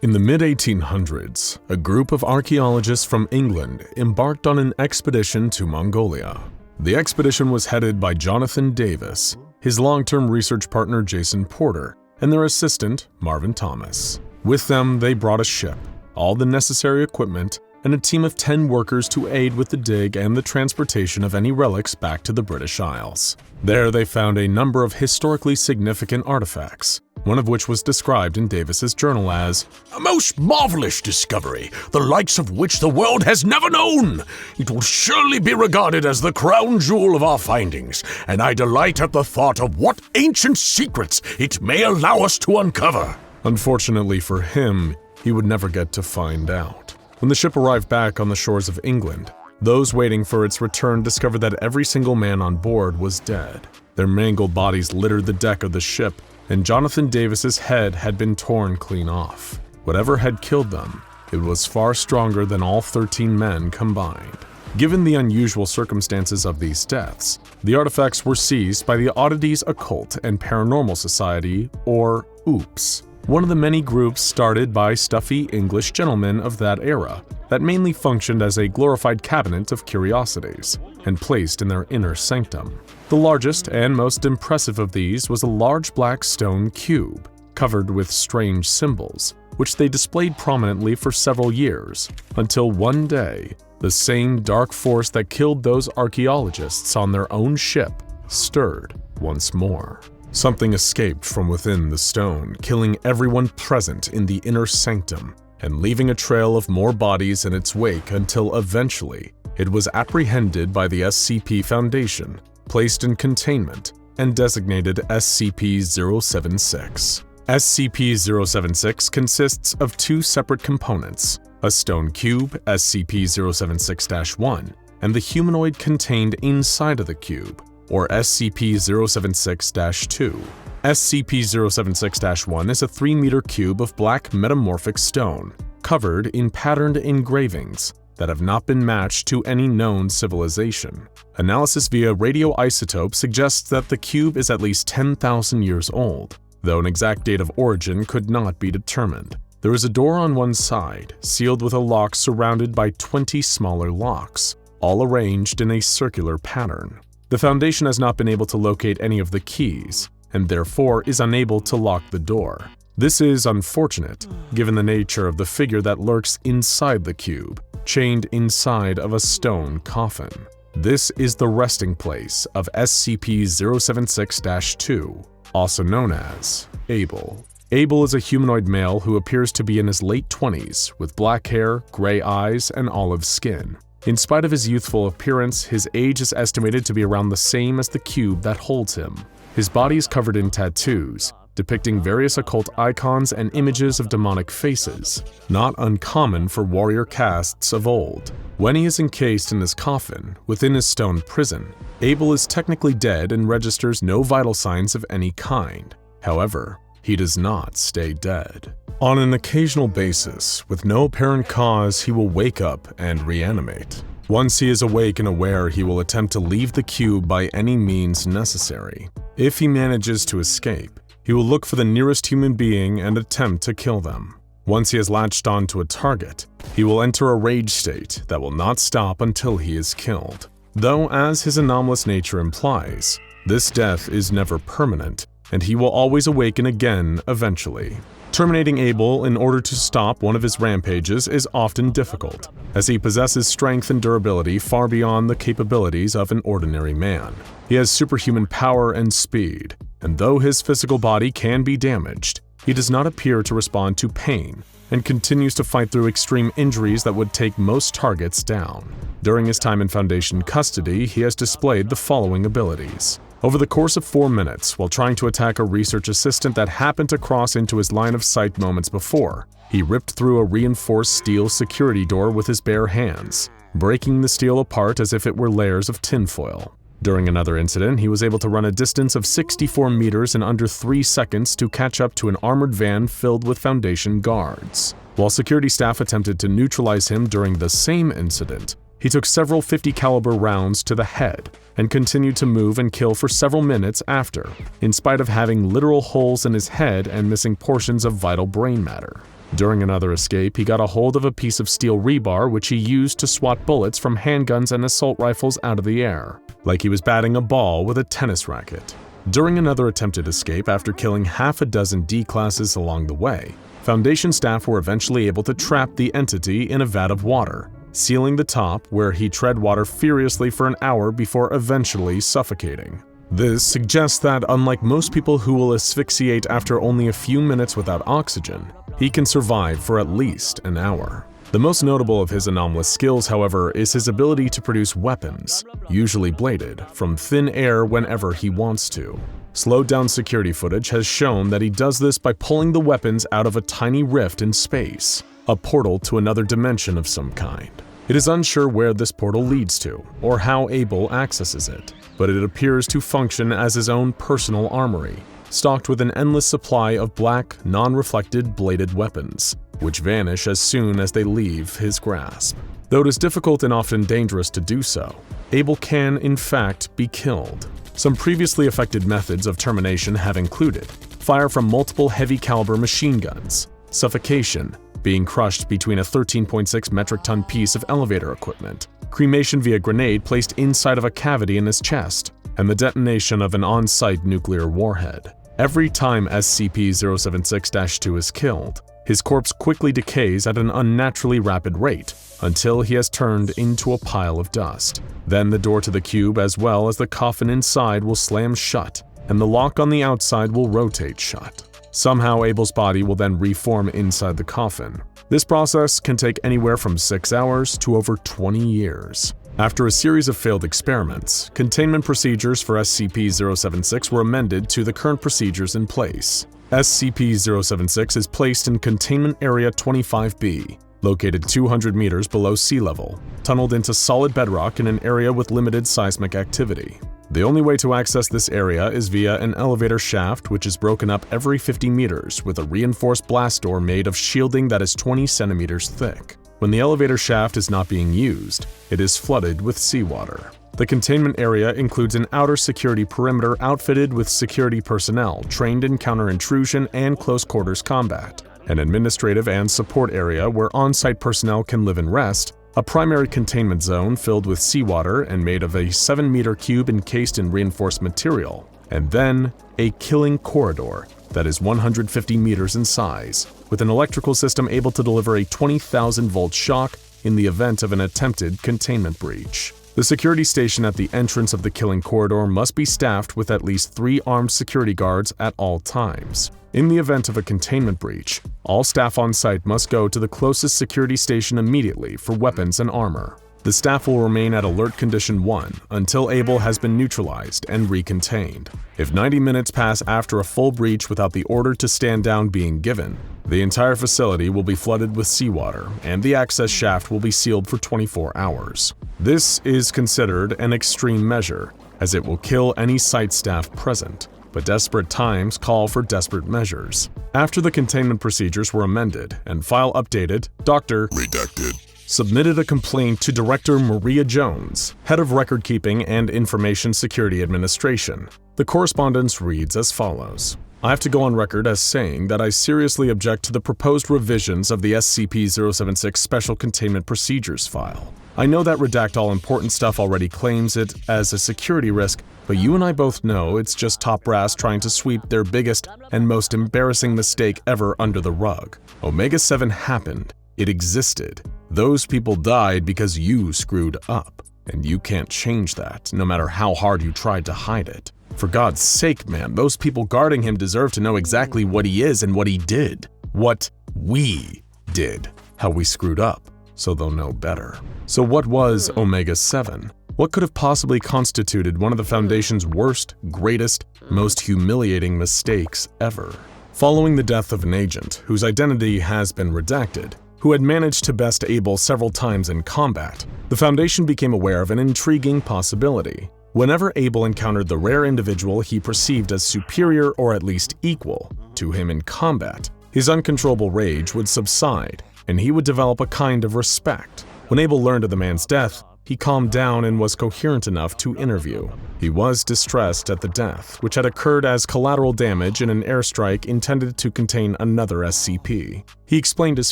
In the mid-1800s, a group of archaeologists from England embarked on an expedition to Mongolia. The expedition was headed by Jonathan Davis, his long-term research partner Jason Porter, and their assistant Marvin Thomas. With them, they brought a ship, all the necessary equipment, and a team of 10 workers to aid with the dig and the transportation of any relics back to the British Isles. There they found a number of historically significant artifacts, one of which was described in Davis's journal as a most marvelous discovery, the likes of which the world has never known. It will surely be regarded as the crown jewel of our findings, and I delight at the thought of what ancient secrets it may allow us to uncover. Unfortunately for him, he would never get to find out. When the ship arrived back on the shores of England, those waiting for its return discovered that every single man on board was dead. Their mangled bodies littered the deck of the ship, and Jonathan Davis's head had been torn clean off. Whatever had killed them, it was far stronger than all 13 men combined. Given the unusual circumstances of these deaths, the artifacts were seized by the Oddities Occult and Paranormal Society, or OOPS, one of the many groups started by stuffy English gentlemen of that era that mainly functioned as a glorified cabinet of curiosities and placed in their inner sanctum. The largest and most impressive of these was a large black stone cube covered with strange symbols, which they displayed prominently for several years, until one day, the same dark force that killed those archaeologists on their own ship stirred once more. Something escaped from within the stone, killing everyone present in the inner sanctum and leaving a trail of more bodies in its wake until eventually it was apprehended by the SCP Foundation, placed in containment, and designated SCP-076. SCP-076 consists of two separate components, a stone cube, SCP-076-1, and the humanoid contained inside of the cube, or SCP-076-2. SCP-076-1 is a 3-meter cube of black metamorphic stone, covered in patterned engravings that have not been matched to any known civilization. Analysis via radioisotope suggests that the cube is at least 10,000 years old, though an exact date of origin could not be determined. There is a door on one side, sealed with a lock surrounded by 20 smaller locks, all arranged in a circular pattern. The Foundation has not been able to locate any of the keys, and therefore is unable to lock the door. This is unfortunate, given the nature of the figure that lurks inside the cube, chained inside of a stone coffin. This is the resting place of SCP-076-2, also known as Abel. Abel is a humanoid male who appears to be in his late 20s, with black hair, gray eyes, and olive skin. In spite of his youthful appearance, his age is estimated to be around the same as the cube that holds him. His body is covered in tattoos, depicting various occult icons and images of demonic faces, not uncommon for warrior castes of old. When he is encased in his coffin, within his stone prison, Abel is technically dead and registers no vital signs of any kind. However, he does not stay dead. On an occasional basis, with no apparent cause, he will wake up and reanimate. Once he is awake and aware, he will attempt to leave the cube by any means necessary. If he manages to escape, he will look for the nearest human being and attempt to kill them. Once he has latched onto a target, he will enter a rage state that will not stop until he is killed. Though, as his anomalous nature implies, this death is never permanent, and he will always awaken again eventually. Terminating Abel in order to stop one of his rampages is often difficult, as he possesses strength and durability far beyond the capabilities of an ordinary man. He has superhuman power and speed, and though his physical body can be damaged, he does not appear to respond to pain and continues to fight through extreme injuries that would take most targets down. During his time in Foundation custody, he has displayed the following abilities. Over the course of 4 minutes, while trying to attack a research assistant that happened to cross into his line of sight moments before, he ripped through a reinforced steel security door with his bare hands, breaking the steel apart as if it were layers of tinfoil. During another incident, he was able to run a distance of 64 meters in under 3 seconds to catch up to an armored van filled with Foundation guards. While security staff attempted to neutralize him during the same incident, he took several .50 caliber rounds to the head and continued to move and kill for several minutes after, in spite of having literal holes in his head and missing portions of vital brain matter. During another escape, he got a hold of a piece of steel rebar which he used to swat bullets from handguns and assault rifles out of the air, like he was batting a ball with a tennis racket. During another attempted escape after killing half a dozen D-classes along the way, Foundation staff were eventually able to trap the entity in a vat of water, sealing the top where he tread water furiously for an hour before eventually suffocating. This suggests that, unlike most people who will asphyxiate after only a few minutes without oxygen, he can survive for at least an hour. The most notable of his anomalous skills, however, is his ability to produce weapons, usually bladed, from thin air whenever he wants to. Slowed-down security footage has shown that he does this by pulling the weapons out of a tiny rift in space, a portal to another dimension of some kind. It is unsure where this portal leads to, or how Abel accesses it, but it appears to function as his own personal armory, stocked with an endless supply of black, non-reflected bladed weapons, which vanish as soon as they leave his grasp. Though it is difficult and often dangerous to do so, Abel can, in fact, be killed. Some previously affected methods of termination have included fire from multiple heavy-caliber machine guns, suffocation, being crushed between a 13.6 metric ton piece of elevator equipment, cremation via grenade placed inside of a cavity in his chest, and the detonation of an on-site nuclear warhead. Every time SCP-076-2 is killed, his corpse quickly decays at an unnaturally rapid rate until he has turned into a pile of dust. Then the door to the cube as well as the coffin inside will slam shut, and the lock on the outside will rotate shut. Somehow Abel's body will then reform inside the coffin. This process can take anywhere from 6 hours to over 20 years. After a series of failed experiments, containment procedures for SCP-076 were amended to the current procedures in place. SCP-076 is placed in Containment Area 25B, located 200 meters below sea level, tunneled into solid bedrock in an area with limited seismic activity. The only way to access this area is via an elevator shaft which is broken up every 50 meters with a reinforced blast door made of shielding that is 20 centimeters thick. When the elevator shaft is not being used, it is flooded with seawater. The containment area includes an outer security perimeter outfitted with security personnel trained in counter-intrusion and close-quarters combat, an administrative and support area where on-site personnel can live and rest, a primary containment zone filled with seawater and made of a 7-meter cube encased in reinforced material, and then a killing corridor that is 150 meters in size, with an electrical system able to deliver a 20,000-volt shock in the event of an attempted containment breach. The security station at the entrance of the killing corridor must be staffed with at least 3 armed security guards at all times. In the event of a containment breach, all staff on site must go to the closest security station immediately for weapons and armor. The staff will remain at Alert Condition 1 until Abel has been neutralized and recontained. If 90 minutes pass after a full breach without the order to stand down being given, the entire facility will be flooded with seawater and the access shaft will be sealed for 24 hours. This is considered an extreme measure, as it will kill any site staff present, but desperate times call for desperate measures. After the containment procedures were amended and file updated, Dr. Redacted submitted a complaint to Director Maria Jones, Head of Record Keeping and Information Security Administration. The correspondence reads as follows. I have to go on record as saying that I seriously object to the proposed revisions of the SCP-076 Special Containment Procedures file. I know that Redact All Important Stuff already claims it as a security risk, but you and I both know it's just top brass trying to sweep their biggest and most embarrassing mistake ever under the rug. Omega-7 happened. It existed. Those people died because you screwed up, and you can't change that, no matter how hard you tried to hide it. For God's sake, man, those people guarding him deserve to know exactly what he is and what he did. What we did. How we screwed up, so they'll know better. So what was Omega-7? What could have possibly constituted one of the Foundation's worst, greatest, most humiliating mistakes ever? Following the death of an agent, whose identity has been redacted, who had managed to best Abel several times in combat, the Foundation became aware of an intriguing possibility. Whenever Abel encountered the rare individual he perceived as superior or at least equal to him in combat, his uncontrollable rage would subside, and he would develop a kind of respect. When Abel learned of the man's death, he calmed down and was coherent enough to interview. He was distressed at the death, which had occurred as collateral damage in an airstrike intended to contain another SCP. He explained his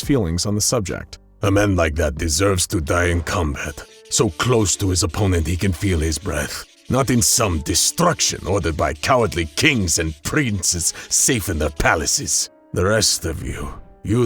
feelings on the subject. A man like that deserves to die in combat, so close to his opponent he can feel his breath. Not in some destruction ordered by cowardly kings and princes safe in their palaces. The rest of you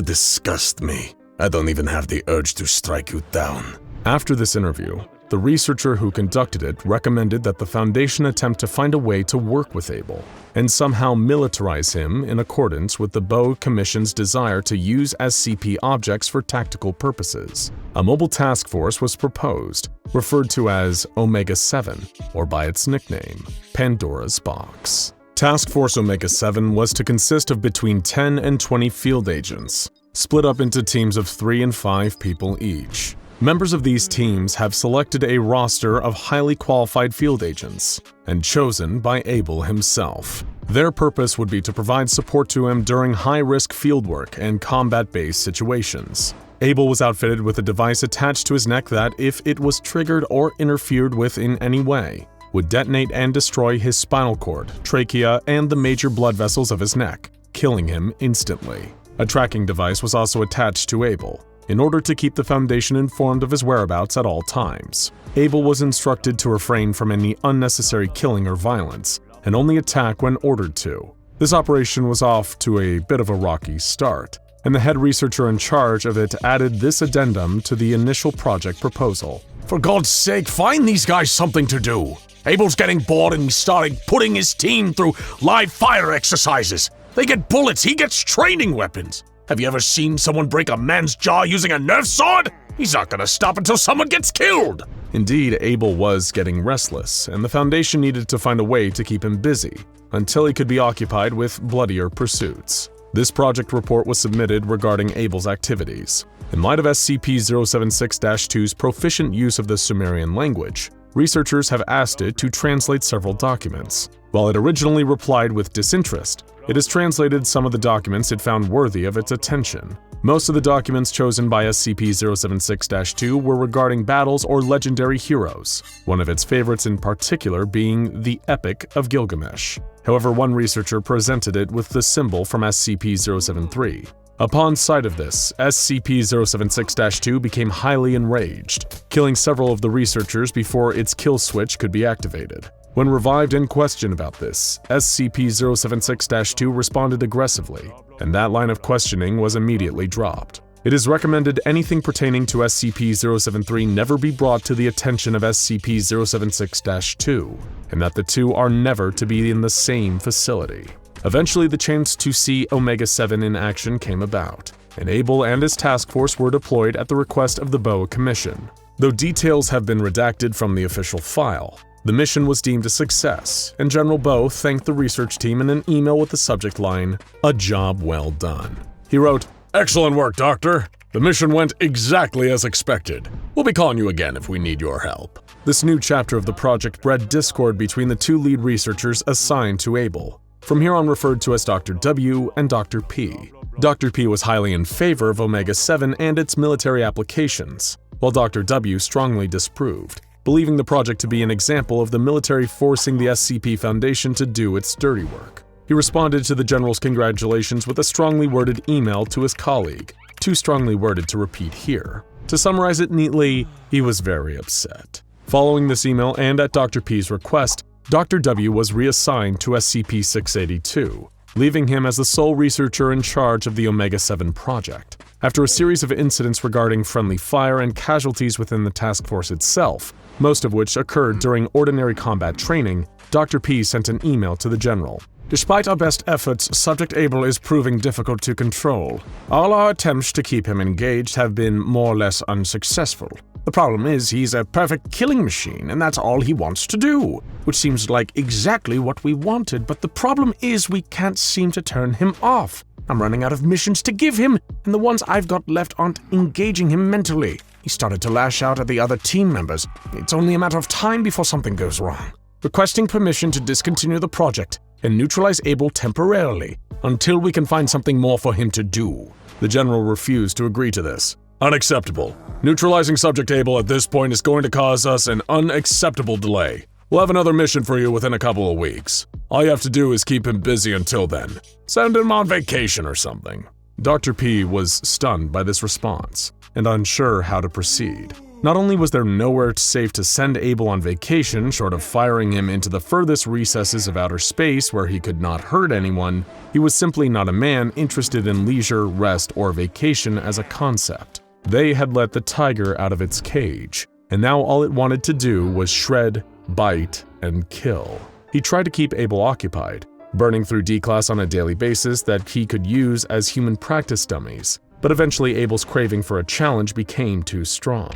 disgust me. I don't even have the urge to strike you down. After this interview, the researcher who conducted it recommended that the Foundation attempt to find a way to work with Abel and somehow militarize him in accordance with the Boe Commission's desire to use SCP objects for tactical purposes. A mobile task force was proposed, referred to as Omega-7, or by its nickname, Pandora's Box. Task Force Omega-7 was to consist of between 10 and 20 field agents, split up into teams of 3 and 5 people each. Members of these teams have selected a roster of highly qualified field agents, and chosen by Abel himself. Their purpose would be to provide support to him during high-risk fieldwork and combat-based situations. Abel was outfitted with a device attached to his neck that, if it was triggered or interfered with in any way, would detonate and destroy his spinal cord, trachea, and the major blood vessels of his neck, killing him instantly. A tracking device was also attached to Abel, in order to keep the Foundation informed of his whereabouts at all times. Abel was instructed to refrain from any unnecessary killing or violence, and only attack when ordered to. This operation was off to a bit of a rocky start, and the head researcher in charge of it added this addendum to the initial project proposal. For God's sake, find these guys something to do. Abel's getting bored and he's starting putting his team through live fire exercises. They get bullets, he gets training weapons. Have you ever seen someone break a man's jaw using a Nerf sword? He's not gonna stop until someone gets killed! Indeed, Abel was getting restless, and the Foundation needed to find a way to keep him busy, until he could be occupied with bloodier pursuits. This project report was submitted regarding Abel's activities. In light of SCP-076-2's proficient use of the Sumerian language, researchers have asked it to translate several documents. While it originally replied with disinterest, it has translated some of the documents it found worthy of its attention. Most of the documents chosen by SCP-076-2 were regarding battles or legendary heroes, one of its favorites in particular being the Epic of Gilgamesh. However, one researcher presented it with the symbol from SCP-073. Upon sight of this, SCP-076-2 became highly enraged, killing several of the researchers before its kill switch could be activated. When revived and questioned about this, SCP-076-2 responded aggressively, and that line of questioning was immediately dropped. It is recommended anything pertaining to SCP-073 never be brought to the attention of SCP-076-2, and that the two are never to be in the same facility. Eventually, the chance to see Omega-7 in action came about, and Abel and his task force were deployed at the request of the Boe Commission. Though details have been redacted from the official file, the mission was deemed a success, and General Boe thanked the research team in an email with the subject line, "A job well done." He wrote, "Excellent work, Doctor. The mission went exactly as expected. We'll be calling you again if we need your help." This new chapter of the project bred discord between the two lead researchers assigned to Abel, from here on referred to as Dr. W and Dr. P. Dr. P was highly in favor of Omega-7 and its military applications, while Dr. W strongly disapproved, believing the project to be an example of the military forcing the SCP Foundation to do its dirty work. He responded to the General's congratulations with a strongly worded email to his colleague, too strongly worded to repeat here. To summarize it neatly, he was very upset. Following this email and at Dr. P's request, Dr. W was reassigned to SCP-682, leaving him as the sole researcher in charge of the Omega-7 project. After a series of incidents regarding friendly fire and casualties within the task force itself, most of which occurred during ordinary combat training, Dr. P sent an email to the General. "Despite our best efforts, Subject Abel is proving difficult to control. All our attempts to keep him engaged have been more or less unsuccessful. The problem is he's a perfect killing machine, and that's all he wants to do, which seems like exactly what we wanted, but the problem is we can't seem to turn him off. I'm running out of missions to give him, and the ones I've got left aren't engaging him mentally. He started to lash out at the other team members. It's only a matter of time before something goes wrong. Requesting permission to discontinue the project and neutralize Abel temporarily until we can find something more for him to do." The General refused to agree to this. Unacceptable. Neutralizing Subject Able at this point is going to cause us an unacceptable delay. We'll have another mission for you within a couple of weeks. All you have to do is keep him busy until then. Send him on vacation or something. Dr. P was stunned by this response and unsure how to proceed. Not only was there nowhere safe to send Able on vacation short of firing him into the furthest recesses of outer space where he could not hurt anyone, he was simply not a man interested in leisure, rest, or vacation as a concept. They had let the tiger out of its cage, and now all it wanted to do was shred, bite, and kill. He tried to keep Able occupied, burning through D-Class on a daily basis that he could use as human practice dummies, but eventually Able's craving for a challenge became too strong.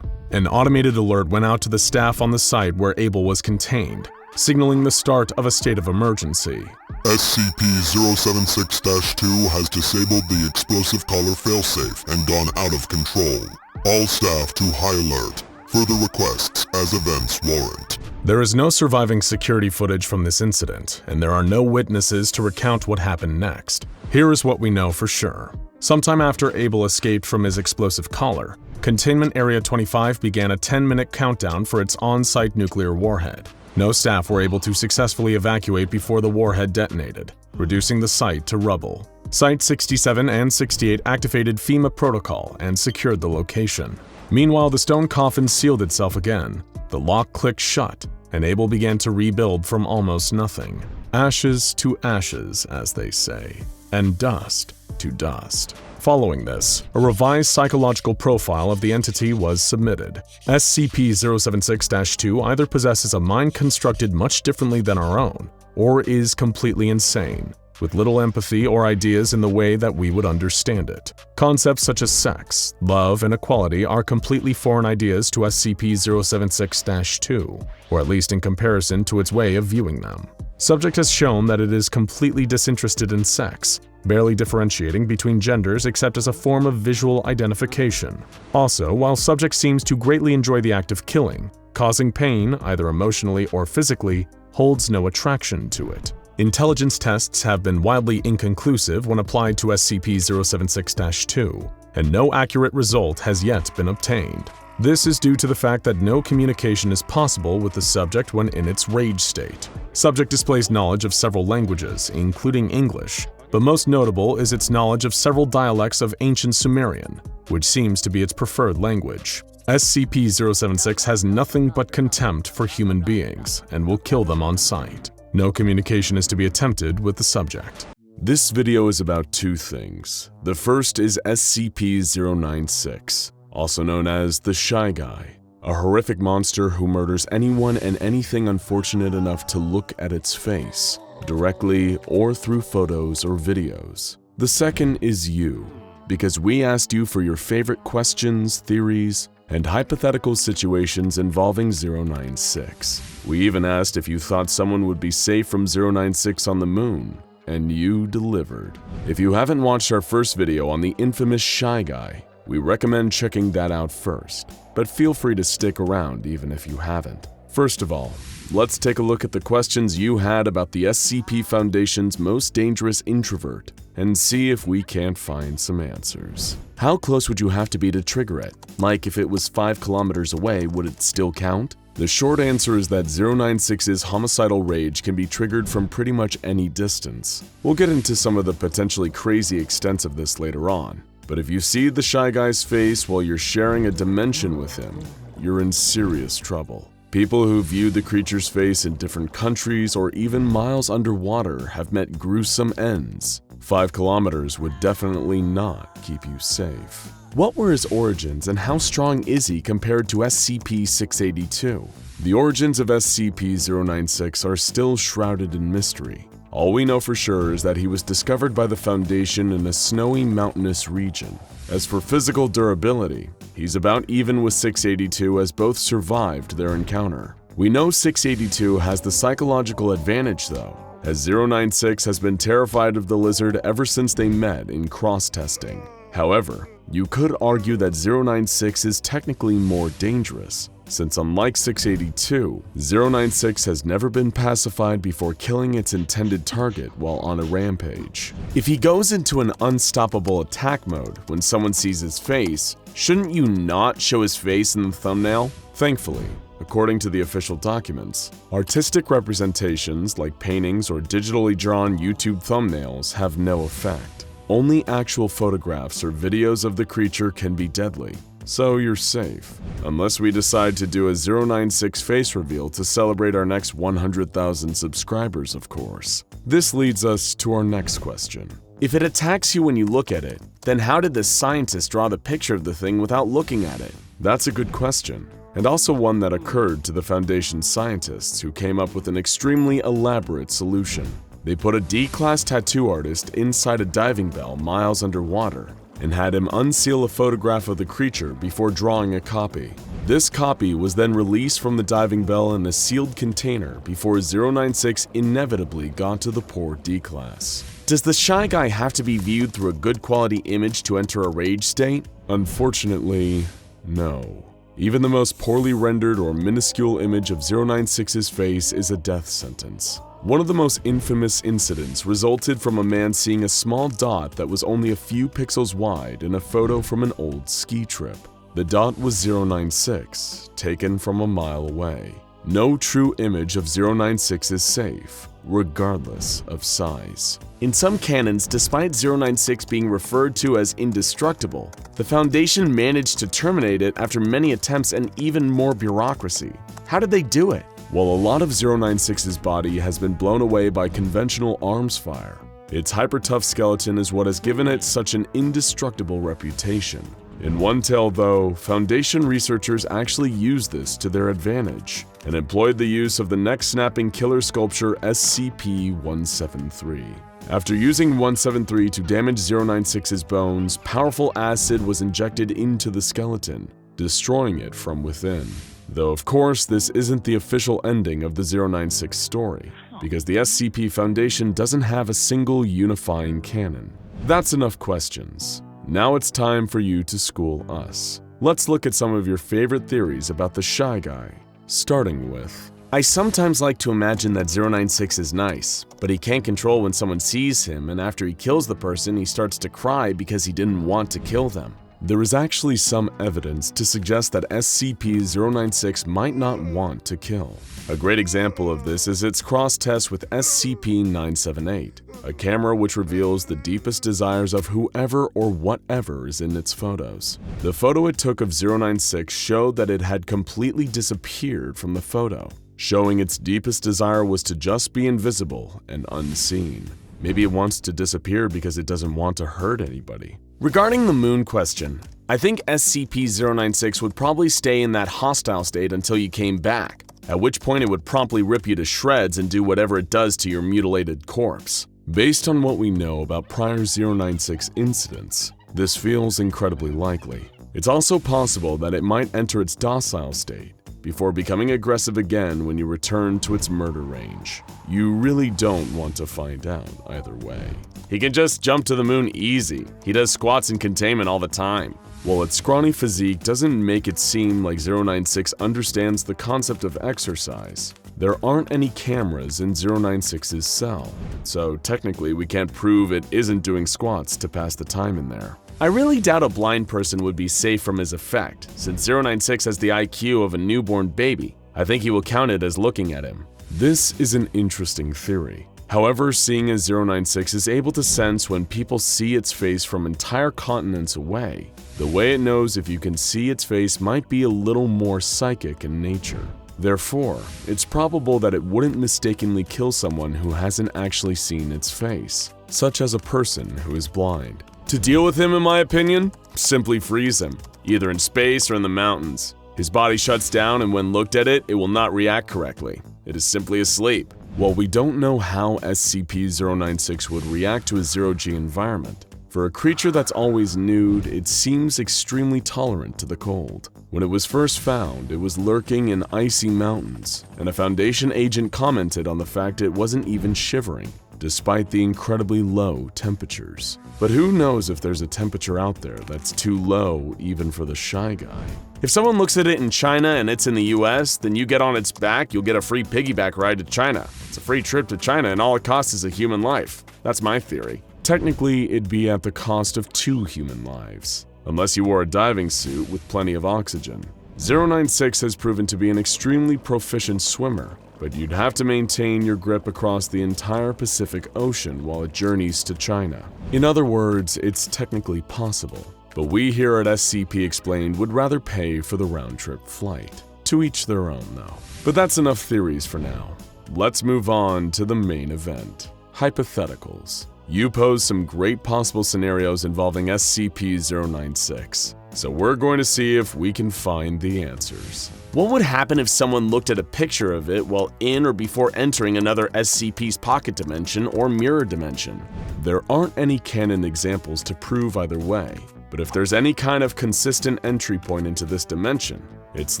An automated alert went out to the staff on the site where Able was contained, signaling the start of a state of emergency. SCP-076-2 has disabled the explosive collar failsafe and gone out of control. All staff to high alert. Further requests as events warrant. There is no surviving security footage from this incident, and there are no witnesses to recount what happened next. Here is what we know for sure. Sometime after Able escaped from his explosive collar, Containment Area 25 began a 10-minute countdown for its on-site nuclear warhead. No staff were able to successfully evacuate before the warhead detonated, reducing the site to rubble. Site 67 and 68 activated FEMA protocol and secured the location. Meanwhile, the stone coffin sealed itself again, the lock clicked shut, and Able began to rebuild from almost nothing. Ashes to ashes, as they say, and dust to dust. Following this, a revised psychological profile of the entity was submitted. SCP-076-2 either possesses a mind constructed much differently than our own, or is completely insane, with little empathy or ideas in the way that we would understand it. Concepts such as sex, love, and equality are completely foreign ideas to SCP-076-2, or at least in comparison to its way of viewing them. Subject has shown that it is completely disinterested in sex, barely differentiating between genders except as a form of visual identification. Also, while Subject seems to greatly enjoy the act of killing, causing pain, either emotionally or physically, holds no attraction to it. Intelligence tests have been wildly inconclusive when applied to SCP-076-2, and no accurate result has yet been obtained. This is due to the fact that no communication is possible with the subject when in its rage state. Subject displays knowledge of several languages, including English, but most notable is its knowledge of several dialects of Ancient Sumerian, which seems to be its preferred language. SCP-076 has nothing but contempt for human beings and will kill them on sight. No communication is to be attempted with the subject. This video is about two things. The first is SCP-096, also known as the Shy Guy, a horrific monster who murders anyone and anything unfortunate enough to look at its face, directly or through photos or videos. The second is you, because we asked you for your favorite questions, theories, and hypothetical situations involving 096. We even asked if you thought someone would be safe from 096 on the moon, and you delivered. If you haven't watched our first video on the infamous Shy Guy, we recommend checking that out first, but feel free to stick around even if you haven't. First of all, let's take a look at the questions you had about the SCP Foundation's most dangerous introvert and see if we can't find some answers. How close would you have to be to trigger it? Like if it was 5 kilometers away, would it still count? The short answer is that 096's homicidal rage can be triggered from pretty much any distance. We'll get into some of the potentially crazy extents of this later on, but if you see the Shy Guy's face while you're sharing a dimension with him, you're in serious trouble. People who viewed the creature's face in different countries or even miles underwater have met gruesome ends. 5 kilometers would definitely not keep you safe. What were his origins and how strong is he compared to SCP-682? The origins of SCP-096 are still shrouded in mystery. All we know for sure is that he was discovered by the Foundation in a snowy mountainous region. As for physical durability, he's about even with 682 as both survived their encounter. We know 682 has the psychological advantage though, as 096 has been terrified of the lizard ever since they met in cross-testing. However, you could argue that 096 is technically more dangerous, since unlike 682, 096 has never been pacified before killing its intended target while on a rampage. If he goes into an unstoppable attack mode when someone sees his face, shouldn't you not show his face in the thumbnail? Thankfully, according to the official documents, artistic representations like paintings or digitally drawn YouTube thumbnails have no effect. Only actual photographs or videos of the creature can be deadly, so you're safe. Unless we decide to do a 096 face reveal to celebrate our next 100,000 subscribers, of course. This leads us to our next question. If it attacks you when you look at it, then how did the scientist draw the picture of the thing without looking at it? That's a good question, and also one that occurred to the Foundation scientists who came up with an extremely elaborate solution. They put a D-class tattoo artist inside a diving bell miles underwater and had him unseal a photograph of the creature before drawing a copy. This copy was then released from the diving bell in a sealed container before 096 inevitably got to the poor D-class. Does the Shy Guy have to be viewed through a good quality image to enter a rage state? Unfortunately, no. Even the most poorly rendered or minuscule image of 096's face is a death sentence. One of the most infamous incidents resulted from a man seeing a small dot that was only a few pixels wide in a photo from an old ski trip. The dot was 096, taken from a mile away. No true image of 096 is safe, regardless of size. In some canons, despite 096 being referred to as indestructible, the Foundation managed to terminate it after many attempts and even more bureaucracy. How did they do it? Well, a lot of 096's body has been blown away by conventional arms fire. Its hyper-tough skeleton is what has given it such an indestructible reputation. In one tale, though, Foundation researchers actually used this to their advantage and employed the use of the neck-snapping killer sculpture SCP-173. After using 173 to damage 096's bones, powerful acid was injected into the skeleton, destroying it from within. Though of course this isn't the official ending of the 096 story, because the SCP Foundation doesn't have a single unifying canon. That's enough questions. Now it's time for you to school us. Let's look at some of your favorite theories about the Shy Guy, starting with: I sometimes like to imagine that 096 is nice, but he can't control when someone sees him, and after he kills the person he starts to cry because he didn't want to kill them. There is actually some evidence to suggest that SCP-096 might not want to kill. A great example of this is its cross-test with SCP-978, a camera which reveals the deepest desires of whoever or whatever is in its photos. The photo it took of 096 showed that it had completely disappeared from the photo, showing its deepest desire was to just be invisible and unseen. Maybe it wants to disappear because it doesn't want to hurt anybody. Regarding the moon question, I think SCP-096 would probably stay in that hostile state until you came back, at which point it would promptly rip you to shreds and do whatever it does to your mutilated corpse. Based on what we know about prior 096 incidents, this feels incredibly likely. It's also possible that it might enter its docile state before becoming aggressive again when you return to its murder range. You really don't want to find out either way. He can just jump to the moon easy. He does squats in Containment all the time. While its scrawny physique doesn't make it seem like 096 understands the concept of exercise, there aren't any cameras in 096's cell, so technically we can't prove it isn't doing squats to pass the time in there. I really doubt a blind person would be safe from his effect, since 096 has the IQ of a newborn baby. I think he will count it as looking at him. This is an interesting theory. However, seeing as 096 is able to sense when people see its face from entire continents away, the way it knows if you can see its face might be a little more psychic in nature. Therefore, it's probable that it wouldn't mistakenly kill someone who hasn't actually seen its face, such as a person who is blind. To deal with him, in my opinion, simply freeze him, either in space or in the mountains. His body shuts down, and when looked at it will not react correctly. It is simply asleep. While we don't know how SCP-096 would react to a zero-G environment, for a creature that's always nude, it seems extremely tolerant to the cold. When it was first found, it was lurking in icy mountains, and a Foundation agent commented on the fact it wasn't even shivering. despite the incredibly low temperatures. But who knows if there's a temperature out there that's too low even for the shy guy? If someone looks at it in China and it's in the US, then you get on its back, you'll get a free piggyback ride to China. It's a free trip to China and all it costs is a human life. That's my theory. Technically, it'd be at the cost of 2 human lives, unless you wore a diving suit with plenty of oxygen. 096 has proven to be an extremely proficient swimmer, but you'd have to maintain your grip across the entire Pacific Ocean while it journeys to China. In other words, it's technically possible, but we here at SCP Explained would rather pay for the round-trip flight. To each their own, though. But that's enough theories for now. Let's move on to the main event. Hypotheticals. You pose some great possible scenarios involving SCP-096, so we're going to see if we can find the answers. What would happen if someone looked at a picture of it while in or before entering another SCP's pocket dimension or mirror dimension? There aren't any canon examples to prove either way, but if there's any kind of consistent entry point into this dimension, it's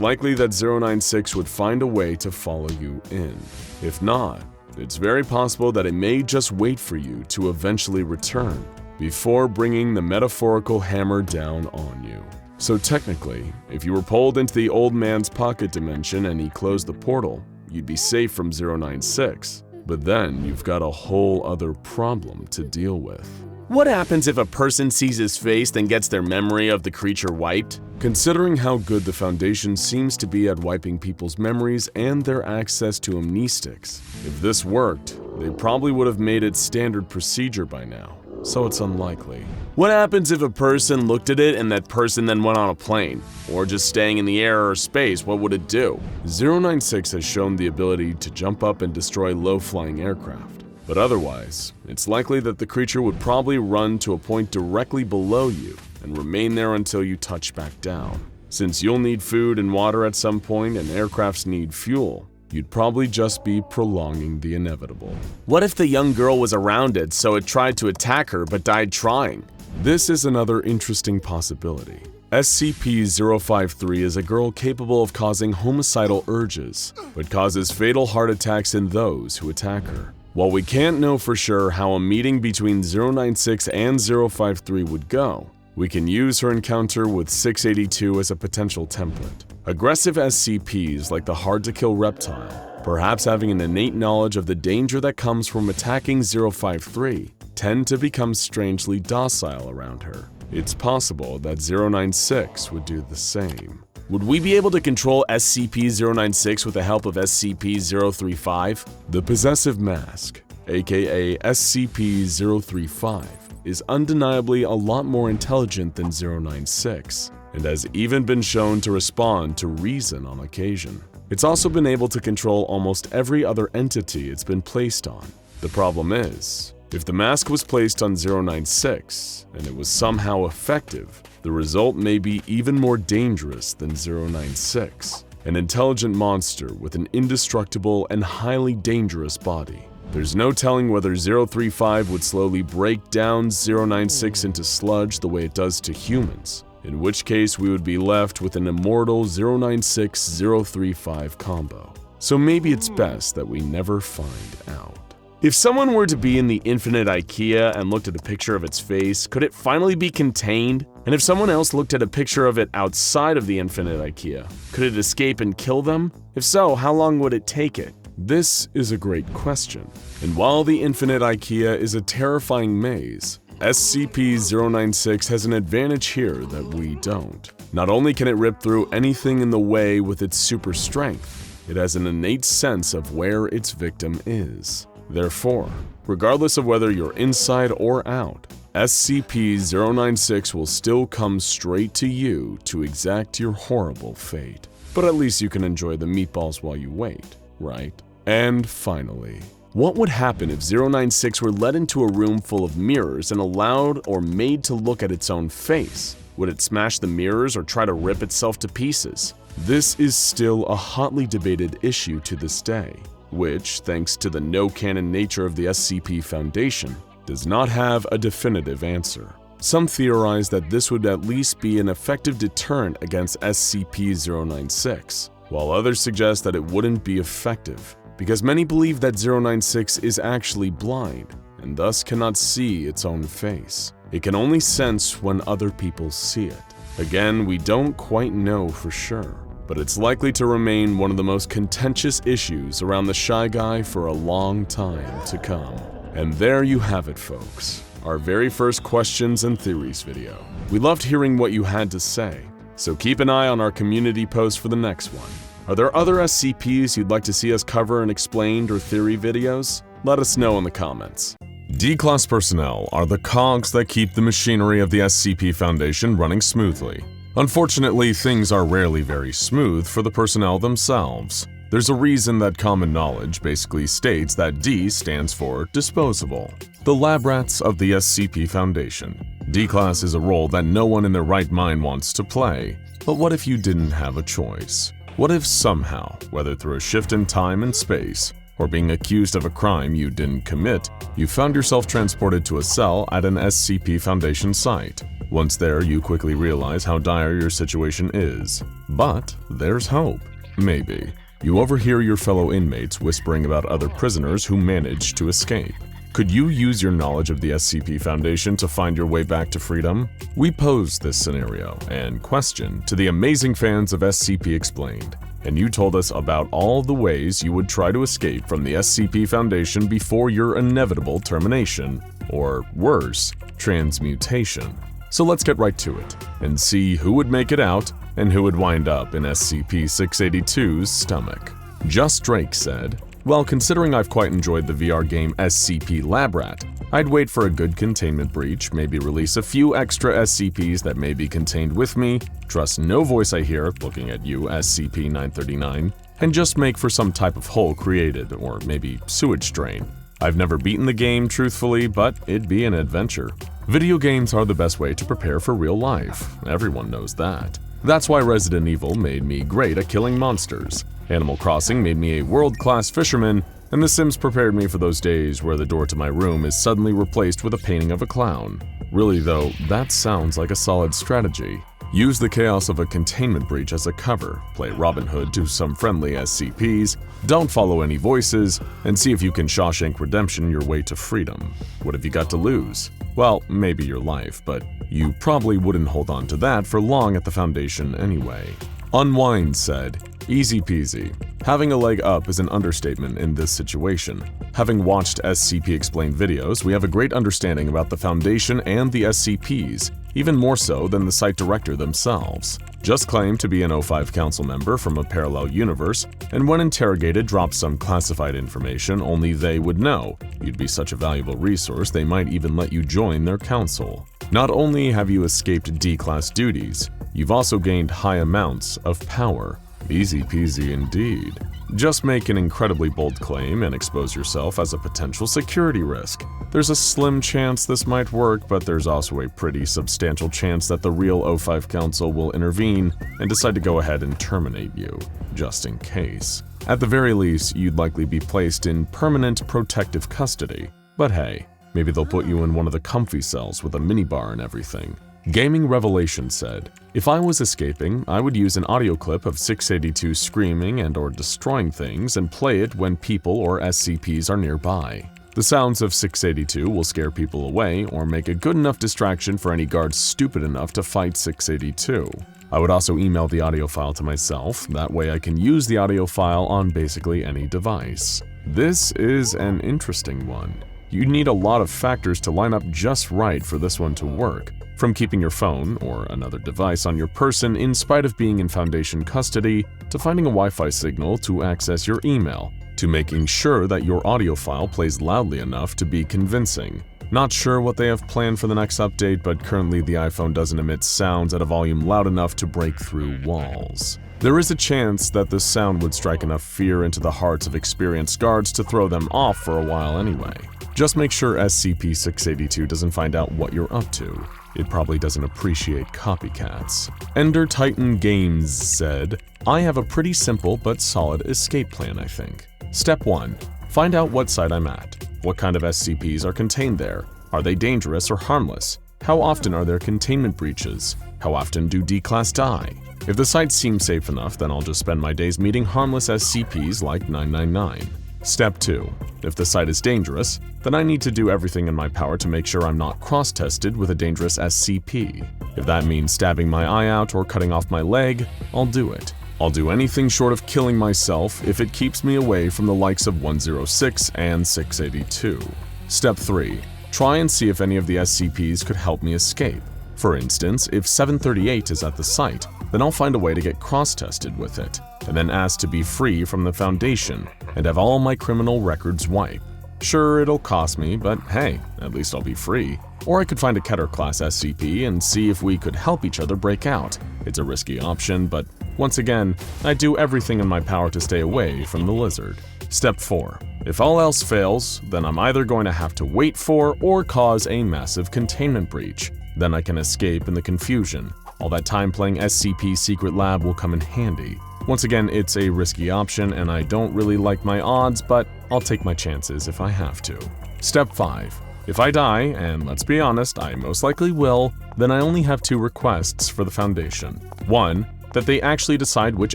likely that 096 would find a way to follow you in. If not, it's very possible that it may just wait for you to eventually return before bringing the metaphorical hammer down on you. So technically, if you were pulled into the old man's pocket dimension and he closed the portal, you'd be safe from 096. But then you've got a whole other problem to deal with. What happens if a person sees his face then gets their memory of the creature wiped? Considering how good the Foundation seems to be at wiping people's memories and their access to amnestics, if this worked, they probably would have made it standard procedure by now, so it's unlikely. What happens if a person looked at it and that person then went on a plane? Or just staying in the air or space, what would it do? 096 has shown the ability to jump up and destroy low-flying aircraft, but otherwise, it's likely that the creature would probably run to a point directly below you and remain there until you touch back down. Since you'll need food and water at some point and aircrafts need fuel, you'd probably just be prolonging the inevitable. What if the young girl was around it so it tried to attack her but died trying? This is another interesting possibility. SCP-053 is a girl capable of causing homicidal urges, but causes fatal heart attacks in those who attack her. While we can't know for sure how a meeting between 096 and 053 would go, we can use her encounter with 682 as a potential template. Aggressive SCPs like the hard-to-kill reptile, perhaps having an innate knowledge of the danger that comes from attacking 053, tend to become strangely docile around her. It's possible that 096 would do the same. Would we be able to control SCP-096 with the help of SCP-035? The Possessive Mask, aka SCP-035, is undeniably a lot more intelligent than 096, and has even been shown to respond to reason on occasion. It's also been able to control almost every other entity it's been placed on. The problem is, if the mask was placed on 096, and it was somehow effective, the result may be even more dangerous than 096, an intelligent monster with an indestructible and highly dangerous body. There's no telling whether 035 would slowly break down 096 into sludge the way it does to humans, in which case we would be left with an immortal 096-035 combo. So maybe it's best that we never find out. If someone were to be in the infinite IKEA and looked at a picture of its face, could it finally be contained? And if someone else looked at a picture of it outside of the infinite IKEA, could it escape and kill them? If so, how long would it take it? This is a great question, and while the infinite IKEA is a terrifying maze, SCP-096 has an advantage here that we don't. Not only can it rip through anything in the way with its super strength, it has an innate sense of where its victim is. Therefore, regardless of whether you're inside or out, SCP-096 will still come straight to you to exact your horrible fate. But at least you can enjoy the meatballs while you wait, right? And finally, what would happen if 096 were led into a room full of mirrors and allowed or made to look at its own face? Would it smash the mirrors or try to rip itself to pieces? This is still a hotly debated issue to this day, which, thanks to the no-canon nature of the SCP Foundation, does not have a definitive answer. Some theorize that this would at least be an effective deterrent against SCP-096, while others suggest that it wouldn't be effective. because many believe that 096 is actually blind and thus cannot see its own face. It can only sense when other people see it. Again, we don't quite know for sure, but it's likely to remain one of the most contentious issues around the Shy Guy for a long time to come. And there you have it, folks. Our very first questions and theories video. We loved hearing what you had to say, so keep an eye on our community post for the next one. Are there other SCPs you'd like to see us cover in explained or theory videos? Let us know in the comments. D-Class personnel are the cogs that keep the machinery of the SCP Foundation running smoothly. Unfortunately, things are rarely very smooth for the personnel themselves. There's a reason that common knowledge basically states that D stands for disposable. The lab rats of the SCP Foundation. D-Class is a role that no one in their right mind wants to play. But what if you didn't have a choice? What if somehow, whether through a shift in time and space, or being accused of a crime you didn't commit, you found yourself transported to a cell at an SCP Foundation site? Once there, you quickly realize how dire your situation is. But there's hope. Maybe. You overhear your fellow inmates whispering about other prisoners who managed to escape. Could you use your knowledge of the SCP Foundation to find your way back to freedom? We posed this scenario and question to the amazing fans of SCP Explained, and you told us about all the ways you would try to escape from the SCP Foundation before your inevitable termination, or worse, transmutation. So let's get right to it and see who would make it out and who would wind up in SCP-682's stomach. Just Drake said, "Well, considering I've quite enjoyed the VR game SCP Lab Rat, I'd wait for a good containment breach, maybe release a few extra SCPs that may be contained with me, trust no voice I hear looking at you, SCP-939, and just make for some type of hole created, or maybe sewage drain. I've never beaten the game, truthfully, but it'd be an adventure. Video games are the best way to prepare for real life. Everyone knows that. That's why Resident Evil made me great at killing monsters. Animal Crossing made me a world-class fisherman, and The Sims prepared me for those days where the door to my room is suddenly replaced with a painting of a clown. Really though, that sounds like a solid strategy. Use the chaos of a containment breach as a cover, play Robin Hood to some friendly SCPs, don't follow any voices, and see if you can Shawshank Redemption your way to freedom. What have you got to lose? Well, maybe your life, but you probably wouldn't hold on to that for long at the Foundation anyway." Unwind said, "Easy peasy. Having a leg up is an understatement in this situation. Having watched SCP Explained videos, we have a great understanding about the Foundation and the SCPs, even more so than the site director themselves. Just claim to be an O5 council member from a parallel universe, and when interrogated drop some classified information only they would know. You'd be such a valuable resource they might even let you join their council. Not only have you escaped D-Class duties, you've also gained high amounts of power. Easy peasy indeed. Just make an incredibly bold claim and expose yourself as a potential security risk. There's a slim chance this might work, but there's also a pretty substantial chance that the real O5 Council will intervene and decide to go ahead and terminate you, just in case. At the very least, you'd likely be placed in permanent protective custody. But hey, maybe they'll put you in one of the comfy cells with a minibar and everything." Gaming Revelation said, "If I was escaping, I would use an audio clip of 682 screaming and or destroying things and play it when people or SCPs are nearby. The sounds of 682 will scare people away or make a good enough distraction for any guards stupid enough to fight 682. I would also email the audio file to myself, that way I can use the audio file on basically any device." This is an interesting one. You need a lot of factors to line up just right for this one to work. From keeping your phone or another device on your person in spite of being in Foundation custody, to finding a Wi-Fi signal to access your email, to making sure that your audio file plays loudly enough to be convincing. Not sure what they have planned for the next update, but currently the iPhone doesn't emit sounds at a volume loud enough to break through walls. There is a chance that this sound would strike enough fear into the hearts of experienced guards to throw them off for a while anyway. Just make sure SCP-682 doesn't find out what you're up to. It probably doesn't appreciate copycats. Ender Titan Games said, "I have a pretty simple but solid escape plan, I think. Step 1. Find out what site I'm at. What kind of SCPs are contained there? Are they dangerous or harmless? How often are there containment breaches? How often do D-Class die? If the site seems safe enough, then I'll just spend my days meeting harmless SCPs like 999. Step 2. If the site is dangerous, then I need to do everything in my power to make sure I'm not cross-tested with a dangerous SCP. If that means stabbing my eye out or cutting off my leg, I'll do it. I'll do anything short of killing myself if it keeps me away from the likes of 106 and 682. Step 3. Try and see if any of the SCPs could help me escape. For instance, if 738 is at the site, then I'll find a way to get cross-tested with it, and then ask to be free from the Foundation and have all my criminal records wiped. Sure, it'll cost me, but hey, at least I'll be free. Or I could find a Keter-class SCP and see if we could help each other break out. It's a risky option, but once again, I do everything in my power to stay away from the lizard. Step 4. If all else fails, then I'm either going to have to wait for or cause a massive containment breach. Then I can escape in the confusion. All that time playing SCP Secret Lab will come in handy. Once again, it's a risky option and I don't really like my odds, but I'll take my chances if I have to. Step 5. If I die, and let's be honest, I most likely will, then I only have 2 requests for the Foundation. 1. That they actually decide which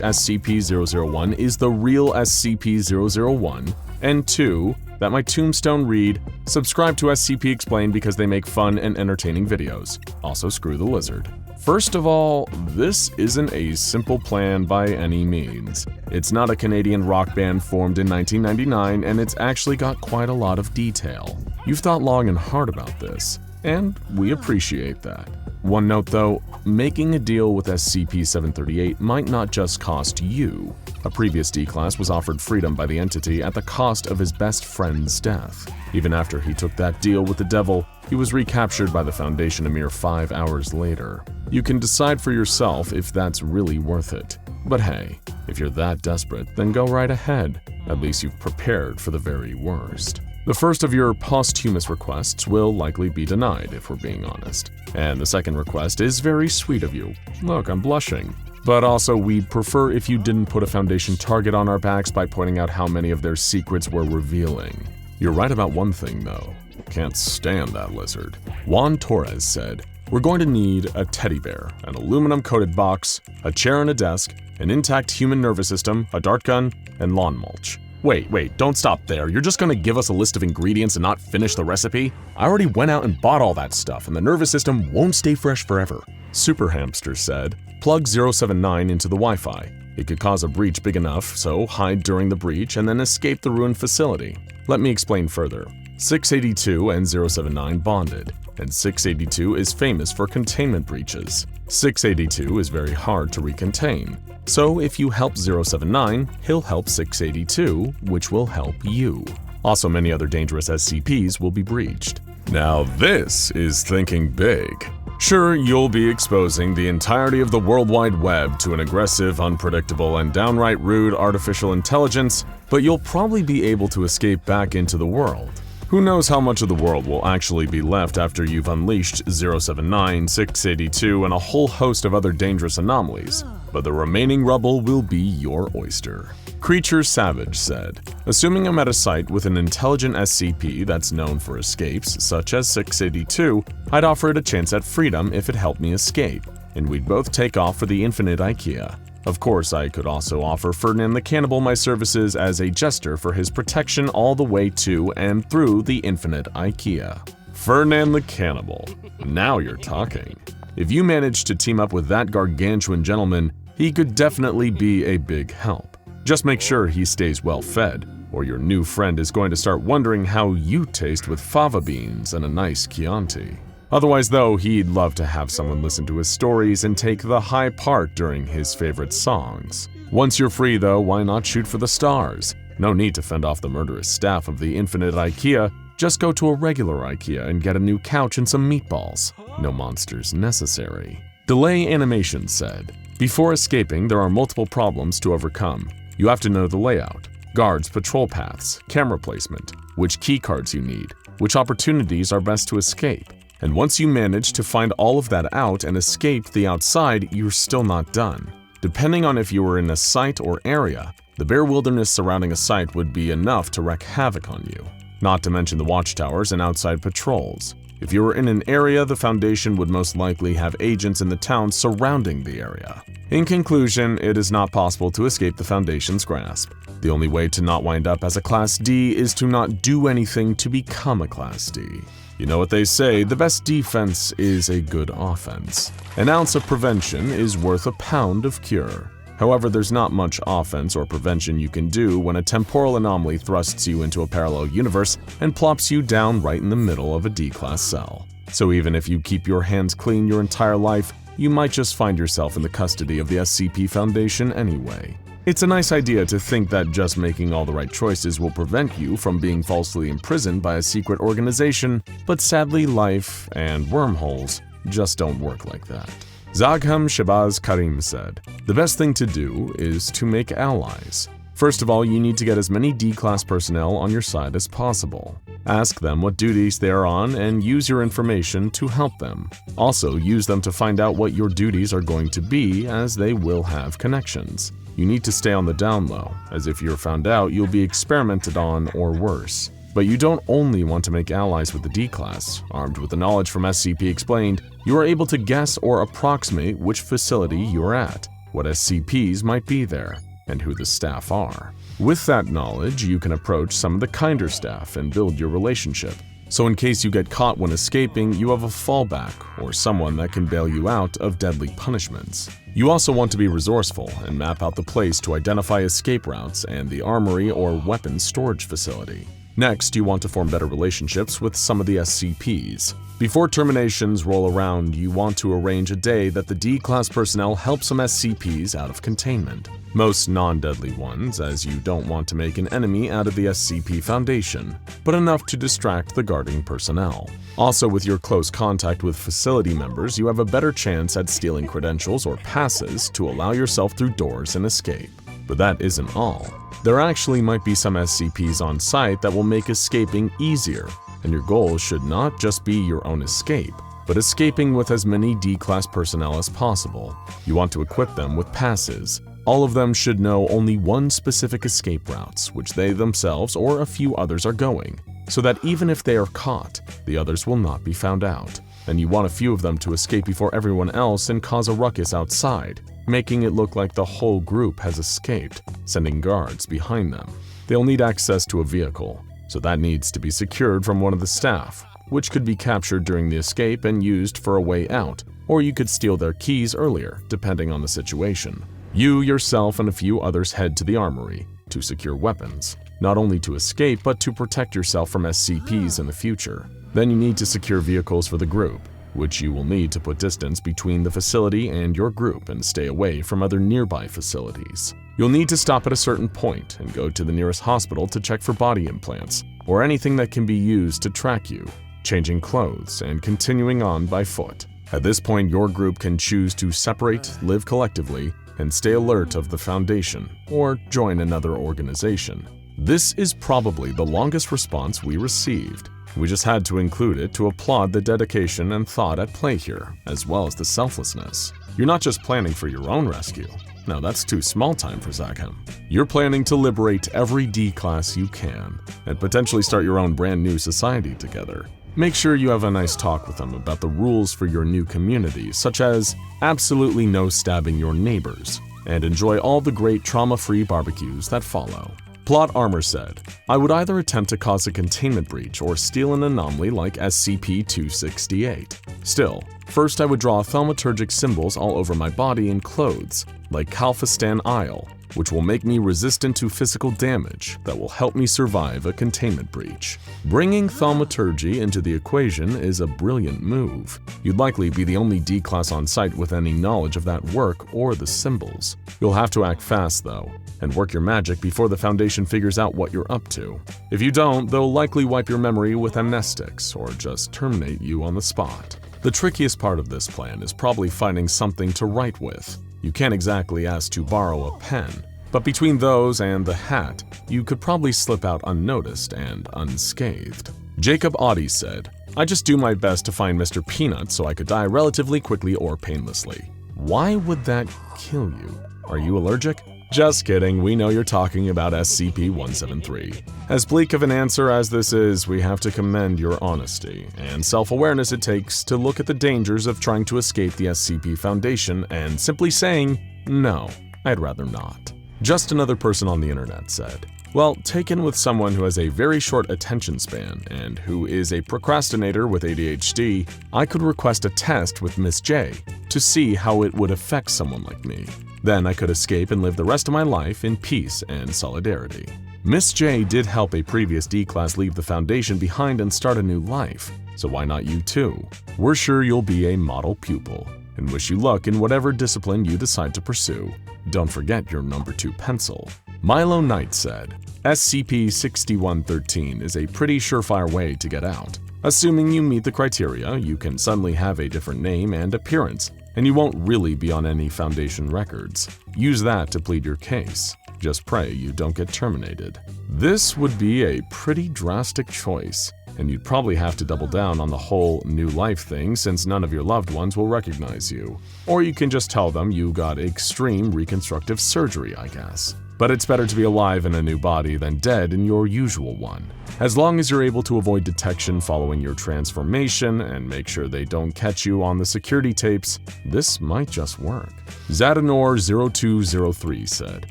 SCP-001 is the real SCP-001, and 2. That my tombstone read, "Subscribe to SCP Explained because they make fun and entertaining videos. Also screw the lizard." First of all, this isn't a simple plan by any means. It's not a Canadian rock band formed in 1999, and it's actually got quite a lot of detail. You've thought long and hard about this, and we appreciate that. One note though, making a deal with SCP-738 might not just cost you. A previous D-Class was offered freedom by the entity at the cost of his best friend's death. Even after he took that deal with the devil, he was recaptured by the Foundation a mere 5 hours later. You can decide for yourself if that's really worth it. But hey, if you're that desperate, then go right ahead. At least you've prepared for the very worst. The first of your posthumous requests will likely be denied, if we're being honest. And the second request is very sweet of you. Look, I'm blushing. But also, we'd prefer if you didn't put a Foundation target on our backs by pointing out how many of their secrets we're revealing. You're right about one thing, though. Can't stand that lizard. Juan Torres said, "We're going to need a teddy bear, an aluminum-coated box, a chair and a desk, an intact human nervous system, a dart gun, and lawn mulch." Wait, don't stop there. You're just gonna give us a list of ingredients and not finish the recipe? I already went out and bought all that stuff, and the nervous system won't stay fresh forever. Super Hamster said, "Plug 079 into the Wi-Fi. It could cause a breach big enough, so hide during the breach and then escape the ruined facility." Let me explain further. 682 and 079 bonded, and 682 is famous for containment breaches. 682 is very hard to recontain. So if you help 079, he'll help 682, which will help you. Also, many other dangerous SCPs will be breached. Now this is thinking big. Sure, you'll be exposing the entirety of the World Wide Web to an aggressive, unpredictable, and downright rude artificial intelligence, but you'll probably be able to escape back into the world. Who knows how much of the world will actually be left after you've unleashed 079, 682, and a whole host of other dangerous anomalies, but the remaining rubble will be your oyster. Creature Savage said, "Assuming I'm at a site with an intelligent SCP that's known for escapes, such as 682, I'd offer it a chance at freedom if it helped me escape, and we'd both take off for the infinite IKEA. Of course, I could also offer Ferdinand the Cannibal my services as a jester for his protection all the way to and through the infinite IKEA." Ferdinand the Cannibal. Now you're talking. If you manage to team up with that gargantuan gentleman, he could definitely be a big help. Just make sure he stays well fed, or your new friend is going to start wondering how you taste with fava beans and a nice Chianti. Otherwise though, he'd love to have someone listen to his stories and take the high part during his favorite songs. Once you're free though, why not shoot for the stars? No need to fend off the murderous staff of the infinite IKEA, just go to a regular IKEA and get a new couch and some meatballs. No monsters necessary. Delay Animation said, "Before escaping, there are multiple problems to overcome. You have to know the layout, guards, patrol paths, camera placement, which keycards you need, which opportunities are best to escape. And once you manage to find all of that out and escape the outside, you're still not done. Depending on if you were in a site or area, the bare wilderness surrounding a site would be enough to wreak havoc on you. Not to mention the watchtowers and outside patrols. If you were in an area, the Foundation would most likely have agents in the town surrounding the area. In conclusion, it is not possible to escape the Foundation's grasp. The only way to not wind up as a Class D is to not do anything to become a Class D. You know what they say, the best defense is a good offense. An ounce of prevention is worth a pound of cure. However, there's not much offense or prevention you can do when a temporal anomaly thrusts you into a parallel universe and plops you down right in the middle of a D-class cell. So even if you keep your hands clean your entire life, you might just find yourself in the custody of the SCP Foundation anyway. It's a nice idea to think that just making all the right choices will prevent you from being falsely imprisoned by a secret organization, but sadly life and wormholes just don't work like that. Zagham Shabazz Karim said, "The best thing to do is to make allies. First of all, you need to get as many D-class personnel on your side as possible. Ask them what duties they are on and use your information to help them. Also, use them to find out what your duties are going to be, as they will have connections. You need to stay on the down low, as if you're found out, you'll be experimented on or worse. But you don't only want to make allies with the D-class. Armed with the knowledge from SCP Explained, you are able to guess or approximate which facility you are at, what SCPs might be there, and who the staff are. With that knowledge, you can approach some of the kinder staff and build your relationship. So in case you get caught when escaping, you have a fallback or someone that can bail you out of deadly punishments. You also want to be resourceful and map out the place to identify escape routes and the armory or weapons storage facility. Next, you want to form better relationships with some of the SCPs. Before terminations roll around, you want to arrange a day that the D-class personnel help some SCPs out of containment. Most non-deadly ones, as you don't want to make an enemy out of the SCP Foundation, but enough to distract the guarding personnel. Also, with your close contact with facility members, you have a better chance at stealing credentials or passes to allow yourself through doors and escape. But that isn't all. There actually might be some SCPs on site that will make escaping easier, and your goal should not just be your own escape, but escaping with as many D-class personnel as possible. You want to equip them with passes. All of them should know only one specific escape routes, which they themselves or a few others are going, so that even if they are caught, the others will not be found out. And you want a few of them to escape before everyone else and cause a ruckus outside, making it look like the whole group has escaped, sending guards behind them. They'll need access to a vehicle, so that needs to be secured from one of the staff, which could be captured during the escape and used for a way out, or you could steal their keys earlier, depending on the situation. You, yourself, and a few others head to the armory to secure weapons, not only to escape, but to protect yourself from SCPs in the future. Then you need to secure vehicles for the group, which you will need to put distance between the facility and your group and stay away from other nearby facilities. You'll need to stop at a certain point and go to the nearest hospital to check for body implants, or anything that can be used to track you, changing clothes, and continuing on by foot. At this point, your group can choose to separate, live collectively, and stay alert of the Foundation, or join another organization. This is probably the longest response we received. We just had to include it to applaud the dedication and thought at play here, as well as the selflessness. You're not just planning for your own rescue. No, that's too small time for Zagham. You're planning to liberate every D-class you can, and potentially start your own brand new society together. Make sure you have a nice talk with them about the rules for your new community, such as absolutely no stabbing your neighbors, and enjoy all the great trauma-free barbecues that follow. Plot Armor said, "I would either attempt to cause a containment breach or steal an anomaly like SCP-268. Still, first I would draw thaumaturgic symbols all over my body and clothes, like Kalfistan Isle, which will make me resistant to physical damage that will help me survive a containment breach. Bringing thaumaturgy into the equation is a brilliant move. You'd likely be the only D-class on site with any knowledge of that work or the symbols. You'll have to act fast though, and work your magic before the Foundation figures out what you're up to. If you don't, they'll likely wipe your memory with amnestics or just terminate you on the spot. The trickiest part of this plan is probably finding something to write with. You can't exactly ask to borrow a pen, but between those and the hat, you could probably slip out unnoticed and unscathed." Jacob Audi said, "I just do my best to find Mr. Peanut so I could die relatively quickly or painlessly." Why would that kill you? Are you allergic? Just kidding, we know you're talking about SCP-173. As bleak of an answer as this is, we have to commend your honesty and self-awareness it takes to look at the dangers of trying to escape the SCP Foundation and simply saying, no, I'd rather not. Just another person on the internet said, well, taken with someone who has a very short attention span and who is a procrastinator with ADHD, I could request a test with Miss J to see how it would affect someone like me. Then I could escape and live the rest of my life in peace and solidarity. Miss J did help a previous D-Class leave the Foundation behind and start a new life, so why not you too? We're sure you'll be a model pupil, and wish you luck in whatever discipline you decide to pursue. Don't forget your number 2 pencil. Milo Knight said, SCP-6113 is a pretty surefire way to get out. Assuming you meet the criteria, you can suddenly have a different name and appearance, and you won't really be on any Foundation records. Use that to plead your case. Just pray you don't get terminated. This would be a pretty drastic choice, and you'd probably have to double down on the whole new life thing since none of your loved ones will recognize you. Or you can just tell them you got extreme reconstructive surgery, I guess. But it's better to be alive in a new body than dead in your usual one. As long as you're able to avoid detection following your transformation and make sure they don't catch you on the security tapes, this might just work. Zadanor0203 said,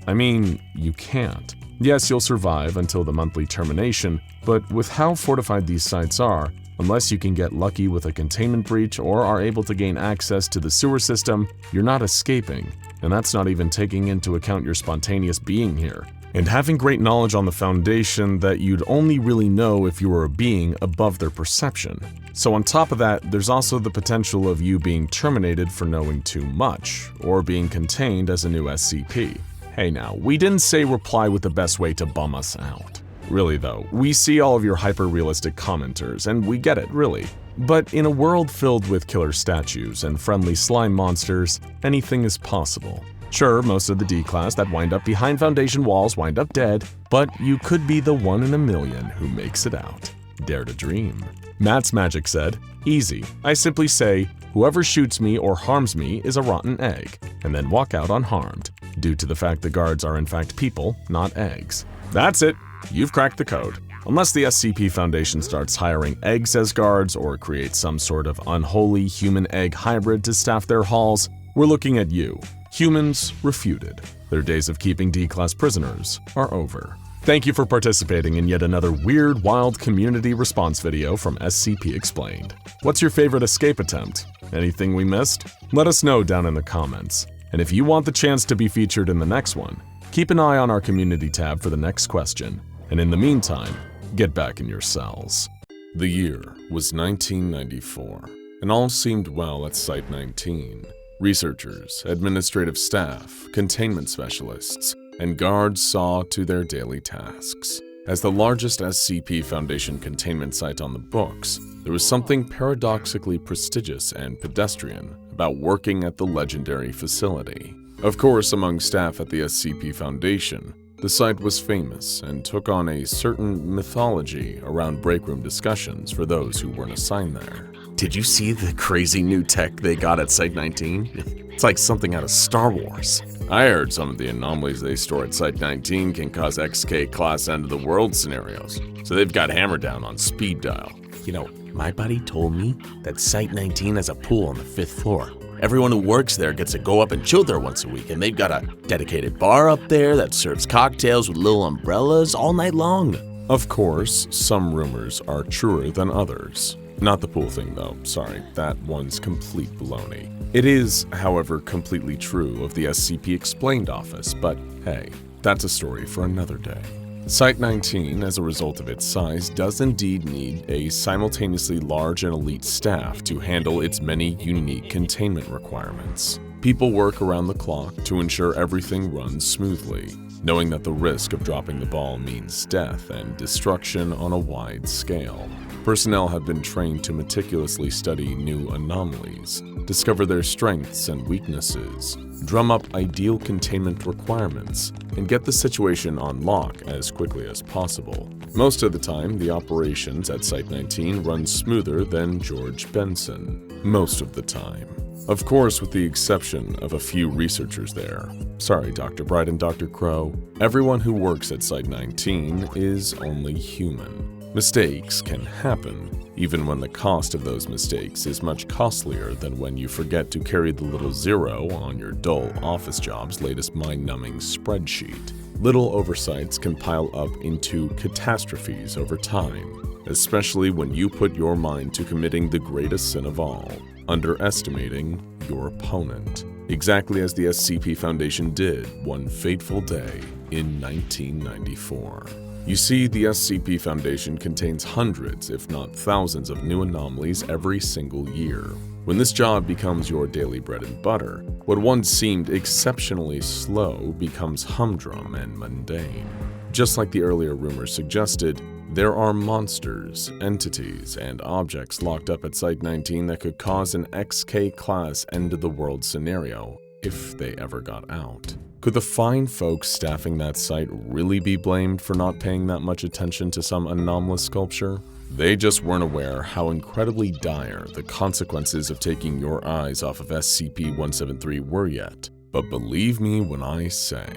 I mean, you can't. Yes, you'll survive until the monthly termination, but with how fortified these sites are, unless you can get lucky with a containment breach or are able to gain access to the sewer system, you're not escaping. And that's not even taking into account your spontaneous being here, and having great knowledge on the Foundation that you'd only really know if you were a being above their perception. So on top of that, there's also the potential of you being terminated for knowing too much, or being contained as a new SCP. Hey now, we didn't say reply with the best way to bum us out. Really though, we see all of your hyper-realistic commenters, and we get it, really. But in a world filled with killer statues and friendly slime monsters, anything is possible. Sure, most of the D-Class that wind up behind Foundation walls wind up dead, but you could be the 1 in a million who makes it out. Dare to dream. Matt's Magic said, easy. I simply say, whoever shoots me or harms me is a rotten egg, and then walk out unharmed, due to the fact the guards are in fact people, not eggs. That's it. You've cracked the code. Unless the SCP Foundation starts hiring eggs as guards or creates some sort of unholy human-egg hybrid to staff their halls, we're looking at you. Humans refuted. Their days of keeping D-Class prisoners are over. Thank you for participating in yet another weird, wild community response video from SCP Explained. What's your favorite escape attempt? Anything we missed? Let us know down in the comments. And if you want the chance to be featured in the next one, keep an eye on our community tab for the next question. And in the meantime, get back in your cells. The year was 1994, and all seemed well at Site-19. Researchers, administrative staff, containment specialists, and guards saw to their daily tasks. As the largest SCP Foundation containment site on the books, there was something paradoxically prestigious and pedestrian about working at the legendary facility. Of course, among staff at the SCP Foundation, the site was famous and took on a certain mythology around breakroom discussions for those who weren't assigned there. Did you see the crazy new tech they got at Site-19? It's like something out of Star Wars. I heard some of the anomalies they store at Site-19 can cause XK class end-of-the-world scenarios, so they've got hammered down on speed dial. You know, my buddy told me that Site-19 has a pool on the 5th floor. Everyone who works there gets to go up and chill there once a week, and they've got a dedicated bar up there that serves cocktails with little umbrellas all night long. Of course, some rumors are truer than others. Not the pool thing though, sorry, that one's complete baloney. It is, however, completely true of the SCP Explained office, but hey, that's a story for another day. Site-19, as a result of its size, does indeed need a simultaneously large and elite staff to handle its many unique containment requirements. People work around the clock to ensure everything runs smoothly, knowing that the risk of dropping the ball means death and destruction on a wide scale. Personnel have been trained to meticulously study new anomalies, discover their strengths and weaknesses, drum up ideal containment requirements, and get the situation on lock as quickly as possible. Most of the time, the operations at Site-19 run smoother than George Benson. Most of the time. Of course, with the exception of a few researchers there. Sorry, Dr. Bright and Dr. Crow. Everyone who works at Site-19 is only human. Mistakes can happen, even when the cost of those mistakes is much costlier than when you forget to carry the little zero on your dull office job's latest mind-numbing spreadsheet. Little oversights can pile up into catastrophes over time, especially when you put your mind to committing the greatest sin of all, underestimating your opponent. Exactly as the SCP Foundation did one fateful day in 1994. You see, the SCP Foundation contains hundreds, if not thousands, of new anomalies every single year. When this job becomes your daily bread and butter, what once seemed exceptionally slow becomes humdrum and mundane. Just like the earlier rumors suggested, there are monsters, entities, and objects locked up at Site-19 that could cause an XK-class end-of-the-world scenario if they ever got out. Could the fine folks staffing that site really be blamed for not paying that much attention to some anomalous sculpture? They just weren't aware how incredibly dire the consequences of taking your eyes off of SCP-173 were yet. But believe me when I say,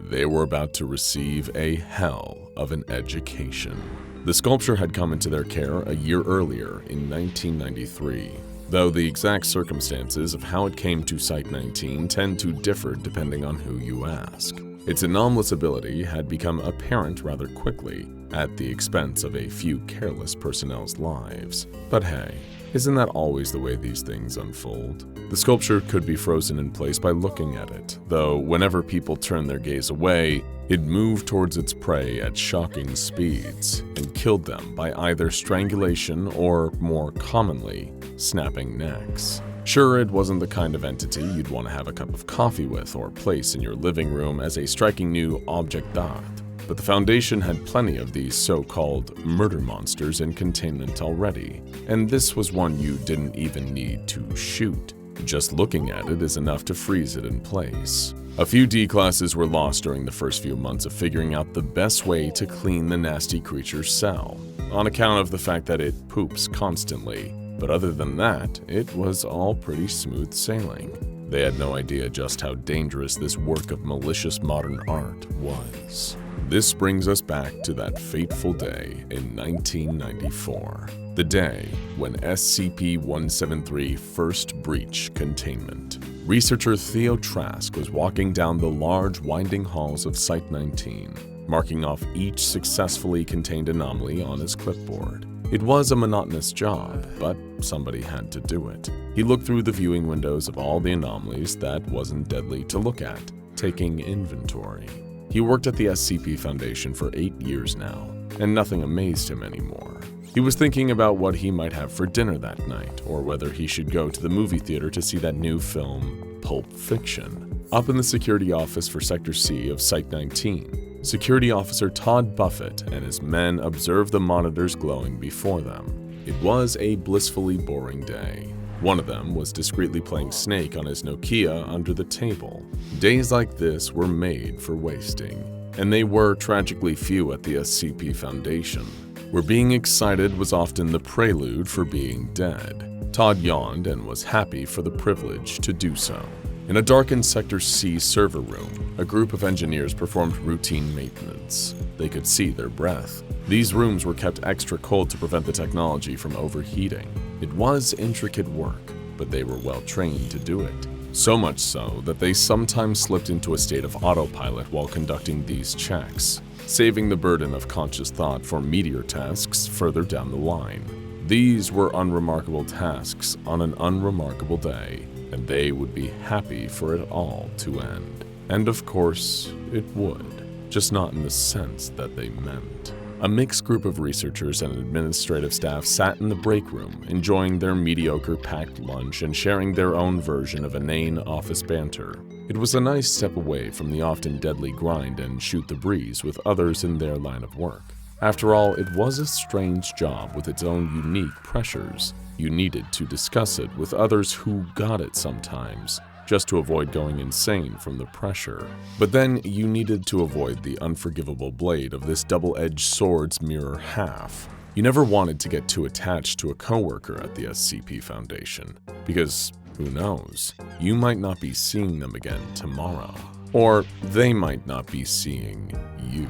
they were about to receive a hell of an education. The sculpture had come into their care a year earlier in 1993. Though the exact circumstances of how it came to Site-19 tend to differ depending on who you ask. Its anomalous ability had become apparent rather quickly, at the expense of a few careless personnel's lives. But hey, isn't that always the way these things unfold? The sculpture could be frozen in place by looking at it, though whenever people turned their gaze away, it moved towards its prey at shocking speeds and killed them by either strangulation or, more commonly, snapping necks. Sure, it wasn't the kind of entity you'd want to have a cup of coffee with or place in your living room as a striking new object d'art, but the Foundation had plenty of these so-called murder monsters in containment already, and this was one you didn't even need to shoot. Just looking at it is enough to freeze it in place. A few D-classes were lost during the first few months of figuring out the best way to clean the nasty creature's cell, on account of the fact that it poops constantly. But other than that, it was all pretty smooth sailing. They had no idea just how dangerous this work of malicious modern art was. This brings us back to that fateful day in 1994, the day when SCP-173 first breached containment. Researcher Theo Trask was walking down the large winding halls of Site-19, marking off each successfully contained anomaly on his clipboard. It was a monotonous job, but somebody had to do it. He looked through the viewing windows of all the anomalies that wasn't deadly to look at, taking inventory. He worked at the SCP Foundation for 8 years now, and nothing amazed him anymore. He was thinking about what he might have for dinner that night, or whether he should go to the movie theater to see that new film, Pulp Fiction. Up in the security office for Sector C of Site-19, Security Officer Todd Buffett and his men observed the monitors glowing before them. It was a blissfully boring day. One of them was discreetly playing Snake on his Nokia under the table. Days like this were made for wasting, and they were tragically few at the SCP Foundation, where being excited was often the prelude for being dead. Todd yawned and was happy for the privilege to do so. In a darkened Sector C server room, a group of engineers performed routine maintenance. They could see their breath. These rooms were kept extra cold to prevent the technology from overheating. It was intricate work, but they were well trained to do it. So much so that they sometimes slipped into a state of autopilot while conducting these checks, saving the burden of conscious thought for meteor tasks further down the line. These were unremarkable tasks on an unremarkable day, and they would be happy for it all to end. And of course, it would, just not in the sense that they meant. A mixed group of researchers and administrative staff sat in the break room, enjoying their mediocre packed lunch and sharing their own version of inane office banter. It was a nice step away from the often deadly grind and shoot the breeze with others in their line of work. After all, it was a strange job with its own unique pressures. You needed to discuss it with others who got it sometimes, just to avoid going insane from the pressure. But then you needed to avoid the unforgivable blade of this double-edged sword's mirror half. You never wanted to get too attached to a coworker at the SCP Foundation, because Who knows? You might not be seeing them again tomorrow. Or they might not be seeing you.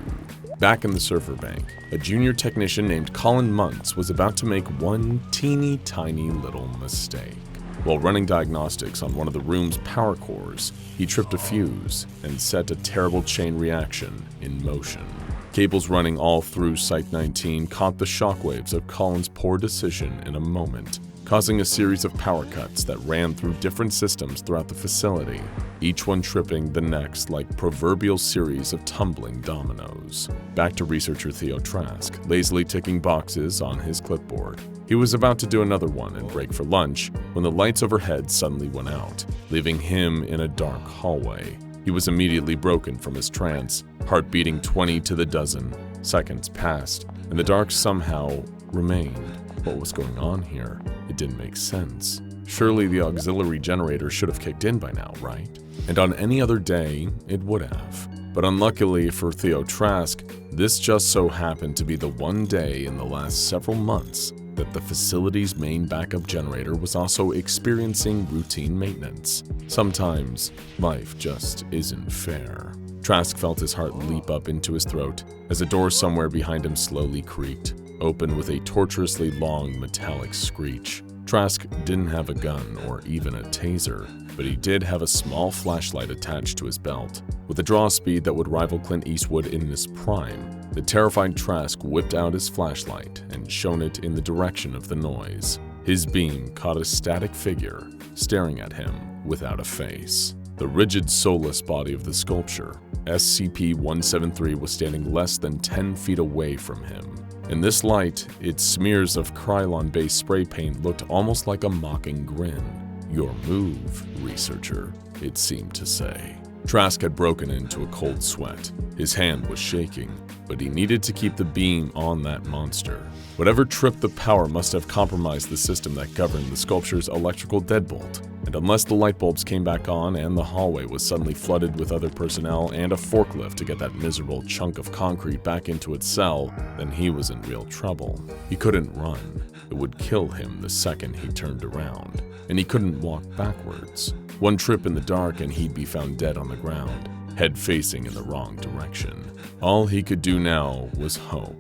Back in the server bank, a junior technician named Colin Muntz was about to make one teeny tiny little mistake. While running diagnostics on one of the room's power cores, he tripped a fuse and set a terrible chain reaction in motion. Cables running all through Site-19 caught the shockwaves of Colin's poor decision in a moment, causing a series of power cuts that ran through different systems throughout the facility, each one tripping the next like proverbial series of tumbling dominoes. Back to researcher Theo Trask, lazily ticking boxes on his clipboard. He was about to do another one and break for lunch when the lights overhead suddenly went out, leaving him in a dark hallway. He was immediately broken from his trance, heart beating 20 to the dozen. Seconds passed, and the dark somehow remained. What was going on here? It didn't make sense. Surely the auxiliary generator should have kicked in by now, right? And on any other day, it would have. But unluckily for Theo Trask, this just so happened to be the one day in the last several months that the facility's main backup generator was also experiencing routine maintenance. Sometimes, life just isn't fair. Trask felt his heart leap up into his throat as a door somewhere behind him slowly creaked, open with a torturously long metallic screech. Trask didn't have a gun or even a taser, but he did have a small flashlight attached to his belt. With a draw speed that would rival Clint Eastwood in his prime, the terrified Trask whipped out his flashlight and shone it in the direction of the noise. His beam caught a static figure staring at him without a face. The rigid, soulless body of the sculpture, SCP-173, was standing less than 10 feet away from him. In this light, its smears of Krylon-based spray paint looked almost like a mocking grin. "Your move, researcher," it seemed to say. Trask had broken into a cold sweat. His hand was shaking, but he needed to keep the beam on that monster. Whatever tripped the power must have compromised the system that governed the sculpture's electrical deadbolt, and unless the light bulbs came back on and the hallway was suddenly flooded with other personnel and a forklift to get that miserable chunk of concrete back into its cell, then he was in real trouble. He couldn't run. It would kill him the second he turned around, and he couldn't walk backwards. One trip in the dark and he'd be found dead on the ground, head facing in the wrong direction. All he could do now was hope.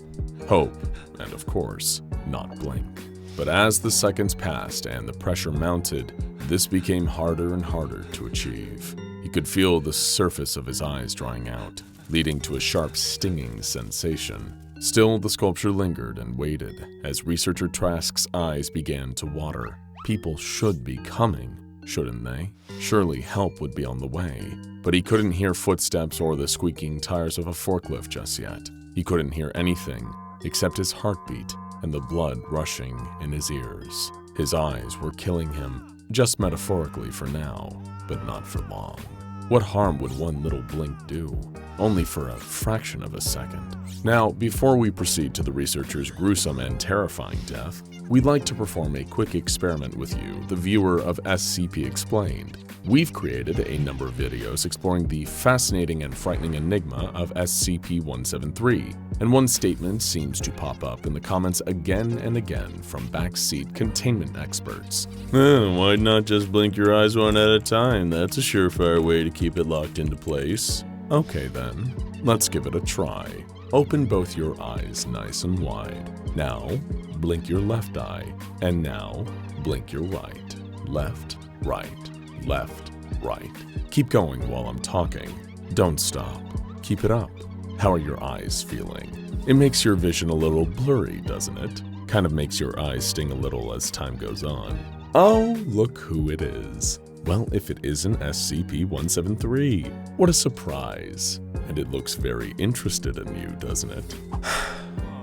Hope, and of course, not blink. But as the seconds passed and the pressure mounted, this became harder and harder to achieve. He could feel the surface of his eyes drying out, leading to a sharp stinging sensation. Still, the sculpture lingered and waited as researcher Trask's eyes began to water. People should be coming, shouldn't they? Surely help would be on the way. But he couldn't hear footsteps or the squeaking tires of a forklift just yet. He couldn't hear anything except his heartbeat and the blood rushing in his ears. His eyes were killing him, just metaphorically for now, but not for long. What harm would one little blink do? Only for a fraction of a second. Now, before we proceed to the researcher's gruesome and terrifying death, we'd like to perform a quick experiment with you, the viewer of SCP Explained. We've created a number of videos exploring the fascinating and frightening enigma of SCP-173, and one statement seems to pop up in the comments again and again from backseat containment experts. Why not just blink your eyes one at a time? That's a surefire way to keep it locked into place. Okay then, let's give it a try. Open both your eyes nice and wide. Now, blink your left eye, and now, blink your right. Left, right. Left, right. Keep going while I'm talking. Don't stop. Keep it up. How are your eyes feeling? It makes your vision a little blurry, doesn't it? Kind of makes your eyes sting a little as time goes on. Oh, look who it is. Well, if it isn't SCP-173. What a surprise. And it looks very interested in you, doesn't it?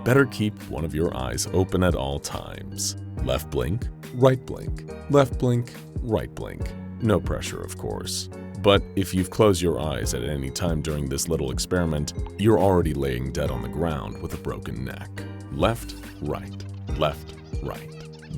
Better keep one of your eyes open at all times. Left blink, right blink. Left blink, right blink. No pressure, of course. But if you've closed your eyes at any time during this little experiment, you're already laying dead on the ground with a broken neck. Left, right. Left, right.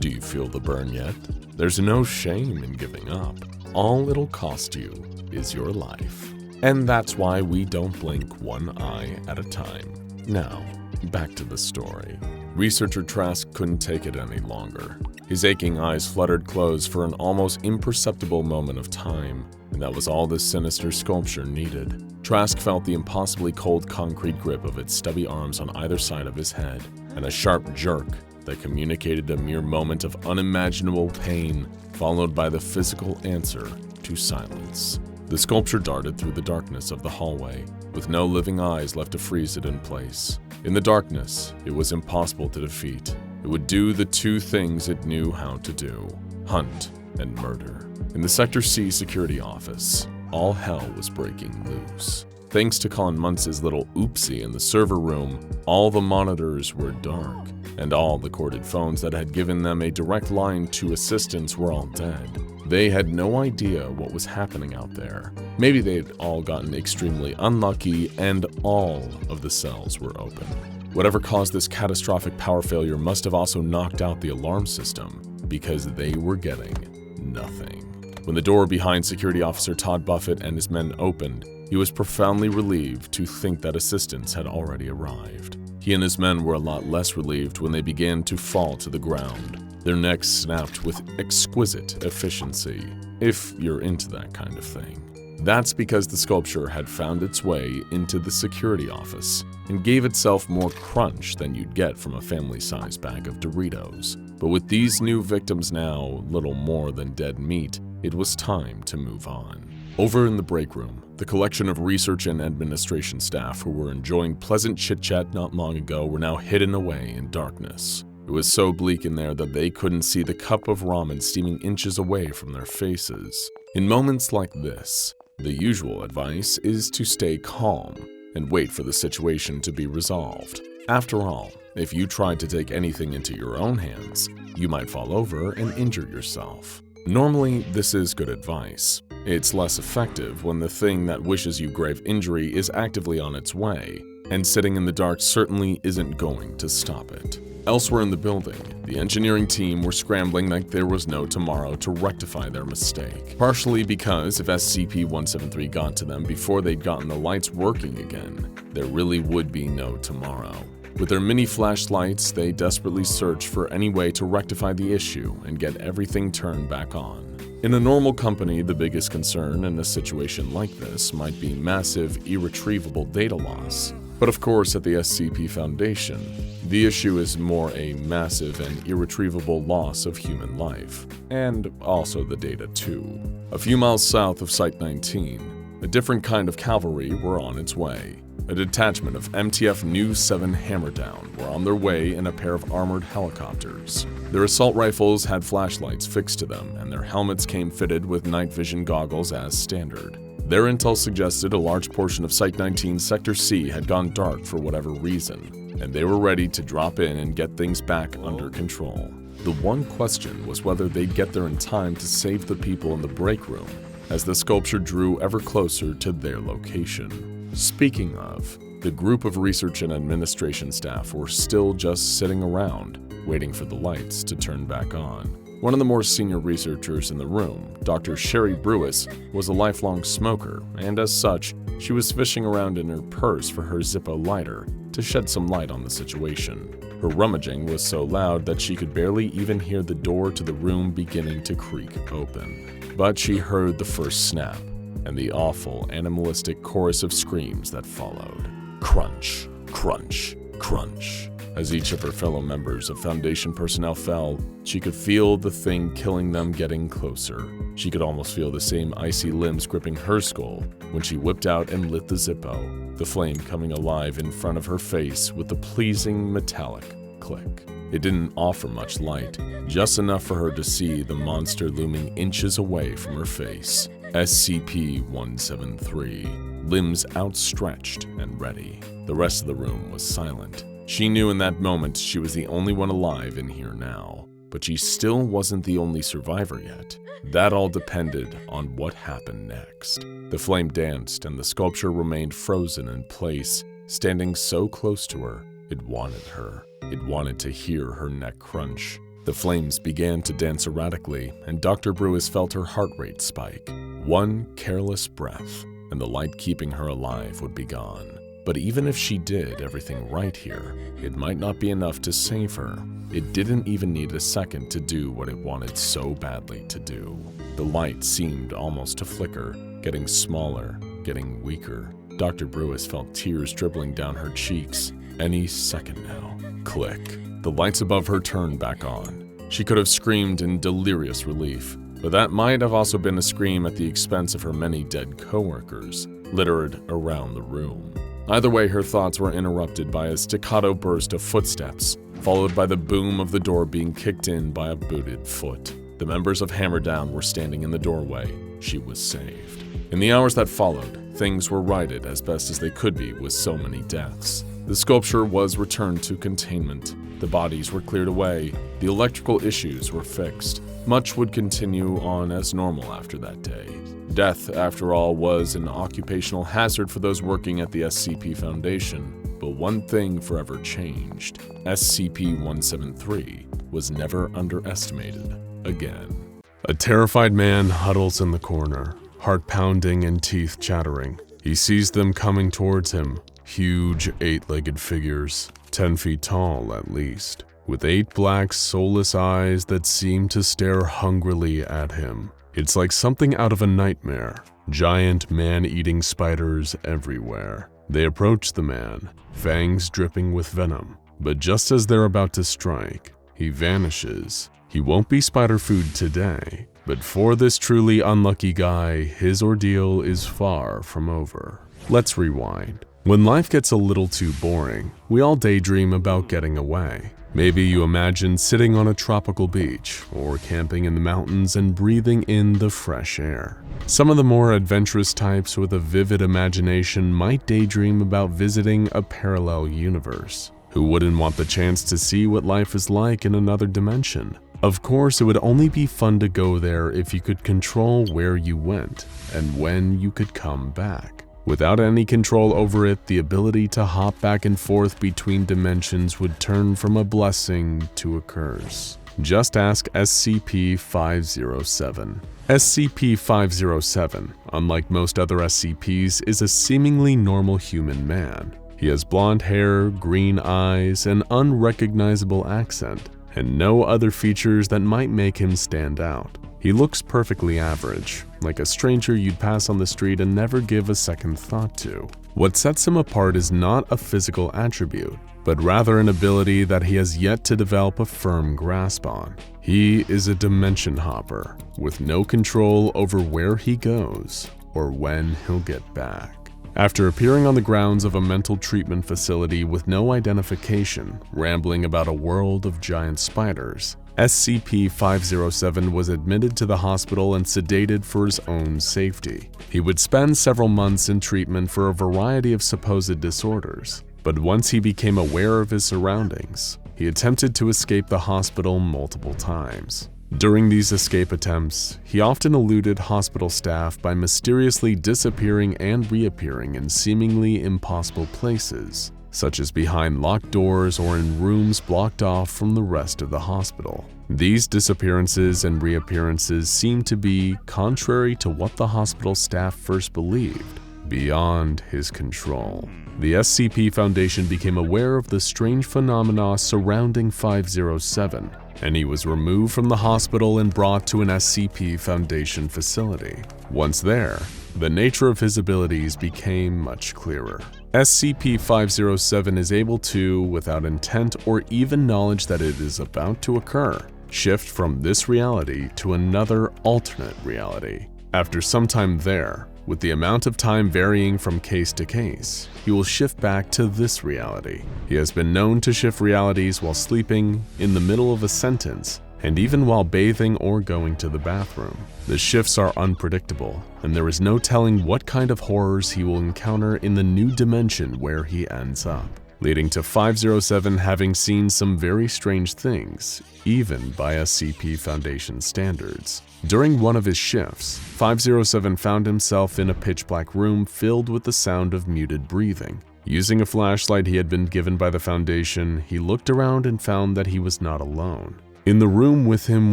Do you feel the burn yet? There's no shame in giving up. All it'll cost you is your life. And that's why we don't blink one eye at a time. Now, back to the story. Researcher Trask couldn't take it any longer. His aching eyes fluttered closed for an almost imperceptible moment of time, and that was all this sinister sculpture needed. Trask felt the impossibly cold concrete grip of its stubby arms on either side of his head, and a sharp jerk that communicated a mere moment of unimaginable pain, followed by the physical answer to silence. The sculpture darted through the darkness of the hallway, with no living eyes left to freeze it in place. In the darkness, it was impossible to defeat. It would do the two things it knew how to do: hunt and murder. In the Sector C security office, all hell was breaking loose. Thanks to Colin Muntz's little oopsie in the server room, all the monitors were dark, and all the corded phones that had given them a direct line to assistance were all dead. They had no idea what was happening out there. Maybe they'd all gotten extremely unlucky and all of the cells were open. Whatever caused this catastrophic power failure must have also knocked out the alarm system, because they were getting nothing. When the door behind Security Officer Todd Buffett and his men opened, he was profoundly relieved to think that assistance had already arrived. He and his men were a lot less relieved when they began to fall to the ground. Their necks snapped with exquisite efficiency, if you're into that kind of thing. That's because the sculpture had found its way into the security office and gave itself more crunch than you'd get from a family-sized bag of Doritos. But with these new victims now little more than dead meat, it was time to move on. Over in the break room, the collection of research and administration staff who were enjoying pleasant chit-chat not long ago were now hidden away in darkness. It was so bleak in there that they couldn't see the cup of ramen steaming inches away from their faces. In moments like this, the usual advice is to stay calm and wait for the situation to be resolved. After all, if you tried to take anything into your own hands, you might fall over and injure yourself. Normally, this is good advice. It's less effective when the thing that wishes you grave injury is actively on its way, and sitting in the dark certainly isn't going to stop it. Elsewhere in the building, the engineering team were scrambling like there was no tomorrow to rectify their mistake. Partially because if SCP-173 got to them before they'd gotten the lights working again, there really would be no tomorrow. With their mini flashlights, they desperately searched for any way to rectify the issue and get everything turned back on. In a normal company, the biggest concern in a situation like this might be massive, irretrievable data loss. But of course, at the SCP Foundation, the issue is more a massive and irretrievable loss of human life, and also the data too. A few miles south of Site-19, a different kind of cavalry were on its way. A detachment of MTF Nu 7 Hammerdown were on their way in a pair of armored helicopters. Their assault rifles had flashlights fixed to them, and their helmets came fitted with night vision goggles as standard. Their intel suggested a large portion of Site-19 Sector C had gone dark for whatever reason, and they were ready to drop in and get things back under control. The one question was whether they'd get there in time to save the people in the break room, as the sculpture drew ever closer to their location. Speaking of, the group of research and administration staff were still just sitting around, waiting for the lights to turn back on. One of the more senior researchers in the room, Dr. Sherry Brewis, was a lifelong smoker, and as such, she was fishing around in her purse for her Zippo lighter to shed some light on the situation. Her rummaging was so loud that she could barely even hear the door to the room beginning to creak open. But she heard the first snap, and the awful, animalistic chorus of screams that followed. Crunch, crunch, crunch. As each of her fellow members of Foundation personnel fell, she could feel the thing killing them getting closer. She could almost feel the same icy limbs gripping her skull when she whipped out and lit the Zippo, the flame coming alive in front of her face with a pleasing metallic click. It didn't offer much light, just enough for her to see the monster looming inches away from her face. SCP-173, limbs outstretched and ready. The rest of the room was silent. She knew in that moment she was the only one alive in here now, but she still wasn't the only survivor yet. That all depended on what happened next. The flame danced and the sculpture remained frozen in place, standing so close to her, it wanted her. It wanted to hear her neck crunch. The flames began to dance erratically, and Dr. Brewis felt her heart rate spike. One careless breath, and the light keeping her alive would be gone. But even if she did everything right here, it might not be enough to save her. It didn't even need a second to do what it wanted so badly to do. The light seemed almost to flicker, getting smaller, getting weaker. Dr. Brewis felt tears dribbling down her cheeks. Any second now. Click. The lights above her turned back on. She could have screamed in delirious relief, but that might have also been a scream at the expense of her many dead coworkers, littered around the room. Either way, her thoughts were interrupted by a staccato burst of footsteps, followed by the boom of the door being kicked in by a booted foot. The members of Hammer Down were standing in the doorway. She was saved. In the hours that followed, things were righted as best as they could be with so many deaths. The sculpture was returned to containment. The bodies were cleared away. The electrical issues were fixed. Much would continue on as normal after that day. Death, after all, was an occupational hazard for those working at the SCP Foundation, but one thing forever changed. SCP-173 was never underestimated again. A terrified man huddles in the corner, heart pounding and teeth chattering. He sees them coming towards him, huge 8-legged figures, 10 feet tall at least, with 8 black, soulless eyes that seem to stare hungrily at him. It's like something out of a nightmare. Giant man-eating spiders everywhere. They approach the man, fangs dripping with venom. But just as they're about to strike, he vanishes. He won't be spider food today, but for this truly unlucky guy, his ordeal is far from over. Let's rewind. When life gets a little too boring, we all daydream about getting away. Maybe you imagine sitting on a tropical beach or camping in the mountains and breathing in the fresh air. Some of the more adventurous types with a vivid imagination might daydream about visiting a parallel universe. Who wouldn't want the chance to see what life is like in another dimension? Of course, it would only be fun to go there if you could control where you went and when you could come back. Without any control over it, the ability to hop back and forth between dimensions would turn from a blessing to a curse. Just ask SCP-507. SCP-507, unlike most other SCPs, is a seemingly normal human man. He has blonde hair, green eyes, an unrecognizable accent, and no other features that might make him stand out. He looks perfectly average, like a stranger you'd pass on the street and never give a second thought to. What sets him apart is not a physical attribute, but rather an ability that he has yet to develop a firm grasp on. He is a dimension hopper, with no control over where he goes or when he'll get back. After appearing on the grounds of a mental treatment facility with no identification, rambling about a world of giant spiders, SCP-507 was admitted to the hospital and sedated for his own safety. He would spend several months in treatment for a variety of supposed disorders, but once he became aware of his surroundings, he attempted to escape the hospital multiple times. During these escape attempts, he often eluded hospital staff by mysteriously disappearing and reappearing in seemingly impossible places, such as behind locked doors or in rooms blocked off from the rest of the hospital. These disappearances and reappearances seem to be, contrary to what the hospital staff first believed, beyond his control. The SCP Foundation became aware of the strange phenomena surrounding 507, and he was removed from the hospital and brought to an SCP Foundation facility. Once there, the nature of his abilities became much clearer. SCP-507 is able to, without intent or even knowledge that it is about to occur, shift from this reality to another alternate reality. After some time there, with the amount of time varying from case to case, he will shift back to this reality. He has been known to shift realities while sleeping, in the middle of a sentence, and even while bathing or going to the bathroom. The shifts are unpredictable, and there is no telling what kind of horrors he will encounter in the new dimension where he ends up, leading to 507 having seen some very strange things, even by SCP Foundation standards. During one of his shifts, 507 found himself in a pitch-black room filled with the sound of muted breathing. Using a flashlight he had been given by the Foundation, he looked around and found that he was not alone. In the room with him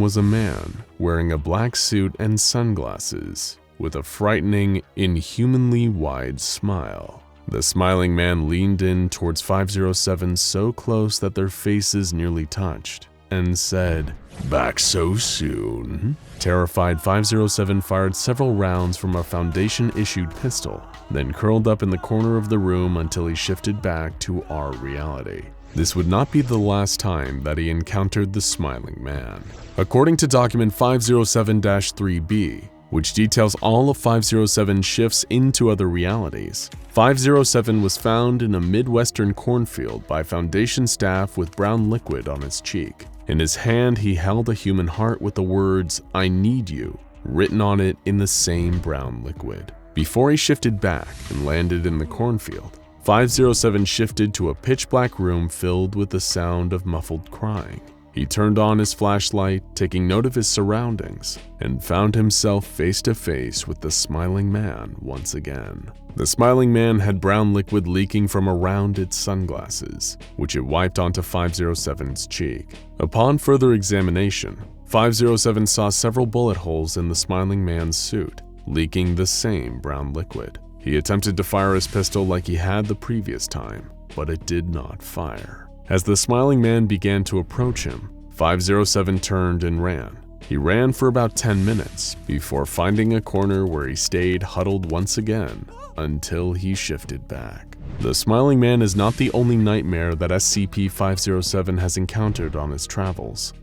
was a man, wearing a black suit and sunglasses, with a frightening, inhumanly wide smile. The smiling man leaned in towards 507 so close that their faces nearly touched, and said, "Back so soon?" Terrified, 507 fired several rounds from a Foundation-issued pistol, then curled up in the corner of the room until he shifted back to our reality. This would not be the last time that he encountered the smiling man. According to document 507-3B, which details all of 507's shifts into other realities, 507 was found in a Midwestern cornfield by Foundation staff with brown liquid on his cheek. In his hand, he held a human heart with the words, "I need you," written on it in the same brown liquid. Before he shifted back and landed in the cornfield, 507 shifted to a pitch-black room filled with the sound of muffled crying. He turned on his flashlight, taking note of his surroundings, and found himself face to face with the smiling man once again. The smiling man had brown liquid leaking from around its sunglasses, which it wiped onto 507's cheek. Upon further examination, 507 saw several bullet holes in the smiling man's suit, leaking the same brown liquid. He attempted to fire his pistol like he had the previous time, but it did not fire. As the smiling man began to approach him, 507 turned and ran. He ran for about 10 minutes before finding a corner where he stayed huddled once again until he shifted back. The smiling man is not the only nightmare that SCP-507 has encountered on his travels.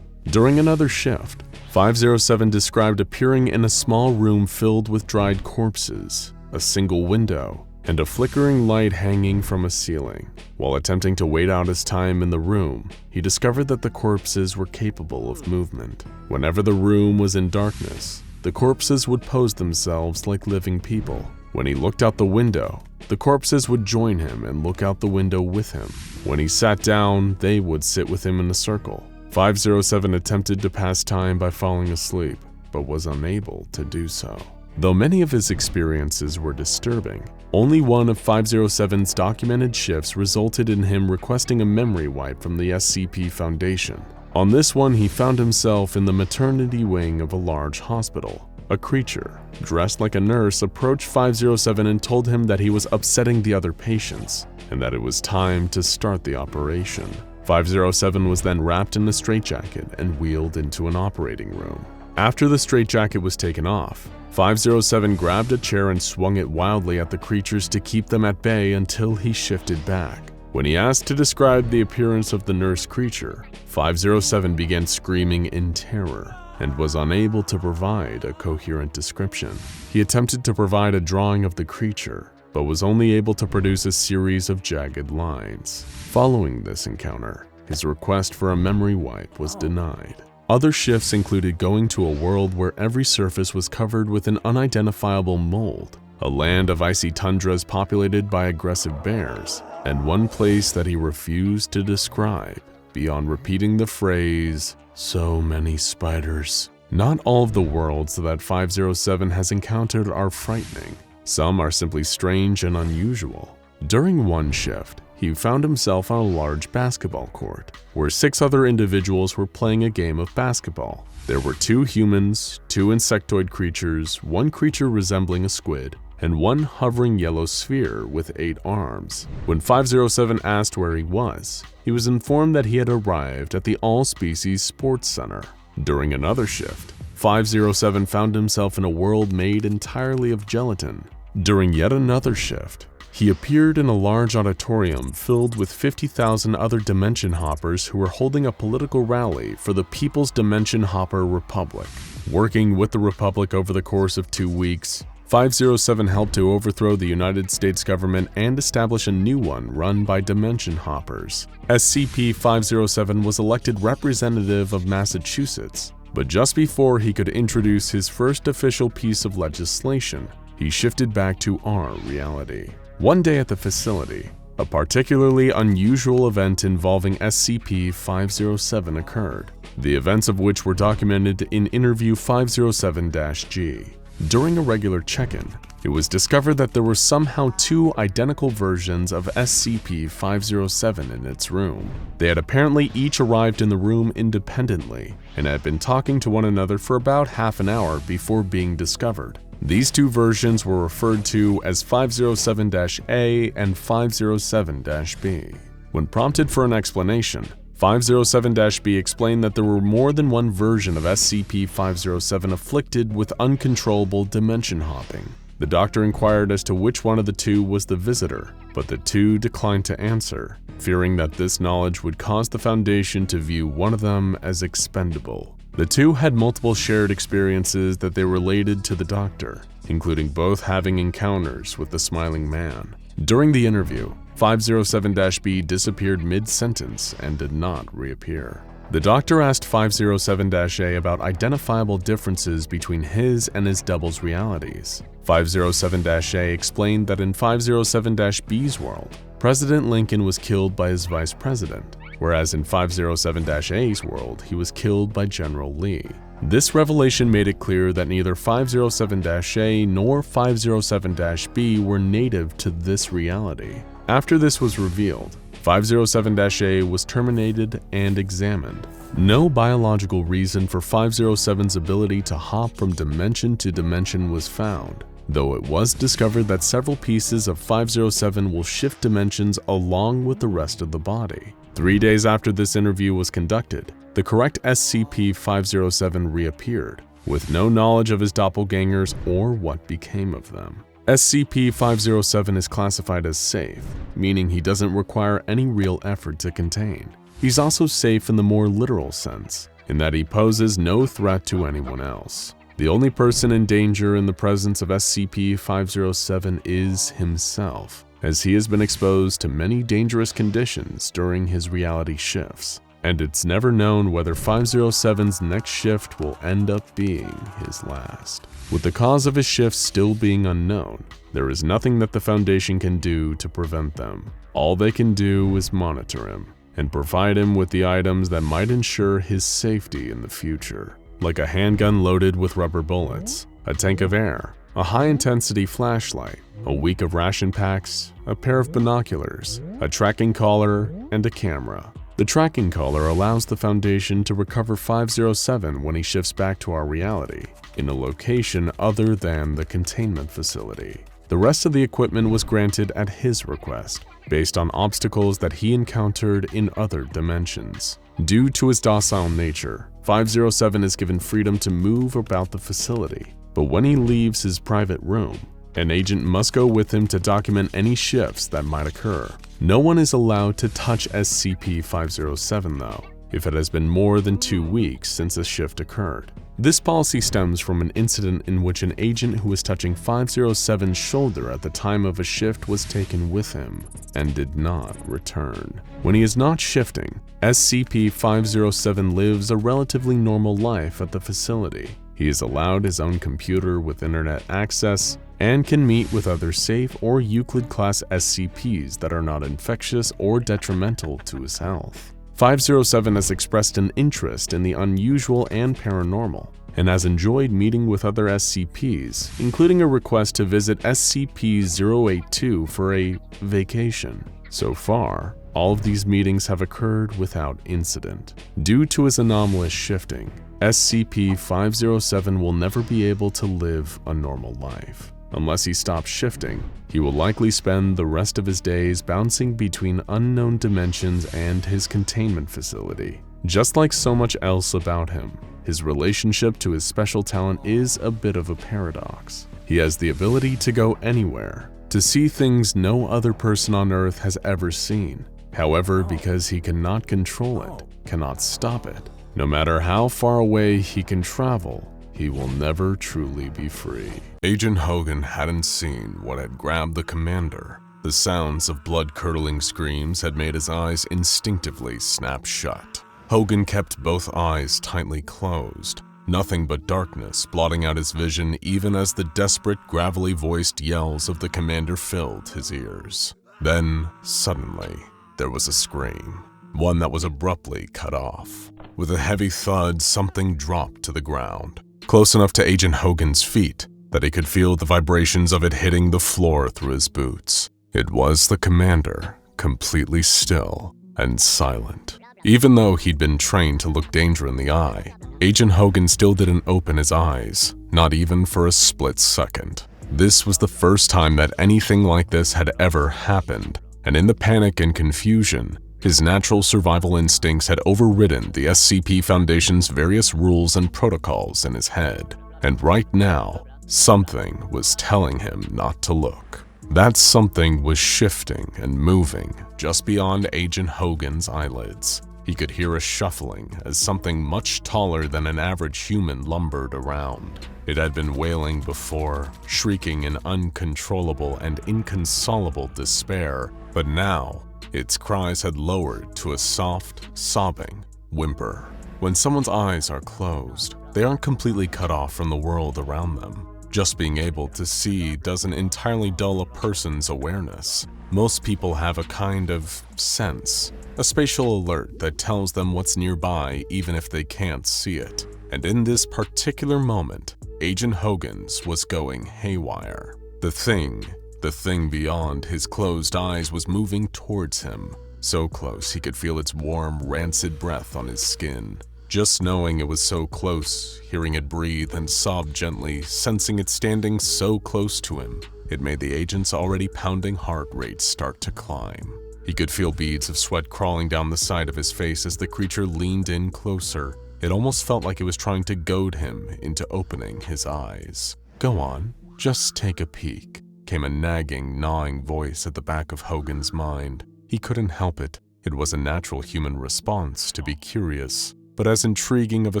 During another shift, 507 described appearing in a small room filled with dried corpses, a single window, and a flickering light hanging from a ceiling. While attempting to wait out his time in the room, he discovered that the corpses were capable of movement. Whenever the room was in darkness, the corpses would pose themselves like living people. When he looked out the window, the corpses would join him and look out the window with him. When he sat down, they would sit with him in a circle. 507 attempted to pass time by falling asleep, but was unable to do so. Though many of his experiences were disturbing, only one of 507's documented shifts resulted in him requesting a memory wipe from the SCP Foundation. On this one, he found himself in the maternity wing of a large hospital. A creature, dressed like a nurse, approached 507 and told him that he was upsetting the other patients, and that it was time to start the operation. 507 was then wrapped in a straitjacket and wheeled into an operating room. After the straitjacket was taken off, 507 grabbed a chair and swung it wildly at the creatures to keep them at bay until he shifted back. When he asked to describe the appearance of the nurse creature, 507 began screaming in terror and was unable to provide a coherent description. He attempted to provide a drawing of the creature, but was only able to produce a series of jagged lines. Following this encounter, his request for a memory wipe was denied. Other shifts included going to a world where every surface was covered with an unidentifiable mold, a land of icy tundras populated by aggressive bears, and one place that he refused to describe beyond repeating the phrase, "so many spiders." Not all of the worlds that 507 has encountered are frightening. Some are simply strange and unusual. During one shift, he found himself on a large basketball court, where 6 other individuals were playing a game of basketball. There were 2 humans, 2 insectoid creatures, 1 creature resembling a squid, and 1 hovering yellow sphere with 8 arms. When 507 asked where he was informed that he had arrived at the All-Species Sports Center. During another shift, 507 found himself in a world made entirely of gelatin. During yet another shift, he appeared in a large auditorium filled with 50,000 other Dimension Hoppers who were holding a political rally for the People's Dimension Hopper Republic. Working with the Republic over the course of 2 weeks, 507 helped to overthrow the United States government and establish a new one run by Dimension Hoppers. SCP-507 was elected representative of Massachusetts, but just before he could introduce his first official piece of legislation, he shifted back to our reality. One day at the facility, a particularly unusual event involving SCP-507 occurred, the events of which were documented in Interview 507-G. During a regular check-in, it was discovered that there were somehow 2 identical versions of SCP-507 in its room. They had apparently each arrived in the room independently and had been talking to one another for about half an hour before being discovered. These two versions were referred to as 507-A and 507-B. When prompted for an explanation, 507-B explained that there were more than one version of SCP-507 afflicted with uncontrollable dimension hopping. The doctor inquired as to which one of the two was the visitor, but the two declined to answer, fearing that this knowledge would cause the Foundation to view one of them as expendable. The two had multiple shared experiences that they related to the doctor, including both having encounters with the Smiling Man. During the interview, 507-B disappeared mid-sentence and did not reappear. The doctor asked 507-A about identifiable differences between his and his double's realities. 507-A explained that in 507-B's world, President Lincoln was killed by his vice president, whereas in 507-A's world, he was killed by General Lee. This revelation made it clear that neither 507-A nor 507-B were native to this reality. After this was revealed, 507-A was terminated and examined. No biological reason for 507's ability to hop from dimension to dimension was found, though it was discovered that several pieces of 507 will shift dimensions along with the rest of the body. 3 days after this interview was conducted, the correct SCP-507 reappeared, with no knowledge of his doppelgangers or what became of them. SCP-507 is classified as safe, meaning he doesn't require any real effort to contain. He's also safe in the more literal sense, in that he poses no threat to anyone else. The only person in danger in the presence of SCP-507 is himself, as he has been exposed to many dangerous conditions during his reality shifts, and it's never known whether 507's next shift will end up being his last. With the cause of his shifts still being unknown, there is nothing that the Foundation can do to prevent them. All they can do is monitor him and provide him with the items that might ensure his safety in the future, like a handgun loaded with rubber bullets, a tank of air, a high-intensity flashlight, a week of ration packs, a pair of binoculars, a tracking collar, and a camera. The tracking collar allows the Foundation to recover 507 when he shifts back to our reality, in a location other than the containment facility. The rest of the equipment was granted at his request, based on obstacles that he encountered in other dimensions. Due to his docile nature, 507 is given freedom to move about the facility, but when he leaves his private room, an agent must go with him to document any shifts that might occur. No one is allowed to touch SCP-507 though, if it has been more than 2 weeks since a shift occurred. This policy stems from an incident in which an agent who was touching 507's shoulder at the time of a shift was taken with him and did not return. When he is not shifting, SCP-507 lives a relatively normal life at the facility. He is allowed his own computer with internet access and can meet with other safe or Euclid-class SCPs that are not infectious or detrimental to his health. 507 has expressed an interest in the unusual and paranormal, and has enjoyed meeting with other SCPs, including a request to visit SCP-082 for a vacation. So far, all of these meetings have occurred without incident. Due to his anomalous shifting, SCP-507 will never be able to live a normal life. Unless he stops shifting, he will likely spend the rest of his days bouncing between unknown dimensions and his containment facility. Just like so much else about him, his relationship to his special talent is a bit of a paradox. He has the ability to go anywhere, to see things no other person on Earth has ever seen. However, because he cannot control it, cannot stop it, no matter how far away he can travel, he will never truly be free. Agent Hogan hadn't seen what had grabbed the commander. The sounds of blood-curdling screams had made his eyes instinctively snap shut. Hogan kept both eyes tightly closed, nothing but darkness blotting out his vision even as the desperate, gravelly-voiced yells of the commander filled his ears. Then, suddenly, there was a scream, one that was abruptly cut off. With a heavy thud, something dropped to the ground, close enough to Agent Hogan's feet that he could feel the vibrations of it hitting the floor through his boots. It was the commander, completely still and silent. Even though he'd been trained to look danger in the eye, Agent Hogan still didn't open his eyes, not even for a split second. This was the first time that anything like this had ever happened, and in the panic and confusion, his natural survival instincts had overridden the SCP Foundation's various rules and protocols in his head. And right now, something was telling him not to look. That something was shifting and moving just beyond Agent Hogan's eyelids. He could hear a shuffling as something much taller than an average human lumbered around. It had been wailing before, shrieking in uncontrollable and inconsolable despair, but now its cries had lowered to a soft, sobbing whimper. When someone's eyes are closed, they aren't completely cut off from the world around them. Just being able to see doesn't entirely dull a person's awareness. Most people have a kind of sense, a spatial alert that tells them what's nearby even if they can't see it. And in this particular moment, Agent Hogan's was going haywire. The thing beyond his closed eyes was moving towards him, so close he could feel its warm, rancid breath on his skin. Just knowing it was so close, hearing it breathe and sob gently, sensing it standing so close to him, it made the agent's already pounding heart rate start to climb. He could feel beads of sweat crawling down the side of his face as the creature leaned in closer. It almost felt like it was trying to goad him into opening his eyes. "Go on, just take a peek," came a nagging, gnawing voice at the back of Hogan's mind. He couldn't help it. It was a natural human response to be curious. But as intriguing of a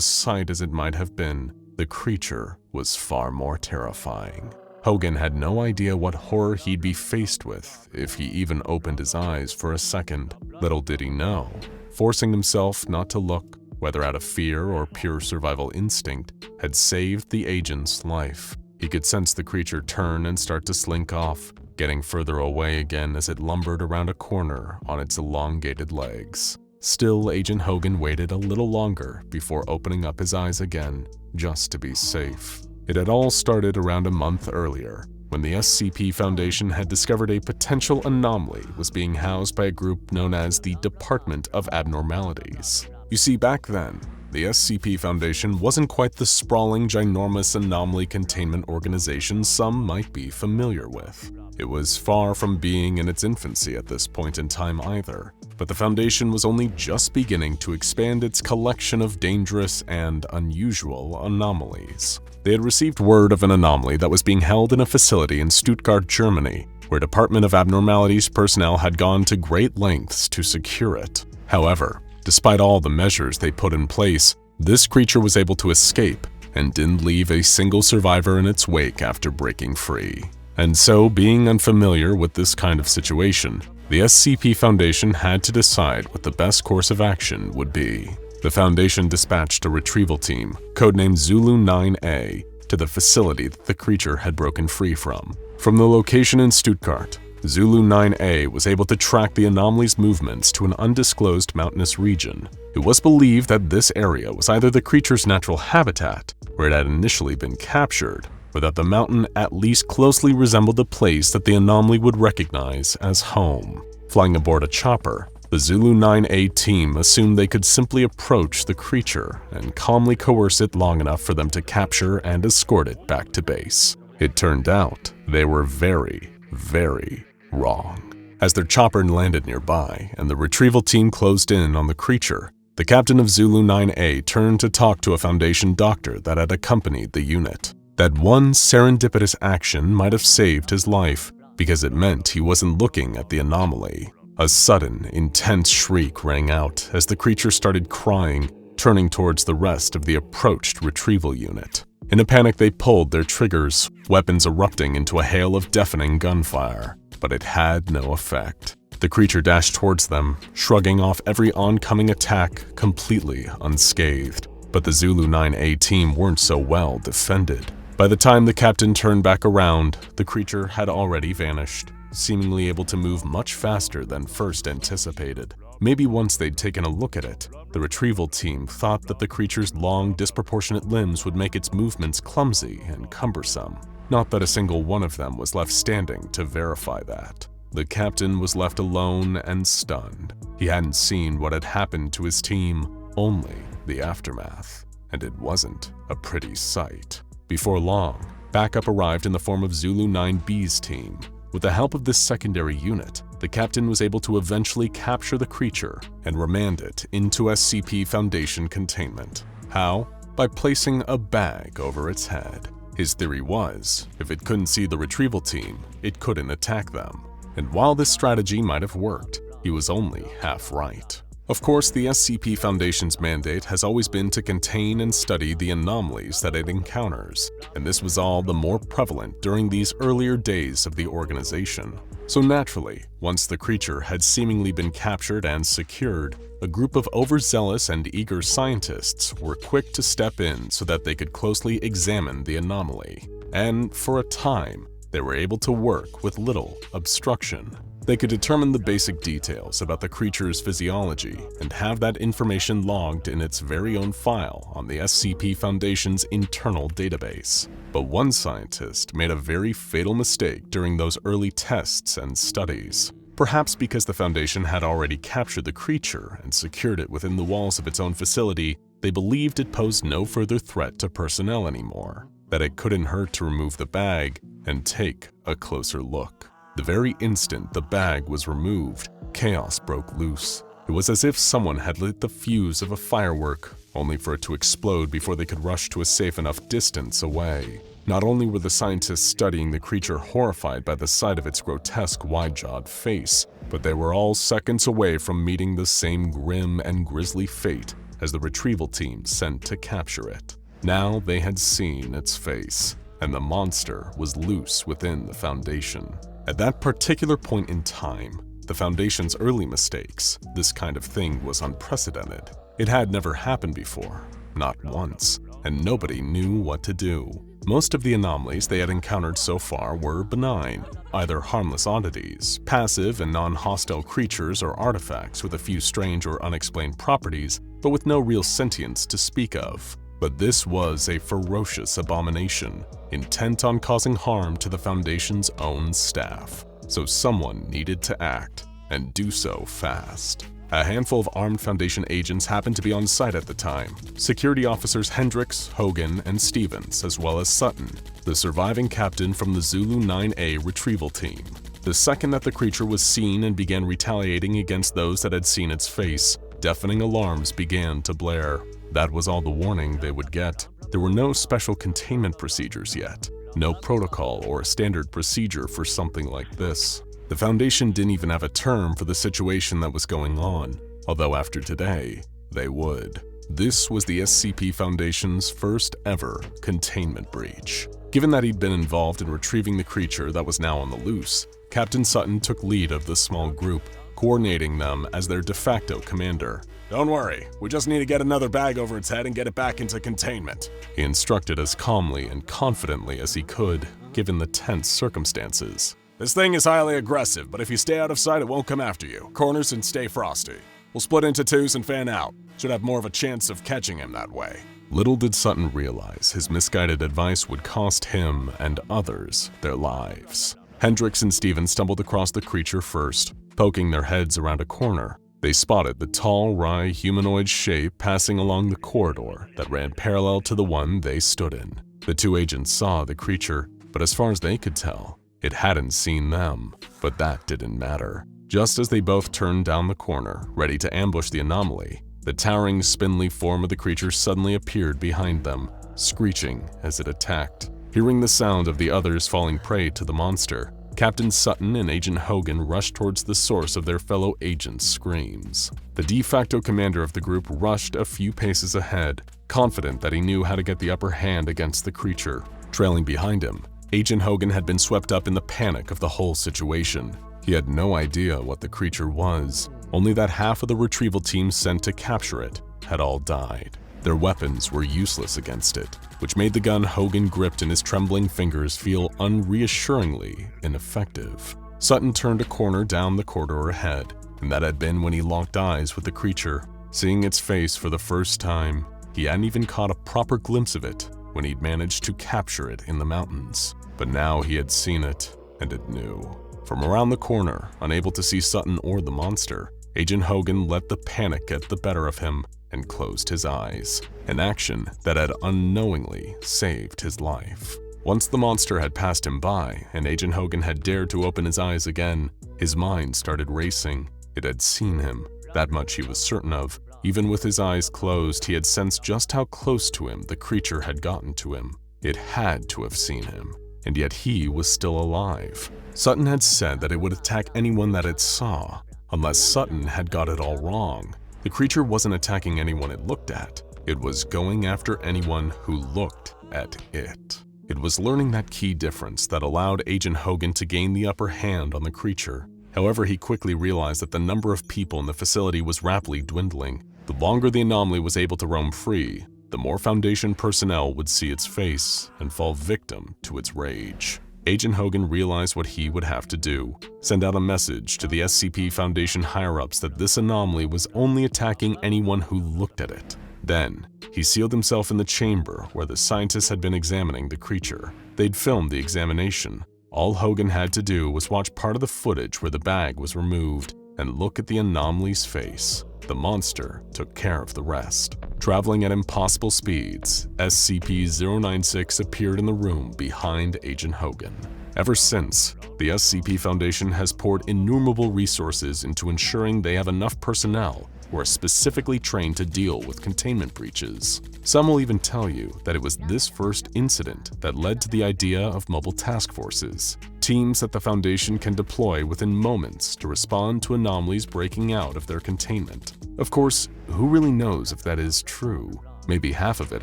sight as it might have been, the creature was far more terrifying. Hogan had no idea what horror he'd be faced with if he even opened his eyes for a second. Little did he know, forcing himself not to look, whether out of fear or pure survival instinct, had saved the agent's life. He could sense the creature turn and start to slink off, getting further away again as it lumbered around a corner on its elongated legs. Still, Agent Hogan waited a little longer before opening up his eyes again, just to be safe. It had all started around a month earlier, when the SCP Foundation had discovered a potential anomaly was being housed by a group known as the Department of Abnormalities. You see, back then, the SCP Foundation wasn't quite the sprawling, ginormous anomaly containment organization some might be familiar with. It was far from being in its infancy at this point in time either, but the Foundation was only just beginning to expand its collection of dangerous and unusual anomalies. They had received word of an anomaly that was being held in a facility in Stuttgart, Germany, where Department of Abnormalities personnel had gone to great lengths to secure it. However, despite all the measures they put in place, this creature was able to escape and didn't leave a single survivor in its wake after breaking free. And so, being unfamiliar with this kind of situation, the SCP Foundation had to decide what the best course of action would be. The Foundation dispatched a retrieval team, codenamed Zulu 9A, to the facility that the creature had broken free from. From the location in Stuttgart, Zulu 9A was able to track the anomaly's movements to an undisclosed mountainous region. It was believed that this area was either the creature's natural habitat, where it had initially been captured, or that the mountain at least closely resembled the place that the anomaly would recognize as home. Flying aboard a chopper, the Zulu 9A team assumed they could simply approach the creature and calmly coerce it long enough for them to capture and escort it back to base. It turned out they were very, very wrong. As their chopper landed nearby and the retrieval team closed in on the creature, the captain of Zulu 9A turned to talk to a Foundation doctor that had accompanied the unit. That one serendipitous action might have saved his life, because it meant he wasn't looking at the anomaly. A sudden, intense shriek rang out as the creature started crying, turning towards the rest of the approached retrieval unit. In a panic, they pulled their triggers, weapons erupting into a hail of deafening gunfire, but it had no effect. The creature dashed towards them, shrugging off every oncoming attack completely unscathed. But the Zulu 9A team weren't so well defended. By the time the captain turned back around, the creature had already vanished, seemingly able to move much faster than first anticipated. Maybe once they'd taken a look at it, the retrieval team thought that the creature's long, disproportionate limbs would make its movements clumsy and cumbersome. Not that a single one of them was left standing to verify that. The captain was left alone and stunned. He hadn't seen what had happened to his team, only the aftermath. And it wasn't a pretty sight. Before long, backup arrived in the form of Zulu 9B's team. With the help of this secondary unit, the captain was able to eventually capture the creature and remand it into SCP Foundation containment. How? By placing a bag over its head. His theory was, if it couldn't see the retrieval team, it couldn't attack them. And while this strategy might have worked, he was only half right. Of course, the SCP Foundation's mandate has always been to contain and study the anomalies that it encounters, and this was all the more prevalent during these earlier days of the organization. So naturally, once the creature had seemingly been captured and secured, a group of overzealous and eager scientists were quick to step in so that they could closely examine the anomaly. And for a time, they were able to work with little obstruction. They could determine the basic details about the creature's physiology and have that information logged in its very own file on the SCP Foundation's internal database. But one scientist made a very fatal mistake during those early tests and studies. Perhaps because the Foundation had already captured the creature and secured it within the walls of its own facility, they believed it posed no further threat to personnel anymore, that it couldn't hurt to remove the bag and take a closer look. The very instant the bag was removed, chaos broke loose. It was as if someone had lit the fuse of a firework, only for it to explode before they could rush to a safe enough distance away. Not only were the scientists studying the creature horrified by the sight of its grotesque wide-jawed face, but they were all seconds away from meeting the same grim and grisly fate as the retrieval team sent to capture it. Now they had seen its face, and the monster was loose within the Foundation. At that particular point in time, the Foundation's early mistakes, this kind of thing was unprecedented. It had never happened before, not once, and nobody knew what to do. Most of the anomalies they had encountered so far were benign, either harmless oddities, passive and non-hostile creatures or artifacts with a few strange or unexplained properties, but with no real sentience to speak of. But this was a ferocious abomination, intent on causing harm to the Foundation's own staff. So someone needed to act, and do so fast. A handful of armed Foundation agents happened to be on site at the time. Security officers Hendricks, Hogan, and Stevens, as well as Sutton, the surviving captain from the Zulu 9A retrieval team. The second that the creature was seen and began retaliating against those that had seen its face, deafening alarms began to blare. That was all the warning they would get. There were no special containment procedures yet, no protocol or standard procedure for something like this. The Foundation didn't even have a term for the situation that was going on, although after today, they would. This was the SCP Foundation's first ever containment breach. Given that he'd been involved in retrieving the creature that was now on the loose, Captain Sutton took lead of the small group, coordinating them as their de facto commander. Don't worry, we just need to get another bag over its head and get it back into containment, he instructed as calmly and confidently as he could, given the tense circumstances. This thing is highly aggressive, but if you stay out of sight, it won't come after you. Corners and stay frosty. We'll split into twos and fan out. Should have more of a chance of catching him that way. Little did Sutton realize his misguided advice would cost him and others their lives. Hendricks and Stevens stumbled across the creature first, poking their heads around a corner. They spotted the tall, wry humanoid shape passing along the corridor that ran parallel to the one they stood in. The two agents saw the creature, but as far as they could tell, it hadn't seen them. But that didn't matter. Just as they both turned down the corner, ready to ambush the anomaly, the towering, spindly form of the creature suddenly appeared behind them, screeching as it attacked. Hearing the sound of the others falling prey to the monster, Captain Sutton and Agent Hogan rushed towards the source of their fellow agents' screams. The de facto commander of the group rushed a few paces ahead, confident that he knew how to get the upper hand against the creature. Trailing behind him, Agent Hogan had been swept up in the panic of the whole situation. He had no idea what the creature was, only that half of the retrieval team sent to capture it had all died. Their weapons were useless against it, which made the gun Hogan gripped in his trembling fingers feel unreassuringly ineffective. Sutton turned a corner down the corridor ahead, and that had been when he locked eyes with the creature. Seeing its face for the first time, he hadn't even caught a proper glimpse of it when he'd managed to capture it in the mountains. But now he had seen it, and it knew. From around the corner, unable to see Sutton or the monster, Agent Hogan let the panic get the better of him and closed his eyes, an action that had unknowingly saved his life. Once the monster had passed him by and Agent Hogan had dared to open his eyes again, his mind started racing. It had seen him, that much he was certain of. Even with his eyes closed, he had sensed just how close to him the creature had gotten to him. It had to have seen him, and yet he was still alive. Sutton had said that it would attack anyone that it saw, unless Sutton had got it all wrong. The creature wasn't attacking anyone it looked at. It was going after anyone who looked at it. It was learning that key difference that allowed Agent Hogan to gain the upper hand on the creature. However, he quickly realized that the number of people in the facility was rapidly dwindling. The longer the anomaly was able to roam free, the more Foundation personnel would see its face and fall victim to its rage. Agent Hogan realized what he would have to do: send out a message to the SCP Foundation higher-ups that this anomaly was only attacking anyone who looked at it. Then, he sealed himself in the chamber where the scientists had been examining the creature. They'd filmed the examination. All Hogan had to do was watch part of the footage where the bag was removed and look at the anomaly's face. The monster took care of the rest. Traveling at impossible speeds, SCP-096 appeared in the room behind Agent Hogan. Ever since, the SCP Foundation has poured innumerable resources into ensuring they have enough personnel who are specifically trained to deal with containment breaches. Some will even tell you that it was this first incident that led to the idea of mobile task forces, teams that the Foundation can deploy within moments to respond to anomalies breaking out of their containment. Of course, who really knows if that is true? Maybe half of it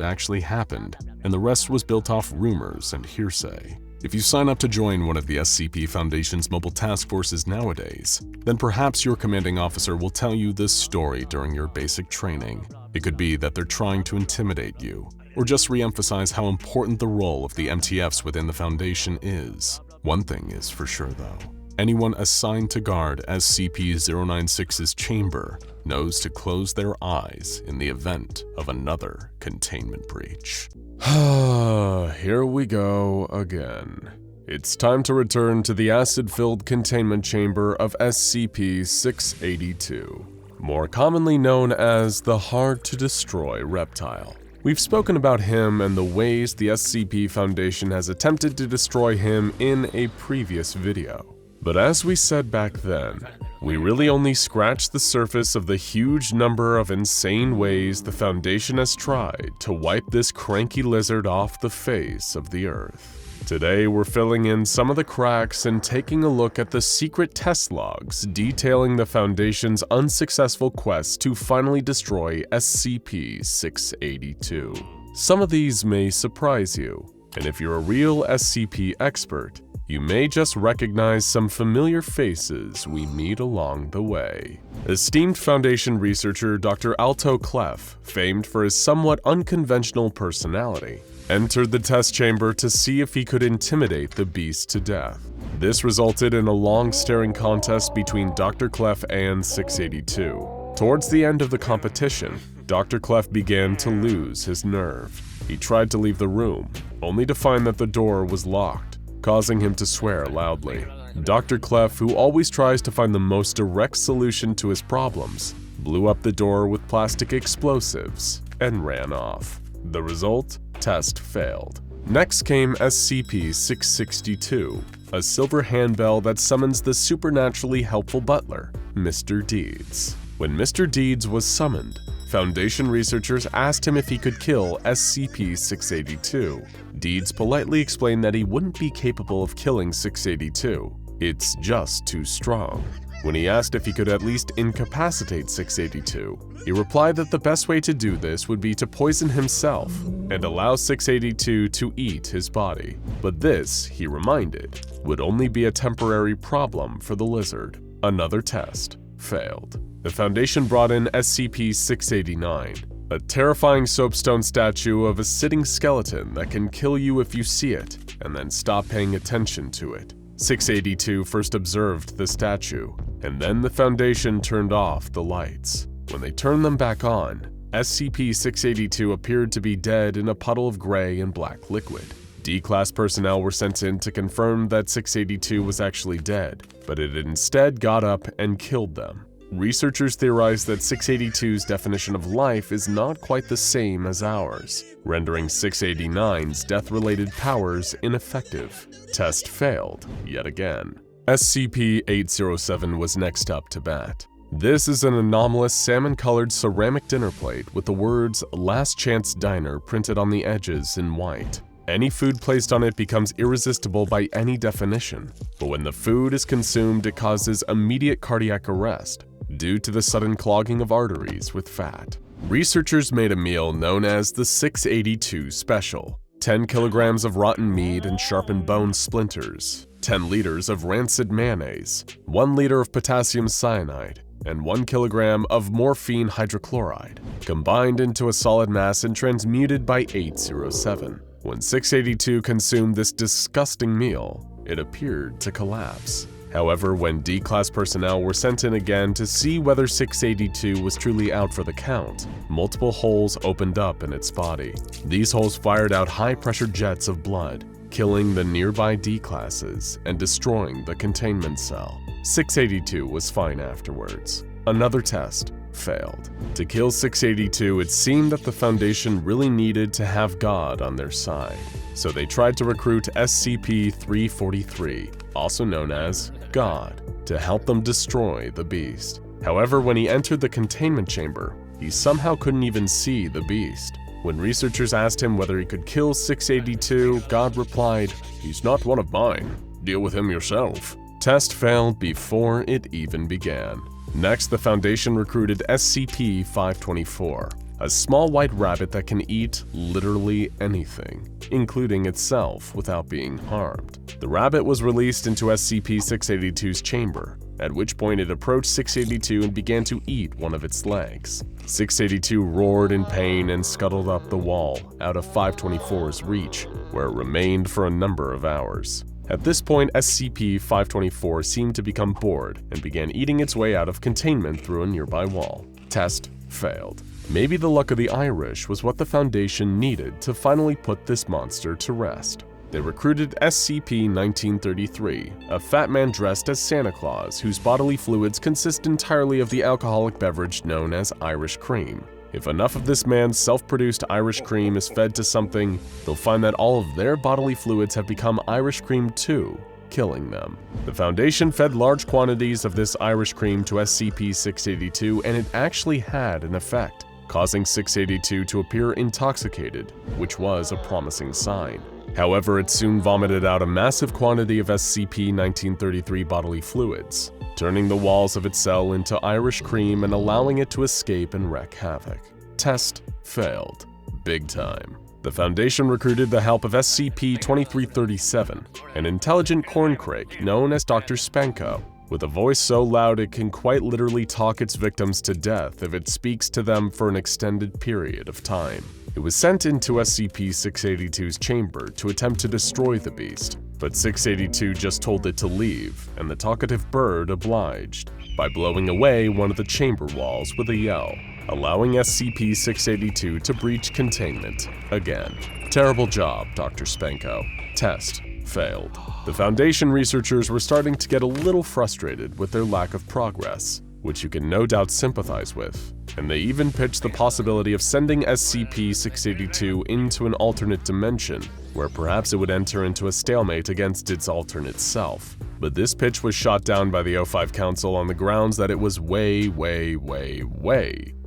actually happened, and the rest was built off rumors and hearsay. If you sign up to join one of the SCP Foundation's mobile task forces nowadays, then perhaps your commanding officer will tell you this story during your basic training. It could be that they're trying to intimidate you, or just re-emphasize how important the role of the MTFs within the Foundation is. One thing is for sure though, anyone assigned to guard SCP-096's chamber knows to close their eyes in the event of another containment breach. Here we go again. It's time to return to the acid-filled containment chamber of SCP-682, more commonly known as the hard-to-destroy reptile. We've spoken about him and the ways the SCP Foundation has attempted to destroy him in a previous video. But as we said back then, we really only scratched the surface of the huge number of insane ways the Foundation has tried to wipe this cranky lizard off the face of the Earth. Today we're filling in some of the cracks and taking a look at the secret test logs detailing the Foundation's unsuccessful quest to finally destroy SCP-682. Some of these may surprise you, and if you're a real SCP expert, you may just recognize some familiar faces we meet along the way. Esteemed Foundation researcher Dr. Alto Clef, famed for his somewhat unconventional personality, entered the test chamber to see if he could intimidate the beast to death. This resulted in a long staring contest between Dr. Clef and 682. Towards the end of the competition, Dr. Clef began to lose his nerve. He tried to leave the room, only to find that the door was locked, causing him to swear loudly. Dr. Clef, who always tries to find the most direct solution to his problems, blew up the door with plastic explosives and ran off. The result? Test failed. Next came SCP-662, a silver handbell that summons the supernaturally helpful butler, Mr. Deeds. When Mr. Deeds was summoned, Foundation researchers asked him if he could kill SCP-682. Deeds politely explained that he wouldn't be capable of killing 682. It's just too strong. When he asked if he could at least incapacitate 682, he replied that the best way to do this would be to poison himself and allow 682 to eat his body. But this, he reminded, would only be a temporary problem for the lizard. Another test failed. The Foundation brought in SCP-689, a terrifying soapstone statue of a sitting skeleton that can kill you if you see it and then stop paying attention to it. 682 first observed the statue, and then the Foundation turned off the lights. When they turned them back on, SCP-682 appeared to be dead in a puddle of gray and black liquid. D-Class personnel were sent in to confirm that 682 was actually dead, but it instead got up and killed them. researchers theorize that 682's definition of life is not quite the same as ours, rendering 689's death-related powers ineffective. Test failed, yet again. SCP-807 was next up to bat. This is an anomalous salmon-colored ceramic dinner plate with the words "Last Chance Diner" printed on the edges in white. Any food placed on it becomes irresistible by any definition, but when the food is consumed, it causes immediate cardiac arrest due to the sudden clogging of arteries with fat. Researchers made a meal known as the 682 Special. 10 kilograms of rotten meat and sharpened bone splinters, 10 liters of rancid mayonnaise, 1 liter of potassium cyanide, and 1 kilogram of morphine hydrochloride, combined into a solid mass and transmuted by 807. When 682 consumed this disgusting meal, it appeared to collapse. However, when D-Class personnel were sent in again to see whether 682 was truly out for the count, multiple holes opened up in its body. These holes fired out high-pressure jets of blood, killing the nearby D-Classes and destroying the containment cell. 682 was fine afterwards. Another test failed. To kill 682, it seemed that the Foundation really needed to have God on their side. So they tried to recruit SCP-343, also known as God, to help them destroy the beast. However, when he entered the containment chamber, he somehow couldn't even see the beast. When researchers asked him whether he could kill 682, God replied, "He's not one of mine. Deal with him yourself." Test failed before it even began. Next, the Foundation recruited SCP-524, a small white rabbit that can eat literally anything, including itself, without being harmed. The rabbit was released into SCP-682's chamber, at which point it approached 682 and began to eat one of its legs. 682 roared in pain and scuttled up the wall, out of 524's reach, where it remained for a number of hours. At this point, SCP-524 seemed to become bored and began eating its way out of containment through a nearby wall. Test failed. Maybe the luck of the Irish was what the Foundation needed to finally put this monster to rest. They recruited SCP-1933, a fat man dressed as Santa Claus whose bodily fluids consist entirely of the alcoholic beverage known as Irish cream. If enough of this man's self-produced Irish cream is fed to something, they'll find that all of their bodily fluids have become Irish cream too, killing them. The Foundation fed large quantities of this Irish cream to SCP-682, and it actually had an effect, causing 682 to appear intoxicated, which was a promising sign. However, it soon vomited out a massive quantity of SCP-1933 bodily fluids, turning the walls of its cell into Irish cream and allowing it to escape and wreak havoc. Test failed. Big time. The Foundation recruited the help of SCP-2337, an intelligent corncrake known as Dr. Spanko, with a voice so loud it can quite literally talk its victims to death if it speaks to them for an extended period of time. It was sent into SCP-682's chamber to attempt to destroy the beast, but 682 just told it to leave, and the talkative bird obliged by blowing away one of the chamber walls with a yell, allowing SCP-682 to breach containment again. Terrible job, Dr. Spanko. Test failed. The Foundation researchers were starting to get a little frustrated with their lack of progress, which you can no doubt sympathize with, and they even pitched the possibility of sending SCP-682 into an alternate dimension, where perhaps it would enter into a stalemate against its alternate self. But this pitch was shot down by the O5 Council on the grounds that it was way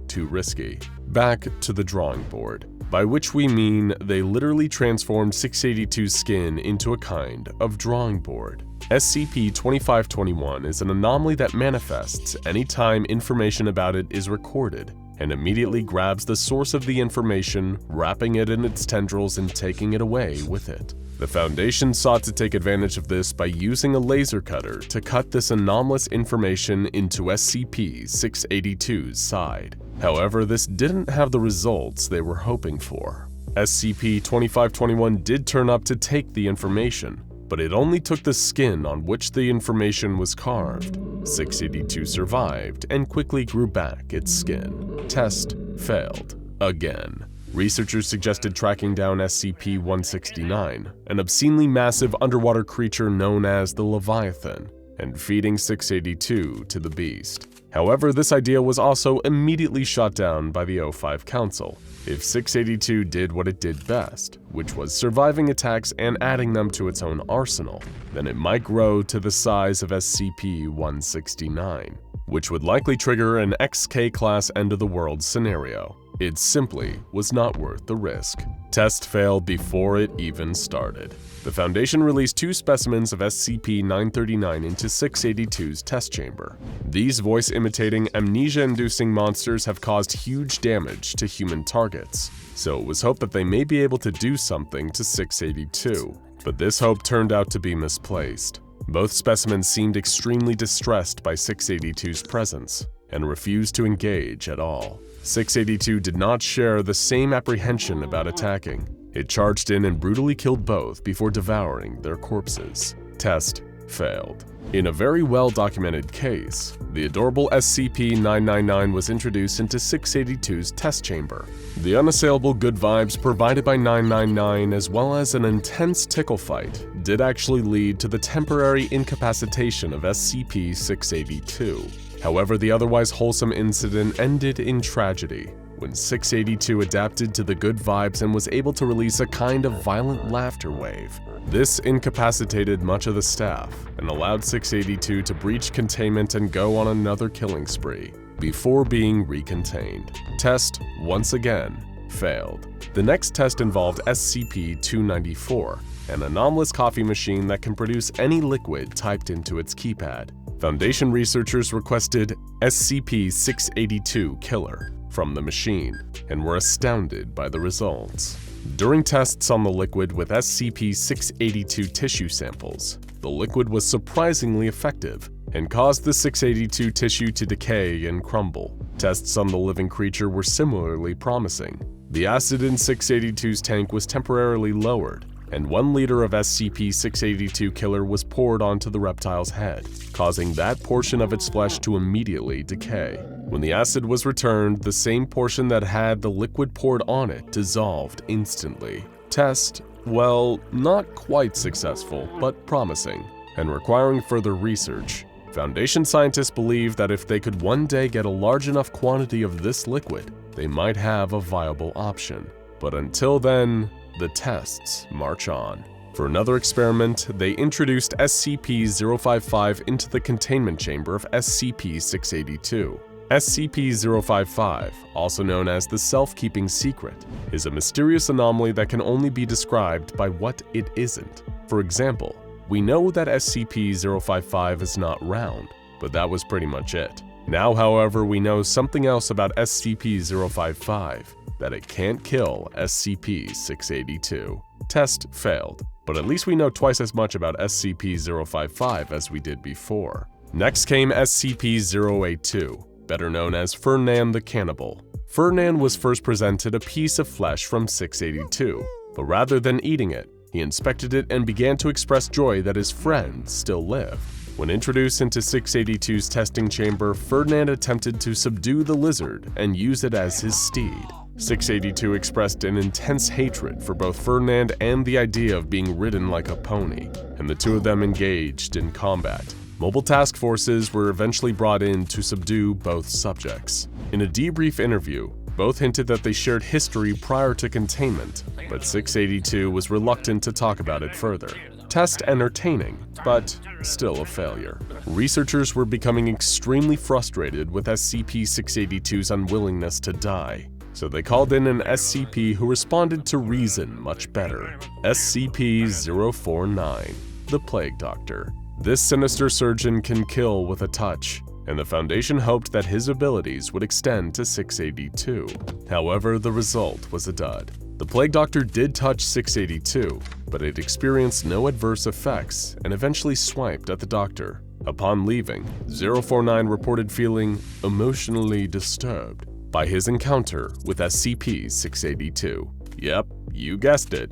too risky. Back to the drawing board, by which we mean they literally transformed 682's skin into a kind of drawing board. SCP-2521 is an anomaly that manifests anytime information about it is recorded, and immediately grabs the source of the information, wrapping it in its tendrils and taking it away with it. The Foundation sought to take advantage of this by using a laser cutter to cut this anomalous information into SCP-682's side. However, this didn't have the results they were hoping for. SCP-2521 did turn up to take the information, but it only took the skin on which the information was carved. 682 survived and quickly grew back its skin. Test failed again. Researchers suggested tracking down SCP-169, an obscenely massive underwater creature known as the Leviathan, and feeding 682 to the beast. However, this idea was also immediately shot down by the O5 Council. If 682 did what it did best, which was surviving attacks and adding them to its own arsenal, then it might grow to the size of SCP-169, which would likely trigger an XK-class end-of-the-world scenario. It simply was not worth the risk. Test failed before it even started. The Foundation released 2 specimens of SCP-939 into 682's test chamber. These voice-imitating, amnesia-inducing monsters have caused huge damage to human targets, so it was hoped that they may be able to do something to 682. But this hope turned out to be misplaced. Both specimens seemed extremely distressed by 682's presence and refused to engage at all. 682 did not share the same apprehension about attacking. It charged in and brutally killed both before devouring their corpses. Test failed. In a very well-documented case, the adorable SCP-999 was introduced into 682's test chamber. The unassailable good vibes provided by 999 as well as an intense tickle fight did actually lead to the temporary incapacitation of SCP-682. However, the otherwise wholesome incident ended in tragedy when 682 adapted to the good vibes and was able to release a kind of violent laughter wave. This incapacitated much of the staff and allowed 682 to breach containment and go on another killing spree before being recontained. Test, once again, failed. The next test involved SCP-294, an anomalous coffee machine that can produce any liquid typed into its keypad. Foundation researchers requested SCP-682 Killer from the machine and were astounded by the results. During tests on the liquid with SCP-682 tissue samples, the liquid was surprisingly effective and caused the 682 tissue to decay and crumble. Tests on the living creature were similarly promising. The acid in 682's tank was temporarily lowered, and 1 liter of SCP-682 Killer was poured onto the reptile's head, causing that portion of its flesh to immediately decay. When the acid was returned, the same portion that had the liquid poured on it dissolved instantly. Test, well, not quite successful, but promising, and requiring further research. Foundation scientists believe that if they could one day get a large enough quantity of this liquid, they might have a viable option. But until then, the tests march on. For another experiment, they introduced SCP-055 into the containment chamber of SCP-682. SCP-055, also known as the Self-Keeping Secret, is a mysterious anomaly that can only be described by what it isn't. For example, we know that SCP-055 is not round, but that was pretty much it. Now, however, we know something else about SCP-055, that it can't kill SCP-682. Test failed, but at least we know twice as much about SCP-055 as we did before. Next came SCP-082, better known as Fernand the Cannibal. Fernand was first presented a piece of flesh from 682, but rather than eating it, he inspected it and began to express joy that his friend still lived. When introduced into 682's testing chamber, Fernand attempted to subdue the lizard and use it as his steed. 682 expressed an intense hatred for both Fernand and the idea of being ridden like a pony, and the two of them engaged in combat. Mobile task forces were eventually brought in to subdue both subjects. In a debrief interview, both hinted that they shared history prior to containment, but 682 was reluctant to talk about it further. Test entertaining, but still a failure. Researchers were becoming extremely frustrated with SCP-682's unwillingness to die, so they called in an SCP who responded to reason much better. SCP-049, the Plague Doctor. This sinister surgeon can kill with a touch, and the Foundation hoped that his abilities would extend to 682. However, the result was a dud. The Plague Doctor did touch 682, but it experienced no adverse effects and eventually swiped at the Doctor. Upon leaving, 049 reported feeling emotionally disturbed by his encounter with SCP-682. Yep, you guessed it.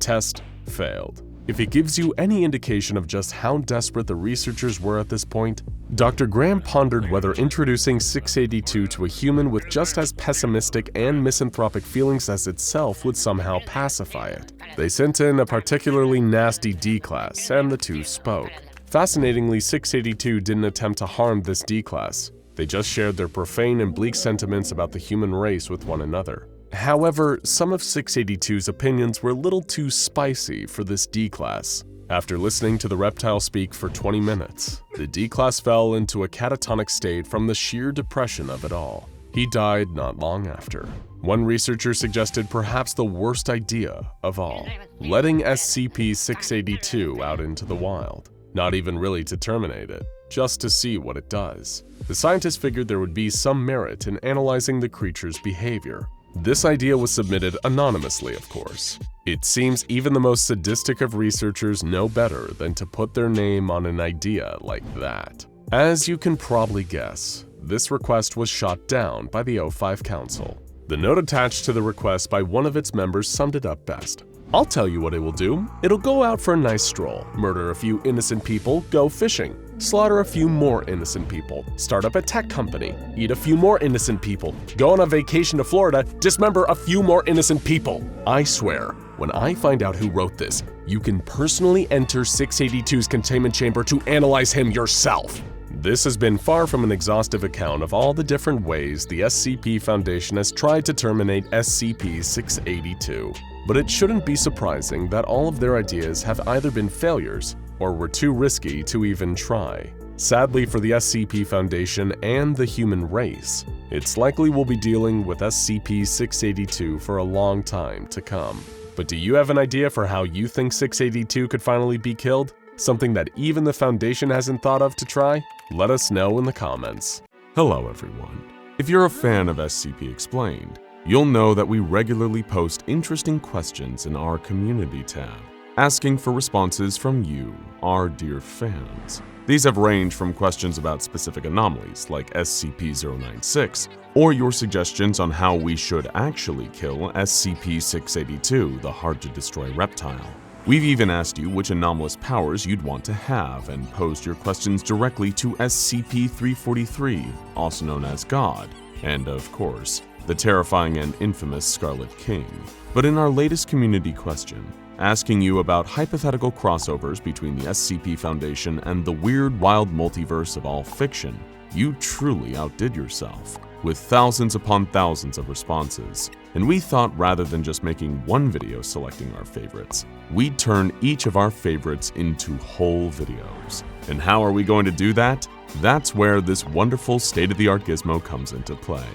Test failed. If it gives you any indication of just how desperate the researchers were at this point, Dr. Graham pondered whether introducing 682 to a human with just as pessimistic and misanthropic feelings as itself would somehow pacify it. They sent in a particularly nasty D-Class, and the two spoke. Fascinatingly, 682 didn't attempt to harm this D-Class, They just shared their profane and bleak sentiments about the human race with one another. However, some of 682's opinions were a little too spicy for this D-Class. After listening to the reptile speak for 20 minutes, the D-Class fell into a catatonic state from the sheer depression of it all. He died not long after. One researcher suggested perhaps the worst idea of all, letting SCP-682 out into the wild. Not even really to terminate it, just to see what it does. The scientists figured there would be some merit in analyzing the creature's behavior. This idea was submitted anonymously, of course. It seems even the most sadistic of researchers know better than to put their name on an idea like that. As you can probably guess, this request was shot down by the O5 Council. The note attached to the request by one of its members summed it up best. "I'll tell you what it will do. It'll go out for a nice stroll, murder a few innocent people, go fishing, slaughter a few more innocent people, start up a tech company, eat a few more innocent people, go on a vacation to Florida, dismember a few more innocent people. I swear, when I find out who wrote this, you can personally enter 682's containment chamber to analyze him yourself." This has been far from an exhaustive account of all the different ways the SCP Foundation has tried to terminate SCP-682. But it shouldn't be surprising that all of their ideas have either been failures or were too risky to even try. Sadly for the SCP Foundation and the human race, it's likely we'll be dealing with SCP-682 for a long time to come. But do you have an idea for how you think 682 could finally be killed? Something that even the Foundation hasn't thought of to try? Let us know in the comments. Hello everyone. If you're a fan of SCP Explained, you'll know that we regularly post interesting questions in our community tab, asking for responses from you, our dear fans. These have ranged from questions about specific anomalies like SCP-096, or your suggestions on how we should actually kill SCP-682, the hard-to-destroy reptile. We've even asked you which anomalous powers you'd want to have and posed your questions directly to SCP-343, also known as God, and of course, the terrifying and infamous Scarlet King. But in our latest community question, asking you about hypothetical crossovers between the SCP Foundation and the weird wild multiverse of all fiction, you truly outdid yourself, with thousands upon thousands of responses. And we thought rather than just making one video selecting our favorites, we'd turn each of our favorites into whole videos. And how are we going to do that? That's where this wonderful state-of-the-art gizmo comes into play.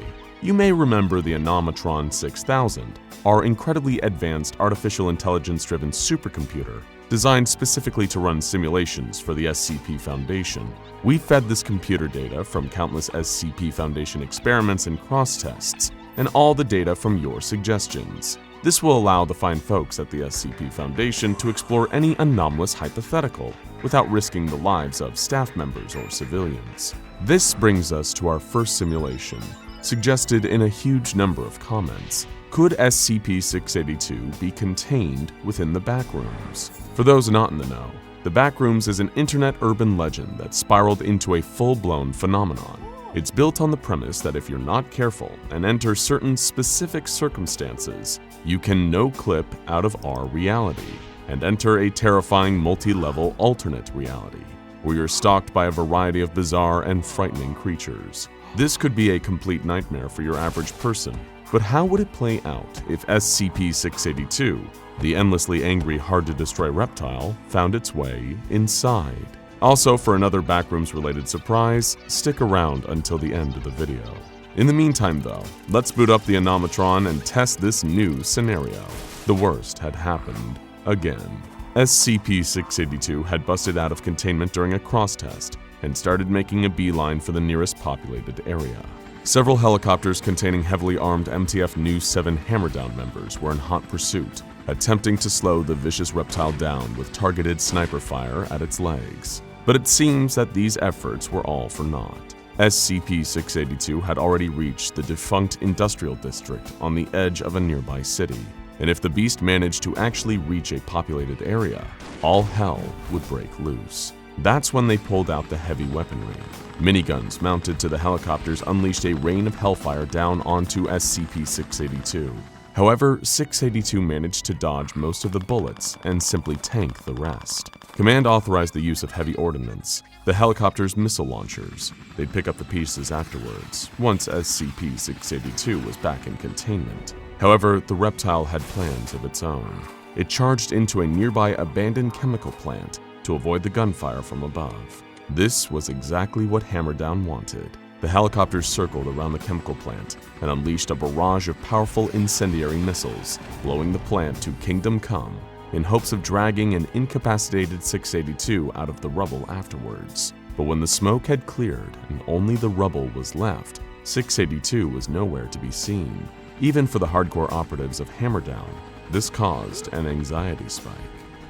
You may remember the Anomatron 6000, our incredibly advanced artificial intelligence-driven supercomputer designed specifically to run simulations for the SCP Foundation. We fed this computer data from countless SCP Foundation experiments and cross-tests, and all the data from your suggestions. This will allow the fine folks at the SCP Foundation to explore any anomalous hypothetical without risking the lives of staff members or civilians. This brings us to our first simulation, suggested in a huge number of comments. Could SCP-682 be contained within the Backrooms? For those not in the know, the Backrooms is an internet urban legend that spiraled into a full-blown phenomenon. It's built on the premise that if you're not careful and enter certain specific circumstances, you can no-clip out of our reality and enter a terrifying multi-level alternate reality, where you're stalked by a variety of bizarre and frightening creatures. This could be a complete nightmare for your average person, but how would it play out if SCP-682, the endlessly angry, hard-to-destroy reptile, found its way inside? Also, for another Backrooms-related surprise, stick around until the end of the video. In the meantime though, let's boot up the Anomatron and test this new scenario. The worst had happened again. SCP-682 had busted out of containment during a cross-test and started making a beeline for the nearest populated area. Several helicopters containing heavily armed MTF New 7 Hammerdown members were in hot pursuit, attempting to slow the vicious reptile down with targeted sniper fire at its legs. But it seems that these efforts were all for naught. SCP-682 had already reached the defunct industrial district on the edge of a nearby city, and if the beast managed to actually reach a populated area, all hell would break loose. That's when they pulled out the heavy weaponry. Miniguns mounted to the helicopters unleashed a rain of hellfire down onto SCP-682. However, 682 managed to dodge most of the bullets and simply tank the rest. Command authorized the use of heavy ordnance, the helicopter's missile launchers. They'd pick up the pieces afterwards, once SCP-682 was back in containment. However, the reptile had plans of its own. It charged into a nearby abandoned chemical plant to avoid the gunfire from above. This was exactly what Hammerdown wanted. The helicopters circled around the chemical plant and unleashed a barrage of powerful incendiary missiles, blowing the plant to Kingdom Come, in hopes of dragging an incapacitated 682 out of the rubble afterwards. But when the smoke had cleared and only the rubble was left, 682 was nowhere to be seen. Even for the hardcore operatives of Hammerdown, this caused an anxiety spike.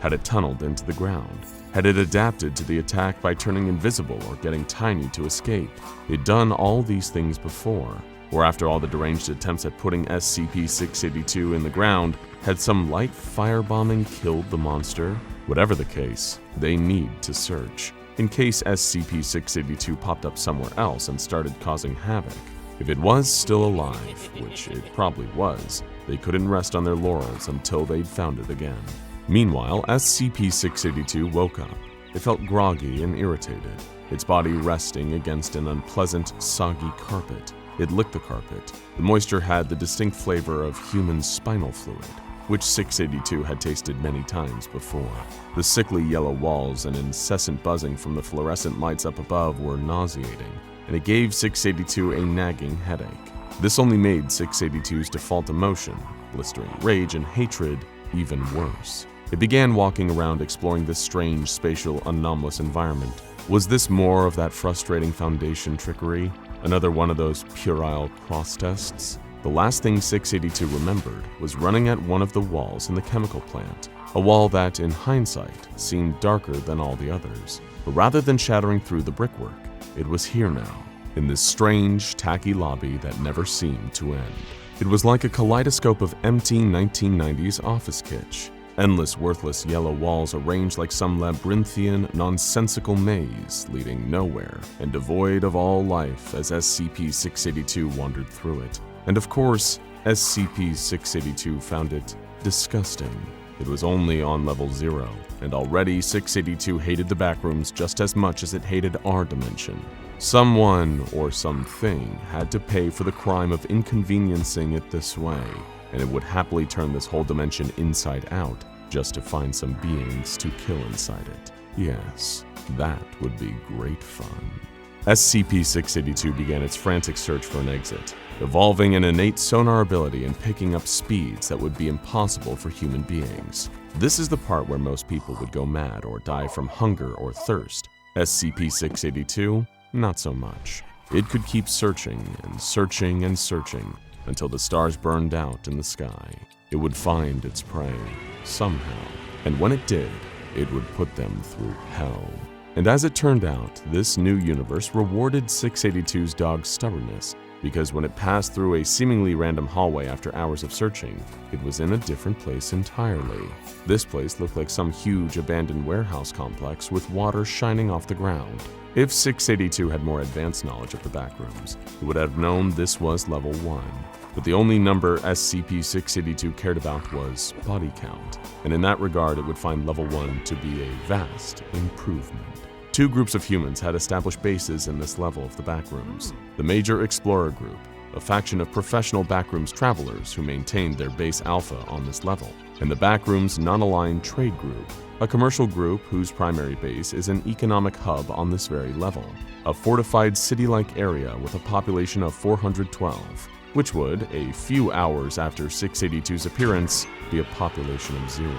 Had it tunneled into the ground? Had it adapted to the attack by turning invisible or getting tiny to escape? It'd done all these things before, or after all the deranged attempts at putting SCP-682 in the ground, had some light firebombing killed the monster? Whatever the case, they need to search, in case SCP-682 popped up somewhere else and started causing havoc. If it was still alive, which it probably was, they couldn't rest on their laurels until they'd found it again. Meanwhile, SCP-682 woke up. It felt groggy and irritated, its body resting against an unpleasant, soggy carpet. It licked the carpet. The moisture had the distinct flavor of human spinal fluid, which 682 had tasted many times before. The sickly yellow walls and incessant buzzing from the fluorescent lights up above were nauseating, and it gave 682 a nagging headache. This only made 682's default emotion, blistering rage and hatred, even worse. It began walking around exploring this strange, spatial, anomalous environment. Was this more of that frustrating Foundation trickery? Another one of those puerile cross tests? The last thing 682 remembered was running at one of the walls in the chemical plant, a wall that, in hindsight, seemed darker than all the others. But rather than shattering through the brickwork, it was here now, in this strange, tacky lobby that never seemed to end. It was like a kaleidoscope of empty 1990s office kitsch. Endless, worthless yellow walls arranged like some labyrinthian, nonsensical maze leading nowhere and devoid of all life as SCP-682 wandered through it. And of course, SCP-682 found it disgusting. It was only on level 0, and already 682 hated the Backrooms just as much as it hated our dimension. Someone or something had to pay for the crime of inconveniencing it this way, and it would happily turn this whole dimension inside out just to find some beings to kill inside it. Yes, that would be great fun. SCP-682 began its frantic search for an exit, evolving an innate sonar ability and picking up speeds that would be impossible for human beings. This is the part where most people would go mad or die from hunger or thirst. SCP-682, not so much. It could keep searching and searching and searching until the stars burned out in the sky. It would find its prey, somehow, and when it did, it would put them through hell. And as it turned out, this new universe rewarded 682's dog's stubbornness, because when it passed through a seemingly random hallway after hours of searching, it was in a different place entirely. This place looked like some huge abandoned warehouse complex with water shining off the ground. If 682 had more advanced knowledge of the Backrooms, it would have known this was level 1. But the only number SCP-682 cared about was body count, and in that regard it would find level 1 to be a vast improvement. Two groups of humans had established bases in this level of the Backrooms. The Major Explorer Group, a faction of professional Backrooms travelers who maintained their base alpha on this level, and the Backrooms Non-Aligned Trade Group, a commercial group whose primary base is an economic hub on this very level, a fortified city-like area with a population of 412, which would, a few hours after 682's appearance, be a population of 0.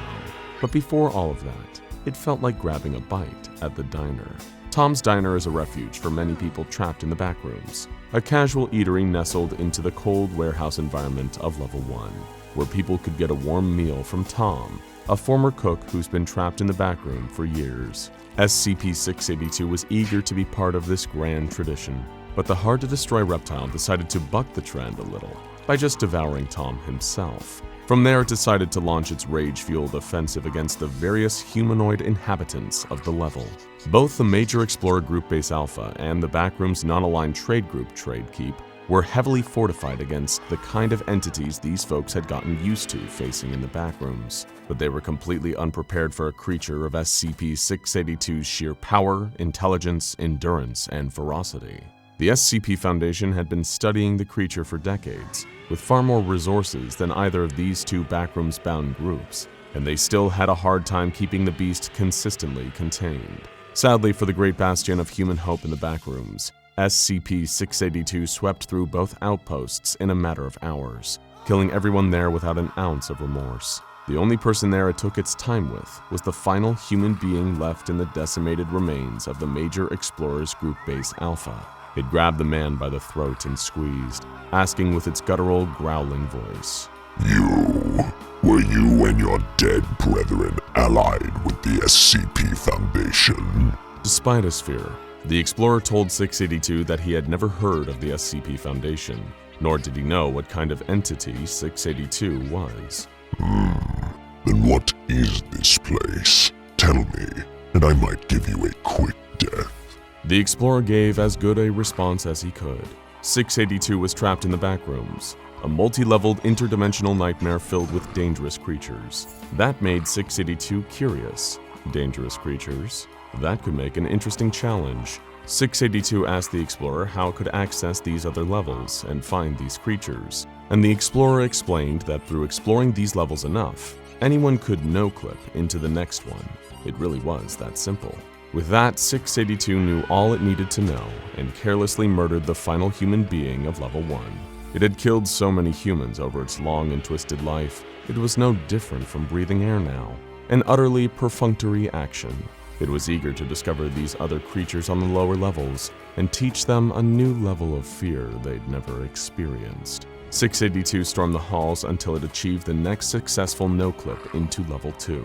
But before all of that, it felt like grabbing a bite at the diner. Tom's Diner is a refuge for many people trapped in the Backrooms, a casual eatery nestled into the cold warehouse environment of level 1, where people could get a warm meal from Tom, a former cook who's been trapped in the backroom for years. SCP-682 was eager to be part of this grand tradition, but the hard-to-destroy reptile decided to buck the trend a little by just devouring Tom himself. From there, it decided to launch its rage-fueled offensive against the various humanoid inhabitants of the level. Both the Major Explorer Group Base Alpha and the Backrooms Non-Aligned Trade Group Trade Keep were heavily fortified against the kind of entities these folks had gotten used to facing in the backrooms, but they were completely unprepared for a creature of SCP-682's sheer power, intelligence, endurance, and ferocity. The SCP Foundation had been studying the creature for decades, with far more resources than either of these two backrooms-bound groups, and they still had a hard time keeping the beast consistently contained. Sadly for the great bastion of human hope in the backrooms, SCP-682 swept through both outposts in a matter of hours, killing everyone there without an ounce of remorse. The only person there it took its time with was the final human being left in the decimated remains of the Major Explorers Group Base Alpha. It grabbed the man by the throat and squeezed, asking with its guttural, growling voice, Were you and your dead brethren allied with the SCP Foundation? Despite his fear, the Explorer told 682 that he had never heard of the SCP Foundation, nor did he know what kind of entity 682 was. Then what is this place? Tell me, and I might give you a quick death. The Explorer gave as good a response as he could. 682 was trapped in the backrooms, a multi-leveled interdimensional nightmare filled with dangerous creatures. That made 682 curious. Dangerous creatures? That could make an interesting challenge. 682 asked the Explorer how it could access these other levels and find these creatures, and the Explorer explained that through exploring these levels enough, anyone could no-clip into the next one. It really was that simple. With that, 682 knew all it needed to know and carelessly murdered the final human being of level 1. It had killed so many humans over its long and twisted life, it was no different from breathing air now. An utterly perfunctory action. It was eager to discover these other creatures on the lower levels and teach them a new level of fear they'd never experienced. 682 stormed the halls until it achieved the next successful no-clip into level 2,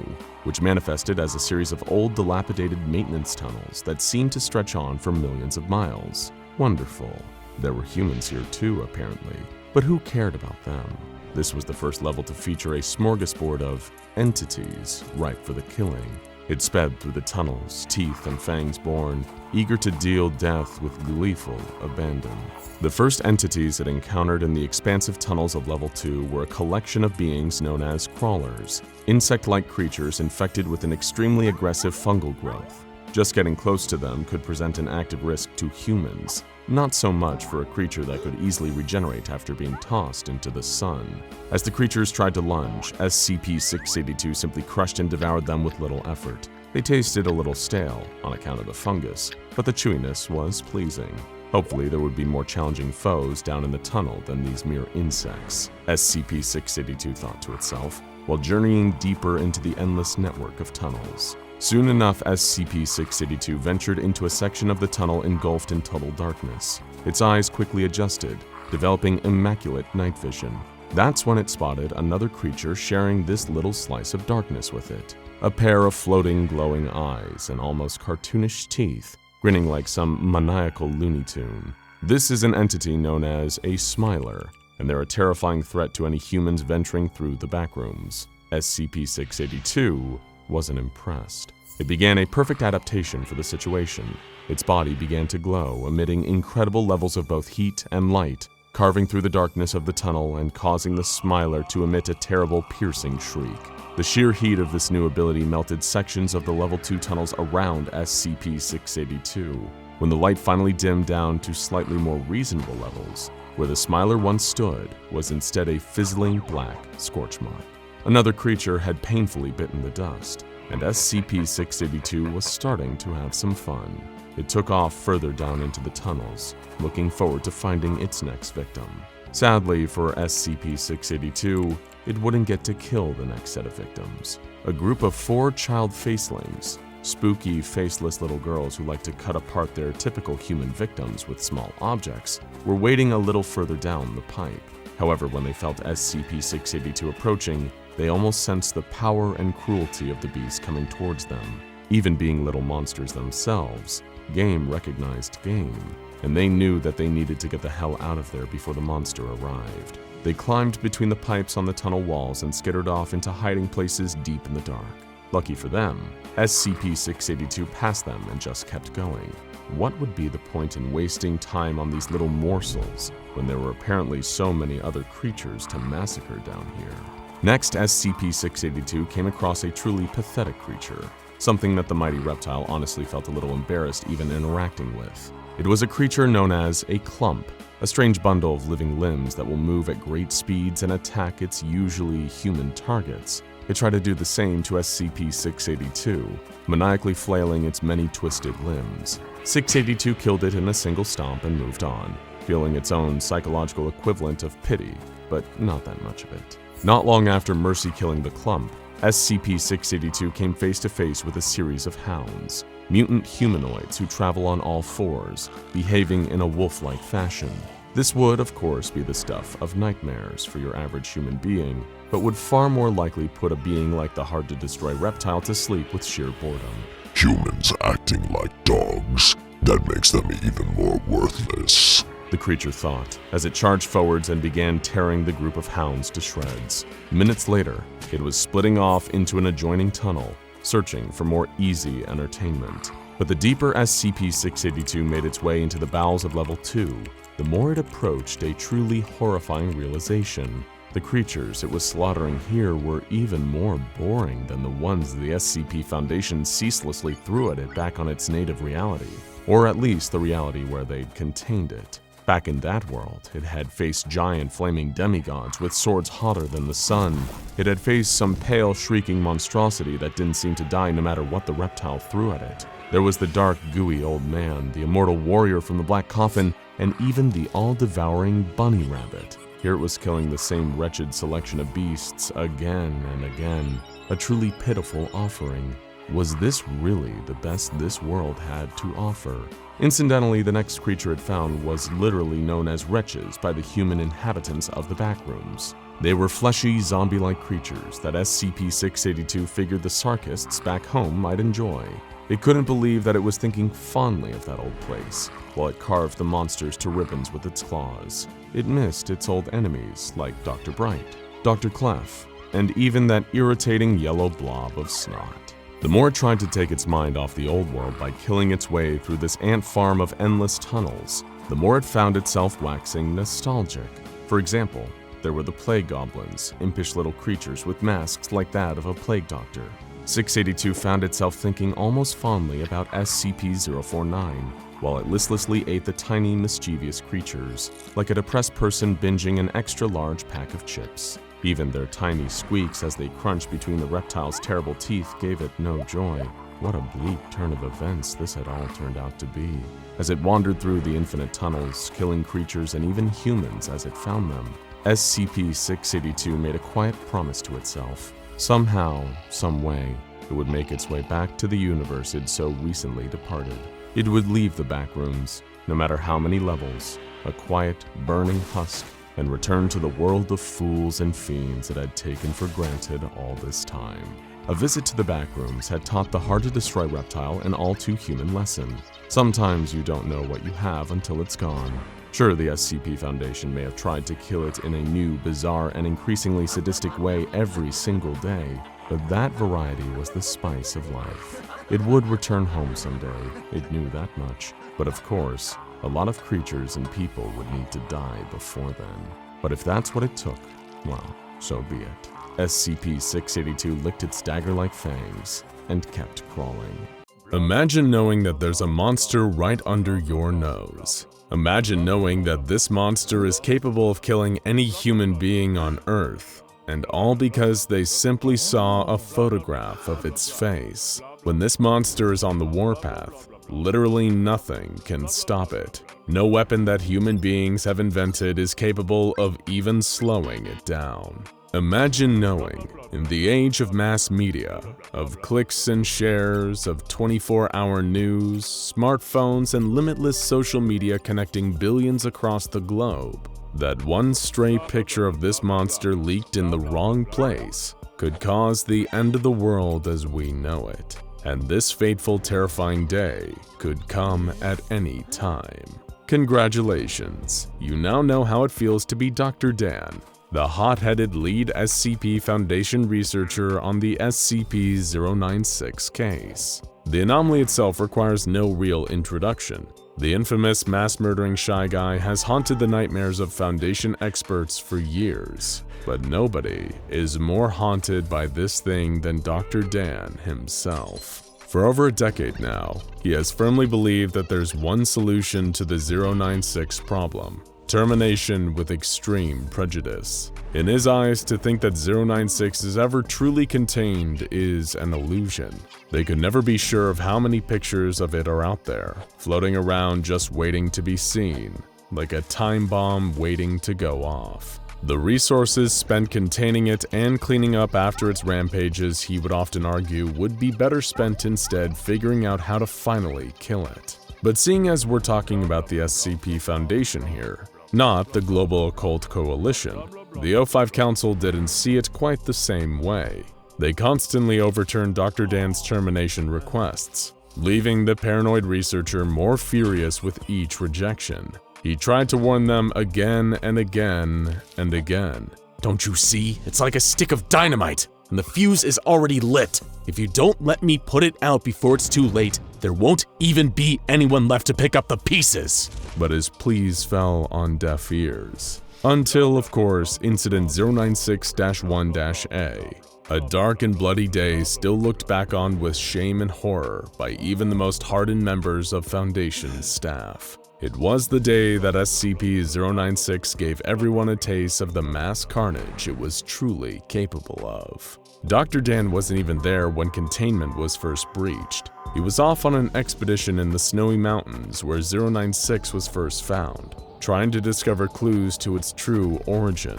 which manifested as a series of old dilapidated maintenance tunnels that seemed to stretch on for millions of miles. Wonderful. There were humans here too, apparently, but who cared about them? This was the first level to feature a smorgasbord of entities ripe for the killing. It sped through the tunnels, teeth and fangs born, eager to deal death with gleeful abandon. The first entities it encountered in the expansive tunnels of level 2 were a collection of beings known as crawlers, insect-like creatures infected with an extremely aggressive fungal growth. Just getting close to them could present an active risk to humans, not so much for a creature that could easily regenerate after being tossed into the sun. As the creatures tried to lunge, SCP-682 simply crushed and devoured them with little effort. They tasted a little stale on account of the fungus, but the chewiness was pleasing. Hopefully there would be more challenging foes down in the tunnel than these mere insects, SCP-682 thought to itself, while journeying deeper into the endless network of tunnels. Soon enough, SCP-682 ventured into a section of the tunnel engulfed in total darkness. Its eyes quickly adjusted, developing immaculate night vision. That's when it spotted another creature sharing this little slice of darkness with it. A pair of floating, glowing eyes and almost cartoonish teeth, grinning like some maniacal Looney Tune. This is an entity known as a Smiler, and they're a terrifying threat to any humans venturing through the backrooms. SCP-682 wasn't impressed. It began a perfect adaptation for the situation. Its body began to glow, emitting incredible levels of both heat and light, carving through the darkness of the tunnel and causing the Smiler to emit a terrible, piercing shriek. The sheer heat of this new ability melted sections of the level 2 tunnels around SCP-682. When the light finally dimmed down to slightly more reasonable levels, where the Smiler once stood was instead a fizzling black scorch mark. Another creature had painfully bitten the dust, and SCP-682 was starting to have some fun. It took off further down into the tunnels, looking forward to finding its next victim. Sadly for SCP-682, it wouldn't get to kill the next set of victims. A group of 4 child facelings, spooky, faceless little girls who like to cut apart their typical human victims with small objects, were waiting a little further down the pipe. However, when they felt SCP-682 approaching, they almost sensed the power and cruelty of the beast coming towards them. Even being little monsters themselves, game recognized game, and they knew that they needed to get the hell out of there before the monster arrived. They climbed between the pipes on the tunnel walls and skittered off into hiding places deep in the dark. Lucky for them, SCP-682 passed them and just kept going. what would be the point in wasting time on these little morsels when there were apparently so many other creatures to massacre down here? Next, SCP-682 came across a truly pathetic creature, something that the mighty reptile honestly felt a little embarrassed even interacting with. It was a creature known as a clump, a strange bundle of living limbs that will move at great speeds and attack its usually human targets. It tried to do the same to SCP-682, maniacally flailing its many twisted limbs. 682 killed it in a single stomp and moved on, feeling its own psychological equivalent of pity, but not that much of it. Not long after Mercy killing the clump, SCP-682 came face to face with a series of hounds, mutant humanoids who travel on all fours, behaving in a wolf-like fashion. This would, of course, be the stuff of nightmares for your average human being, but would far more likely put a being like the hard-to-destroy reptile to sleep with sheer boredom. Humans acting like dogs. That makes them even more worthless, the creature thought, as it charged forwards and began tearing the group of hounds to shreds. Minutes later, it was splitting off into an adjoining tunnel, searching for more easy entertainment. But the deeper SCP-682 made its way into the bowels of Level 2, the more it approached a truly horrifying realization. The creatures it was slaughtering here were even more boring than the ones the SCP Foundation ceaselessly threw at it back on its native reality, or at least the reality where they'd contained it. Back in that world, it had faced giant flaming demigods with swords hotter than the sun. It had faced some pale, shrieking monstrosity that didn't seem to die no matter what the reptile threw at it. There was the dark, gooey old man, the immortal warrior from the Black Coffin, and even the all-devouring bunny rabbit. Here it was killing the same wretched selection of beasts again and again. A truly pitiful offering. Was this really the best this world had to offer? Incidentally, the next creature it found was literally known as wretches by the human inhabitants of the Backrooms. They were fleshy, zombie-like creatures that SCP-682 figured the Sarkists back home might enjoy. It couldn't believe that it was thinking fondly of that old place, while it carved the monsters to ribbons with its claws. It missed its old enemies like Dr. Bright, Dr. Clef, and even that irritating yellow blob of snot. The more it tried to take its mind off the old world by killing its way through this ant farm of endless tunnels, the more it found itself waxing nostalgic. For example, there were the plague goblins, impish little creatures with masks like that of a plague doctor. 682 found itself thinking almost fondly about SCP-049, while it listlessly ate the tiny, mischievous creatures, like a depressed person binging an extra-large pack of chips. Even their tiny squeaks as they crunched between the reptile's terrible teeth gave it no joy. What a bleak turn of events this had all turned out to be. As it wandered through the infinite tunnels, killing creatures and even humans as it found them, SCP-682 made a quiet promise to itself. Somehow, some way, it would make its way back to the universe it so recently departed. It would leave the Backrooms, no matter how many levels, a quiet, burning husk, and return to the world of fools and fiends it had taken for granted all this time. A visit to the Backrooms had taught the hard-to-destroy reptile an all-too-human lesson. Sometimes you don't know what you have until it's gone. Sure, the SCP Foundation may have tried to kill it in a new, bizarre, and increasingly sadistic way every single day, but that variety was the spice of life. It would return home someday, it knew that much. But of course, a lot of creatures and people would need to die before then. But if that's what it took, well, so be it. SCP-682 licked its dagger-like fangs and kept crawling. Imagine knowing that there's a monster right under your nose. Imagine knowing that this monster is capable of killing any human being on Earth, and all because they simply saw a photograph of its face. When this monster is on the warpath, literally nothing can stop it. No weapon that human beings have invented is capable of even slowing it down. Imagine knowing, in the age of mass media, of clicks and shares, of 24-hour news, smartphones, and limitless social media connecting billions across the globe, that one stray picture of this monster leaked in the wrong place could cause the end of the world as we know it. And this fateful, terrifying day could come at any time. Congratulations, you now know how it feels to be Dr. Dan, the hot-headed lead SCP Foundation researcher on the SCP-096 case. The anomaly itself requires no real introduction. The infamous mass-murdering Shy Guy has haunted the nightmares of Foundation experts for years, but nobody is more haunted by this thing than Dr. Dan himself. For over a decade now, he has firmly believed that there's one solution to the 096 problem: termination with extreme prejudice. In his eyes, to think that 096 is ever truly contained is an illusion. They could never be sure of how many pictures of it are out there, floating around just waiting to be seen, like a time bomb waiting to go off. The resources spent containing it and cleaning up after its rampages, he would often argue, would be better spent instead figuring out how to finally kill it. But seeing as we're talking about the SCP Foundation here, not the Global Occult Coalition, the O5 Council didn't see it quite the same way. They constantly overturned Dr. Dan's termination requests, leaving the paranoid researcher more furious with each rejection. He tried to warn them again and again and again. Don't you see? It's like a stick of dynamite, and the fuse is already lit. If you don't let me put it out before it's too late, there won't even be anyone left to pick up the pieces. But his pleas fell on deaf ears. Until, of course, Incident 096-1-A. A dark and bloody day still looked back on with shame and horror by even the most hardened members of Foundation's staff. It was the day that SCP-096 gave everyone a taste of the mass carnage it was truly capable of. Dr. Dan wasn't even there when Containment was first breached. He was off on an expedition in the snowy mountains where 096 was first found, trying to discover clues to its true origin.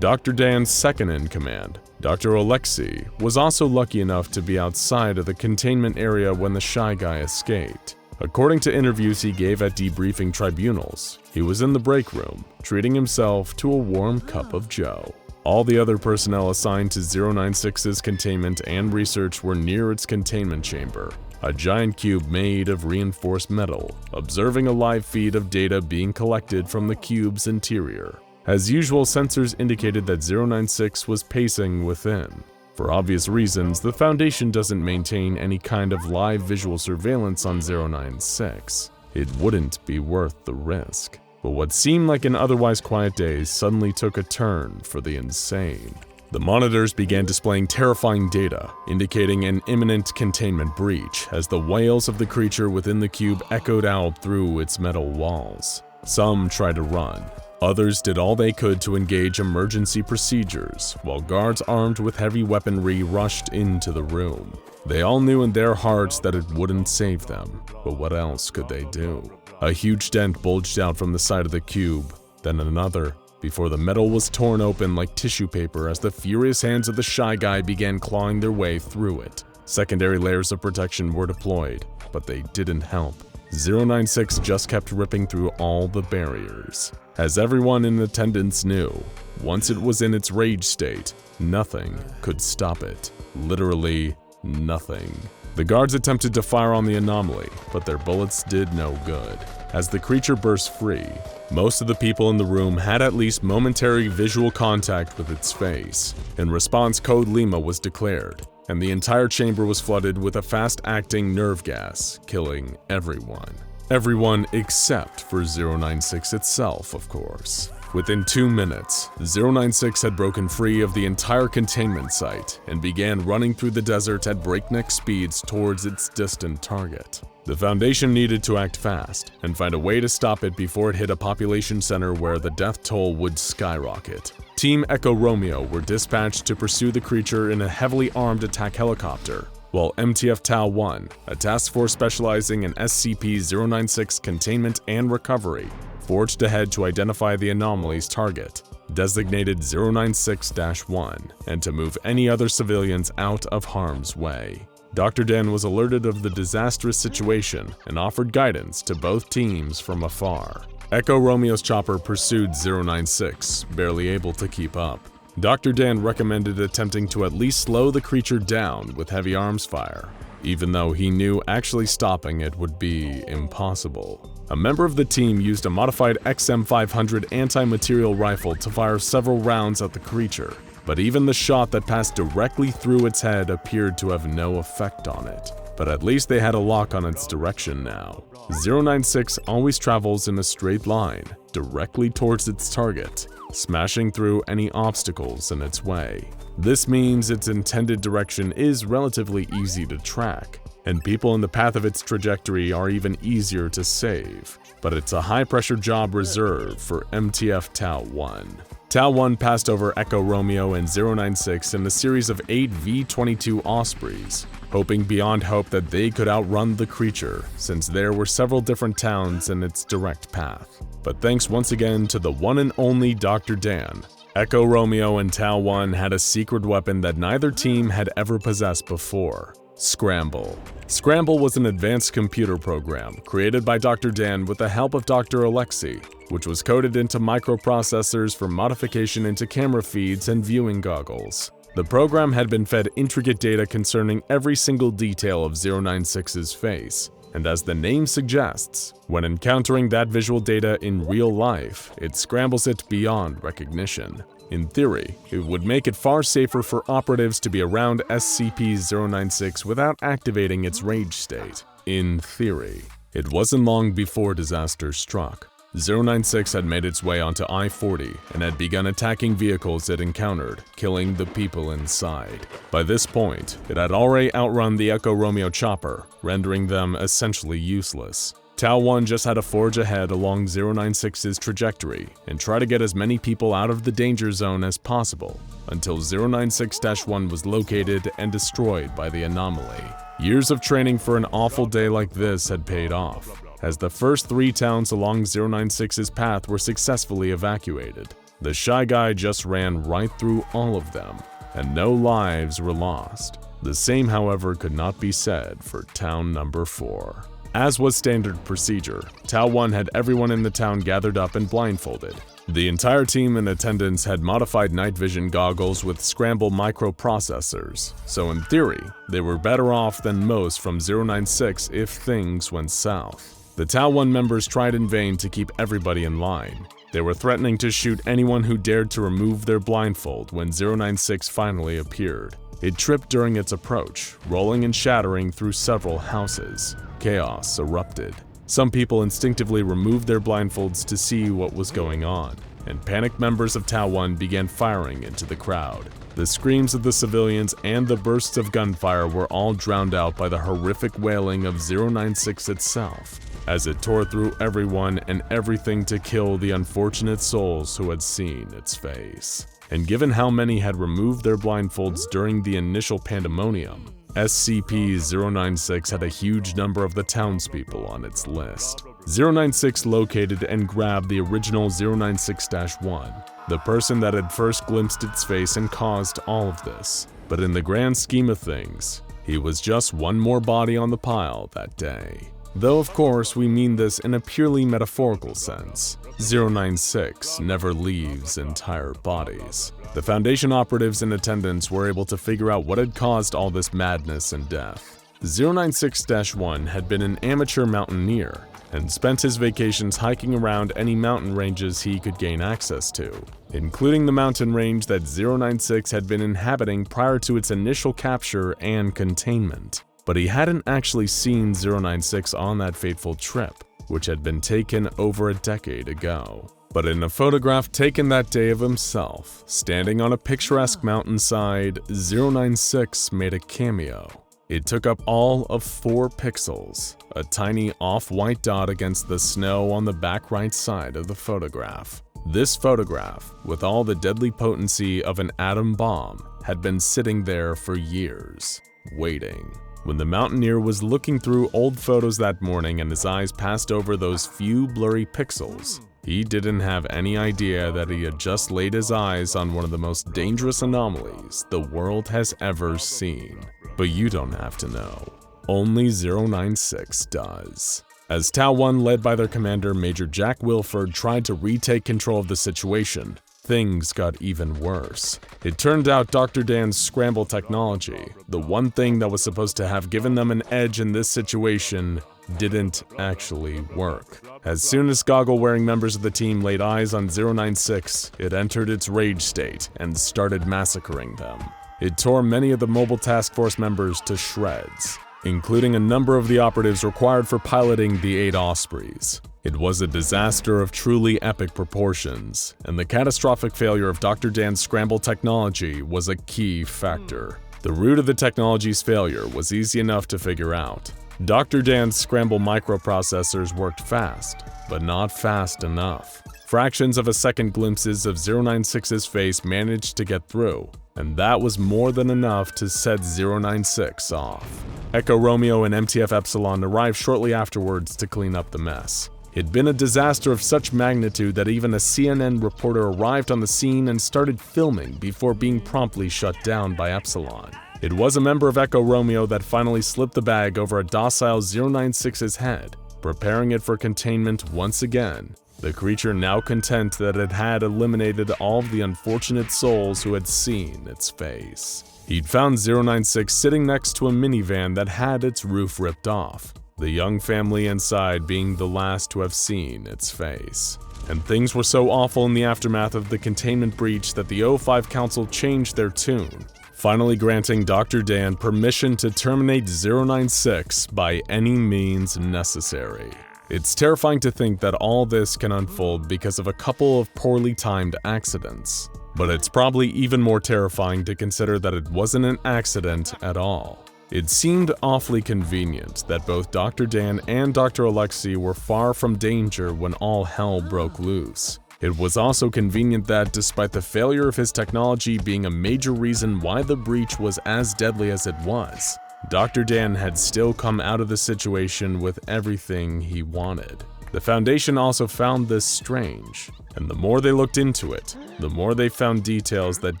Dr. Dan's second-in-command, Dr. Alexei, was also lucky enough to be outside of the containment area when the Shy Guy escaped. According to interviews he gave at debriefing tribunals, he was in the break room, treating himself to a warm cup of joe. All the other personnel assigned to 096's containment and research were near its containment chamber, a giant cube made of reinforced metal, observing a live feed of data being collected from the cube's interior. As usual, sensors indicated that 096 was pacing within. For obvious reasons, the Foundation doesn't maintain any kind of live visual surveillance on 096. It wouldn't be worth the risk. But what seemed like an otherwise quiet day suddenly took a turn for the insane. The monitors began displaying terrifying data, indicating an imminent containment breach as the wails of the creature within the cube echoed out through its metal walls. Some tried to run. Others did all they could to engage emergency procedures, while guards armed with heavy weaponry rushed into the room. They all knew in their hearts that it wouldn't save them, but what else could they do? A huge dent bulged out from the side of the cube, then another, before the metal was torn open like tissue paper as the furious hands of the Shy Guy began clawing their way through it. Secondary layers of protection were deployed, but they didn't help. 096 just kept ripping through all the barriers. As everyone in attendance knew, once it was in its rage state, nothing could stop it. Literally nothing. The guards attempted to fire on the anomaly, but their bullets did no good. As the creature burst free, most of the people in the room had at least momentary visual contact with its face. In response, Code Lima was declared, and the entire chamber was flooded with a fast-acting nerve gas, killing everyone. Everyone except for 096 itself, of course. Within 2 minutes, 096 had broken free of the entire containment site and began running through the desert at breakneck speeds towards its distant target. The Foundation needed to act fast and find a way to stop it before it hit a population center where the death toll would skyrocket. Team Echo Romeo were dispatched to pursue the creature in a heavily armed attack helicopter, while MTF Tau-1, a task force specializing in SCP-096 containment and recovery, forged ahead to identify the anomaly's target, designated 096-1, and to move any other civilians out of harm's way. Dr. Dan was alerted of the disastrous situation and offered guidance to both teams from afar. Echo Romeo's chopper pursued 096, barely able to keep up. Dr. Dan recommended attempting to at least slow the creature down with heavy arms fire, even though he knew actually stopping it would be impossible. A member of the team used a modified XM500 anti-material rifle to fire several rounds at the creature, but even the shot that passed directly through its head appeared to have no effect on it. but at least they had a lock on its direction now. 096 always travels in a straight line, directly towards its target, smashing through any obstacles in its way. This means its intended direction is relatively easy to track, and people in the path of its trajectory are even easier to save. But it's a high-pressure job reserved for MTF Tau 1. Tau 1 passed over Echo Romeo and 096 in a series of 8 V-22 Ospreys, hoping beyond hope that they could outrun the creature, since there were several different towns in its direct path. But thanks once again to the one and only Dr. Dan, Echo Romeo and Tau 1 had a secret weapon that neither team had ever possessed before: Scramble. Scramble was an advanced computer program created by Dr. Dan with the help of Dr. Alexei, which was coded into microprocessors for modification into camera feeds and viewing goggles. The program had been fed intricate data concerning every single detail of 096's face, and as the name suggests, when encountering that visual data in real life, it scrambles it beyond recognition. In theory, it would make it far safer for operatives to be around SCP-096 without activating its rage state. In theory. It wasn't long before disaster struck. 096 had made its way onto I-40 and had begun attacking vehicles it encountered, killing the people inside. By this point, it had already outrun the Echo Romeo chopper, rendering them essentially useless. Tau 1 just had to forge ahead along 096's trajectory and try to get as many people out of the danger zone as possible, until 096-1 was located and destroyed by the anomaly. Years of training for an awful day like this had paid off, as the first 3 towns along 096's path were successfully evacuated. The Shy Guy just ran right through all of them, and no lives were lost. The same, however, could not be said for town number 4. As was standard procedure, Tau 1 had everyone in the town gathered up and blindfolded. The entire team in attendance had modified night vision goggles with Scramble microprocessors, so in theory, they were better off than most from 096 if things went south. The Tau 1 members tried in vain to keep everybody in line. They were threatening to shoot anyone who dared to remove their blindfold when 096 finally appeared. It tripped during its approach, rolling and shattering through several houses. Chaos erupted. Some people instinctively removed their blindfolds to see what was going on, and panicked members of Tau 1 began firing into the crowd. The screams of the civilians and the bursts of gunfire were all drowned out by the horrific wailing of 096 itself, as it tore through everyone and everything to kill the unfortunate souls who had seen its face. And given how many had removed their blindfolds during the initial pandemonium, SCP-096 had a huge number of the townspeople on its list. 096 located and grabbed the original 096-1, the person that had first glimpsed its face and caused all of this. But in the grand scheme of things, he was just one more body on the pile that day. Though of course we mean this in a purely metaphorical sense. 096 never leaves entire bodies. The Foundation operatives in attendance were able to figure out what had caused all this madness and death. 096-1 had been an amateur mountaineer and spent his vacations hiking around any mountain ranges he could gain access to, including the mountain range that 096 had been inhabiting prior to its initial capture and containment. But he hadn't actually seen 096 on that fateful trip, which had been taken over a decade ago. But in a photograph taken that day of himself, standing on a picturesque mountainside, 096 made a cameo. It took up all of 4 pixels, a tiny off-white dot against the snow on the back right side of the photograph. This photograph, with all the deadly potency of an atom bomb, had been sitting there for years, waiting. When the mountaineer was looking through old photos that morning and his eyes passed over those few blurry pixels, he didn't have any idea that he had just laid his eyes on one of the most dangerous anomalies the world has ever seen. But you don't have to know. Only 096 does. As Tau 1, led by their commander Major Jack Wilford, tried to retake control of the situation, things got even worse. It turned out Dr. Dan's Scramble technology, the one thing that was supposed to have given them an edge in this situation, didn't actually work. As soon as goggle-wearing members of the team laid eyes on 096, it entered its rage state and started massacring them. It tore many of the Mobile Task Force members to shreds. including a number of the operatives required for piloting the 8 Ospreys. It was a disaster of truly epic proportions, and the catastrophic failure of Dr. Dan's scramble technology was a key factor. The root of the technology's failure was easy enough to figure out. Dr. Dan's scramble microprocessors worked fast, but not fast enough. Fractions of a second glimpses of 096's face managed to get through, and that was more than enough to set 096 off. Echo Romeo and MTF Epsilon arrived shortly afterwards to clean up the mess. It'd been a disaster of such magnitude that even a CNN reporter arrived on the scene and started filming before being promptly shut down by Epsilon. It was a member of Echo Romeo that finally slipped the bag over a docile 096's head, preparing it for containment once again, the creature now content that it had eliminated all of the unfortunate souls who had seen its face. He'd found 096 sitting next to a minivan that had its roof ripped off, the young family inside being the last to have seen its face. And things were so awful in the aftermath of the containment breach that the O5 Council changed their tune, finally granting Dr. Dan permission to terminate 096 by any means necessary. It's terrifying to think that all this can unfold because of a couple of poorly timed accidents, but it's probably even more terrifying to consider that it wasn't an accident at all. It seemed awfully convenient that both Dr. Dan and Dr. Alexei were far from danger when all hell broke loose. It was also convenient that, despite the failure of his technology being a major reason why the breach was as deadly as it was, Dr. Dan had still come out of the situation with everything he wanted. The Foundation also found this strange, and the more they looked into it, the more they found details that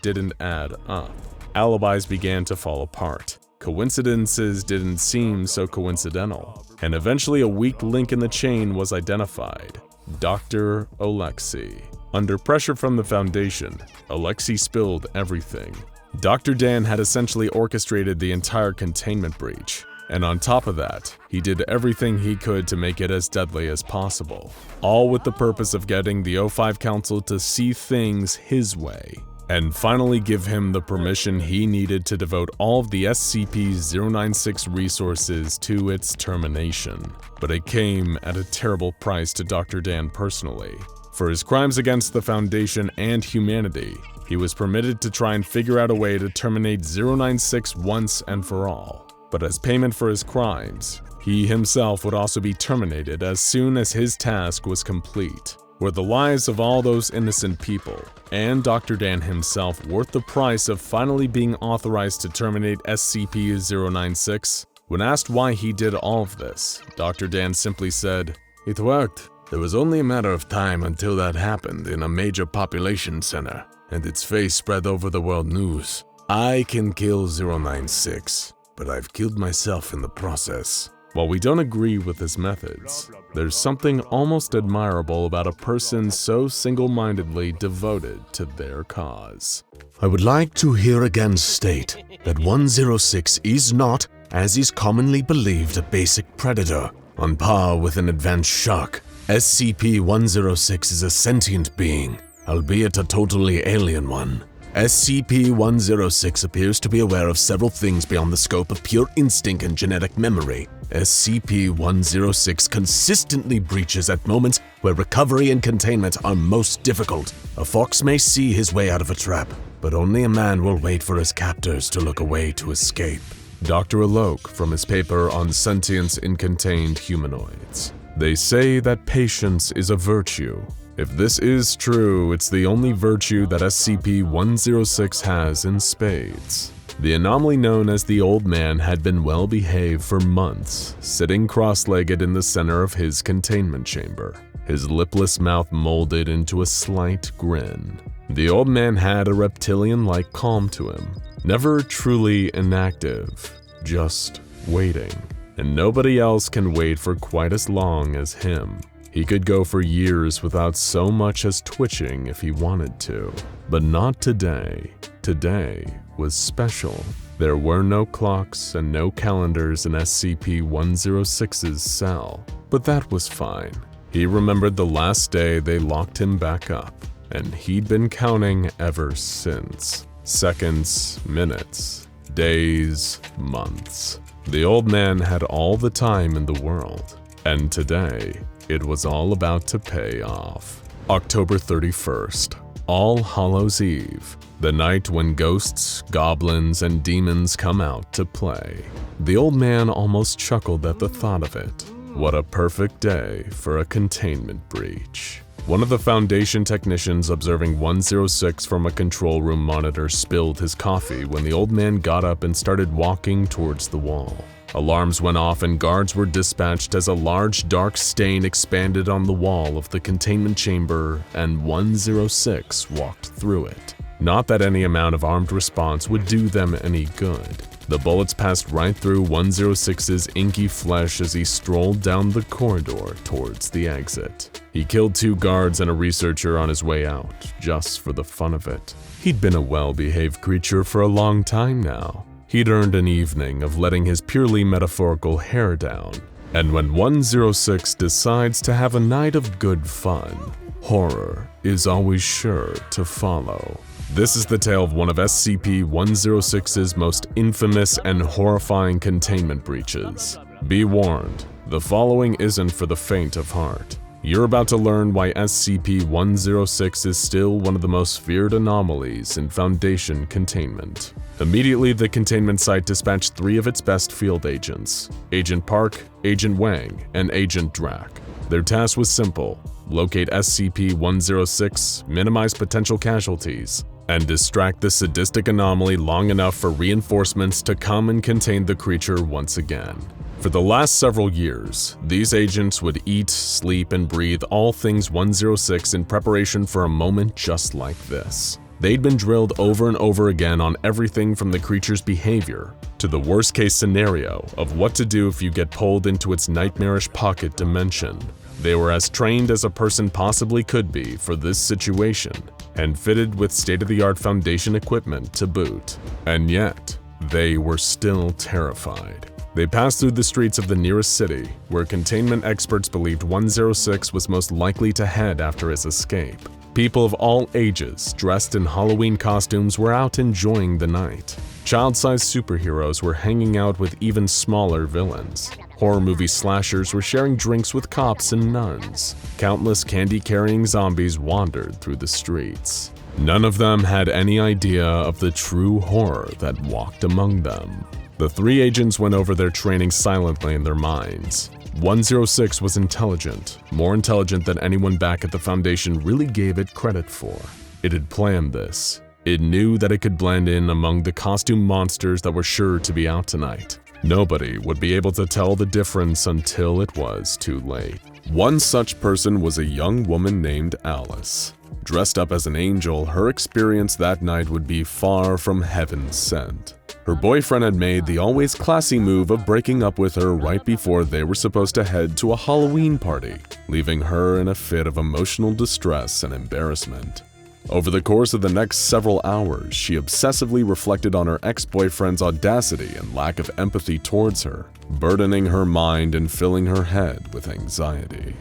didn't add up. Alibis began to fall apart. Coincidences didn't seem so coincidental, and eventually a weak link in the chain was identified: Dr. Alexei. Under pressure from the Foundation, Alexei spilled everything. Dr. Dan had essentially orchestrated the entire containment breach, and on top of that, he did everything he could to make it as deadly as possible, all with the purpose of getting the O5 Council to see things his way, and finally give him the permission he needed to devote all of the SCP-096 resources to its termination. But it came at a terrible price to Dr. Dan personally. For his crimes against the Foundation and humanity, he was permitted to try and figure out a way to terminate 096 once and for all. But as payment for his crimes, he himself would also be terminated as soon as his task was complete. Were the lives of all those innocent people, and Dr. Dan himself, worth the price of finally being authorized to terminate SCP-096? When asked why he did all of this, Dr. Dan simply said, "It worked. There was only a matter of time until that happened in a major population center, and its face spread over the world news. I can kill 096, but I've killed myself in the process." While we don't agree with his methods, there's something almost admirable about a person so single-mindedly devoted to their cause. I would like to here again state that 106 is not, as is commonly believed, a basic predator, on par with an advanced shark. SCP-106 is a sentient being, albeit a totally alien one. SCP-106 appears to be aware of several things beyond the scope of pure instinct and genetic memory. SCP-106 consistently breaches at moments where recovery and containment are most difficult. A fox may see his way out of a trap, but only a man will wait for his captors to look away to escape. Dr. Alok from his paper on sentience in contained humanoids. They say that patience is a virtue. If this is true, it's the only virtue that SCP-106 has in spades. The anomaly known as the Old Man had been well behaved for months, sitting cross-legged in the center of his containment chamber, his lipless mouth molded into a slight grin. The Old Man had a reptilian-like calm to him, never truly inactive, just waiting. And nobody else can wait for quite as long as him. He could go for years without so much as twitching if he wanted to. But not today. Today was special. There were no clocks and no calendars in SCP-106's cell. But that was fine. He remembered the last day they locked him back up, and he'd been counting ever since. Seconds, minutes, days, months. The old man had all the time in the world, and today, it was all about to pay off. October 31st, All Hallows Eve, the night when ghosts, goblins, and demons come out to play. The old man almost chuckled at the thought of it. What a perfect day for a containment breach. One of the Foundation technicians observing 106 from a control room monitor spilled his coffee when the old man got up and started walking towards the wall. Alarms went off and guards were dispatched as a large dark stain expanded on the wall of the containment chamber and 106 walked through it. Not that any amount of armed response would do them any good. The bullets passed right through 106's inky flesh as he strolled down the corridor towards the exit. He killed 2 guards and a researcher on his way out, just for the fun of it. He'd been a well-behaved creature for a long time now. He'd earned an evening of letting his purely metaphorical hair down. And when 106 decides to have a night of good fun, horror is always sure to follow. This is the tale of one of SCP-106's most infamous and horrifying containment breaches. Be warned, the following isn't for the faint of heart. You're about to learn why SCP-106 is still one of the most feared anomalies in Foundation containment. Immediately, the containment site dispatched 3 of its best field agents: Agent Park, Agent Wang, and Agent Drack. Their task was simple: locate SCP-106, minimize potential casualties, and distract the sadistic anomaly long enough for reinforcements to come and contain the creature once again. For the last several years, these agents would eat, sleep, and breathe all things 106 in preparation for a moment just like this. They'd been drilled over and over again on everything from the creature's behavior to the worst-case scenario of what to do if you get pulled into its nightmarish pocket dimension. They were as trained as a person possibly could be for this situation, and fitted with state-of-the-art Foundation equipment to boot. And yet, they were still terrified. They passed through the streets of the nearest city, where containment experts believed 106 was most likely to head after his escape. People of all ages, dressed in Halloween costumes, were out enjoying the night. Child-sized superheroes were hanging out with even smaller villains. Horror movie slashers were sharing drinks with cops and nuns. Countless candy-carrying zombies wandered through the streets. None of them had any idea of the true horror that walked among them. The 3 agents went over their training silently in their minds. 106 was intelligent, more intelligent than anyone back at the Foundation really gave it credit for. It had planned this. It knew that it could blend in among the costume monsters that were sure to be out tonight. Nobody would be able to tell the difference until it was too late. One such person was a young woman named Alice. Dressed up as an angel, her experience that night would be far from heaven sent. Her boyfriend had made the always classy move of breaking up with her right before they were supposed to head to a Halloween party, leaving her in a fit of emotional distress and embarrassment. Over the course of the next several hours, she obsessively reflected on her ex-boyfriend's audacity and lack of empathy towards her, burdening her mind and filling her head with anxiety.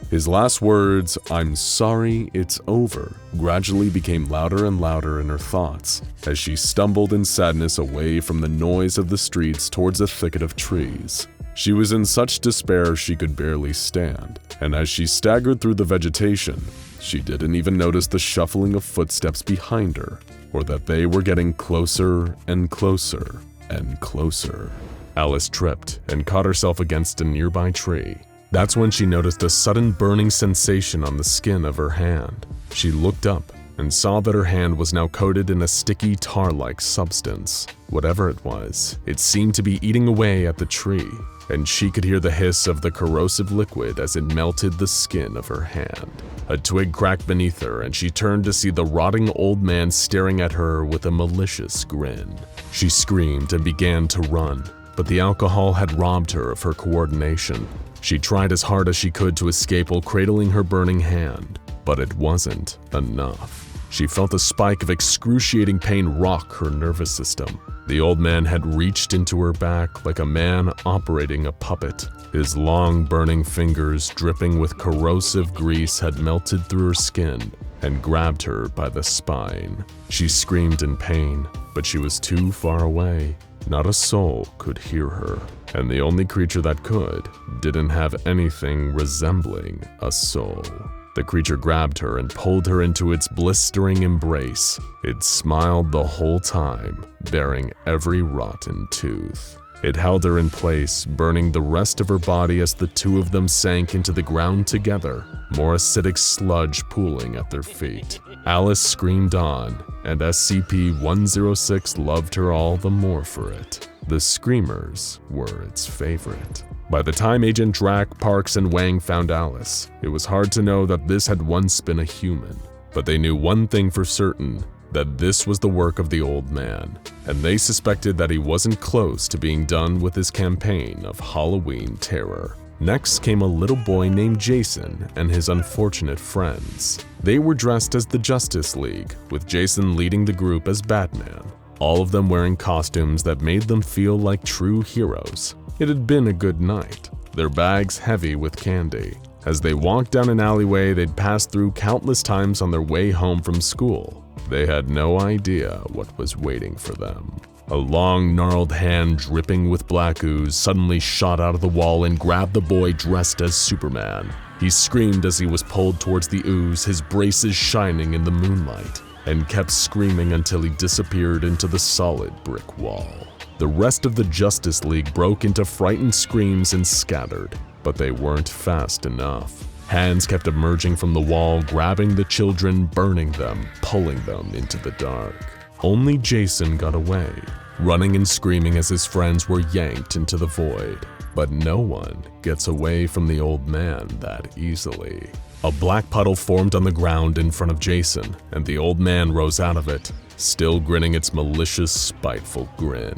His last words, "I'm sorry, it's over," gradually became louder and louder in her thoughts as she stumbled in sadness away from the noise of the streets towards a thicket of trees. She was in such despair she could barely stand, and as she staggered through the vegetation, she didn't even notice the shuffling of footsteps behind her, or that they were getting closer and closer and closer. Alice tripped and caught herself against a nearby tree. That's when she noticed a sudden burning sensation on the skin of her hand. She looked up and saw that her hand was now coated in a sticky tar-like substance. Whatever it was, it seemed to be eating away at the tree, and she could hear the hiss of the corrosive liquid as it melted the skin of her hand. A twig cracked beneath her, and she turned to see the rotting old man staring at her with a malicious grin. She screamed and began to run, but the alcohol had robbed her of her coordination. She tried as hard as she could to escape while cradling her burning hand, but it wasn't enough. She felt a spike of excruciating pain rock her nervous system. The old man had reached into her back like a man operating a puppet. His long, burning fingers, dripping with corrosive grease, had melted through her skin and grabbed her by the spine. She screamed in pain, but she was too far away. Not a soul could hear her, and the only creature that could didn't have anything resembling a soul. The creature grabbed her and pulled her into its blistering embrace. It smiled the whole time, baring every rotten tooth. It held her in place, burning the rest of her body as the two of them sank into the ground together, more acidic sludge pooling at their feet. Alice screamed on, and SCP-106 loved her all the more for it. The screamers were its favorite. By the time Agent Drack, Parks, and Wang found Alice, it was hard to know that this had once been a human. But they knew one thing for certain, that this was the work of the old man, and they suspected that he wasn't close to being done with his campaign of Halloween terror. Next came a little boy named Jason and his unfortunate friends. They were dressed as the Justice League, with Jason leading the group as Batman, all of them wearing costumes that made them feel like true heroes. It had been a good night, their bags heavy with candy. As they walked down an alleyway they'd passed through countless times on their way home from school, they had no idea what was waiting for them. A long, gnarled hand dripping with black ooze suddenly shot out of the wall and grabbed the boy dressed as Superman. He screamed as he was pulled towards the ooze, his braces shining in the moonlight, and kept screaming until he disappeared into the solid brick wall. The rest of the Justice League broke into frightened screams and scattered, but they weren't fast enough. Hands kept emerging from the wall, grabbing the children, burning them, pulling them into the dark. Only Jason got away, running and screaming as his friends were yanked into the void. But no one gets away from the old man that easily. A black puddle formed on the ground in front of Jason, and the old man rose out of it, still grinning its malicious, spiteful grin.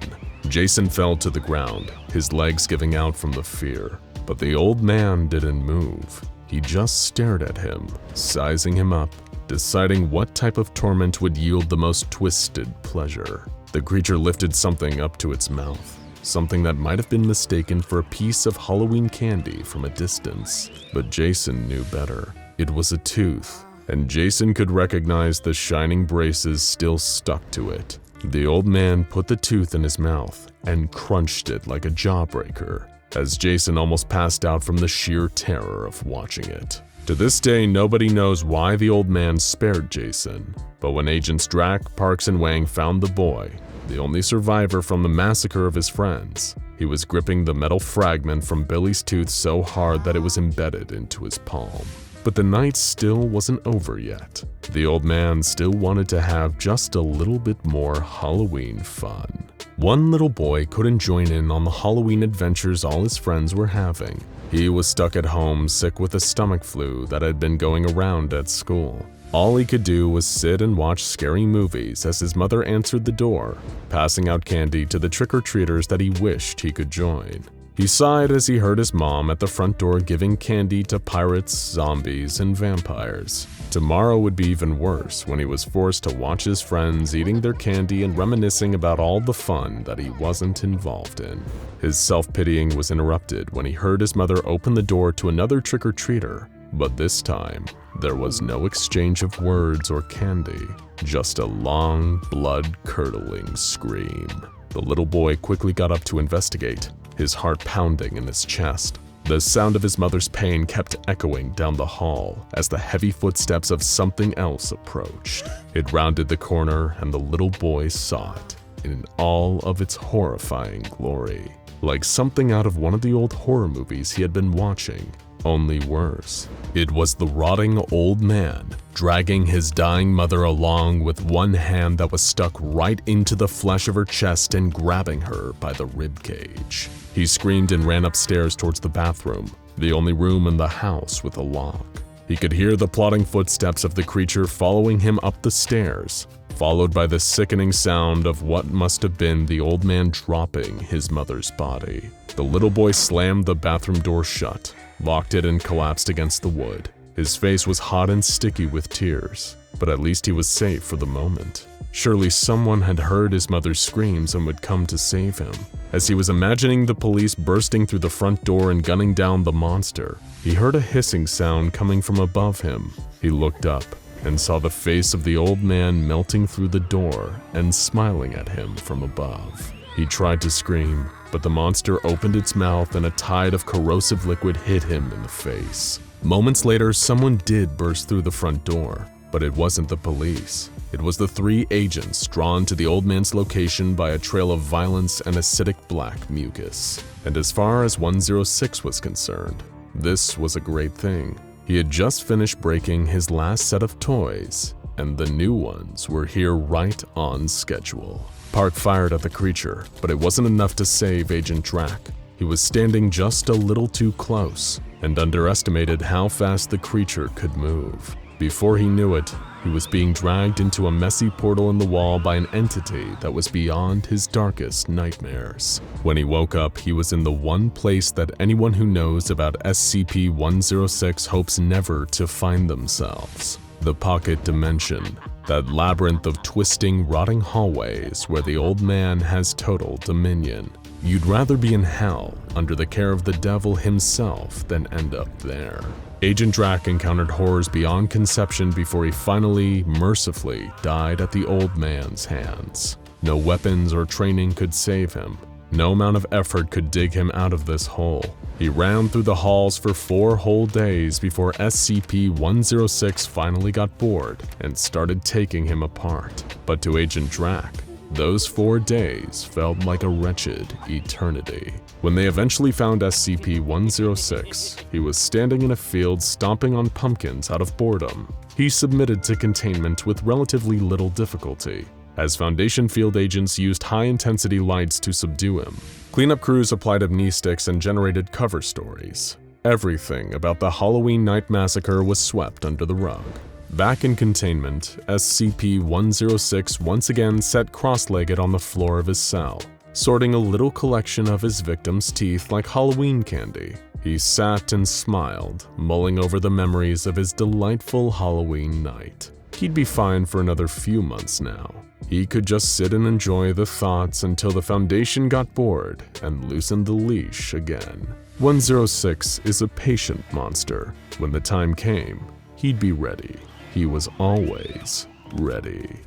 Jason fell to the ground, his legs giving out from the fear. But the old man didn't move. He just stared at him, sizing him up, deciding what type of torment would yield the most twisted pleasure. The creature lifted something up to its mouth, something that might have been mistaken for a piece of Halloween candy from a distance. But Jason knew better. It was a tooth, and Jason could recognize the shining braces still stuck to it. The old man put the tooth in his mouth and crunched it like a jawbreaker, as Jason almost passed out from the sheer terror of watching it. To this day, nobody knows why the old man spared Jason, but when Agents Drack, Parks, and Wang found the boy, the only survivor from the massacre of his friends, he was gripping the metal fragment from Billy's tooth so hard that it was embedded into his palm. But the night still wasn't over yet. The old man still wanted to have just a little bit more Halloween fun. One little boy couldn't join in on the Halloween adventures all his friends were having. He was stuck at home, sick with a stomach flu that had been going around at school. All he could do was sit and watch scary movies as his mother answered the door, passing out candy to the trick-or-treaters that he wished he could join. He sighed as he heard his mom at the front door giving candy to pirates, zombies, and vampires. Tomorrow would be even worse when he was forced to watch his friends eating their candy and reminiscing about all the fun that he wasn't involved in. His self-pitying was interrupted when he heard his mother open the door to another trick-or-treater, but this time, there was no exchange of words or candy, just a long, blood-curdling scream. The little boy quickly got up to investigate, his heart pounding in his chest. The sound of his mother's pain kept echoing down the hall as the heavy footsteps of something else approached. It rounded the corner and the little boy saw it in all of its horrifying glory. Like something out of one of the old horror movies he had been watching, only worse. It was the rotting old man, dragging his dying mother along with one hand that was stuck right into the flesh of her chest and grabbing her by the ribcage. He screamed and ran upstairs towards the bathroom, the only room in the house with a lock. He could hear the plodding footsteps of the creature following him up the stairs, followed by the sickening sound of what must have been the old man dropping his mother's body. The little boy slammed the bathroom door shut, locked it, and collapsed against the wood. His face was hot and sticky with tears, but at least he was safe for the moment. Surely someone had heard his mother's screams and would come to save him. As he was imagining the police bursting through the front door and gunning down the monster, he heard a hissing sound coming from above him. He looked up and saw the face of the old man melting through the door and smiling at him from above. He tried to scream, but the monster opened its mouth and a tide of corrosive liquid hit him in the face. Moments later, someone did burst through the front door, but it wasn't the police. It was the 3 agents drawn to the old man's location by a trail of violence and acidic black mucus. And as far as 106 was concerned, this was a great thing. He had just finished breaking his last set of toys, and the new ones were here right on schedule. Park fired at the creature, but it wasn't enough to save Agent Drac. He was standing just a little too close and underestimated how fast the creature could move. Before he knew it, he was being dragged into a messy portal in the wall by an entity that was beyond his darkest nightmares. When he woke up, he was in the one place that anyone who knows about SCP-106 hopes never to find themselves: the Pocket Dimension, that labyrinth of twisting, rotting hallways where the old man has total dominion. You'd rather be in hell under the care of the devil himself than end up there. Agent Drac encountered horrors beyond conception before he finally, mercifully, died at the old man's hands. No weapons or training could save him. No amount of effort could dig him out of this hole. He ran through the halls for 4 whole days before SCP-106 finally got bored and started taking him apart. But to Agent Drac, those 4 days felt like a wretched eternity. When they eventually found SCP-106, he was standing in a field stomping on pumpkins out of boredom. He submitted to containment with relatively little difficulty, as Foundation field agents used high-intensity lights to subdue him. Cleanup crews applied amnestics and generated cover stories. Everything about the Halloween night massacre was swept under the rug. Back in containment, SCP-106 once again sat cross-legged on the floor of his cell, sorting a little collection of his victims' teeth like Halloween candy. He sat and smiled, mulling over the memories of his delightful Halloween night. He'd be fine for another few months now. He could just sit and enjoy the thoughts until the Foundation got bored and loosened the leash again. 106 is a patient monster. When the time came, he'd be ready. He was always ready.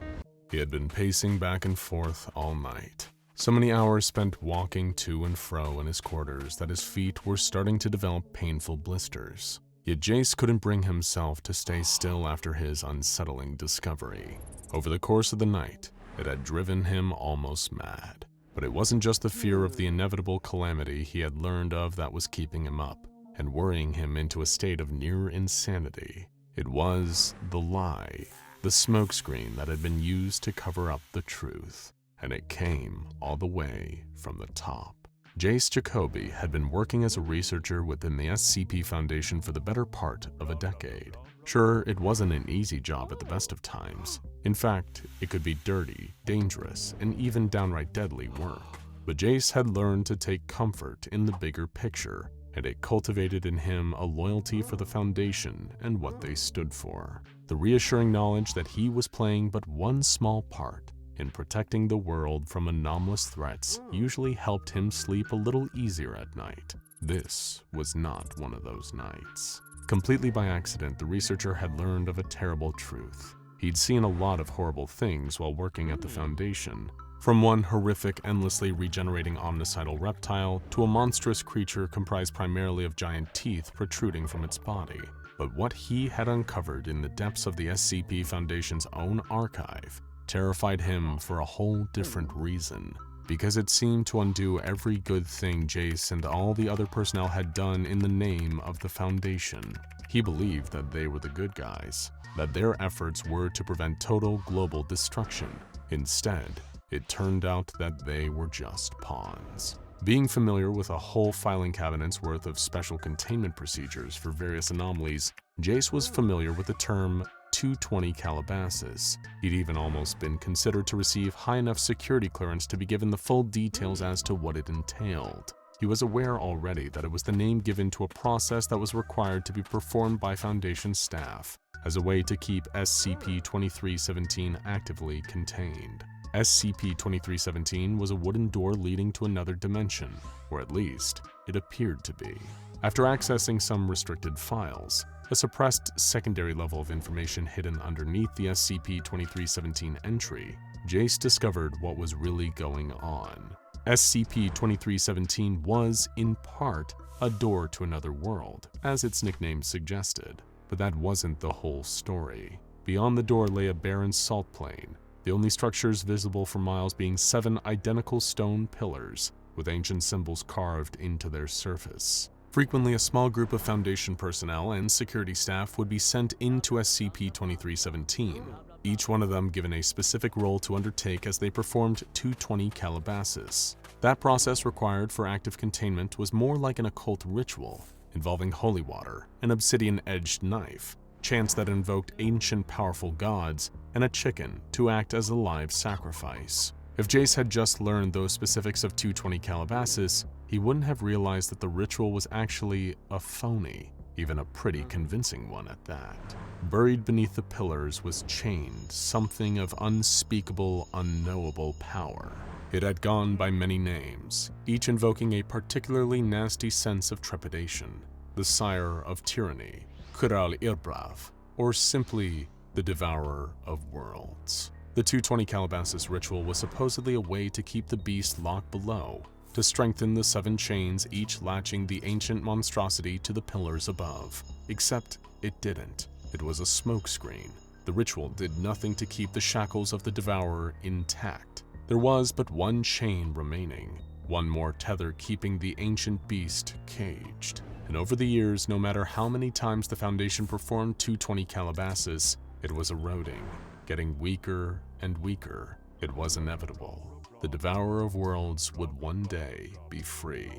He had been pacing back and forth all night. So many hours spent walking to and fro in his quarters that his feet were starting to develop painful blisters. Yet Jace couldn't bring himself to stay still after his unsettling discovery. Over the course of the night, it had driven him almost mad. But it wasn't just the fear of the inevitable calamity he had learned of that was keeping him up and worrying him into a state of near insanity. It was the lie, the smokescreen that had been used to cover up the truth. And it came all the way from the top. Jace Jacoby had been working as a researcher within the SCP Foundation for the better part of a decade. Sure, it wasn't an easy job at the best of times. In fact, it could be dirty, dangerous, and even downright deadly work. But Jace had learned to take comfort in the bigger picture, and it cultivated in him a loyalty for the Foundation and what they stood for. The reassuring knowledge that he was playing but one small part in protecting the world from anomalous threats usually helped him sleep a little easier at night. This was not one of those nights. Completely by accident, the researcher had learned of a terrible truth. He'd seen a lot of horrible things while working at the Foundation, from one horrific, endlessly regenerating omnicidal reptile to a monstrous creature comprised primarily of giant teeth protruding from its body. But what he had uncovered in the depths of the SCP Foundation's own archive terrified him for a whole different reason, because it seemed to undo every good thing Jace and all the other personnel had done in the name of the Foundation. He believed that they were the good guys, that their efforts were to prevent total global destruction. Instead, it turned out that they were just pawns. Being familiar with a whole filing cabinet's worth of special containment procedures for various anomalies, Jace was familiar with the term 220 Calabasas. He'd even almost been considered to receive high enough security clearance to be given the full details as to what it entailed. He was aware already that it was the name given to a process that was required to be performed by Foundation staff as a way to keep SCP-2317 actively contained. SCP-2317 was a wooden door leading to another dimension, or at least, it appeared to be. After accessing some restricted files, a suppressed secondary level of information hidden underneath the SCP-2317 entry, Jace discovered what was really going on. SCP-2317 was, in part, a door to another world, as its nickname suggested. But that wasn't the whole story. Beyond the door lay a barren salt plain, the only structures visible for miles being 7 identical stone pillars with ancient symbols carved into their surface. Frequently, a small group of Foundation personnel and security staff would be sent into SCP-2317, each one of them given a specific role to undertake as they performed 220 Calabasas. That process required for active containment was more like an occult ritual, involving holy water, an obsidian-edged knife, chants that invoked ancient powerful gods, and a chicken to act as a live sacrifice. If Jace had just learned those specifics of 220 Calabasas, he wouldn't have realized that the ritual was actually a phony, even a pretty convincing one at that. Buried beneath the pillars was chained something of unspeakable, unknowable power. It had gone by many names, each invoking a particularly nasty sense of trepidation. The Sire of Tyranny, Kural Irbrav, or simply the Devourer of Worlds. The 220 Calabasas ritual was supposedly a way to keep the beast locked below, to strengthen the 7 chains each latching the ancient monstrosity to the pillars above. Except it didn't. It was a smokescreen. The ritual did nothing to keep the shackles of the Devourer intact. There was but one chain remaining, one more tether keeping the ancient beast caged. And over the years, no matter how many times the Foundation performed 220 Calabasas, it was eroding, getting weaker and weaker. It was inevitable. The Devourer of Worlds would one day be free.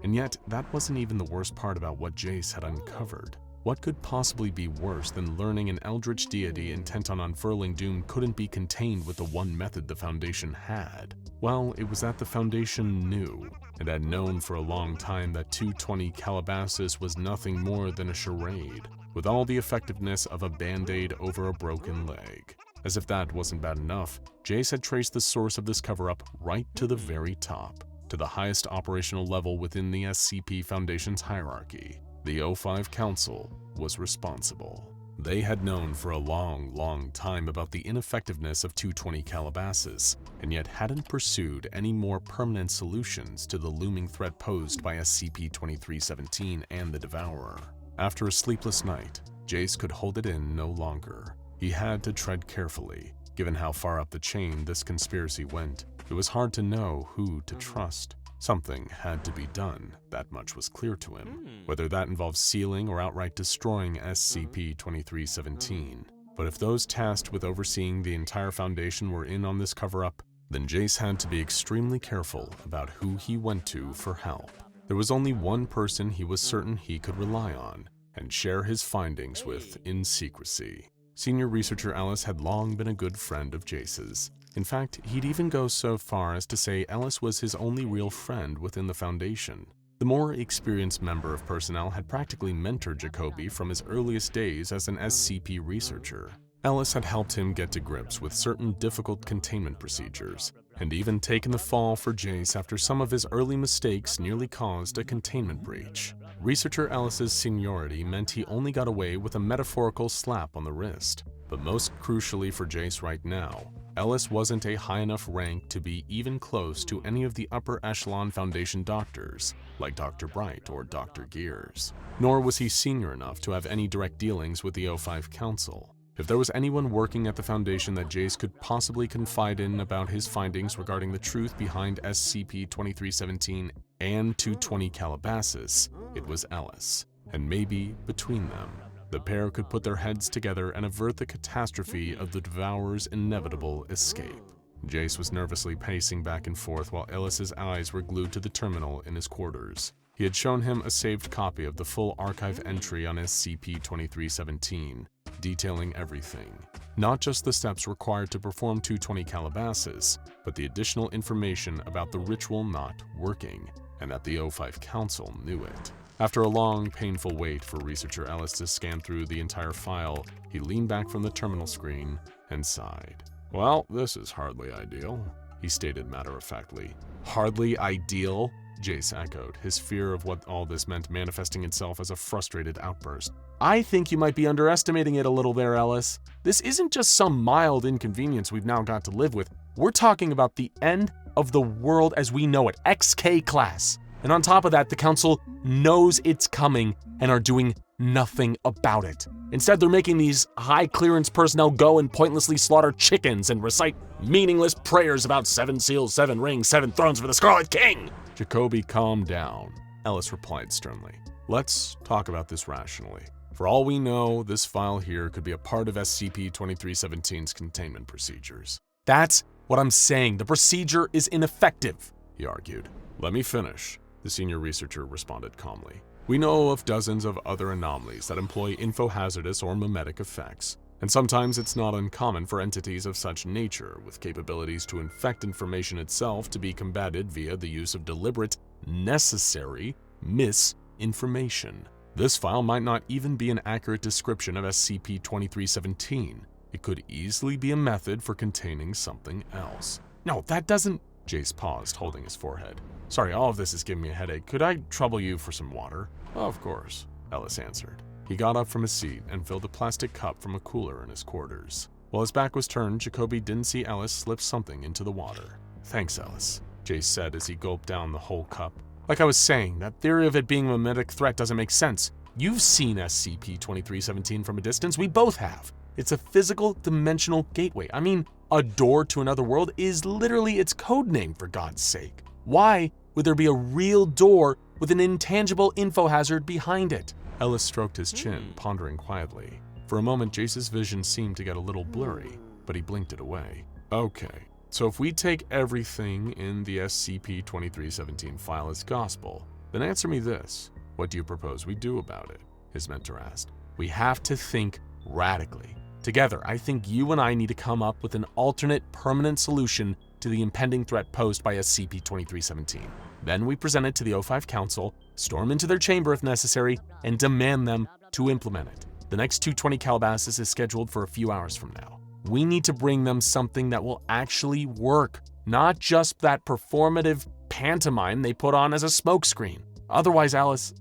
And yet, that wasn't even the worst part about what Jace had uncovered. What could possibly be worse than learning an eldritch deity intent on unfurling doom couldn't be contained with the one method the Foundation had? Well, it was that the Foundation knew, and had known for a long time, that 220 Calabasas was nothing more than a charade, with all the effectiveness of a band-aid over a broken leg. As if that wasn't bad enough, Jace had traced the source of this cover-up right to the very top, to the highest operational level within the SCP Foundation's hierarchy. The O5 Council was responsible. They had known for a long time about the ineffectiveness of 220 Calabasas, and yet hadn't pursued any more permanent solutions to the looming threat posed by SCP-2317 and the Devourer. After a sleepless night, Jace could hold it in no longer. He had to tread carefully. Given how far up the chain this conspiracy went, it was hard to know who to trust. Something had to be done, that much was clear to him, whether that involved sealing or outright destroying SCP-2317. But if those tasked with overseeing the entire Foundation were in on this cover-up, then Jace had to be extremely careful about who he went to for help. There was only one person he was certain he could rely on and share his findings with in secrecy. Senior researcher Ellis had long been a good friend of Jace's. In fact, he'd even go so far as to say Ellis was his only real friend within the Foundation. The more experienced member of personnel had practically mentored Jacoby from his earliest days as an SCP researcher. Ellis had helped him get to grips with certain difficult containment procedures, and even taken the fall for Jace after some of his early mistakes nearly caused a containment breach. Researcher Ellis's seniority meant he only got away with a metaphorical slap on the wrist. But most crucially for Jace right now, Ellis wasn't a high enough rank to be even close to any of the upper echelon Foundation doctors, like Dr. Bright or Dr. Gears. Nor was he senior enough to have any direct dealings with the O5 Council. If there was anyone working at the Foundation that Jace could possibly confide in about his findings regarding the truth behind SCP-2317 and 220 Calabasas, it was Ellis. And maybe, between them, the pair could put their heads together and avert the catastrophe of the Devourer's inevitable escape. Jace was nervously pacing back and forth while Ellis's eyes were glued to the terminal in his quarters. He had shown him a saved copy of the full archive entry on SCP-2317, detailing everything. Not just the steps required to perform 220 Calabasas, but the additional information about the ritual not working, and that the O5 Council knew it. After a long, painful wait for researcher Ellis to scan through the entire file, he leaned back from the terminal screen and sighed. "Well, this is hardly ideal," he stated matter-of-factly. "Hardly ideal?" Jace echoed, his fear of what all this meant manifesting itself as a frustrated outburst. I think you might be underestimating it a little there, Ellis. This isn't just some mild inconvenience we've now got to live with. We're talking about the end of the world as we know it, XK class. And on top of that, the Council knows it's coming and are doing nothing about it. Instead, they're making these high-clearance personnel go and pointlessly slaughter chickens and recite meaningless prayers about 7 seals, 7 rings, 7 thrones for the Scarlet King. Jacoby, calm down, Ellis replied sternly. Let's talk about this rationally. For all we know, this file here could be a part of SCP-2317's containment procedures. That's what I'm saying. The procedure is ineffective, he argued. Let me finish, the senior researcher responded calmly. We know of dozens of other anomalies that employ infohazardous or mimetic effects, and sometimes it's not uncommon for entities of such nature, with capabilities to infect information itself, to be combated via the use of deliberate, necessary misinformation. This file might not even be an accurate description of SCP-2317. It could easily be a method for containing something else. No, that doesn't... Jace paused, holding his forehead. Sorry, all of this is giving me a headache. Could I trouble you for some water? Of course, Ellis answered. He got up from his seat and filled a plastic cup from a cooler in his quarters. While his back was turned, Jacoby didn't see Ellis slip something into the water. Thanks, Ellis, Jace said as he gulped down the whole cup. Like I was saying, that theory of it being a mimetic threat doesn't make sense. You've seen SCP-2317 from a distance. We both have. It's a physical dimensional gateway. I mean, a door to another world is literally its code name, for God's sake. Why would there be a real door with an intangible info hazard behind it? Ellis stroked his chin, pondering quietly. For a moment, Jace's vision seemed to get a little blurry, but he blinked it away. Okay, so if we take everything in the SCP-2317 file as gospel, then answer me this. What do you propose we do about it? His mentor asked. We have to think radically. Together, I think you and I need to come up with an alternate permanent solution to the impending threat posed by SCP-2317. Then we present it to the O5 Council, storm into their chamber if necessary, and demand them to implement it. The next 220 Calabasas is scheduled for a few hours from now. We need to bring them something that will actually work, not just that performative pantomime they put on as a smokescreen. Otherwise, Alice...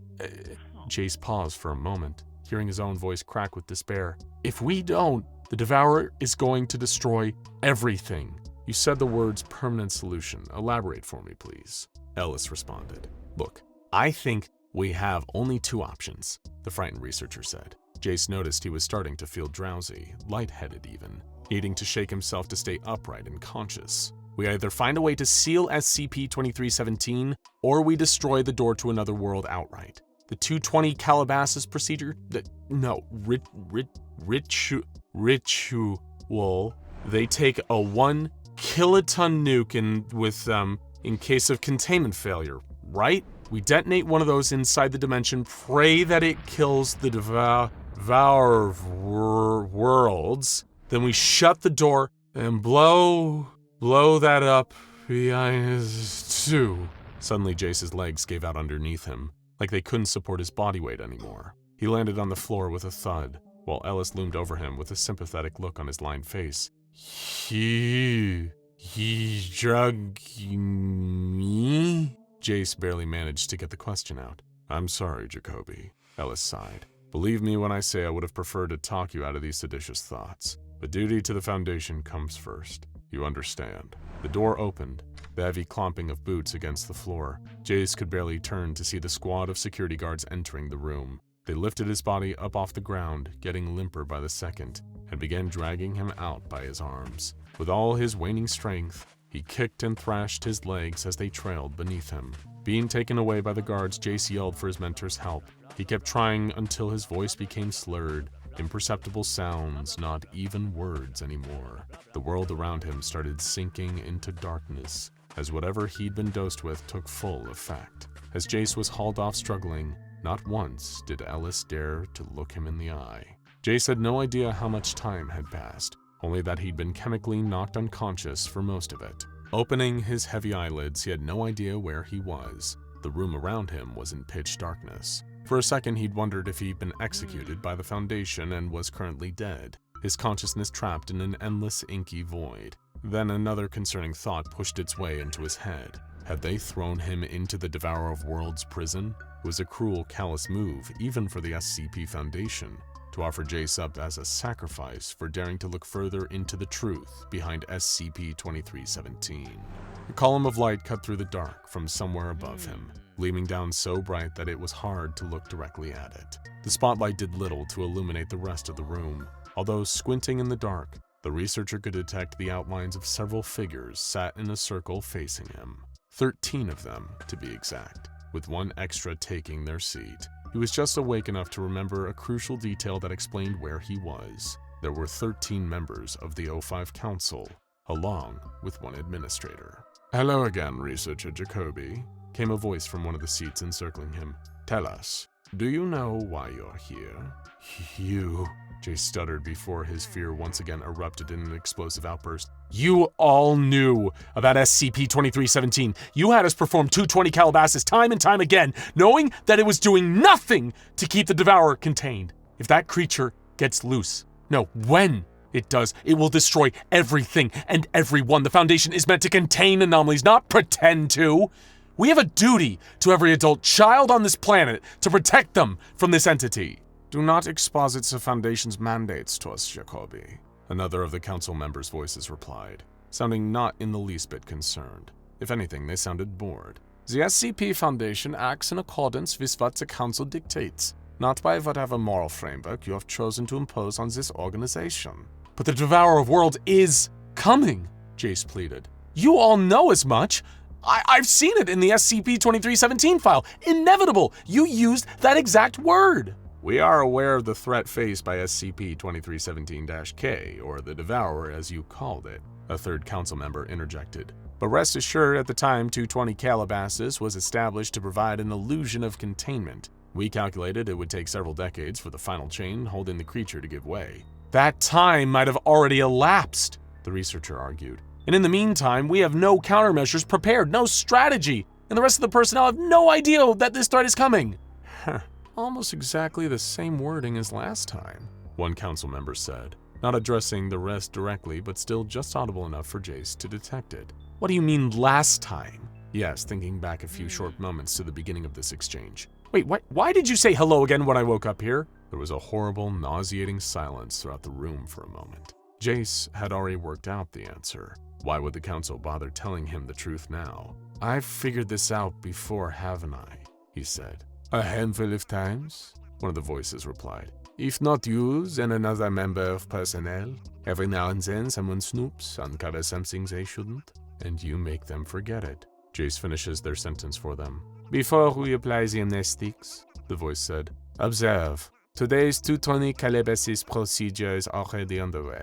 Jace paused for a moment, hearing his own voice crack with despair. If we don't, the Devourer is going to destroy everything. You said the words permanent solution. Elaborate for me, please. Ellis responded. Look, I think we have only 2 options, the frightened researcher said. Jace noticed he was starting to feel drowsy, lightheaded even, needing to shake himself to stay upright and conscious. We either find a way to seal SCP-2317, or we destroy the door to another world outright. The 220 Calabasas procedure? Ritual. They take a 1 kiloton nuke in case of containment failure, right? We detonate one of those inside the dimension, pray that it kills the Devourer worlds, then we shut the door and blow that up behind us too. Suddenly, Jace's legs gave out underneath him, like they couldn't support his body weight anymore. He landed on the floor with a thud, while Ellis loomed over him with a sympathetic look on his lined face. He drugged me? Jace barely managed to get the question out. I'm sorry, Jacoby, Ellis sighed. Believe me when I say I would have preferred to talk you out of these seditious thoughts. But duty to the Foundation comes first. You understand. The door opened, the heavy clomping of boots against the floor. Jace could barely turn to see the squad of security guards entering the room. They lifted his body up off the ground, getting limper by the second, and began dragging him out by his arms. With all his waning strength, he kicked and thrashed his legs as they trailed beneath him. Being taken away by the guards, Jace yelled for his mentor's help. He kept trying until his voice became slurred, imperceptible sounds, not even words anymore. The world around him started sinking into darkness, as whatever he'd been dosed with took full effect. As Jace was hauled off struggling, not once did Ellis dare to look him in the eye. Jace had no idea how much time had passed, only that he'd been chemically knocked unconscious for most of it. Opening his heavy eyelids, he had no idea where he was. The room around him was in pitch darkness. For a second, he'd wondered if he'd been executed by the Foundation and was currently dead, his consciousness trapped in an endless inky void. Then another concerning thought pushed its way into his head. Had they thrown him into the Devourer of Worlds prison? It was a cruel, callous move, even for the SCP Foundation, to offer Jace up as a sacrifice for daring to look further into the truth behind SCP-2317. A column of light cut through the dark from somewhere above him, gleaming down so bright that it was hard to look directly at it. The spotlight did little to illuminate the rest of the room. Although squinting in the dark, the researcher could detect the outlines of several figures sat in a circle facing him. 13 of them, to be exact, with one extra taking their seat. He was just awake enough to remember a crucial detail that explained where he was. There were 13 members of the O5 Council, along with one administrator. "Hello again, Researcher Jacoby," came a voice from one of the seats encircling him. "Tell us, do you know why you're here?" "You," Jay stuttered before his fear once again erupted in an explosive outburst. "You all knew about SCP-2317. You had us perform 220 Calabasas time and time again, knowing that it was doing nothing to keep the Devourer contained. If that creature gets loose, no, when it does, it will destroy everything and everyone. The Foundation is meant to contain anomalies, not pretend to. We have a duty to every adult child on this planet to protect them from this entity." "Do not exposit the Foundation's mandates to us, Jacoby," another of the council members' voices replied, sounding not in the least bit concerned. If anything, they sounded bored. "The SCP Foundation acts in accordance with what the Council dictates, not by whatever moral framework you have chosen to impose on this organization." "But the Devourer of Worlds is coming," Jace pleaded. "You all know as much. I've seen it in the SCP-2317 file. Inevitable. You used that exact word." "We are aware of the threat faced by SCP-2317-K, or the Devourer as you called it," a third council member interjected. "But rest assured, at the time 220 Calabasas was established to provide an illusion of containment. We calculated it would take several decades for the final chain holding the creature to give way." "That time might have already elapsed," the researcher argued. "And in the meantime, we have no countermeasures prepared, no strategy, and the rest of the personnel have no idea that this threat is coming." "Almost exactly the same wording as last time," one council member said, not addressing the rest directly but still just audible enough for Jace to detect it. "What do you mean last time?" he asked, thinking back a few short moments to the beginning of this exchange. "Wait, why did you say hello again when I woke up here?" There was a horrible, nauseating silence throughout the room for a moment. Jace had already worked out the answer. Why would the council bother telling him the truth now? "I've figured this out before, haven't I?" he said. "A handful of times," one of the voices replied. "If not you, then another member of personnel. Every now and then someone snoops, uncovers something they shouldn't, and you make them forget it." Jace finishes their sentence for them. "Before we apply the amnestics," the voice said, "observe. Today's 220 Calabasas procedure is already underway."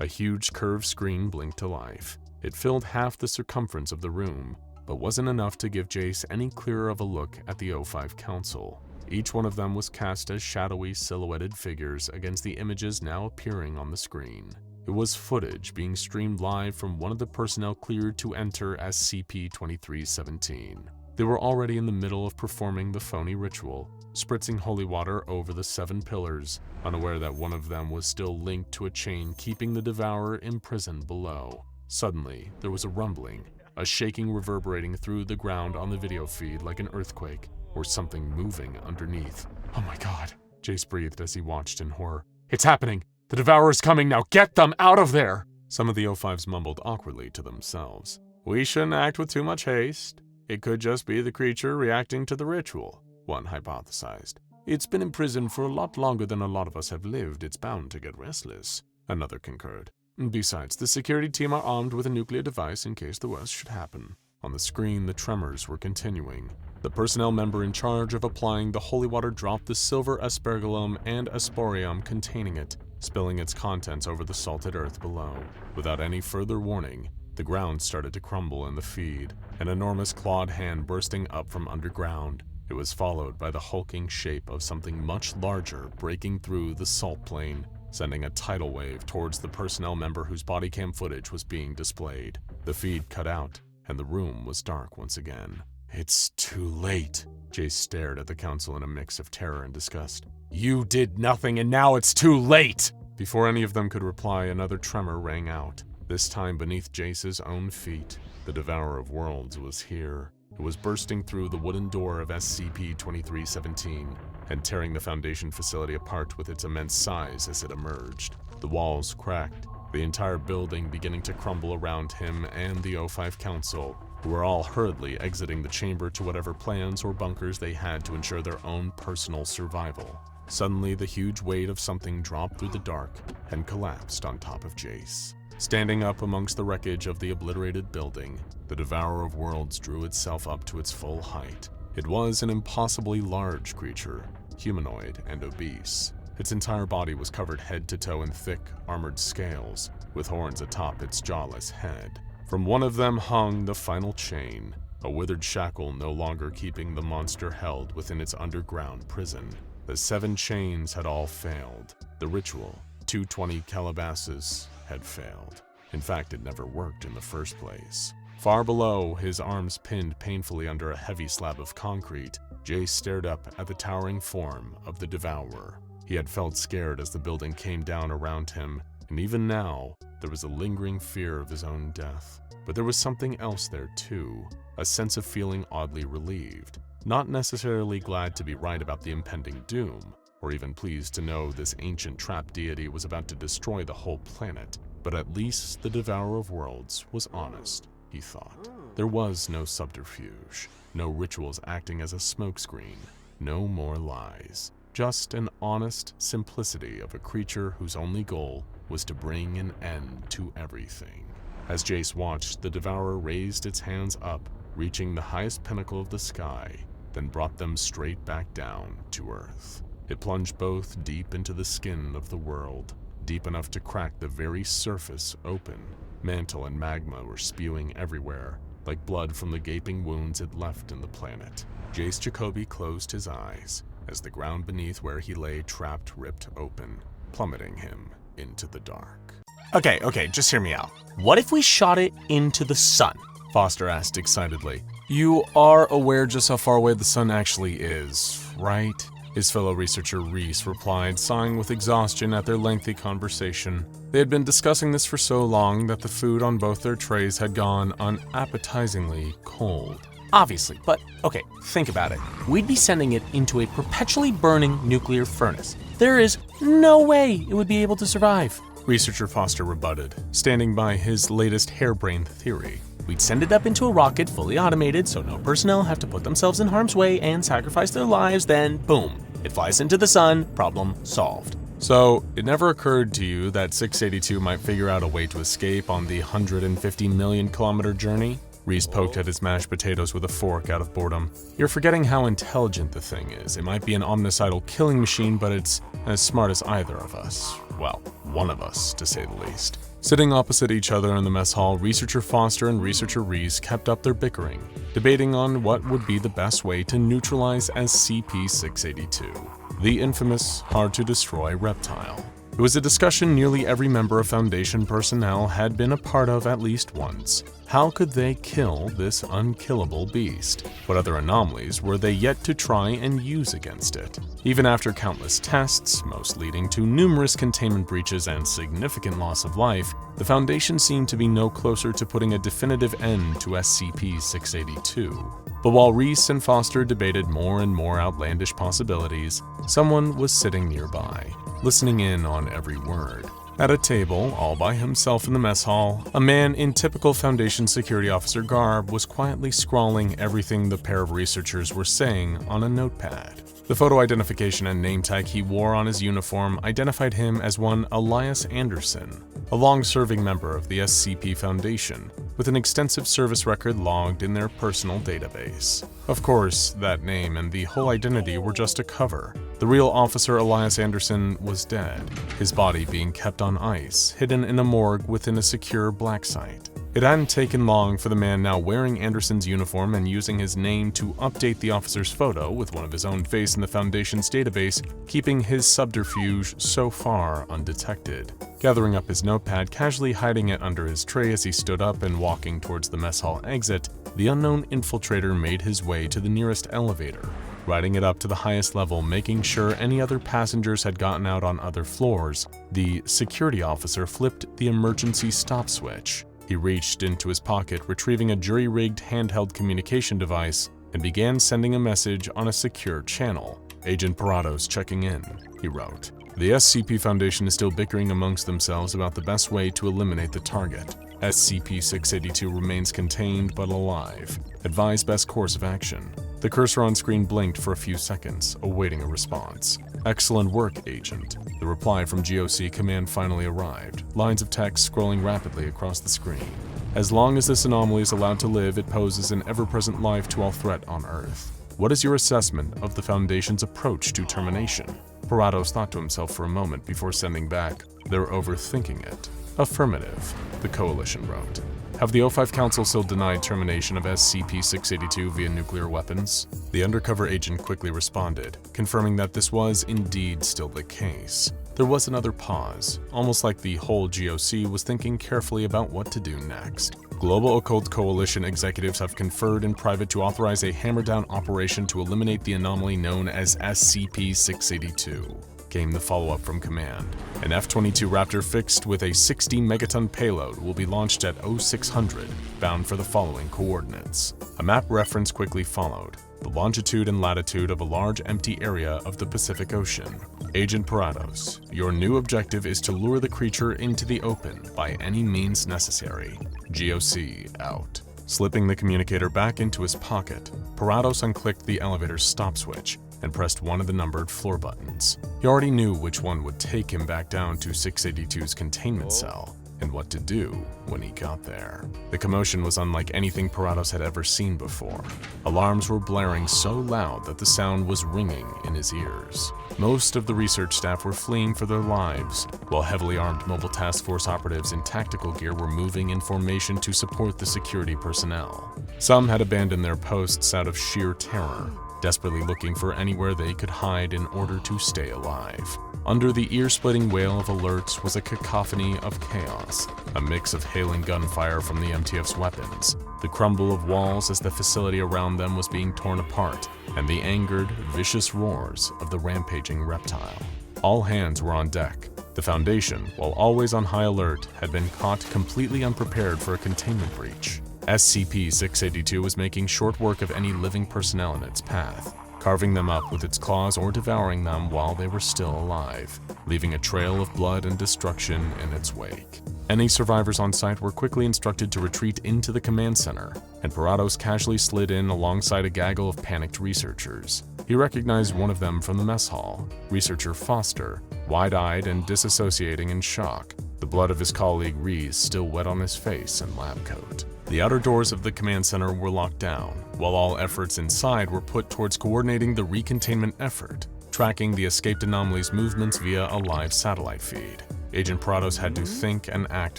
A huge curved screen blinked to life. It filled half the circumference of the room, but wasn't enough to give Jace any clearer of a look at the O5 Council. Each one of them was cast as shadowy, silhouetted figures against the images now appearing on the screen. It was footage being streamed live from one of the personnel cleared to enter SCP-2317. They were already in the middle of performing the phony ritual, spritzing holy water over the 7 pillars, unaware that one of them was still linked to a chain keeping the Devourer imprisoned below. Suddenly, there was a rumbling, a shaking reverberating through the ground on the video feed like an earthquake, or something moving underneath. "Oh my god," Jace breathed as he watched in horror. "It's happening! The Devourer is coming now! Get them out of there!" Some of the O5s mumbled awkwardly to themselves. "We shouldn't act with too much haste. It could just be the creature reacting to the ritual," one hypothesized. "It's been imprisoned for a lot longer than a lot of us have lived. It's bound to get restless," another concurred. "Besides, the security team are armed with a nuclear device in case the worst should happen." On the screen, the tremors were continuing. The personnel member in charge of applying the holy water dropped the silver aspergillum and asporium containing it, spilling its contents over the salted earth below. Without any further warning, the ground started to crumble in the feed, an enormous clawed hand bursting up from underground. It was followed by the hulking shape of something much larger breaking through the salt plain, sending a tidal wave towards the personnel member whose body cam footage was being displayed. The feed cut out, and the room was dark once again. "It's too late." Jace stared at the council in a mix of terror and disgust. "You did nothing, and now it's too late!" Before any of them could reply, another tremor rang out. this time beneath Jace's own feet. The Devourer of Worlds was here. It was bursting through the wooden door of SCP-2317 and tearing the Foundation facility apart with its immense size as it emerged. The walls cracked, the entire building beginning to crumble around him and the O5 Council, who were all hurriedly exiting the chamber to whatever plans or bunkers they had to ensure their own personal survival. Suddenly, the huge weight of something dropped through the dark and collapsed on top of Jace. Standing up amongst the wreckage of the obliterated building, the Devourer of Worlds drew itself up to its full height. It was an impossibly large creature, humanoid and obese. Its entire body was covered head to toe in thick, armored scales, with horns atop its jawless head. From one of them hung the final chain, a withered shackle no longer keeping the monster held within its underground prison. The 7 chains had all failed. The ritual, 220 Calabasas, had failed. In fact, it never worked in the first place. Far below, his arms pinned painfully under a heavy slab of concrete, Jace stared up at the towering form of the Devourer. He had felt scared as the building came down around him, and even now, there was a lingering fear of his own death. But there was something else there too, a sense of feeling oddly relieved. Not necessarily glad to be right about the impending doom, or even pleased to know this ancient trap deity was about to destroy the whole planet, but at least the Devourer of Worlds was honest, he thought. There was no subterfuge, no rituals acting as a smokescreen, no more lies. Just an honest simplicity of a creature whose only goal was to bring an end to everything. As Jace watched, the Devourer raised its hands up, reaching the highest pinnacle of the sky, then brought them straight back down to Earth. It plunged both deep into the skin of the world, deep enough to crack the very surface open. Mantle and magma were spewing everywhere, like blood from the gaping wounds it left in the planet. Jace Jacoby closed his eyes as the ground beneath where he lay trapped ripped open, plummeting him into the dark. Okay, just hear me out. What if we shot it into the sun? Foster asked excitedly. You are aware just how far away the sun actually is, right? His fellow researcher Reese replied, sighing with exhaustion at their lengthy conversation. They had been discussing this for so long that the food on both their trays had gone unappetizingly cold. Obviously, but okay, think about it. We'd be sending it into a perpetually burning nuclear furnace. There is no way it would be able to survive. Researcher Foster rebutted, standing by his latest harebrained theory. We'd send it up into a rocket fully automated so no personnel have to put themselves in harm's way and sacrifice their lives, then boom, it flies into the sun, problem solved. So, it never occurred to you that 682 might figure out a way to escape on the 150 million kilometer journey? Reese poked at his mashed potatoes with a fork out of boredom. You're forgetting how intelligent the thing is. It might be an omnicidal killing machine, but it's as smart as either of us. Well, one of us, to say the least. Sitting opposite each other in the mess hall, Researcher Foster and Researcher Reese kept up their bickering, debating on what would be the best way to neutralize SCP-682, the infamous, hard-to-destroy reptile. It was a discussion nearly every member of Foundation personnel had been a part of at least once. How could they kill this unkillable beast? What other anomalies were they yet to try and use against it? Even after countless tests, most leading to numerous containment breaches and significant loss of life, the Foundation seemed to be no closer to putting a definitive end to SCP-682. But while Reese and Foster debated more and more outlandish possibilities, someone was sitting nearby, listening in on every word. At a table, all by himself in the mess hall, a man in typical Foundation security officer garb was quietly scrawling everything the pair of researchers were saying on a notepad. The photo identification and name tag he wore on his uniform identified him as one Elias Anderson, a long-serving member of the SCP Foundation, with an extensive service record logged in their personal database. Of course, that name and the whole identity were just a cover. The real Officer Elias Anderson was dead, his body being kept on ice, hidden in a morgue within a secure black site. It hadn't taken long for the man now wearing Anderson's uniform and using his name to update the officer's photo with one of his own face in the Foundation's database, keeping his subterfuge so far undetected. Gathering up his notepad, casually hiding it under his tray as he stood up and walking towards the mess hall exit, the unknown infiltrator made his way to the nearest elevator. riding it up to the highest level, making sure any other passengers had gotten out on other floors. The security officer flipped the emergency stop switch. He reached into his pocket, retrieving a jury-rigged handheld communication device, and began sending a message on a secure channel. "Agent Parados checking in," he wrote. "The SCP Foundation is still bickering amongst themselves about the best way to eliminate the target. SCP-682 remains contained but alive. Advise best course of action." The cursor on screen blinked for a few seconds, awaiting a response. "Excellent work, Agent." The reply from GOC Command finally arrived, lines of text scrolling rapidly across the screen. "As long as this anomaly is allowed to live, it poses an ever-present life-to-all threat on Earth. What is your assessment of the Foundation's approach to termination?" Parados thought to himself for a moment before sending back, "They're overthinking it." "Affirmative," the Coalition wrote. "Have the O5 Council still denied termination of SCP-682 via nuclear weapons?" The undercover agent quickly responded, confirming that this was indeed still the case. There was another pause, almost like the whole GOC was thinking carefully about what to do next. "Global Occult Coalition executives have conferred in private to authorize a hammer-down operation to eliminate the anomaly known as SCP-682. Came the follow-up from Command. "An F-22 Raptor fixed with a 60-megaton payload will be launched at 0600, bound for the following coordinates." A map reference quickly followed, the longitude and latitude of a large empty area of the Pacific Ocean. "Agent Parados, your new objective is to lure the creature into the open by any means necessary. GOC out." Slipping the communicator back into his pocket, Parados unclicked the elevator's stop switch and pressed one of the numbered floor buttons. He already knew which one would take him back down to 682's containment cell, and what to do when he got there. The commotion was unlike anything Parados had ever seen before. Alarms were blaring so loud that the sound was ringing in his ears. Most of the research staff were fleeing for their lives, while heavily armed mobile task force operatives in tactical gear were moving in formation to support the security personnel. Some had abandoned their posts out of sheer terror, desperately looking for anywhere they could hide in order to stay alive. Under the ear-splitting wail of alerts was a cacophony of chaos, a mix of hailing gunfire from the MTF's weapons, the crumble of walls as the facility around them was being torn apart, and the angered, vicious roars of the rampaging reptile. All hands were on deck. The Foundation, while always on high alert, had been caught completely unprepared for a containment breach. SCP-682 was making short work of any living personnel in its path, carving them up with its claws or devouring them while they were still alive, leaving a trail of blood and destruction in its wake. Any survivors on site were quickly instructed to retreat into the command center, and Parados casually slid in alongside a gaggle of panicked researchers. He recognized one of them from the mess hall, Researcher Foster, wide-eyed and disassociating in shock, the blood of his colleague Reese still wet on his face and lab coat. The outer doors of the command center were locked down, while all efforts inside were put towards coordinating the recontainment effort, tracking the escaped anomaly's movements via a live satellite feed. Agent Parados had to think and act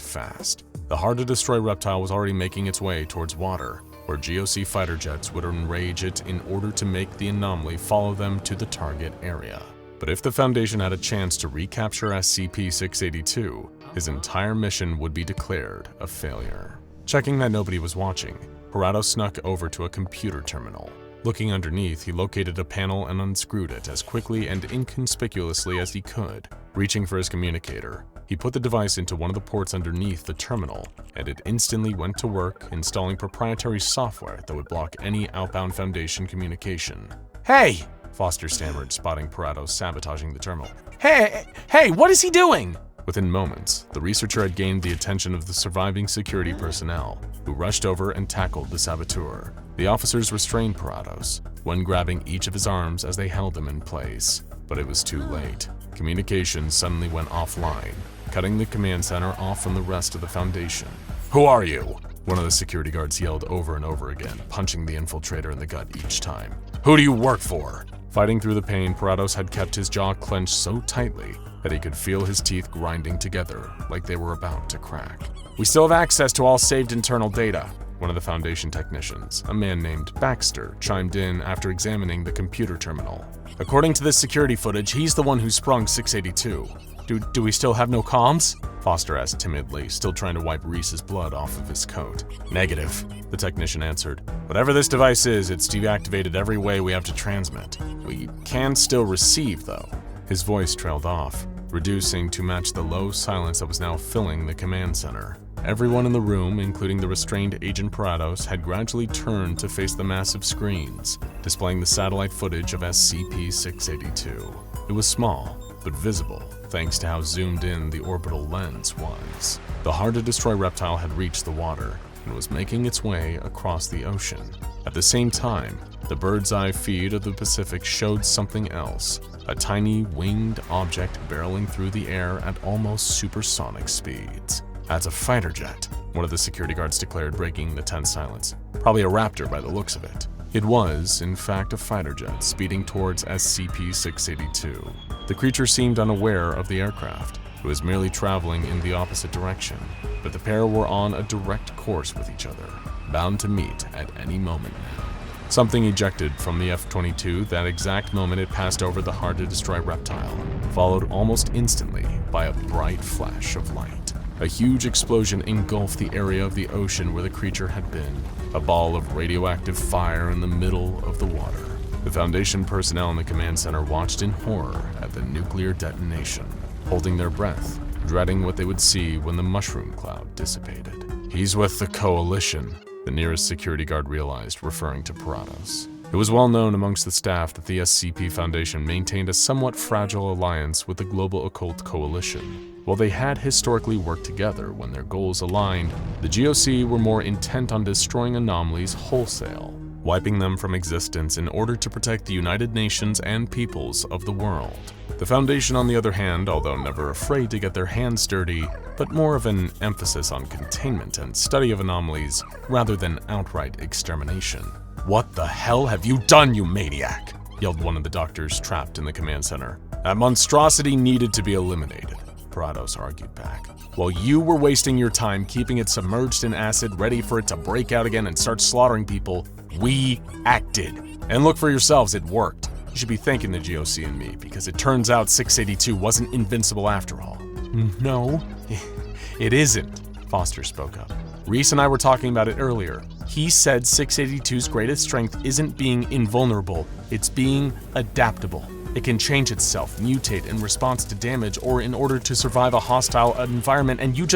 fast. The hard-to-destroy reptile was already making its way towards water, where GOC fighter jets would enrage it in order to make the anomaly follow them to the target area. But if the Foundation had a chance to recapture SCP-682, his entire mission would be declared a failure. Checking that nobody was watching, Parados snuck over to a computer terminal. Looking underneath, he located a panel and unscrewed it as quickly and inconspicuously as he could. Reaching for his communicator, he put the device into one of the ports underneath the terminal, and it instantly went to work installing proprietary software that would block any outbound Foundation communication. Hey! Foster stammered, spotting Parados sabotaging the terminal. Hey, what is he doing? Within moments, the researcher had gained the attention of the surviving security personnel, who rushed over and tackled the saboteur. The officers restrained Parados, one grabbing each of his arms as they held him in place. But it was too late. Communication suddenly went offline, cutting the command center off from the rest of the Foundation. "Who are you?" One of the security guards yelled over and over again, punching the infiltrator in the gut each time. "Who do you work for?" Fighting through the pain, Parados had kept his jaw clenched so tightly that he could feel his teeth grinding together like they were about to crack. "We still have access to all saved internal data." One of the Foundation technicians, a man named Baxter, chimed in after examining the computer terminal. "According to this security footage, he's the one who sprung 682. Do we still have no comms? Foster asked timidly, still trying to wipe Reese's blood off of his coat. Negative, the technician answered. Whatever this device is, it's deactivated every way we have to transmit. We can still receive, though. His voice trailed off, reducing to match the low silence that was now filling the command center. Everyone in the room, including the restrained Agent Parados, had gradually turned to face the massive screens, displaying the satellite footage of SCP-682. It was small, but visible, thanks to how zoomed in the orbital lens was. The hard-to-destroy reptile had reached the water and was making its way across the ocean. At the same time, the bird's-eye feed of the Pacific showed something else, a tiny winged object barreling through the air at almost supersonic speeds. That's a fighter jet, one of the security guards declared, breaking the tense silence. Probably a Raptor by the looks of it. It was, in fact, a fighter jet speeding towards SCP-682. The creature seemed unaware of the aircraft. It was merely traveling in the opposite direction, but the pair were on a direct course with each other, bound to meet at any moment now. Something ejected from the F-22 that exact moment it passed over the hard-to-destroy reptile, followed almost instantly by a bright flash of light. A huge explosion engulfed the area of the ocean where the creature had been, a ball of radioactive fire in the middle of the water. The Foundation personnel in the command center watched in horror at the nuclear detonation, holding their breath, dreading what they would see when the mushroom cloud dissipated. He's with the Coalition, the nearest security guard realized, referring to Parados. It was well known amongst the staff that the SCP Foundation maintained a somewhat fragile alliance with the global occult coalition. While they had historically worked together when their goals aligned, the GOC were more intent on destroying anomalies wholesale, wiping them from existence in order to protect the United Nations and peoples of the world. The Foundation, on the other hand, although never afraid to get their hands dirty, but more of an emphasis on containment and study of anomalies rather than outright extermination. What the hell have you done, you maniac? Yelled one of the doctors trapped in the command center. That monstrosity needed to be eliminated, Parados argued back. While you were wasting your time keeping it submerged in acid, ready for it to break out again and start slaughtering people, we acted. And look for yourselves, it worked. You should be thanking the GOC and me, because it turns out 682 wasn't invincible after all. No, it isn't, Foster spoke up. Reese and I were talking about it earlier. He said 682's greatest strength isn't being invulnerable, it's being adaptable. It can change itself, mutate in response to damage or in order to survive a hostile environment, and you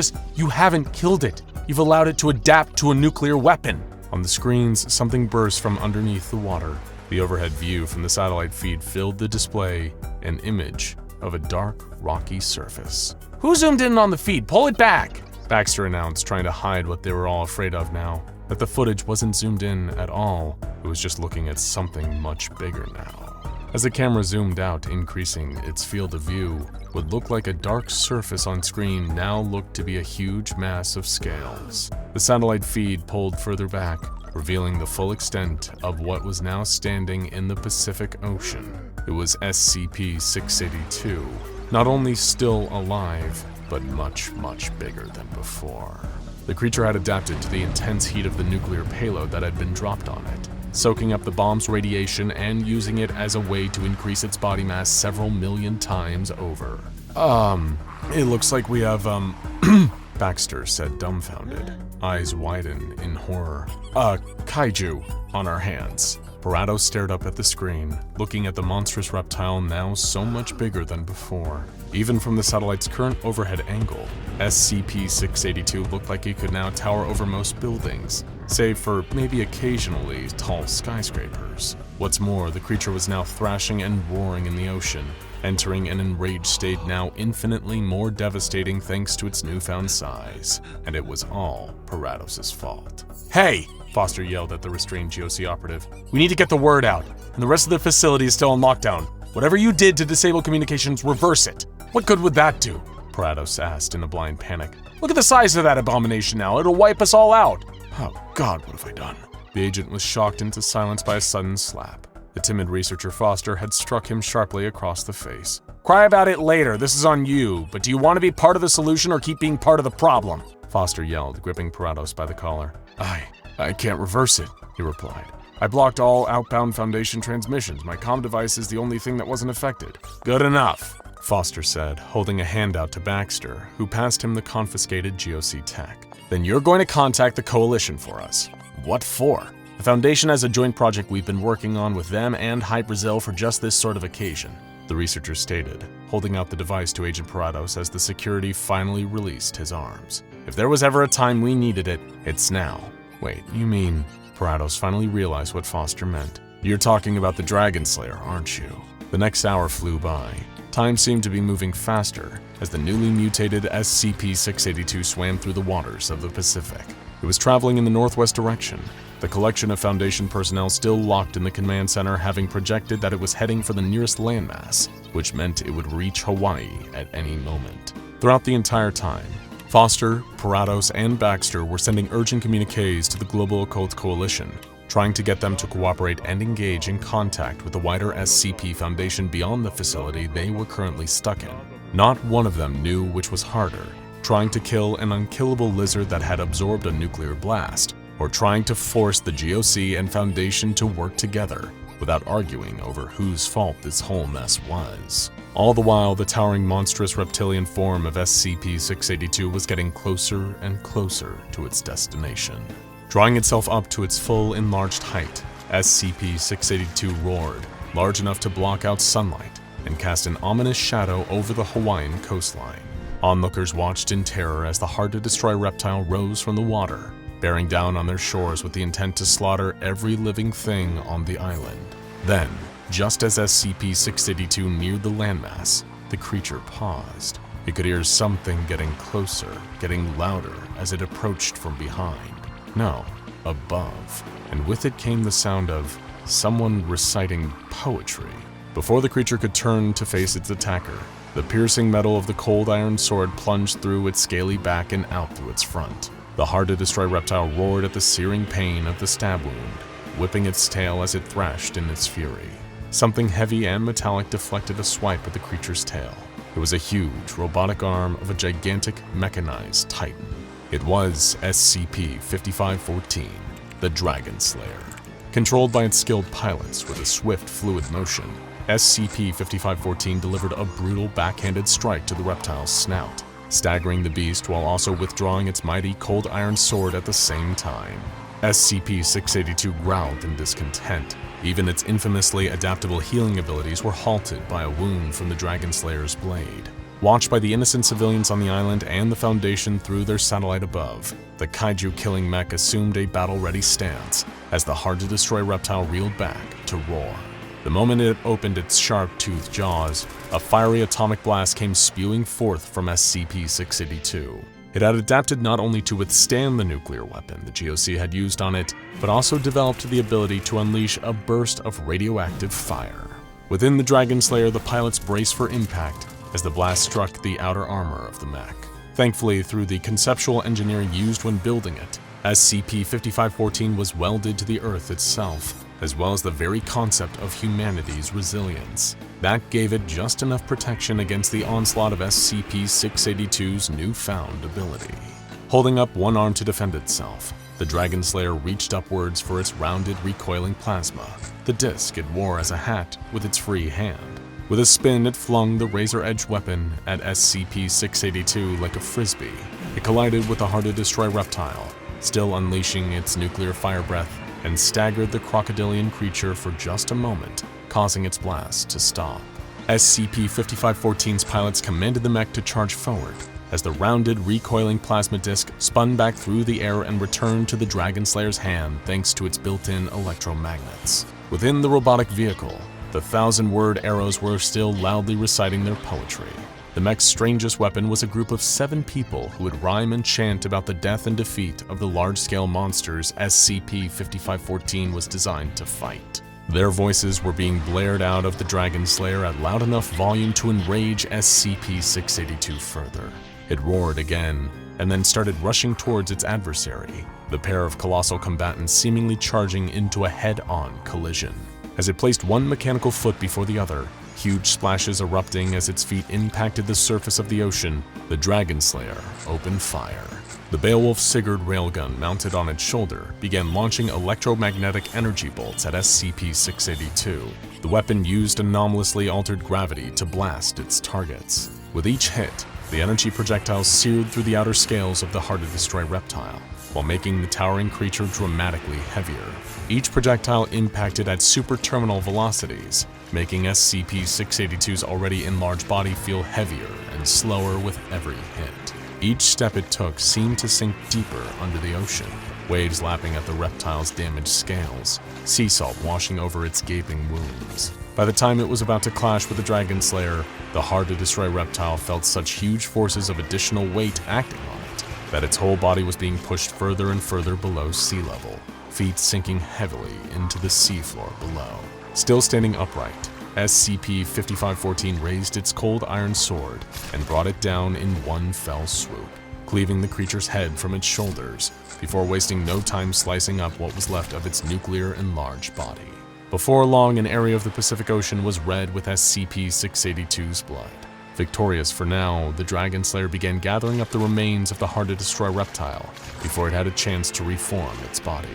haven't killed it. You've allowed it to adapt to a nuclear weapon. On the screens, something burst from underneath the water. The overhead view from the satellite feed filled the display, an image of a dark, rocky surface. Who zoomed in on the feed? Pull it back! Baxter announced, trying to hide what they were all afraid of now. That the footage wasn't zoomed in at all. It was just looking at something much bigger now. As the camera zoomed out, increasing its field of view, what looked like a dark surface on screen now looked to be a huge mass of scales. The satellite feed pulled further back, revealing the full extent of what was now standing in the Pacific Ocean. It was SCP-682, not only still alive, but much, much bigger than before. The creature had adapted to the intense heat of the nuclear payload that had been dropped on it, soaking up the bomb's radiation and using it as a way to increase its body mass several million times over. It looks like we have, Baxter said, dumbfounded, eyes widen in horror. kaiju on our hands. Parados stared up at the screen, looking at the monstrous reptile now so much bigger than before. Even from the satellite's current overhead angle, SCP-682 looked like it could now tower over most buildings, save for maybe occasionally tall skyscrapers. What's more, the creature was now thrashing and roaring in the ocean, entering an enraged state now infinitely more devastating thanks to its newfound size. And it was all Parados' fault. Hey! Foster yelled at the restrained GOC operative. We need to get the word out, and the rest of the facility is still on lockdown. Whatever you did to disable communications, reverse it. What good would that do? Parados asked in a blind panic. Look at the size of that abomination now. It'll wipe us all out. Oh God, what have I done? The agent was shocked into silence by a sudden slap. The timid researcher Foster had struck him sharply across the face. Cry about it later, this is on you, but do you want to be part of the solution or keep being part of the problem? Foster yelled, gripping Parados by the collar. I can't reverse it, he replied. I blocked all outbound Foundation transmissions. My comm device is the only thing that wasn't affected. Good enough. Foster said, holding a hand out to Baxter, who passed him the confiscated GOC tech. Then you're going to contact the Coalition for us. What for? The Foundation has a joint project we've been working on with them and High Brazil for just this sort of occasion, the researcher stated, holding out the device to Agent Parados as the security finally released his arms. If there was ever a time we needed it, it's now. Wait, you mean... Parados finally realized what Foster meant. You're talking about the Dragon Slayer, aren't you? The next hour flew by. Time seemed to be moving faster as the newly mutated SCP-682 swam through the waters of the Pacific. It was traveling in the northwest direction, the collection of Foundation personnel still locked in the command center having projected that it was heading for the nearest landmass, which meant it would reach Hawaii at any moment. Throughout the entire time, Foster, Parados, and Baxter were sending urgent communiques to the Global Occult Coalition, trying to get them to cooperate and engage in contact with the wider SCP Foundation beyond the facility they were currently stuck in. Not one of them knew which was harder, trying to kill an unkillable lizard that had absorbed a nuclear blast, or trying to force the GOC and Foundation to work together without arguing over whose fault this whole mess was. All the while, the towering monstrous reptilian form of SCP-682 was getting closer and closer to its destination. Drawing itself up to its full enlarged height, SCP-682 roared, large enough to block out sunlight and cast an ominous shadow over the Hawaiian coastline. Onlookers watched in terror as the hard-to-destroy reptile rose from the water, bearing down on their shores with the intent to slaughter every living thing on the island. Then, just as SCP-682 neared the landmass, the creature paused. It could hear something getting closer, getting louder as it approached from behind. No, above. And with it came the sound of someone reciting poetry. Before the creature could turn to face its attacker, the piercing metal of the cold iron sword plunged through its scaly back and out through its front. The hard-to-destroy reptile roared at the searing pain of the stab wound, whipping its tail as it thrashed in its fury. Something heavy and metallic deflected a swipe at the creature's tail. It was a huge, robotic arm of a gigantic, mechanized titan. It was SCP-5514, the Dragon Slayer. Controlled by its skilled pilots with a swift, fluid motion, SCP-5514 delivered a brutal backhanded strike to the reptile's snout, staggering the beast while also withdrawing its mighty cold iron sword at the same time. SCP-682 growled in discontent. Even its infamously adaptable healing abilities were halted by a wound from the Dragon Slayer's blade. Watched by the innocent civilians on the island and the Foundation through their satellite above, the kaiju-killing mech assumed a battle-ready stance as the hard-to-destroy reptile reeled back to roar. The moment it opened its sharp-toothed jaws, a fiery atomic blast came spewing forth from SCP-682. It had adapted not only to withstand the nuclear weapon the GOC had used on it, but also developed the ability to unleash a burst of radioactive fire. Within the Dragon Slayer, the pilots braced for impact as the blast struck the outer armor of the mech. Thankfully, through the conceptual engineering used when building it, SCP-5514 was welded to the Earth itself, as well as the very concept of humanity's resilience. That gave it just enough protection against the onslaught of SCP-682's newfound ability. Holding up one arm to defend itself, the Dragon Slayer reached upwards for its rounded, recoiling plasma, the disc it wore as a hat with its free hand. With a spin, it flung the razor-edged weapon at SCP-682 like a frisbee. It collided with the hard-to-destroy reptile, still unleashing its nuclear fire breath, and staggered the crocodilian creature for just a moment, causing its blast to stop. SCP-5514's pilots commanded the mech to charge forward, as the rounded, recoiling plasma disc spun back through the air and returned to the Dragon Slayer's hand thanks to its built-in electromagnets. Within the robotic vehicle, the 1,000-word arrows were still loudly reciting their poetry. The mech's strangest weapon was a group of 7 people who would rhyme and chant about the death and defeat of the large-scale monsters SCP-5514 was designed to fight. Their voices were being blared out of the Dragon Slayer at loud enough volume to enrage SCP-682 further. It roared again, and then started rushing towards its adversary, the pair of colossal combatants seemingly charging into a head-on collision. As it placed one mechanical foot before the other, huge splashes erupting as its feet impacted the surface of the ocean, the Dragon Slayer opened fire. The Beowulf Sigurd railgun mounted on its shoulder began launching electromagnetic energy bolts at SCP-682. The weapon used anomalously altered gravity to blast its targets. With each hit, the energy projectiles seared through the outer scales of the hard-to-destroy reptile, while making the towering creature dramatically heavier. Each projectile impacted at super-terminal velocities, making SCP-682's already enlarged body feel heavier and slower with every hit. Each step it took seemed to sink deeper under the ocean, waves lapping at the reptile's damaged scales, sea salt washing over its gaping wounds. By the time it was about to clash with the Dragon Slayer, the hard-to-destroy reptile felt such huge forces of additional weight acting on it that its whole body was being pushed further and further below sea level, feet sinking heavily into the seafloor below. Still standing upright, SCP-5514 raised its cold iron sword and brought it down in one fell swoop, cleaving the creature's head from its shoulders before wasting no time slicing up what was left of its nuclear enlarged body. Before long, an area of the Pacific Ocean was red with SCP-682's blood. Victorious for now, the Dragon Slayer began gathering up the remains of the hard-to-destroy reptile before it had a chance to reform its body.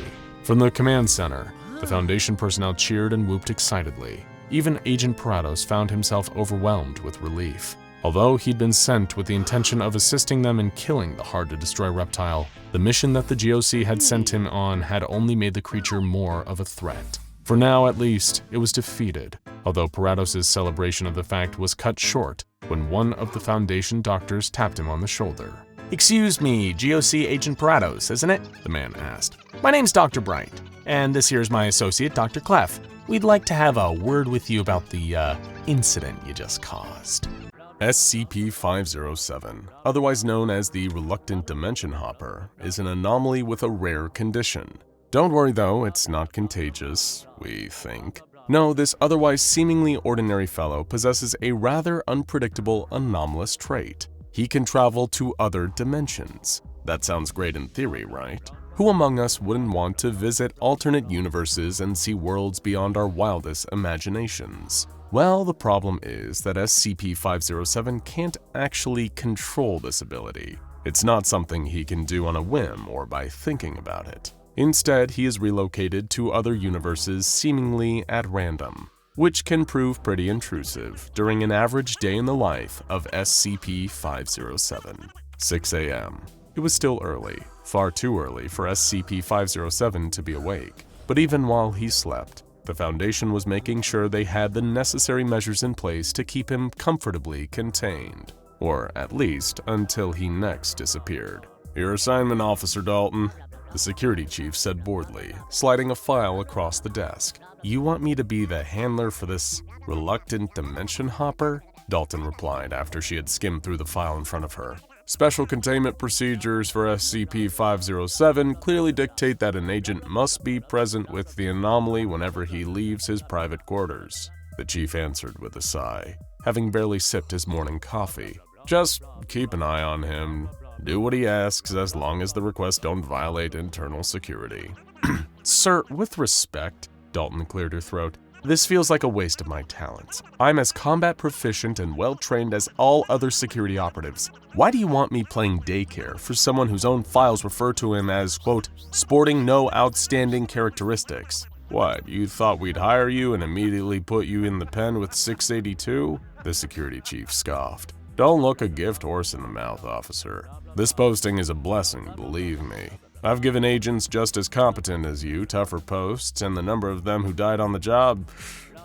From the command center, the Foundation personnel cheered and whooped excitedly. Even Agent Parados found himself overwhelmed with relief. Although he'd been sent with the intention of assisting them in killing the hard-to-destroy reptile, the mission that the GOC had sent him on had only made the creature more of a threat. For now, at least, it was defeated, although Parados' celebration of the fact was cut short when one of the Foundation doctors tapped him on the shoulder. Excuse me, GOC Agent Parados, isn't it? The man asked. My name's Dr. Bright, and this here's my associate, Dr. Clef. We'd like to have a word with you about the, incident you just caused. SCP-507, otherwise known as the Reluctant Dimension Hopper, is an anomaly with a rare condition. Don't worry though, it's not contagious, we think. No, this otherwise seemingly ordinary fellow possesses a rather unpredictable anomalous trait. He can travel to other dimensions. That sounds great in theory, right? Who among us wouldn't want to visit alternate universes and see worlds beyond our wildest imaginations? Well, the problem is that SCP-507 can't actually control this ability. It's not something he can do on a whim or by thinking about it. Instead, he is relocated to other universes seemingly at random, which can prove pretty intrusive during an average day in the life of SCP-507. 6 a.m. It was still early, far too early for SCP-507 to be awake. But even while he slept, the Foundation was making sure they had the necessary measures in place to keep him comfortably contained. Or at least until he next disappeared. "Your assignment, Officer Dalton," the security chief said boredly, sliding a file across the desk. "You want me to be the handler for this reluctant dimension hopper?" Dalton replied after she had skimmed through the file in front of her. "Special containment procedures for SCP-507 clearly dictate that an agent must be present with the anomaly whenever he leaves his private quarters," the chief answered with a sigh, having barely sipped his morning coffee. "Just keep an eye on him. Do what he asks as long as the requests don't violate internal security." "Sir, with respect," Dalton cleared her throat, "this feels like a waste of my talents. I'm as combat proficient and well-trained as all other security operatives. Why do you want me playing daycare for someone whose own files refer to him as, quote, sporting no outstanding characteristics? What, you thought we'd hire you and immediately put you in the pen with 682? The security chief scoffed. "Don't look a gift horse in the mouth, officer. This posting is a blessing, believe me. I've given agents just as competent as you tougher posts, and the number of them who died on the job,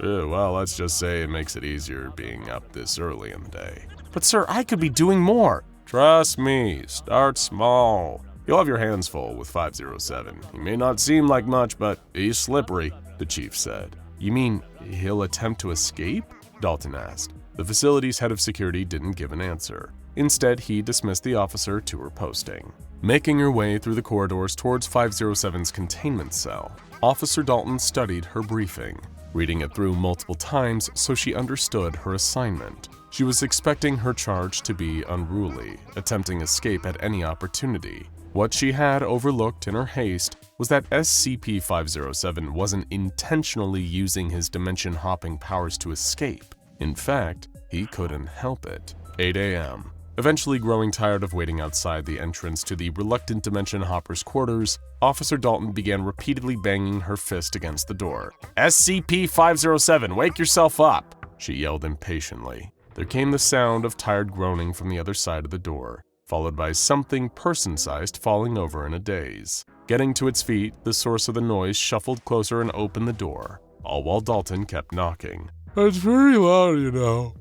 well, let's just say it makes it easier being up this early in the day." "But sir, I could be doing more." "Trust me, start small. You'll have your hands full with 507. He may not seem like much, but he's slippery," the chief said. "You mean he'll attempt to escape?" Dalton asked. The facility's head of security didn't give an answer. Instead, he dismissed the officer to her posting. Making her way through the corridors towards 507's containment cell, Officer Dalton studied her briefing, reading it through multiple times so she understood her assignment. She was expecting her charge to be unruly, attempting escape at any opportunity. What she had overlooked in her haste was that SCP-507 wasn't intentionally using his dimension-hopping powers to escape. In fact, he couldn't help it. 8 a.m. Eventually growing tired of waiting outside the entrance to the reluctant Dimension Hopper's quarters, Officer Dalton began repeatedly banging her fist against the door. "SCP-507, wake yourself up!" she yelled impatiently. There came the sound of tired groaning from the other side of the door, followed by something person-sized falling over in a daze. Getting to its feet, the source of the noise shuffled closer and opened the door, all while Dalton kept knocking. "It's very loud, you know."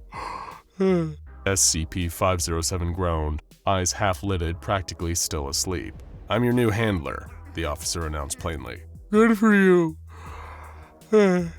SCP-507 groaned, eyes half-lidded, practically still asleep. "I'm your new handler," the officer announced plainly. "Good for you." The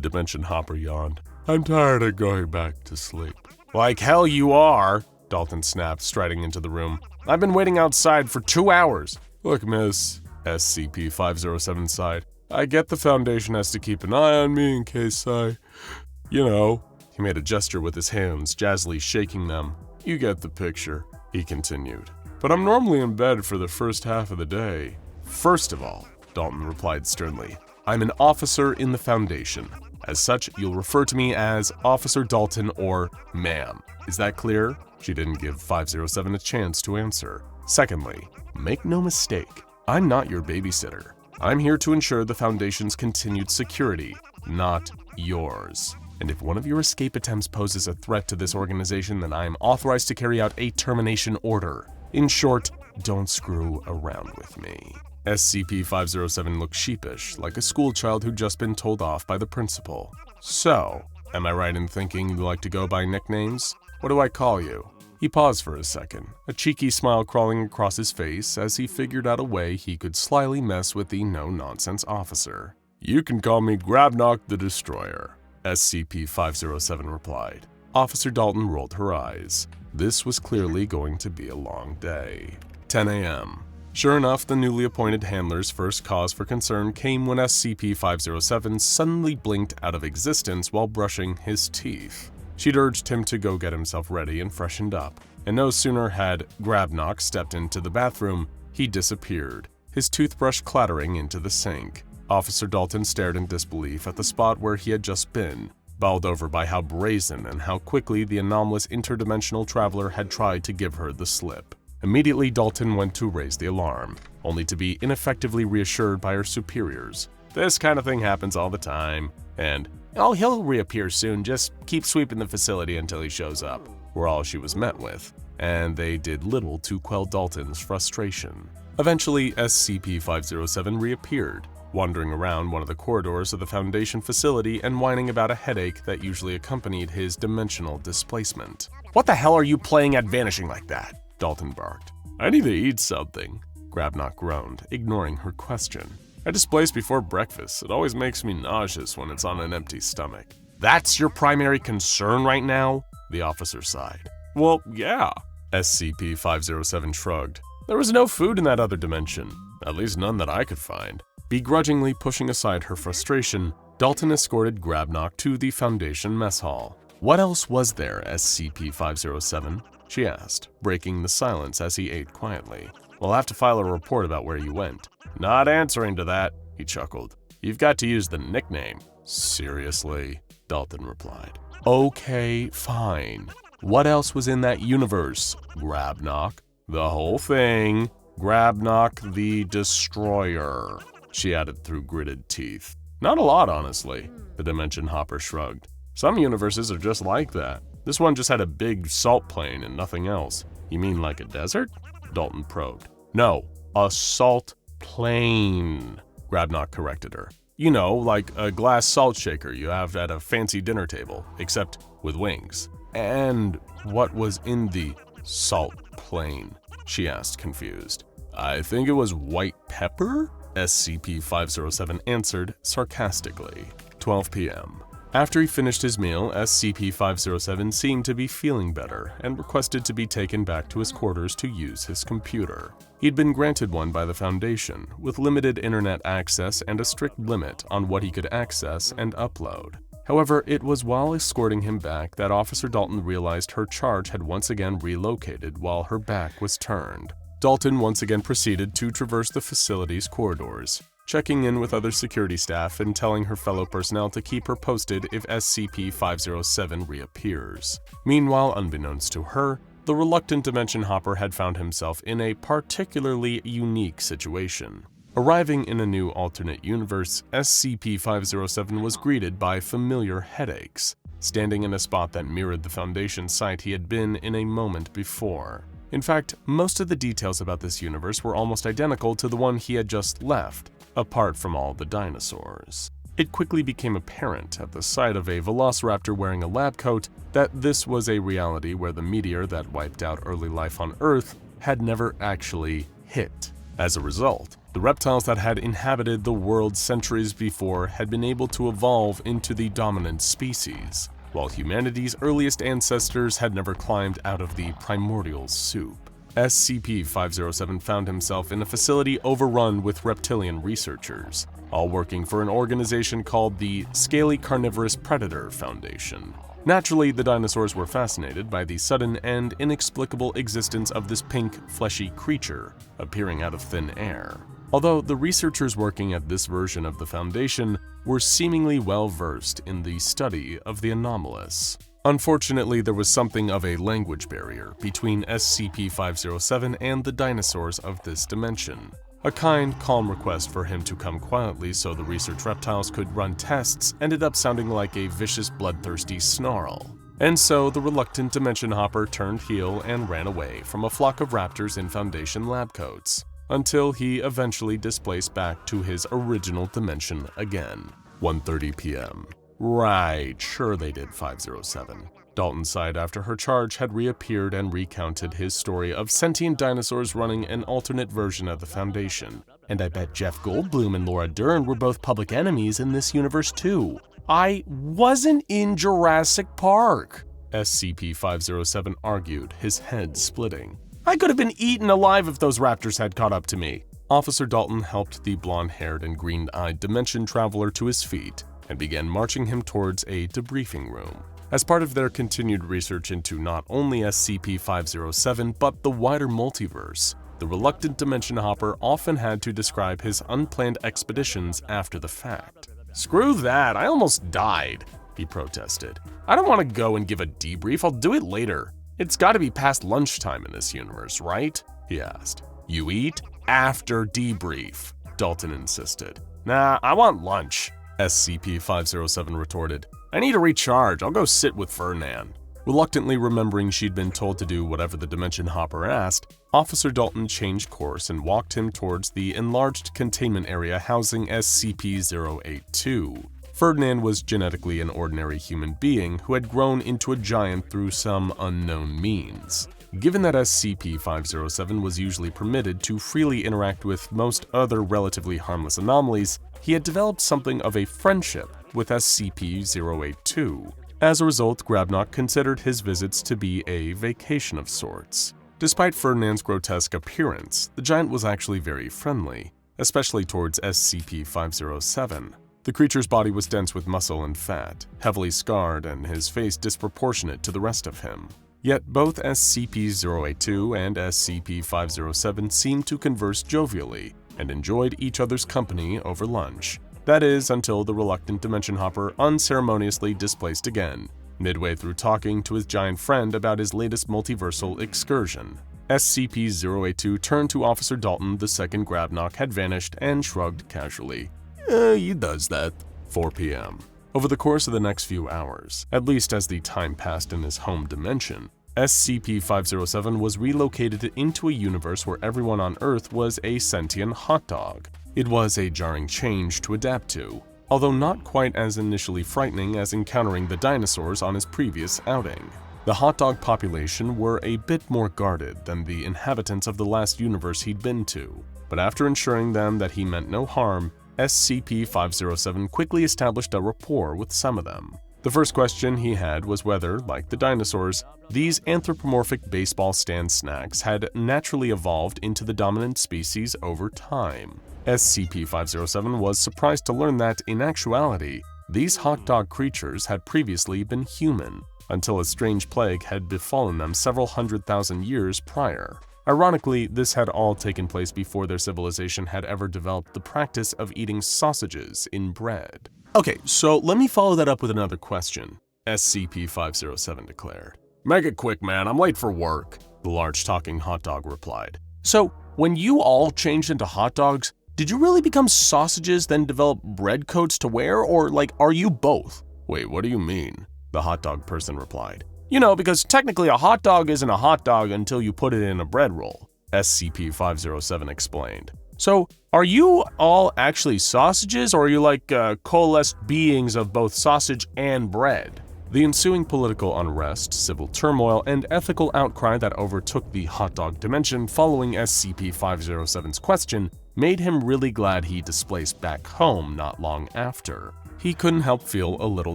Dimension Hopper yawned. "I'm tired of going back to sleep." "Like hell you are," Dalton snapped, striding into the room. "I've been waiting outside for 2 hours. "Look, miss," SCP-507 sighed. "I get the Foundation has to keep an eye on me in case you know." He made a gesture with his hands, jazzily shaking them. "You get the picture," he continued. "But I'm normally in bed for the first half of the day." "First of all," Dalton replied sternly, "I'm an officer in the Foundation. As such, you'll refer to me as Officer Dalton or ma'am. Is that clear?" She didn't give 507 a chance to answer. "Secondly, make no mistake, I'm not your babysitter. I'm here to ensure the Foundation's continued security, not yours. And if one of your escape attempts poses a threat to this organization, then I am authorized to carry out a termination order. In short, don't screw around with me." SCP-507 looked sheepish, like a schoolchild who'd just been told off by the principal. "So, am I right in thinking you like to go by nicknames? What do I call you?" He paused for a second, a cheeky smile crawling across his face as he figured out a way he could slyly mess with the no-nonsense officer. "You can call me Grabnock the Destroyer," SCP-507 replied. Officer Dalton rolled her eyes. This was clearly going to be a long day. 10 a.m. Sure enough, the newly appointed handler's first cause for concern came when SCP-507 suddenly blinked out of existence while brushing his teeth. She'd urged him to go get himself ready and freshened up, and no sooner had Grabnock stepped into the bathroom, he disappeared, his toothbrush clattering into the sink. Officer Dalton stared in disbelief at the spot where he had just been, bowled over by how brazen and how quickly the anomalous interdimensional traveler had tried to give her the slip. Immediately, Dalton went to raise the alarm, only to be ineffectively reassured by her superiors. "This kind of thing happens all the time," and "Oh, he'll reappear soon, just keep sweeping the facility until he shows up," were all she was met with, and they did little to quell Dalton's frustration. Eventually, SCP-507 reappeared, wandering around one of the corridors of the Foundation facility and whining about a headache that usually accompanied his dimensional displacement. "What the hell are you playing at vanishing like that?" Dalton barked. "I need to eat something," Grabnock groaned, ignoring her question. "I displace before breakfast. It always makes me nauseous when it's on an empty stomach." "That's your primary concern right now?" the officer sighed. "Well, yeah," SCP-507 shrugged. "There was no food in that other dimension, at least none that I could find." Begrudgingly pushing aside her frustration, Dalton escorted Grabnock to the Foundation mess hall. "What else was there, SCP-507? she asked, breaking the silence as he ate quietly. "We'll have to file a report about where you went." "Not answering to that," he chuckled. "You've got to use the nickname." "Seriously?" Dalton replied. "Okay, fine. What else was in that universe, Grabnock?" "The whole thing. Grabnock the Destroyer," she added through gritted teeth. "Not a lot, honestly," the Dimension Hopper shrugged. "Some universes are just like that. This one just had a big salt plain and nothing else." "You mean like a desert?" Dalton probed. "No, a salt plain," Grabnock corrected her. "You know, like a glass salt shaker you have at a fancy dinner table, except with wings." "And what was in the salt plain?" she asked, confused. "I think it was white pepper?" SCP-507 answered sarcastically. 12 p.m. After he finished his meal, SCP-507 seemed to be feeling better and requested to be taken back to his quarters to use his computer. He'd been granted one by the Foundation, with limited internet access and a strict limit on what he could access and upload. However, it was while escorting him back that Officer Dalton realized her charge had once again relocated while her back was turned. Dalton once again proceeded to traverse the facility's corridors, checking in with other security staff and telling her fellow personnel to keep her posted if SCP-507 reappears. Meanwhile, unbeknownst to her, the reluctant dimension hopper had found himself in a particularly unique situation. Arriving in a new alternate universe, SCP-507 was greeted by familiar headaches, standing in a spot that mirrored the Foundation site he had been in a moment before. In fact, most of the details about this universe were almost identical to the one he had just left, apart from all the dinosaurs. It quickly became apparent at the sight of a velociraptor wearing a lab coat that this was a reality where the meteor that wiped out early life on Earth had never actually hit. As a result, the reptiles that had inhabited the world centuries before had been able to evolve into the dominant species, while humanity's earliest ancestors had never climbed out of the primordial soup. SCP-507 found himself in a facility overrun with reptilian researchers, all working for an organization called the Scaly Carnivorous Predator Foundation. Naturally, the dinosaurs were fascinated by the sudden and inexplicable existence of this pink, fleshy creature appearing out of thin air. Although the researchers working at this version of the Foundation were seemingly well-versed in the study of the anomalous. Unfortunately, there was something of a language barrier between SCP-507 and the dinosaurs of this dimension. A kind, calm request for him to come quietly so the research reptiles could run tests ended up sounding like a vicious, bloodthirsty snarl. And so the reluctant dimension hopper turned heel and ran away from a flock of raptors in Foundation lab coats, until he eventually displaced back to his original dimension again. 1:30 p.m. Right, sure they did, 507. Dalton sighed after her charge had reappeared and recounted his story of sentient dinosaurs running an alternate version of the Foundation. And I bet Jeff Goldblum and Laura Dern were both public enemies in this universe too. I wasn't in Jurassic Park, SCP-507 argued, his head splitting. I could have been eaten alive if those raptors had caught up to me. Officer Dalton helped the blonde-haired and green-eyed dimension traveler to his feet and began marching him towards a debriefing room. As part of their continued research into not only SCP-507 but the wider multiverse, the reluctant dimension hopper often had to describe his unplanned expeditions after the fact. "Screw that, I almost died," he protested. "I don't want to go and give a debrief, I'll do it later. It's gotta be past lunchtime in this universe, right?" he asked. "You eat after debrief," Dalton insisted. "Nah, I want lunch," SCP-507 retorted. "I need to recharge, I'll go sit with Ferdinand." Reluctantly remembering she'd been told to do whatever the dimension hopper asked, Officer Dalton changed course and walked him towards the enlarged containment area housing SCP-082. Ferdinand was genetically an ordinary human being who had grown into a giant through some unknown means. Given that SCP-507 was usually permitted to freely interact with most other relatively harmless anomalies, he had developed something of a friendship with SCP-082. As a result, Grabnock considered his visits to be a vacation of sorts. Despite Ferdinand's grotesque appearance, the giant was actually very friendly, especially towards SCP-507. The creature's body was dense with muscle and fat, heavily scarred, and his face disproportionate to the rest of him. Yet both SCP-082 and SCP-507 seemed to converse jovially and enjoyed each other's company over lunch. That is, until the reluctant dimension hopper unceremoniously displaced again, midway through talking to his giant friend about his latest multiversal excursion. SCP-082 turned to Officer Dalton the second Grabnock had vanished and shrugged casually. He does that. 4 p.m. Over the course of the next few hours, at least as the time passed in his home dimension, SCP-507 was relocated into a universe where everyone on Earth was a sentient hot dog. It was a jarring change to adapt to, although not quite as initially frightening as encountering the dinosaurs on his previous outing. The hot dog population were a bit more guarded than the inhabitants of the last universe he'd been to, but after ensuring them that he meant no harm, SCP-507 quickly established a rapport with some of them. The first question he had was whether, like the dinosaurs, these anthropomorphic baseball stand snacks had naturally evolved into the dominant species over time. SCP-507 was surprised to learn that, in actuality, these hot dog creatures had previously been human, until a strange plague had befallen them several 100,000 years prior. Ironically, this had all taken place before their civilization had ever developed the practice of eating sausages in bread. Okay, so let me follow that up with another question, SCP-507 declared. Make it quick, man. I'm late for work, the large talking hot dog replied. So, when you all changed into hot dogs, did you really become sausages then develop bread coats to wear, or are you both? Wait, what do you mean? The hot dog person replied. You know, because technically a hot dog isn't a hot dog until you put it in a bread roll, SCP-507 explained. So, are you all actually sausages, or are you coalesced beings of both sausage and bread? The ensuing political unrest, civil turmoil, and ethical outcry that overtook the hot dog dimension following SCP-507's question made him really glad he displaced back home not long after. He couldn't help feel a little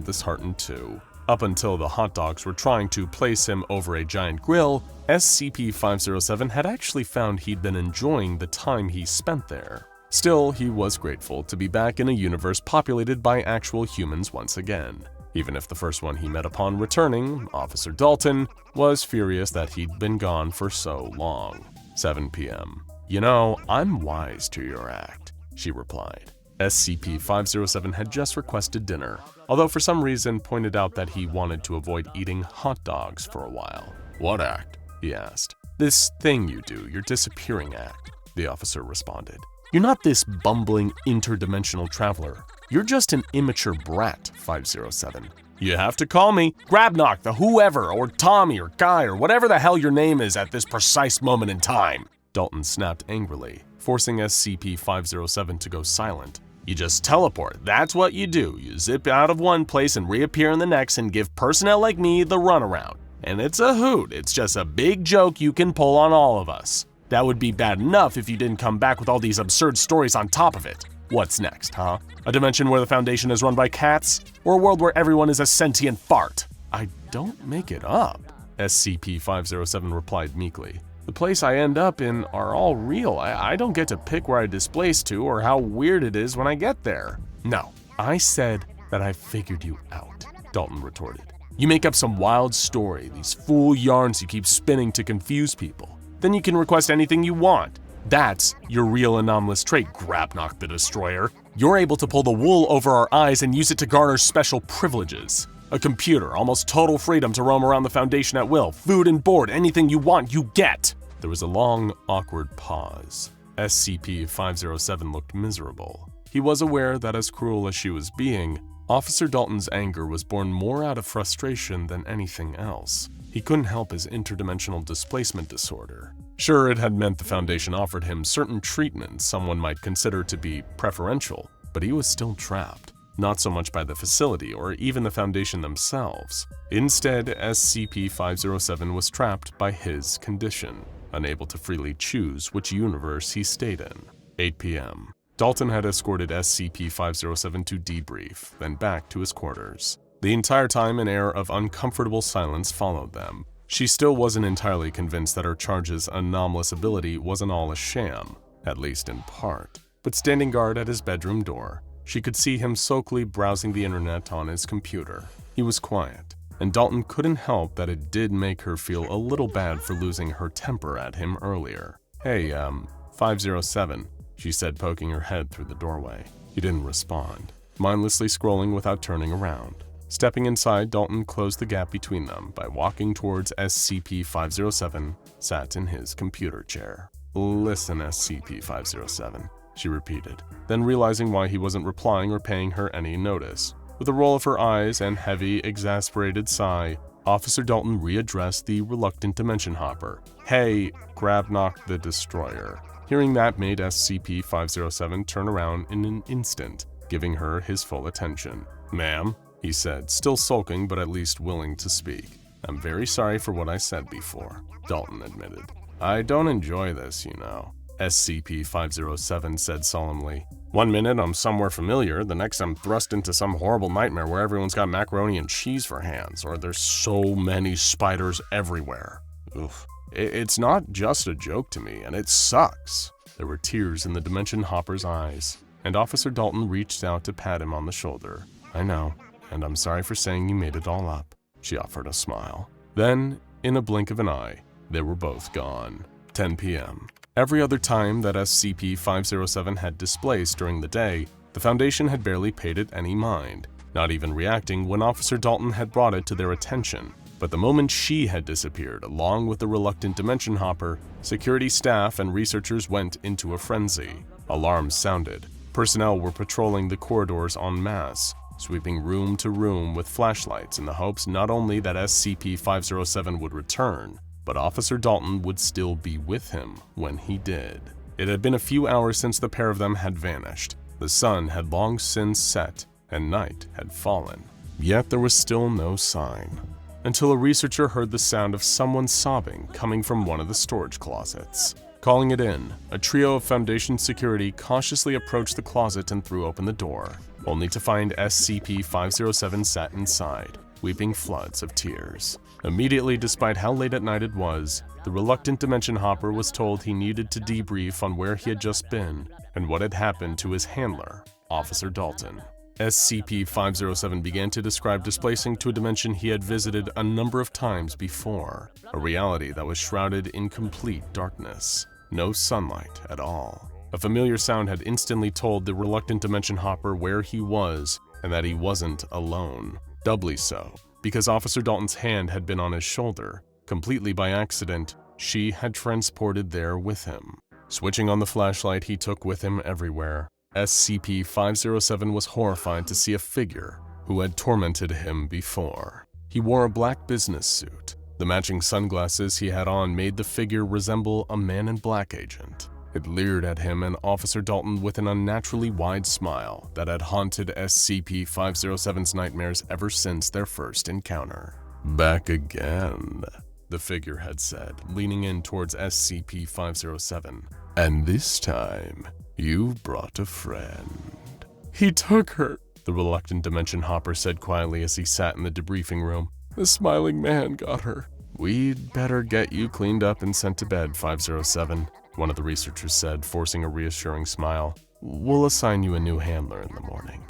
disheartened too. Up until the hot dogs were trying to place him over a giant grill, SCP-507 had actually found he'd been enjoying the time he spent there. Still, he was grateful to be back in a universe populated by actual humans once again. Even if the first one he met upon returning, Officer Dalton, was furious that he'd been gone for so long. 7 p.m. You know, I'm wise to your act, she replied. SCP-507 had just requested dinner, although for some reason pointed out that he wanted to avoid eating hot dogs for a while. What act? He asked. This thing you do, your disappearing act, the officer responded. You're not this bumbling interdimensional traveler. You're just an immature brat, 507. You have to call me Grabnock, the whoever, or Tommy, or Guy, or whatever the hell your name is at this precise moment in time, Dalton snapped angrily, forcing SCP-507 to go silent. You just teleport, that's what you do. You zip out of one place and reappear in the next and give personnel like me the runaround. And it's a hoot, it's just a big joke you can pull on all of us. That would be bad enough if you didn't come back with all these absurd stories on top of it. What's next, huh? A dimension where the Foundation is run by cats? Or a world where everyone is a sentient fart? I don't make it up, SCP-507 replied meekly. The place I end up in are all real. I don't get to pick where I displace to or how weird it is when I get there. No, I said that I figured you out, Dalton retorted. You make up some wild story, these fool yarns you keep spinning to confuse people. Then you can request anything you want. That's your real anomalous trait, Grabnock the Destroyer. You're able to pull the wool over our eyes and use it to garner special privileges. A computer, almost total freedom to roam around the Foundation at will. Food and board, anything you want, you get. There was a long, awkward pause. SCP-507 looked miserable. He was aware that as cruel as she was being, Officer Dalton's anger was born more out of frustration than anything else. He couldn't help his interdimensional displacement disorder. Sure, it had meant the Foundation offered him certain treatments someone might consider to be preferential, but he was still trapped. Not so much by the facility or even the Foundation themselves. Instead, SCP-507 was trapped by his condition, unable to freely choose which universe he stayed in. 8 p.m. Dalton had escorted SCP-507 to debrief, then back to his quarters. The entire time, an air of uncomfortable silence followed them. She still wasn't entirely convinced that her charge's anomalous ability wasn't all a sham, at least in part. But standing guard at his bedroom door, she could see him sulkily browsing the internet on his computer. He was quiet, and Dalton couldn't help that it did make her feel a little bad for losing her temper at him earlier. Hey, 507, she said, poking her head through the doorway. He didn't respond, mindlessly scrolling without turning around. Stepping inside, Dalton closed the gap between them by walking towards SCP-507, sat in his computer chair. Listen, SCP-507, she repeated, then realizing why he wasn't replying or paying her any notice. With a roll of her eyes and heavy, exasperated sigh, Officer Dalton readdressed the reluctant dimension hopper. Hey, Grabnock the Destroyer. Hearing that made SCP-507 turn around in an instant, giving her his full attention. Ma'am, he said, still sulking but at least willing to speak. I'm very sorry for what I said before, Dalton admitted. I don't enjoy this, you know, SCP-507 said solemnly. One minute I'm somewhere familiar, the next I'm thrust into some horrible nightmare where everyone's got macaroni and cheese for hands, or there's so many spiders everywhere. Oof. It's not just a joke to me, and it sucks. There were tears in the Dimension Hopper's eyes, and Officer Dalton reached out to pat him on the shoulder. I know, and I'm sorry for saying you made it all up, she offered a smile. Then, in a blink of an eye, they were both gone. 10 p.m. Every other time that SCP-507 had displaced during the day, the Foundation had barely paid it any mind, not even reacting when Officer Dalton had brought it to their attention. But the moment she had disappeared, along with the reluctant Dimension Hopper, security staff and researchers went into a frenzy. Alarms sounded. Personnel were patrolling the corridors en masse, sweeping room to room with flashlights in the hopes not only that SCP-507 would return, but Officer Dalton would still be with him when he did. It had been a few hours since the pair of them had vanished. The sun had long since set, and night had fallen. Yet there was still no sign, until a researcher heard the sound of someone sobbing coming from one of the storage closets. Calling it in, a trio of Foundation security cautiously approached the closet and threw open the door, only to find SCP-507 sat inside, weeping floods of tears. Immediately, despite how late at night it was, the reluctant Dimension Hopper was told he needed to debrief on where he had just been and what had happened to his handler, Officer Dalton. SCP-507 began to describe displacing to a dimension he had visited a number of times before, a reality that was shrouded in complete darkness. No sunlight at all. A familiar sound had instantly told the reluctant Dimension Hopper where he was and that he wasn't alone. Doubly so, because Officer Dalton's hand had been on his shoulder. Completely by accident, she had transported there with him. Switching on the flashlight he took with him everywhere, SCP-507 was horrified to see a figure who had tormented him before. He wore a black business suit. The matching sunglasses he had on made the figure resemble a Man in Black agent. It leered at him and Officer Dalton with an unnaturally wide smile that had haunted SCP-507's nightmares ever since their first encounter. "Back again," the figure had said, leaning in towards SCP-507. "And this time, you've brought a friend." "He took her," the reluctant Dimension Hopper said quietly as he sat in the debriefing room. "The smiling man got her." "We'd better get you cleaned up and sent to bed, 507, one of the researchers said, forcing a reassuring smile. "We'll assign you a new handler in the morning."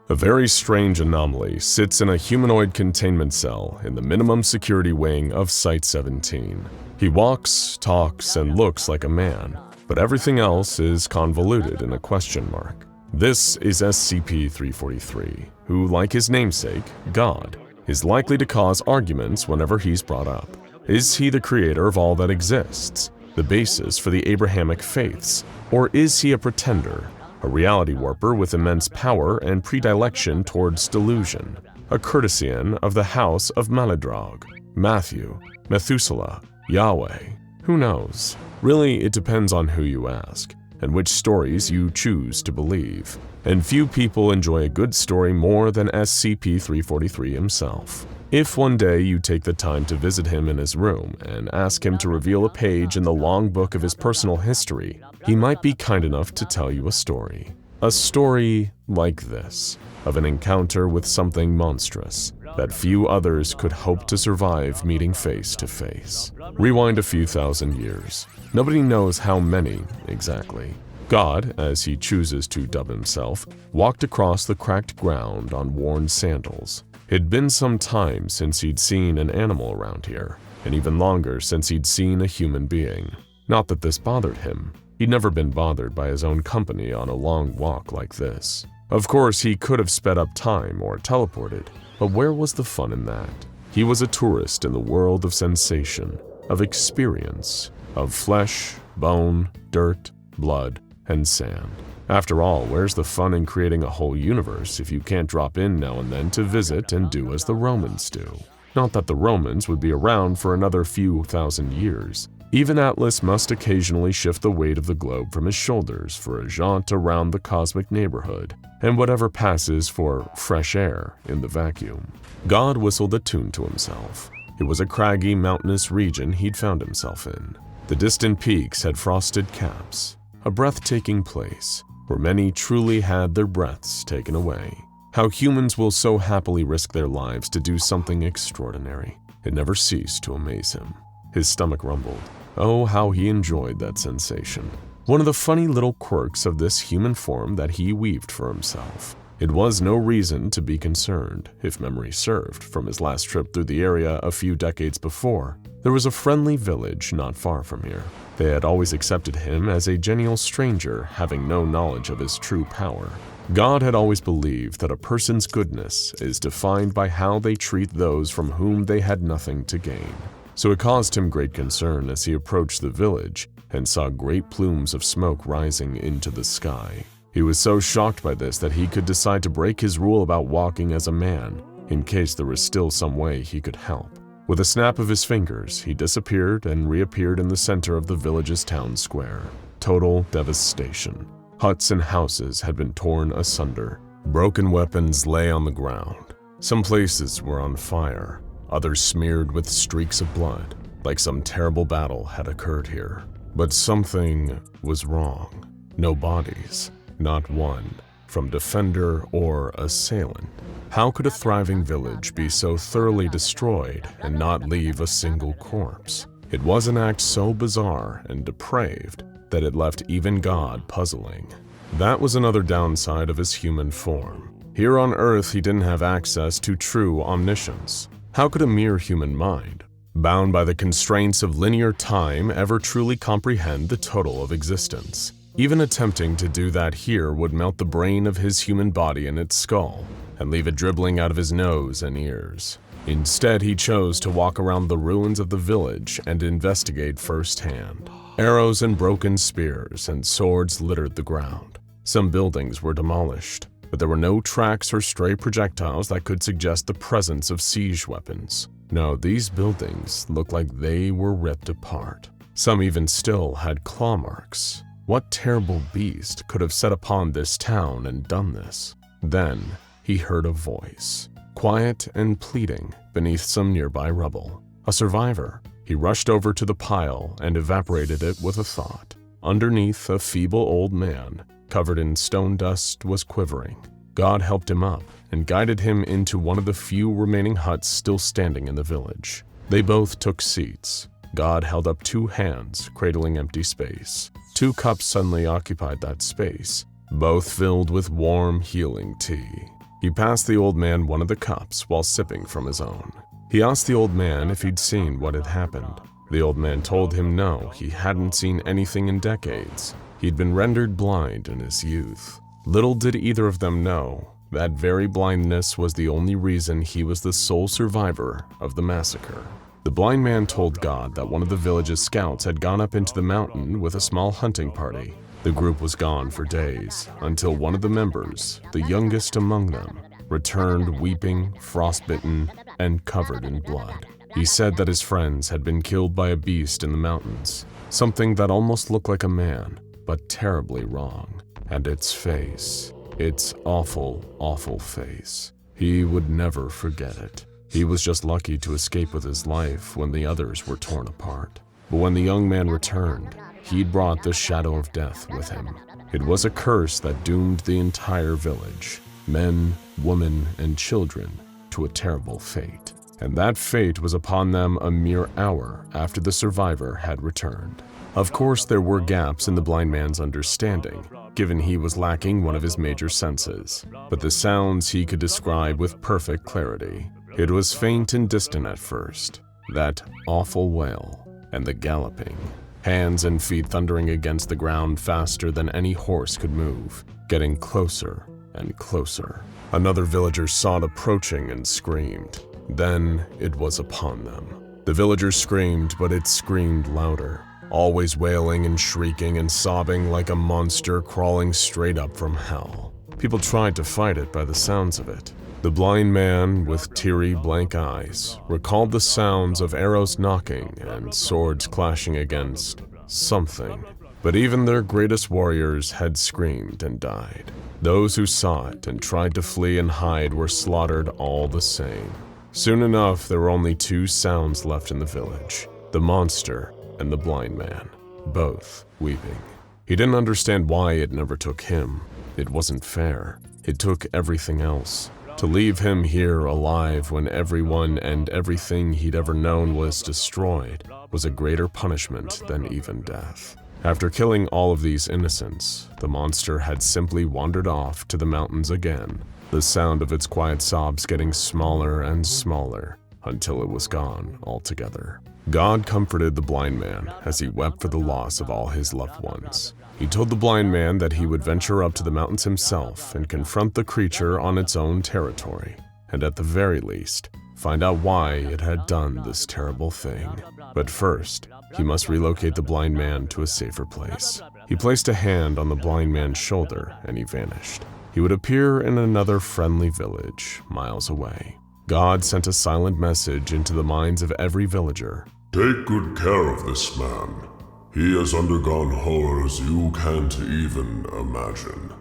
A very strange anomaly sits in a humanoid containment cell in the minimum security wing of Site-17. He walks, talks, and looks like a man, but everything else is convoluted in a question mark. This is SCP-343, who, like his namesake, God, is likely to cause arguments whenever he's brought up. Is he the creator of all that exists, the basis for the Abrahamic faiths, or is he a pretender, a reality warper with immense power and predilection towards delusion, a courtesian of the house of Maladrog, Matthew, Methuselah, Yahweh? Who knows? Really, it depends on who you ask, and which stories you choose to believe. And few people enjoy a good story more than SCP-343 himself. If one day you take the time to visit him in his room and ask him to reveal a page in the long book of his personal history, he might be kind enough to tell you a story. A story like this, of an encounter with something monstrous that few others could hope to survive meeting face to face. Rewind a few thousand years. Nobody knows how many exactly. God, as he chooses to dub himself, walked across the cracked ground on worn sandals. It'd been some time since he'd seen an animal around here, and even longer since he'd seen a human being. Not that this bothered him. He'd never been bothered by his own company on a long walk like this. Of course, he could have sped up time or teleported, but where was the fun in that? He was a tourist in the world of sensation, of experience, of flesh, bone, dirt, blood, and sand. After all, where's the fun in creating a whole universe if you can't drop in now and then to visit and do as the Romans do? Not that the Romans would be around for another few thousand years. Even Atlas must occasionally shift the weight of the globe from his shoulders for a jaunt around the cosmic neighborhood, and whatever passes for fresh air in the vacuum. God whistled a tune to himself. It was a craggy, mountainous region he'd found himself in. The distant peaks had frosted caps, a breathtaking place where many truly had their breaths taken away. How humans will so happily risk their lives to do something extraordinary. It never ceased to amaze him. His stomach rumbled. Oh, how he enjoyed that sensation. One of the funny little quirks of this human form that he weaved for himself. It was no reason to be concerned, if memory served, from his last trip through the area a few decades before. There was a friendly village not far from here. They had always accepted him as a genial stranger, having no knowledge of his true power. God had always believed that a person's goodness is defined by how they treat those from whom they had nothing to gain. So it caused him great concern as he approached the village and saw great plumes of smoke rising into the sky. He was so shocked by this that he could decide to break his rule about walking as a man, in case there was still some way he could help. With a snap of his fingers, he disappeared and reappeared in the center of the village's town square. Total devastation. Huts and houses had been torn asunder. Broken weapons lay on the ground. Some places were on fire, others smeared with streaks of blood, like some terrible battle had occurred here. But something was wrong. No bodies, not one, from defender or assailant. How could a thriving village be so thoroughly destroyed and not leave a single corpse? It was an act so bizarre and depraved that it left even God puzzling. That was another downside of his human form. Here on Earth, he didn't have access to true omniscience. How could a mere human mind, bound by the constraints of linear time, ever truly comprehend the total of existence? Even attempting to do that here would melt the brain of his human body in its skull and leave it dribbling out of his nose and ears. Instead, he chose to walk around the ruins of the village and investigate firsthand. Arrows and broken spears and swords littered the ground. Some buildings were demolished, but there were no tracks or stray projectiles that could suggest the presence of siege weapons. No, these buildings looked like they were ripped apart. Some even still had claw marks. What terrible beast could have set upon this town and done this? Then he heard a voice, quiet and pleading, beneath some nearby rubble. A survivor. He rushed over to the pile and evaporated it with a thought. Underneath, a feeble old man, covered in stone dust, was quivering. God helped him up and guided him into one of the few remaining huts still standing in the village. They both took seats. God held up 2 hands, cradling empty space. 2 cups suddenly occupied that space, both filled with warm, healing tea. He passed the old man one of the cups while sipping from his own. He asked the old man if he'd seen what had happened. The old man told him no, he hadn't seen anything in decades. He'd been rendered blind in his youth. Little did either of them know, that very blindness was the only reason he was the sole survivor of the massacre. The blind man told God that one of the village's scouts had gone up into the mountain with a small hunting party. The group was gone for days, until one of the members, the youngest among them, returned weeping, frostbitten, and covered in blood. He said that his friends had been killed by a beast in the mountains, something that almost looked like a man, but terribly wrong. And its face, its awful, awful face. He would never forget it. He was just lucky to escape with his life when the others were torn apart. But when the young man returned, he'd brought the shadow of death with him. It was a curse that doomed the entire village, men, women, and children, to a terrible fate. And that fate was upon them a mere hour after the survivor had returned. Of course, there were gaps in the blind man's understanding, given he was lacking one of his major senses, but the sounds he could describe with perfect clarity. It was faint and distant at first, that awful wail, and the galloping, hands and feet thundering against the ground faster than any horse could move, getting closer and closer. Another villager saw it approaching and screamed. Then it was upon them. The villager screamed, but it screamed louder, always wailing and shrieking and sobbing like a monster crawling straight up from hell. People tried to fight it by the sounds of it. The blind man, with teary, blank eyes, recalled the sounds of arrows knocking and swords clashing against something. But even their greatest warriors had screamed and died. Those who saw it and tried to flee and hide were slaughtered all the same. Soon enough, there were only 2 sounds left in the village, the monster and the blind man, both weeping. He didn't understand why it never took him. It wasn't fair. It took everything else. To leave him here alive when everyone and everything he'd ever known was destroyed was a greater punishment than even death. After killing all of these innocents, the monster had simply wandered off to the mountains again, the sound of its quiet sobs getting smaller and smaller until it was gone altogether. God comforted the blind man as he wept for the loss of all his loved ones. He told the blind man that he would venture up to the mountains himself and confront the creature on its own territory, and at the very least, find out why it had done this terrible thing. But first, he must relocate the blind man to a safer place. He placed a hand on the blind man's shoulder and he vanished. He would appear in another friendly village, miles away. God sent a silent message into the minds of every villager. Take good care of this man. He has undergone horrors you can't even imagine.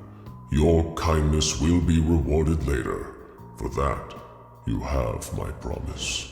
Your kindness will be rewarded later. For that, you have my promise.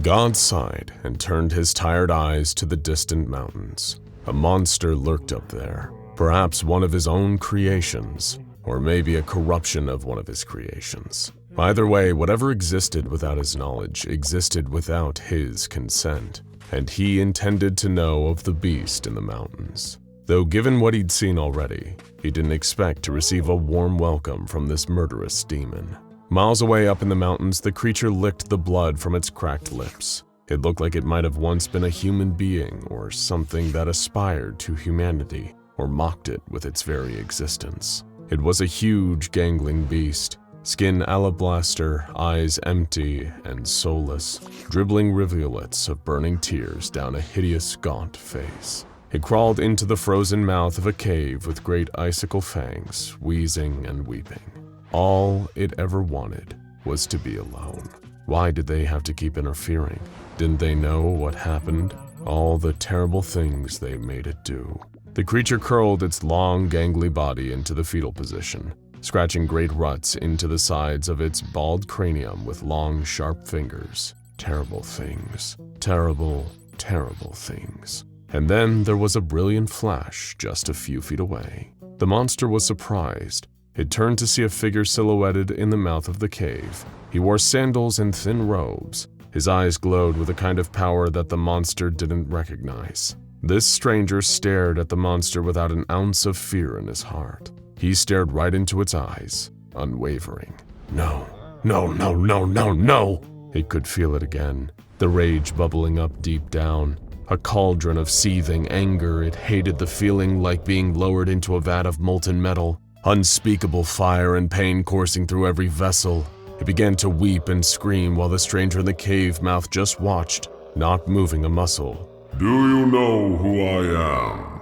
God sighed and turned his tired eyes to the distant mountains. A monster lurked up there, perhaps one of his own creations, or maybe a corruption of one of his creations. Either way, whatever existed without his knowledge existed without his consent, and he intended to know of the beast in the mountains. Though given what he'd seen already, he didn't expect to receive a warm welcome from this murderous demon. Miles away up in the mountains, the creature licked the blood from its cracked lips. It looked like it might have once been a human being or something that aspired to humanity or mocked it with its very existence. It was a huge, gangling beast, skin alabaster, eyes empty and soulless, dribbling rivulets of burning tears down a hideous, gaunt face. It crawled into the frozen mouth of a cave with great icicle fangs, wheezing and weeping. All it ever wanted was to be alone. Why did they have to keep interfering? Didn't they know what happened? All the terrible things they made it do. The creature curled its long, gangly body into the fetal position, scratching great ruts into the sides of its bald cranium with long, sharp fingers. Terrible things. Terrible, terrible things. And then there was a brilliant flash just a few feet away. The monster was surprised. It turned to see a figure silhouetted in the mouth of the cave. He wore sandals and thin robes. His eyes glowed with a kind of power that the monster didn't recognize. This stranger stared at the monster without an ounce of fear in his heart. He stared right into its eyes, unwavering. No, no, no, no, no, no! It could feel it again, the rage bubbling up deep down. A cauldron of seething anger. It hated the feeling like being lowered into a vat of molten metal. Unspeakable fire and pain coursing through every vessel. It began to weep and scream while the stranger in the cave mouth just watched, not moving a muscle. Do you know who I am?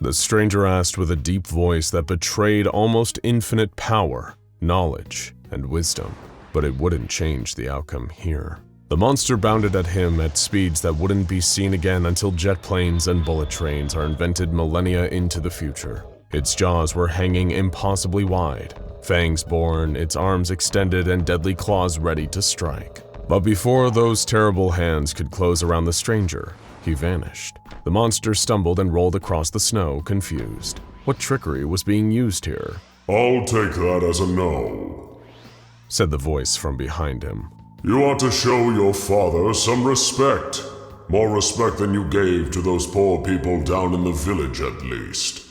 The stranger asked with a deep voice that betrayed almost infinite power, knowledge, and wisdom. But it wouldn't change the outcome here. The monster bounded at him at speeds that wouldn't be seen again until jet planes and bullet trains are invented millennia into the future. Its jaws were hanging impossibly wide, fangs borne, its arms extended and deadly claws ready to strike. But before those terrible hands could close around the stranger, he vanished. The monster stumbled and rolled across the snow, confused. What trickery was being used here? I'll take that as a no, said the voice from behind him. You ought to show your father some respect. More respect than you gave to those poor people down in the village, at least.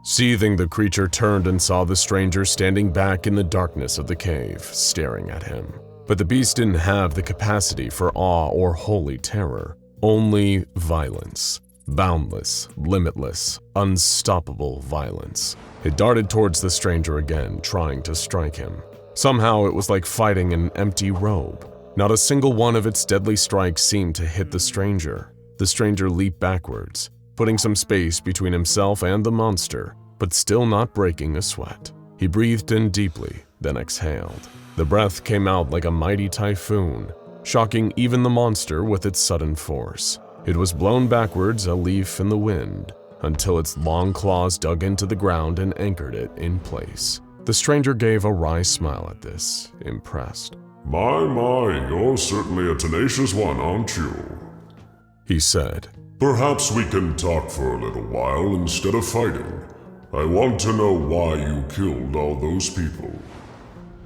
Seething, the creature turned and saw the stranger standing back in the darkness of the cave, staring at him. But the beast didn't have the capacity for awe or holy terror, only violence. Boundless, limitless, unstoppable violence. It darted towards the stranger again, trying to strike him. Somehow it was like fighting an empty robe. Not a single one of its deadly strikes seemed to hit the stranger. The stranger leaped backwards, putting some space between himself and the monster, but still not breaking a sweat. He breathed in deeply, then exhaled. The breath came out like a mighty typhoon, shocking even the monster with its sudden force. It was blown backwards, a leaf in the wind, until its long claws dug into the ground and anchored it in place. The stranger gave a wry smile at this, impressed. My, you're certainly a tenacious one, aren't you? He said. Perhaps we can talk for a little while instead of fighting. I want to know why you killed all those people.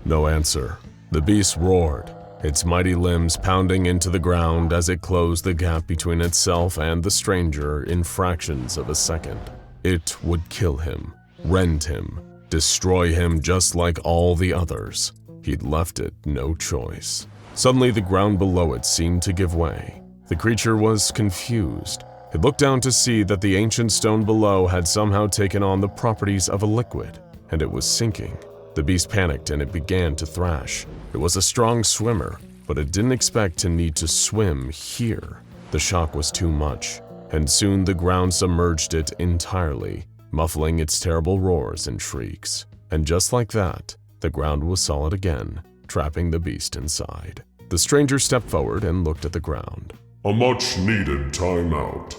No answer. The beast roared. its mighty limbs pounding into the ground as it closed the gap between itself and the stranger in fractions of a second. It would kill him, rend him, destroy him just like all the others. He'd left it no choice. Suddenly, the ground below it seemed to give way. The creature was confused. It looked down to see that the ancient stone below had somehow taken on the properties of a liquid, and it was sinking. The beast panicked and it began to thrash. It was a strong swimmer, but it didn't expect to need to swim here. The shock was too much, and soon the ground submerged it entirely, muffling its terrible roars and shrieks. And just like that, the ground was solid again, trapping the beast inside. The stranger stepped forward and looked at the ground. A much-needed timeout,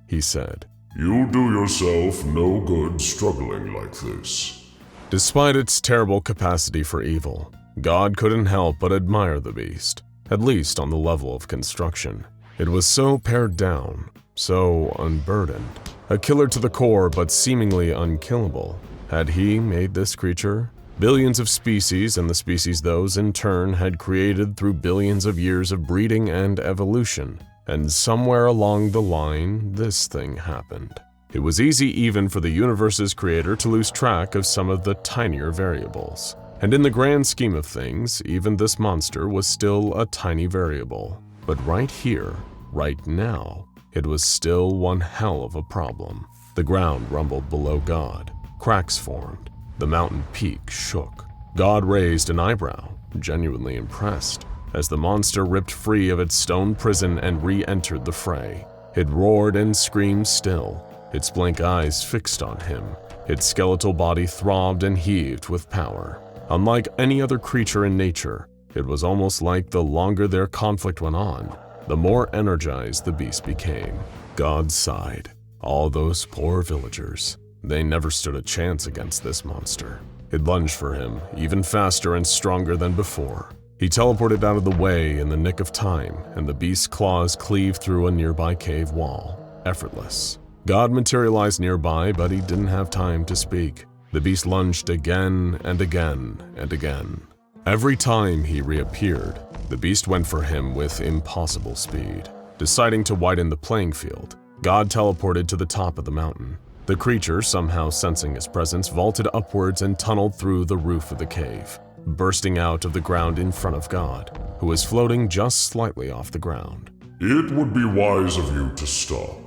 He said. You do yourself no good struggling like this. Despite its terrible capacity for evil, God couldn't help but admire the beast, at least on the level of construction. It was so pared down, so unburdened. A killer to the core, but seemingly unkillable. Had he made this creature? Billions of species, and the species those in turn had created through billions of years of breeding and evolution. And somewhere along the line, this thing happened. It was easy even for the universe's creator to lose track of some of the tinier variables. And in the grand scheme of things, even this monster was still a tiny variable. But right here, right now, it was still one hell of a problem. The ground rumbled below God. Cracks formed. The mountain peak shook. God raised an eyebrow, genuinely impressed, as the monster ripped free of its stone prison and re-entered the fray. It roared and screamed still, its blank eyes fixed on him. Its skeletal body throbbed and heaved with power. Unlike any other creature in nature, it was almost like the longer their conflict went on, the more energized the beast became. God sighed. All those poor villagers. They never stood a chance against this monster. It lunged for him, even faster and stronger than before. He teleported out of the way in the nick of time, and the beast's claws cleaved through a nearby cave wall, effortless. God materialized nearby, but he didn't have time to speak. The beast lunged again and again and again. Every time he reappeared, the beast went for him with impossible speed. Deciding to widen the playing field, God teleported to the top of the mountain. The creature, somehow sensing his presence, vaulted upwards and tunneled through the roof of the cave, bursting out of the ground in front of God, who was floating just slightly off the ground. It would be wise of you to stop.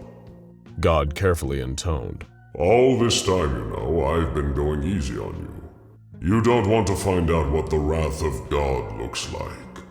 God carefully intoned. All this time, you know, I've been going easy on you. You don't want to find out what the wrath of God looks like.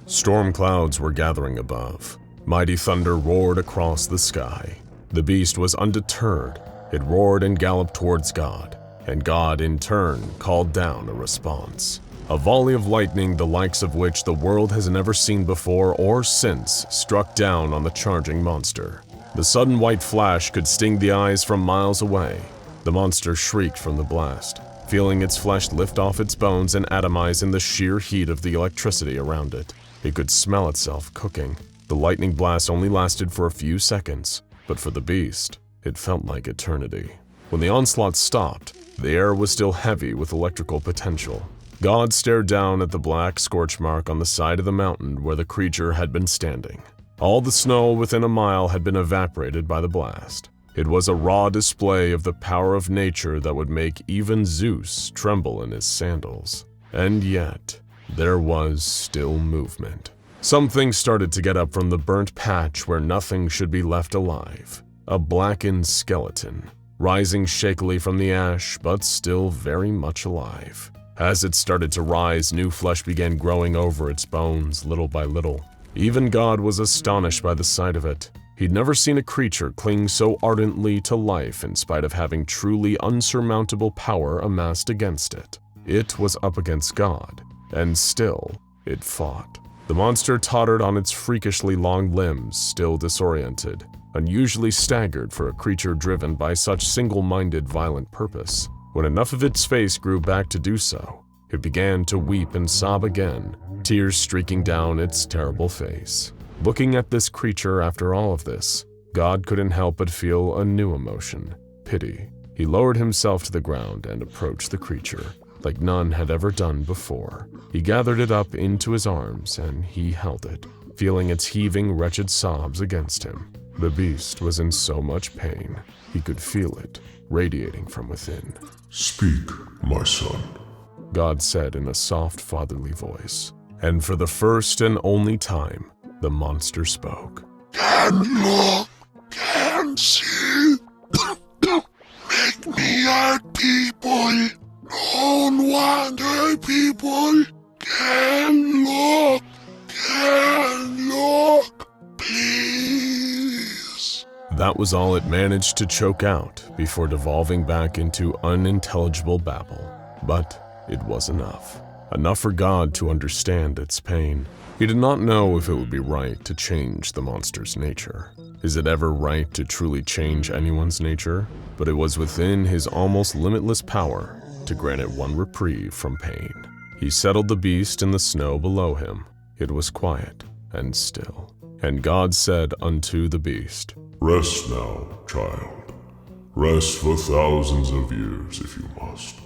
Storm clouds were gathering above. Mighty thunder roared across the sky. The beast was undeterred. It roared and galloped towards God, and God in turn called down a response. A volley of lightning the likes of which the world has never seen before or since struck down on the charging monster. The sudden white flash could sting the eyes from miles away. The monster shrieked from the blast, feeling its flesh lift off its bones and atomize in the sheer heat of the electricity around it. It could smell itself cooking. The lightning blast only lasted for a few seconds, but for the beast, it felt like eternity. When the onslaught stopped, the air was still heavy with electrical potential. God stared down at the black scorch mark on the side of the mountain where the creature had been standing. All the snow within a mile had been evaporated by the blast. It was a raw display of the power of nature that would make even Zeus tremble in his sandals. And yet, there was still movement. Something started to get up from the burnt patch where nothing should be left alive. A blackened skeleton, rising shakily from the ash, but still very much alive. As it started to rise, new flesh began growing over its bones, little by little. Even God was astonished by the sight of it. He'd never seen a creature cling so ardently to life in spite of having truly unsurmountable power amassed against it. It was up against God, and still, it fought. The monster tottered on its freakishly long limbs, still disoriented, unusually staggered for a creature driven by such single-minded violent purpose. When enough of its face grew back to do so, it began to weep and sob again, tears streaking down its terrible face. Looking at this creature after all of this, God couldn't help but feel a new emotion, pity. He lowered himself to the ground and approached the creature. like none had ever done before. He gathered it up into his arms and he held it, feeling its heaving, wretched sobs against him. The beast was in so much pain, he could feel it, radiating from within. Speak, my son. God said in a soft, fatherly voice. And for the first and only time, the monster spoke. Can look, can see. Make me hurt people. Don't want hurt people. Can look, please. That was all it managed to choke out before devolving back into unintelligible babble. But it was enough. Enough for God to understand its pain. He did not know if it would be right to change the monster's nature. Is it ever right to truly change anyone's nature? But it was within his almost limitless power to grant it one reprieve from pain. He settled the beast in the snow below him. It was quiet and still. And God said unto the beast, Rest now, child. Rest for thousands of years if you must.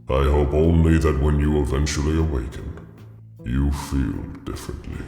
I hope only that when you eventually awaken, you feel differently.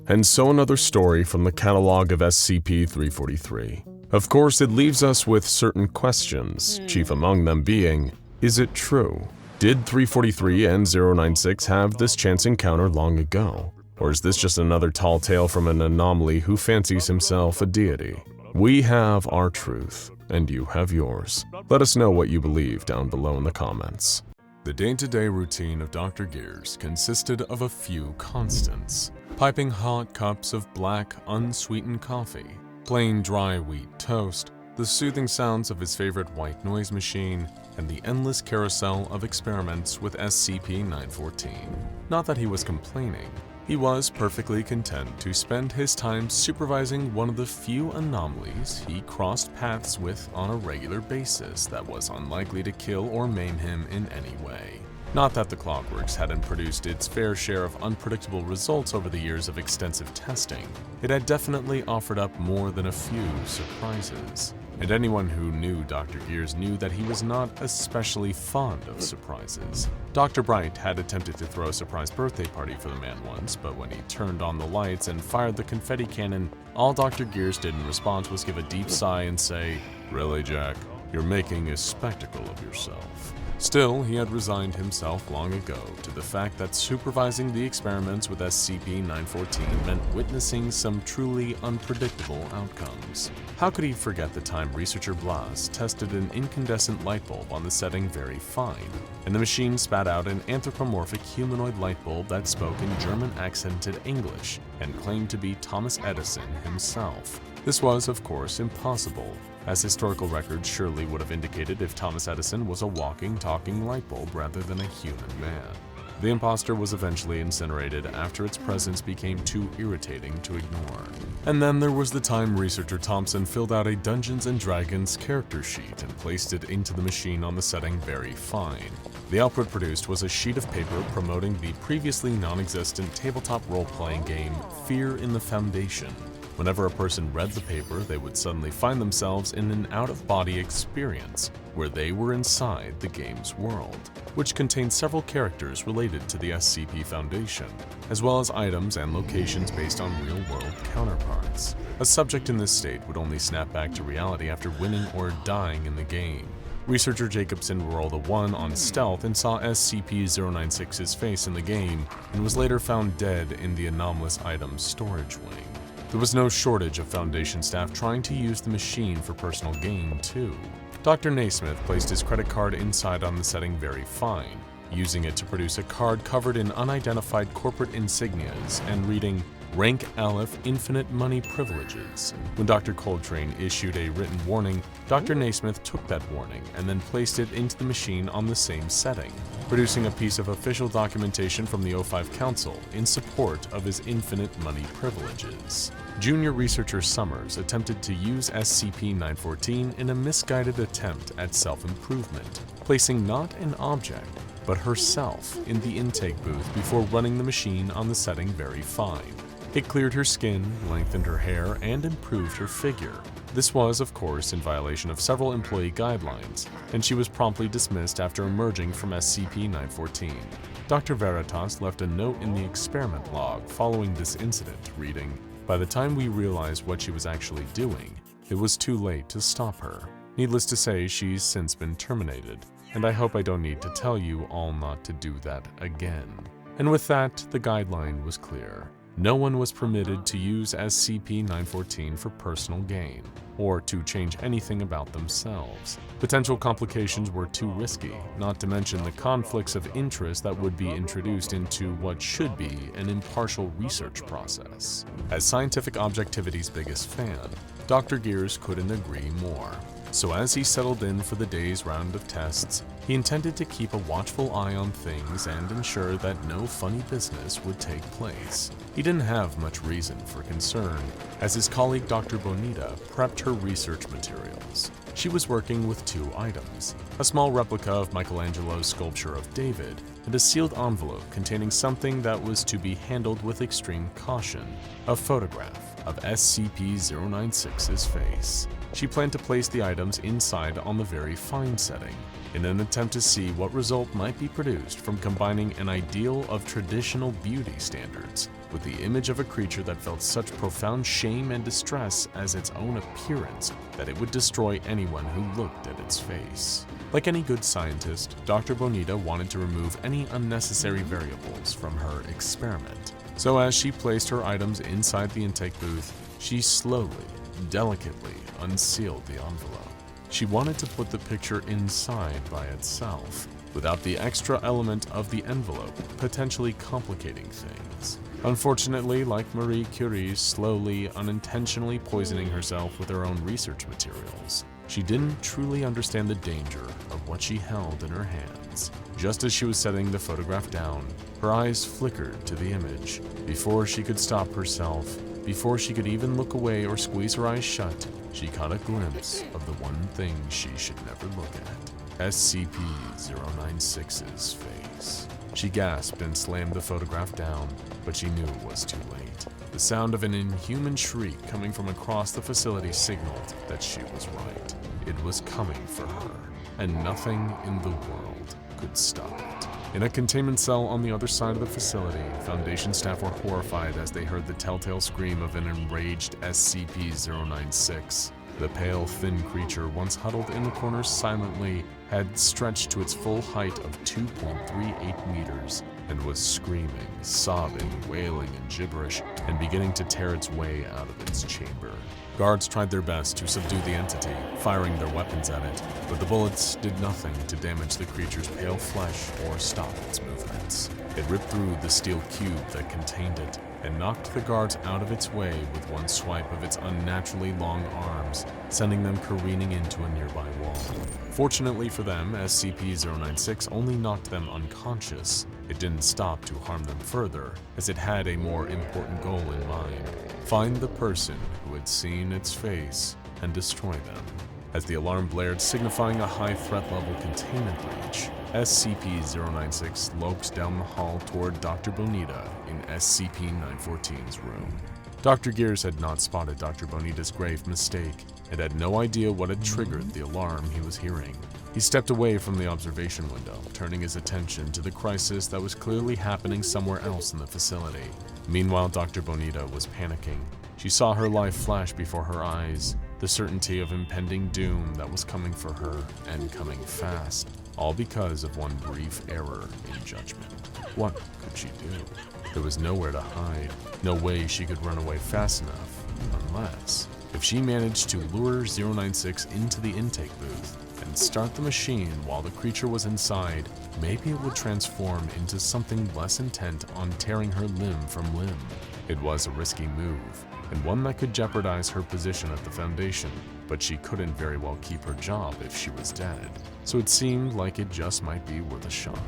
And so another story from the catalog of SCP-343. Of course, it leaves us with certain questions, chief among them being, is it true? Did 343 and 096 have this chance encounter long ago? Or is this just another tall tale from an anomaly who fancies himself a deity? We have our truth, and you have yours. Let us know what you believe down below in the comments. The day-to-day routine of Dr. Gears consisted of a few constants. Piping hot cups of black, unsweetened coffee, plain dry wheat toast, the soothing sounds of his favorite white noise machine, and the endless carousel of experiments with SCP-914. Not that he was complaining. He was perfectly content to spend his time supervising one of the few anomalies he crossed paths with on a regular basis that was unlikely to kill or maim him in any way. Not that the Clockworks hadn't produced its fair share of unpredictable results over the years of extensive testing. It had definitely offered up more than a few surprises. And anyone who knew Dr. Gears knew that he was not especially fond of surprises. Dr. Bright had attempted to throw a surprise birthday party for the man once, but when he turned on the lights and fired the confetti cannon, all Dr. Gears did in response was give a deep sigh and say, "Really, Jack? You're making a spectacle of yourself." Still, he had resigned himself long ago to the fact that supervising the experiments with SCP-914 meant witnessing some truly unpredictable outcomes. How could he forget the time researcher Blas tested an incandescent light bulb on the setting Very Fine, and the machine spat out an anthropomorphic humanoid light bulb that spoke in German-accented English and claimed to be Thomas Edison himself? This was, of course, impossible, as historical records surely would have indicated if Thomas Edison was a walking, talking light bulb rather than a human man. The imposter was eventually incinerated after its presence became too irritating to ignore. And then there was the time researcher Thompson filled out a Dungeons & Dragons character sheet and placed it into the machine on the setting Very Fine. The output produced was a sheet of paper promoting the previously non-existent tabletop role-playing game Fear in the Foundation. Whenever a person read the paper, they would suddenly find themselves in an out-of-body experience where they were inside the game's world, which contained several characters related to the SCP Foundation, as well as items and locations based on real-world counterparts. A subject in this state would only snap back to reality after winning or dying in the game. Researcher Jacobson rolled a 1 on stealth and saw SCP-096's face in the game, and was later found dead in the anomalous item's storage wing. There was no shortage of Foundation staff trying to use the machine for personal gain, too. Dr. Naismith placed his credit card inside on the setting Very Fine, using it to produce a card covered in unidentified corporate insignias and reading, "Rank Aleph Infinite Money Privileges." When Dr. Coltrane issued a written warning, Dr. Naismith took that warning and then placed it into the machine on the same setting, producing a piece of official documentation from the O5 Council in support of his infinite money privileges. Junior researcher Summers attempted to use SCP-914 in a misguided attempt at self-improvement, placing not an object, but herself in the intake booth before running the machine on the setting Very Fine. It cleared her skin, lengthened her hair, and improved her figure. This was, of course, in violation of several employee guidelines, and she was promptly dismissed after emerging from SCP-914. Dr. Veritas left a note in the experiment log following this incident, reading, "By the time we realized what she was actually doing, it was too late to stop her. Needless to say, she's since been terminated, and I hope I don't need to tell you all not to do that again." And with that, the guideline was clear. No one was permitted to use SCP-914 for personal gain, or to change anything about themselves. Potential complications were too risky, not to mention the conflicts of interest that would be introduced into what should be an impartial research process. As scientific objectivity's biggest fan, Dr. Gears couldn't agree more. So as he settled in for the day's round of tests, he intended to keep a watchful eye on things and ensure that no funny business would take place. He didn't have much reason for concern, as his colleague Dr. Bonita prepped her research materials. She was working with two items, a small replica of Michelangelo's sculpture of David, and a sealed envelope containing something that was to be handled with extreme caution, a photograph of SCP-096's face. She planned to place the items inside on the very fine setting, in an attempt to see what result might be produced from combining an ideal of traditional beauty standards with the image of a creature that felt such profound shame and distress as its own appearance that it would destroy anyone who looked at its face. Like any good scientist, Dr. Bonita wanted to remove any unnecessary variables from her experiment. So as she placed her items inside the intake booth, she slowly, delicately unsealed the envelope. She wanted to put the picture inside by itself, without the extra element of the envelope potentially complicating things. Unfortunately, like Marie Curie slowly, unintentionally poisoning herself with her own research materials, she didn't truly understand the danger of what she held in her hands. Just as she was setting the photograph down, her eyes flickered to the image. Before she could stop herself, before she could even look away or squeeze her eyes shut, she caught a glimpse of the one thing she should never look at, SCP-096's face. She gasped and slammed the photograph down, but she knew it was too late. The sound of an inhuman shriek coming from across the facility signaled that she was right. It was coming for her, and nothing in the world could stop it. In a containment cell on the other side of the facility, Foundation staff were horrified as they heard the telltale scream of an enraged SCP-096. The pale, thin creature, once huddled in the corner silently, had stretched to its full height of 2.38 meters and was screaming, sobbing, wailing in gibberish, and beginning to tear its way out of its chamber. Guards tried their best to subdue the entity, firing their weapons at it, but the bullets did nothing to damage the creature's pale flesh or stop its movements. It ripped through the steel cube that contained it and knocked the guards out of its way with one swipe of its unnaturally long arms, sending them careening into a nearby wall. Fortunately for them, SCP-096 only knocked them unconscious. It didn't stop to harm them further, as it had a more important goal in mind: find the person who had seen its face and destroy them. As the alarm blared, signifying a high threat level containment breach, SCP-096 loped down the hall toward Dr. Bonita in SCP-914's room. Dr. Gears had not spotted Dr. Bonita's grave mistake and had no idea what had triggered the alarm he was hearing. He stepped away from the observation window, turning his attention to the crisis that was clearly happening somewhere else in the facility. Meanwhile, Dr. Bonita was panicking. She saw her life flash before her eyes, the certainty of impending doom that was coming for her, and coming fast, all because of one brief error in judgment. What could she do? There was nowhere to hide, no way she could run away fast enough, unless if she managed to lure 096 into the intake booth and start the machine while the creature was inside, maybe it would transform into something less intent on tearing her limb from limb. It was a risky move, and one that could jeopardize her position at the Foundation, but she couldn't very well keep her job if she was dead, so it seemed like it just might be worth a shot.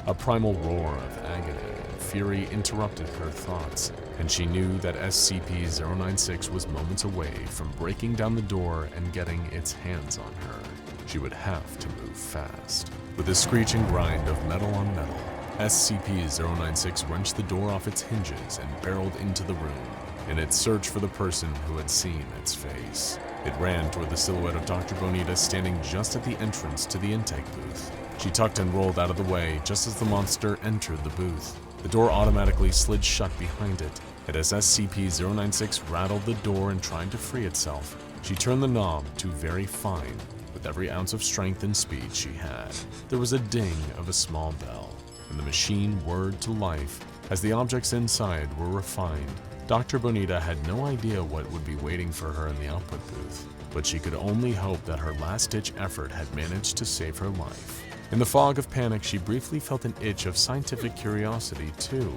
A primal roar of agony and fury interrupted her thoughts, and she knew that SCP-096 was moments away from breaking down the door and getting its hands on her. She would have to move fast. With a screeching grind of metal on metal, SCP-096 wrenched the door off its hinges and barreled into the room in its search for the person who had seen its face. It ran toward the silhouette of Dr. Bonita standing just at the entrance to the intake booth. She tucked and rolled out of the way just as the monster entered the booth. The door automatically slid shut behind it, and as SCP-096 rattled the door and tried to free itself, she turned the knob to very fine. With every ounce of strength and speed she had, there was a ding of a small bell, and the machine whirred to life as the objects inside were refined. Dr. Bonita had no idea what would be waiting for her in the output booth, but she could only hope that her last-ditch effort had managed to save her life. In the fog of panic, she briefly felt an itch of scientific curiosity, too.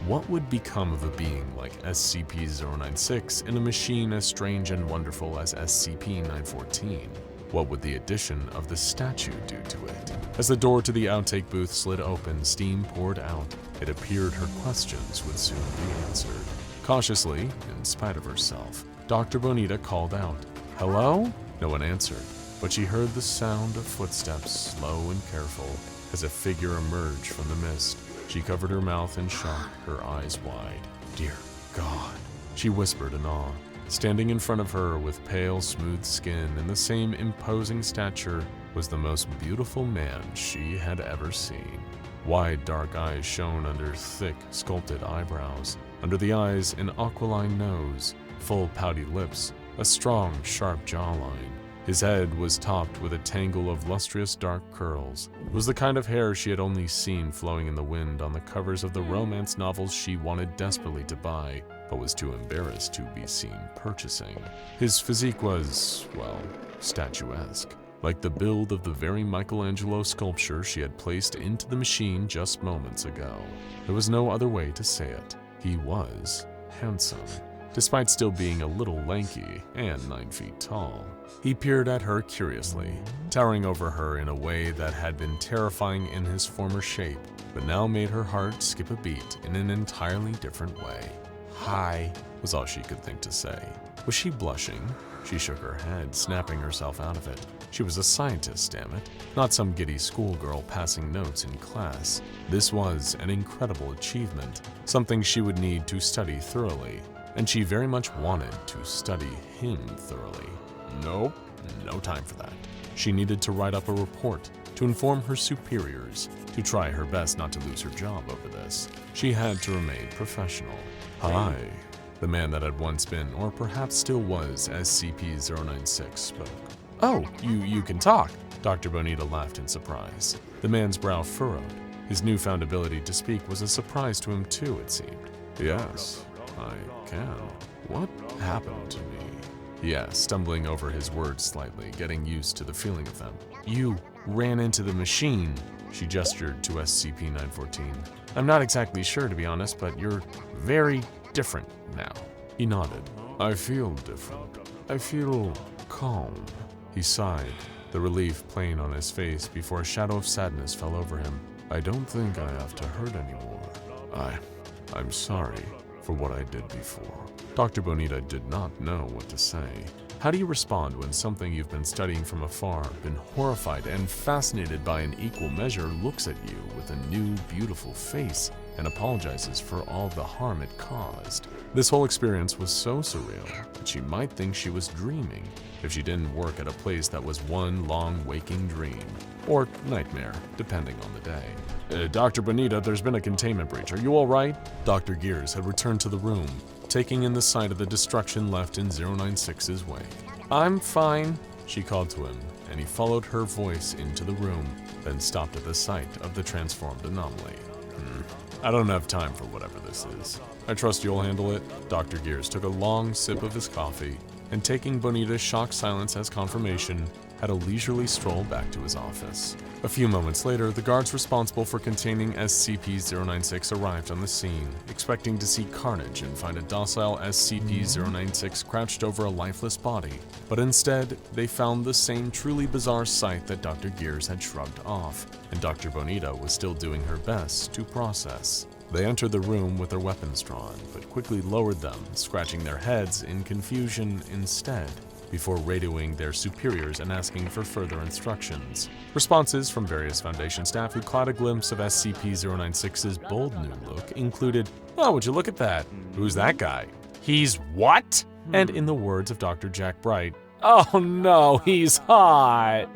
What would become of a being like SCP-096 in a machine as strange and wonderful as SCP-914? What would the addition of the statue do to it? As the door to the outtake booth slid open, steam poured out. It appeared her questions would soon be answered. Cautiously, in spite of herself, Dr. Bonita called out, "Hello?" No one answered, but she heard the sound of footsteps, slow and careful, as a figure emerged from the mist. She covered her mouth in shock, her eyes wide. "Dear God," she whispered in awe. Standing in front of her with pale, smooth skin and the same imposing stature was the most beautiful man she had ever seen. Wide, dark eyes shone under thick, sculpted eyebrows. Under the eyes, an aquiline nose, full, pouty lips, a strong, sharp jawline. His head was topped with a tangle of lustrous dark curls. It was the kind of hair she had only seen flowing in the wind on the covers of the romance novels she wanted desperately to buy, but was too embarrassed to be seen purchasing. His physique was, well, statuesque, like the build of the very Michelangelo sculpture she had placed into the machine just moments ago. There was no other way to say it. He was handsome, despite still being a little lanky and 9 feet tall. He peered at her curiously, towering over her in a way that had been terrifying in his former shape, but now made her heart skip a beat in an entirely different way. "Hi," was all she could think to say. Was she blushing? She shook her head, snapping herself out of it. She was a scientist, damn it, not some giddy schoolgirl passing notes in class. This was an incredible achievement, something she would need to study thoroughly, and she very much wanted to study him thoroughly. Nope, no time for that. She needed to write up a report, to inform her superiors, to try her best not to lose her job over this. She had to remain professional. "Hi," the man that had once been, or perhaps still was, SCP-096 spoke. "Oh, you can talk." Dr. Bonita laughed in surprise. The man's brow furrowed. His newfound ability to speak was a surprise to him too, it seemed. "Yes, I can. What happened to me?" he asked, stumbling over his words slightly, getting used to the feeling of them. "You ran into the machine," she gestured to SCP-914. "I'm not exactly sure, to be honest, but you're very different now." He nodded. "I feel different. I feel calm." He sighed, the relief plain on his face before a shadow of sadness fell over him. "I don't think I have to hurt anymore. I'm sorry for what I did before." Dr. Bonita did not know what to say. How do you respond when something you've been studying from afar, been horrified and fascinated by in equal measure, looks at you with a new, beautiful face and apologizes for all the harm it caused? This whole experience was so surreal that she might think she was dreaming if she didn't work at a place that was one long waking dream, or nightmare, depending on the day. Dr. Bonita, there's been a containment breach. Are you all right?" Dr. Gears had returned to the room, taking in the sight of the destruction left in 096's wake. "I'm fine," she called to him, and he followed her voice into the room, then stopped at the sight of the transformed anomaly. I don't have time for whatever this is. I trust you'll handle it." Dr. Gears took a long sip of his coffee, and taking Bonita's shocked silence as confirmation, had a leisurely stroll back to his office. A few moments later, the guards responsible for containing SCP-096 arrived on the scene, expecting to see carnage and find a docile SCP-096 crouched over a lifeless body. But instead, they found the same truly bizarre sight that Dr. Gears had shrugged off, and Dr. Bonita was still doing her best to process. They entered the room with their weapons drawn, but quickly lowered them, scratching their heads in confusion instead, before radioing their superiors and asking for further instructions. Responses from various Foundation staff who caught a glimpse of SCP-096's bold new look included, "Oh, would you look at that? Who's that guy? He's what?" And in the words of Dr. Jack Bright, "Oh no, he's hot!"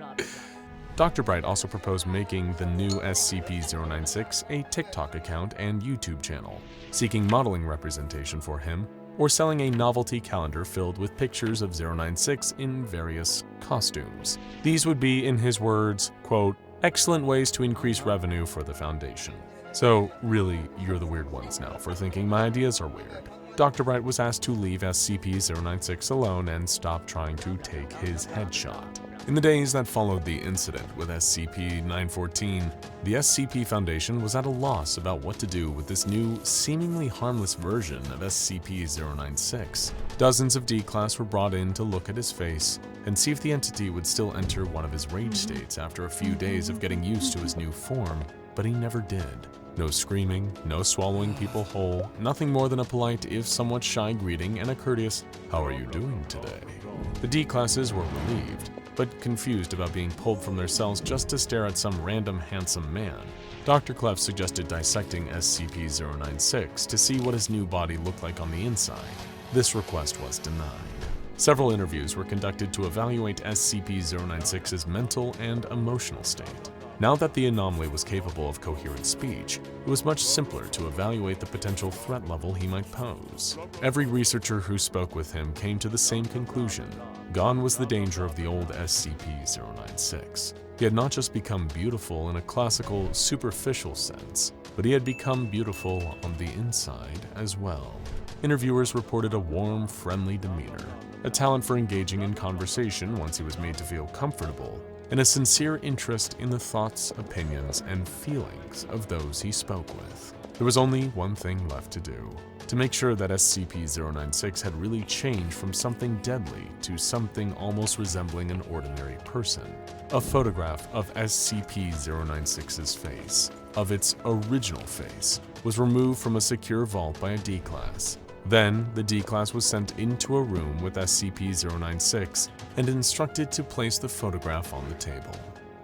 Dr. Bright also proposed making the new SCP-096 a TikTok account and YouTube channel, seeking modeling representation for him, or selling a novelty calendar filled with pictures of 096 in various costumes. These would be, in his words, quote, "excellent ways to increase revenue for the Foundation." So really, you're the weird ones now for thinking my ideas are weird. Dr. Bright was asked to leave SCP-096 alone and stop trying to take his headshot. In the days that followed the incident with SCP-914, the SCP Foundation was at a loss about what to do with this new, seemingly harmless version of SCP-096. Dozens of D-Class were brought in to look at his face and see if the entity would still enter one of his rage states after a few days of getting used to his new form, but he never did. No screaming, no swallowing people whole, nothing more than a polite, if somewhat shy greeting and a courteous, "How are you doing today?" The D-Classes were relieved, but confused about being pulled from their cells just to stare at some random handsome man. Dr. Clef suggested dissecting SCP-096 to see what his new body looked like on the inside. This request was denied. Several interviews were conducted to evaluate SCP-096's mental and emotional state. Now that the anomaly was capable of coherent speech, it was much simpler to evaluate the potential threat level he might pose. Every researcher who spoke with him came to the same conclusion. Gone was the danger of the old SCP-096. He had not just become beautiful in a classical, superficial sense, but he had become beautiful on the inside as well. Interviewers reported a warm, friendly demeanor, a talent for engaging in conversation once he was made to feel comfortable, and a sincere interest in the thoughts, opinions, and feelings of those he spoke with. There was only one thing left to do: to make sure that SCP-096 had really changed from something deadly to something almost resembling an ordinary person. A photograph of SCP-096's face, of its original face, was removed from a secure vault by a D-Class. Then, the D-Class was sent into a room with SCP-096 and instructed to place the photograph on the table.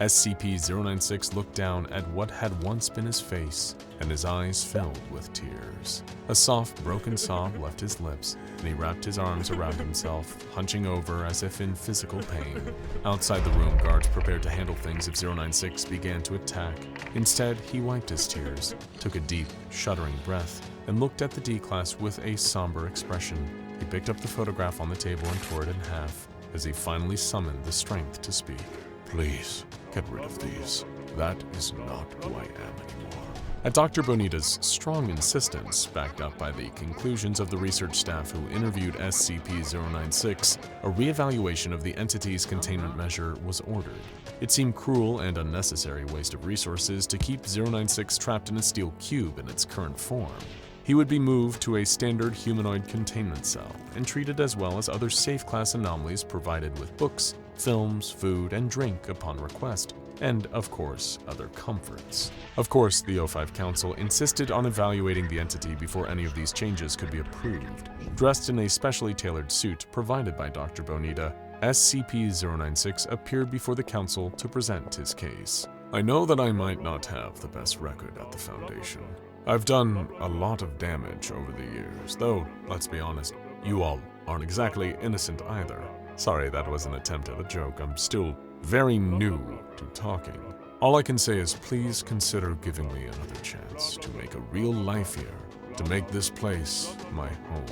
SCP-096 looked down at what had once been his face, and his eyes filled with tears. A soft, broken sob left his lips, and he wrapped his arms around himself, hunching over as if in physical pain. Outside the room, guards prepared to handle things if 096 began to attack. Instead, he wiped his tears, took a deep, shuddering breath, and looked at the D-Class with a somber expression. He picked up the photograph on the table and tore it in half, as he finally summoned the strength to speak. Please, get rid of these. That is not who I am anymore. At Dr. Bonita's strong insistence, backed up by the conclusions of the research staff who interviewed SCP-096, a reevaluation of the entity's containment measure was ordered. It seemed cruel and unnecessary waste of resources to keep 096 trapped in a steel cube in its current form. He would be moved to a standard humanoid containment cell and treated as well as other safe-class anomalies, provided with books, films, food, and drink upon request, and, of course, other comforts. Of course, the O5 Council insisted on evaluating the entity before any of these changes could be approved. Dressed in a specially tailored suit provided by Dr. Bonita, SCP-096 appeared before the Council to present his case. I know that I might not have the best record at the Foundation. I've done a lot of damage over the years, though, let's be honest, you all aren't exactly innocent either. Sorry, that was an attempt at a joke. I'm still very new to talking. All I can say is please consider giving me another chance to make a real life here, to make this place my home.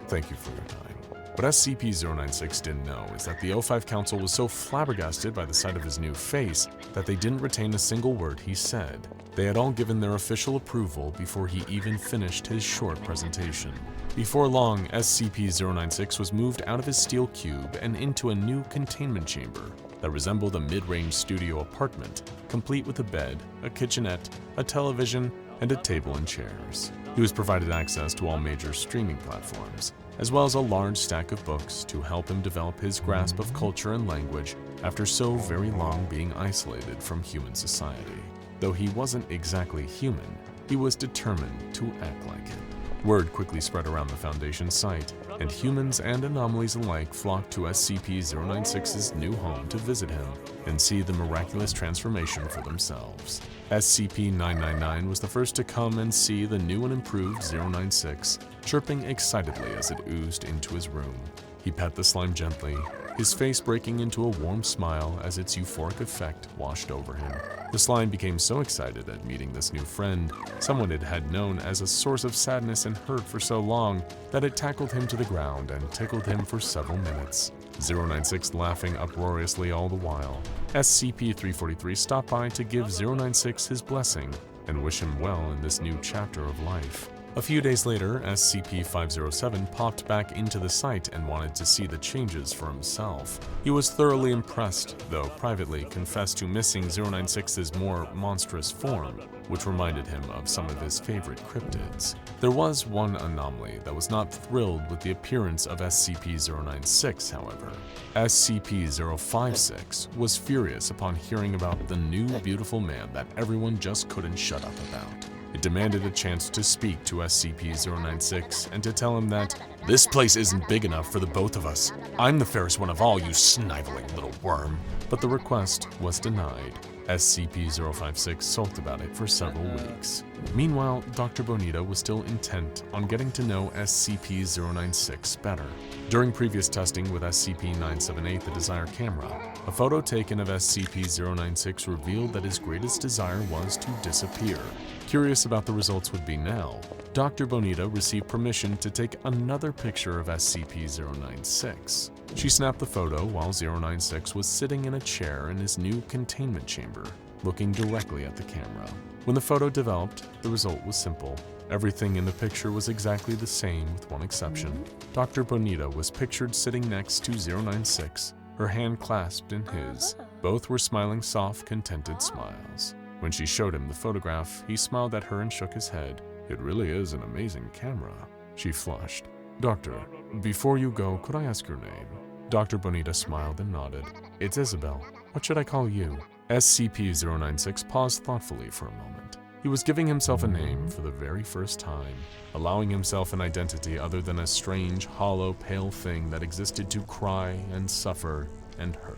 Thank you for your time. What SCP-096 didn't know is that the O5 Council was so flabbergasted by the sight of his new face that they didn't retain a single word he said. They had all given their official approval before he even finished his short presentation. Before long, SCP-096 was moved out of his steel cube and into a new containment chamber that resembled a mid-range studio apartment, complete with a bed, a kitchenette, a television, and a table and chairs. He was provided access to all major streaming platforms, as well as a large stack of books to help him develop his grasp of culture and language after so very long being isolated from human society. Though he wasn't exactly human, he was determined to act like it. Word quickly spread around the Foundation site, and humans and anomalies alike flocked to SCP-096's new home to visit him and see the miraculous transformation for themselves. SCP-999 was the first to come and see the new and improved 096, chirping excitedly as it oozed into his room. He pet the slime gently, his face breaking into a warm smile as its euphoric effect washed over him. The slime became so excited at meeting this new friend, someone it had known as a source of sadness and hurt for so long, that it tackled him to the ground and tickled him for several minutes. 096 laughing uproariously all the while. SCP-343 stopped by to give 096 his blessing and wish him well in this new chapter of life. A few days later, SCP-507 popped back into the site and wanted to see the changes for himself. He was thoroughly impressed, though privately confessed to missing 096's more monstrous form, which reminded him of some of his favorite cryptids. There was one anomaly that was not thrilled with the appearance of SCP-096, however. SCP-056 was furious upon hearing about the new beautiful man that everyone just couldn't shut up about. It demanded a chance to speak to SCP-096 and to tell him that, "This place isn't big enough for the both of us. I'm the fairest one of all, you sniveling little worm." but the request was denied. SCP-056 sulked about it for several weeks. Meanwhile, Dr. Bonita was still intent on getting to know SCP-096 better. During previous testing with SCP-978, the Desire camera, a photo taken of SCP-096 revealed that his greatest desire was to disappear. Curious about the results would be now, Dr. Bonita received permission to take another picture of SCP-096. She snapped the photo while 096 was sitting in a chair in his new containment chamber, looking directly at the camera. When the photo developed, the result was simple. Everything in the picture was exactly the same with one exception. Dr. Bonita was pictured sitting next to 096, her hand clasped in his. Both were smiling soft, contented smiles. When she showed him the photograph, he smiled at her and shook his head. "It really is an amazing camera." She flushed. "Doctor, before you go, could I ask your name?" Dr. Bonita smiled and nodded. "It's Isabel. What should I call you?" SCP-096 paused thoughtfully for a moment. He was giving himself a name for the very first time, allowing himself an identity other than a strange, hollow, pale thing that existed to cry and suffer and hurt.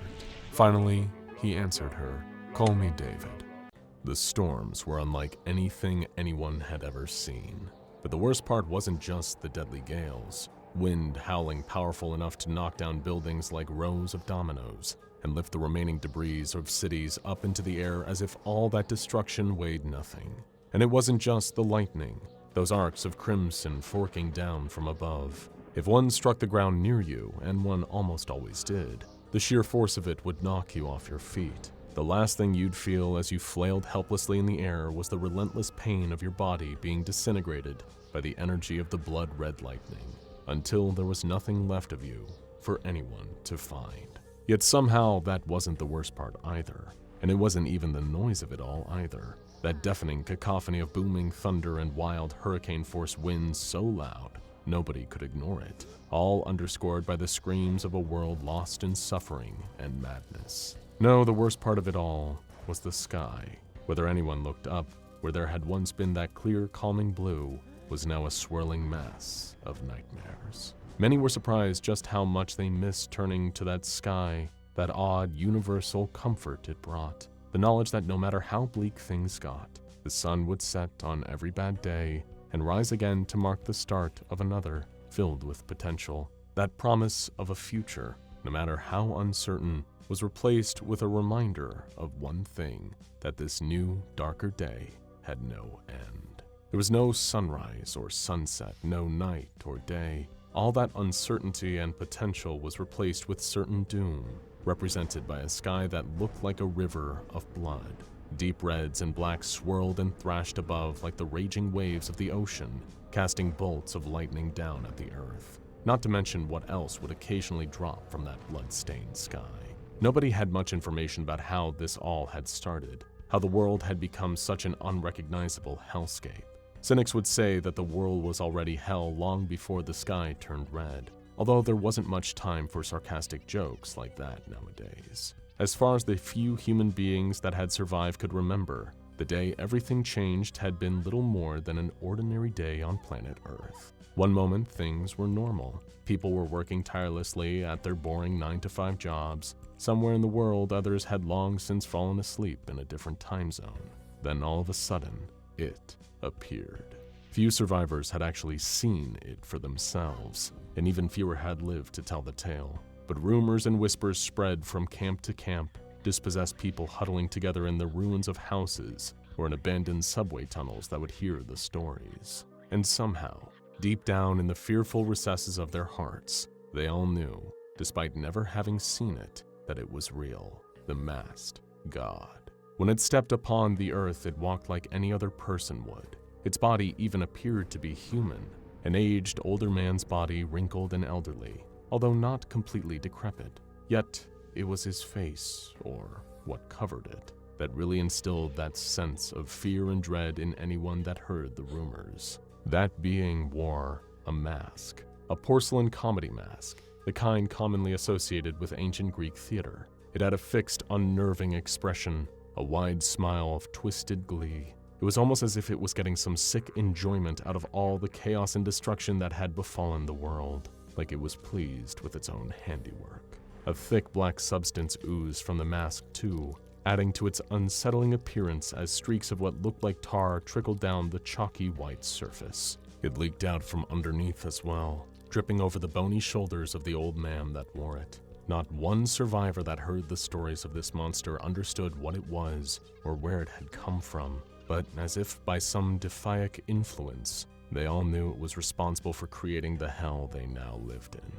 Finally, he answered her, "Call me David." The storms were unlike anything anyone had ever seen. But the worst part wasn't just the deadly gales. Wind howling powerful enough to knock down buildings like rows of dominoes and lift the remaining debris of cities up into the air as if all that destruction weighed nothing. And it wasn't just the lightning, those arcs of crimson forking down from above. If one struck the ground near you, and one almost always did, the sheer force of it would knock you off your feet. The last thing you'd feel as you flailed helplessly in the air was the relentless pain of your body being disintegrated by the energy of the blood-red lightning, until there was nothing left of you for anyone to find. Yet somehow that wasn't the worst part either, and it wasn't even the noise of it all either. That deafening cacophony of booming thunder and wild hurricane-force winds so loud, nobody could ignore it, all underscored by the screams of a world lost in suffering and madness. No, the worst part of it all was the sky. Whether anyone looked up, where there had once been that clear, calming blue, was now a swirling mass of nightmares. Many were surprised just how much they missed turning to that sky, that odd, universal comfort it brought. The knowledge that no matter how bleak things got, the sun would set on every bad day and rise again to mark the start of another, filled with potential. That promise of a future, no matter how uncertain, was replaced with a reminder of one thing, that this new, darker day had no end. There was no sunrise or sunset, no night or day. All that uncertainty and potential was replaced with certain doom, represented by a sky that looked like a river of blood. Deep reds and blacks swirled and thrashed above like the raging waves of the ocean, casting bolts of lightning down at the earth. Not to mention what else would occasionally drop from that blood-stained sky. Nobody had much information about how this all had started, how the world had become such an unrecognizable hellscape. Cynics would say that the world was already hell long before the sky turned red, although there wasn't much time for sarcastic jokes like that nowadays. As far as the few human beings that had survived could remember, The day everything changed had been little more than an ordinary day on planet Earth. One moment, things were normal. People were working tirelessly at their boring 9-to-5 jobs. Somewhere in the world, others had long since fallen asleep in a different time zone. Then all of a sudden, it appeared. Few survivors had actually seen it for themselves, and even fewer had lived to tell the tale. But rumors and whispers spread from camp to camp, dispossessed people huddling together in the ruins of houses or in abandoned subway tunnels that would hear the stories. And somehow, deep down in the fearful recesses of their hearts, they all knew, despite never having seen it, that it was real, the masked god. When it stepped upon the earth, it walked like any other person would. Its body even appeared to be human, an aged, older man's body, wrinkled and elderly, although not completely decrepit. Yet, it was his face, or what covered it, that really instilled that sense of fear and dread in anyone that heard the rumors. That being wore a mask, a porcelain comedy mask, the kind commonly associated with ancient Greek theater. It had a fixed, unnerving expression, a wide smile of twisted glee. It was almost as if it was getting some sick enjoyment out of all the chaos and destruction that had befallen the world, like it was pleased with its own handiwork. A thick black substance oozed from the mask too, adding to its unsettling appearance as streaks of what looked like tar trickled down the chalky white surface. It leaked out from underneath as well, dripping over the bony shoulders of the old man that wore it. Not one survivor that heard the stories of this monster understood what it was or where it had come from, but as if by some deific influence, they all knew it was responsible for creating the hell they now lived in.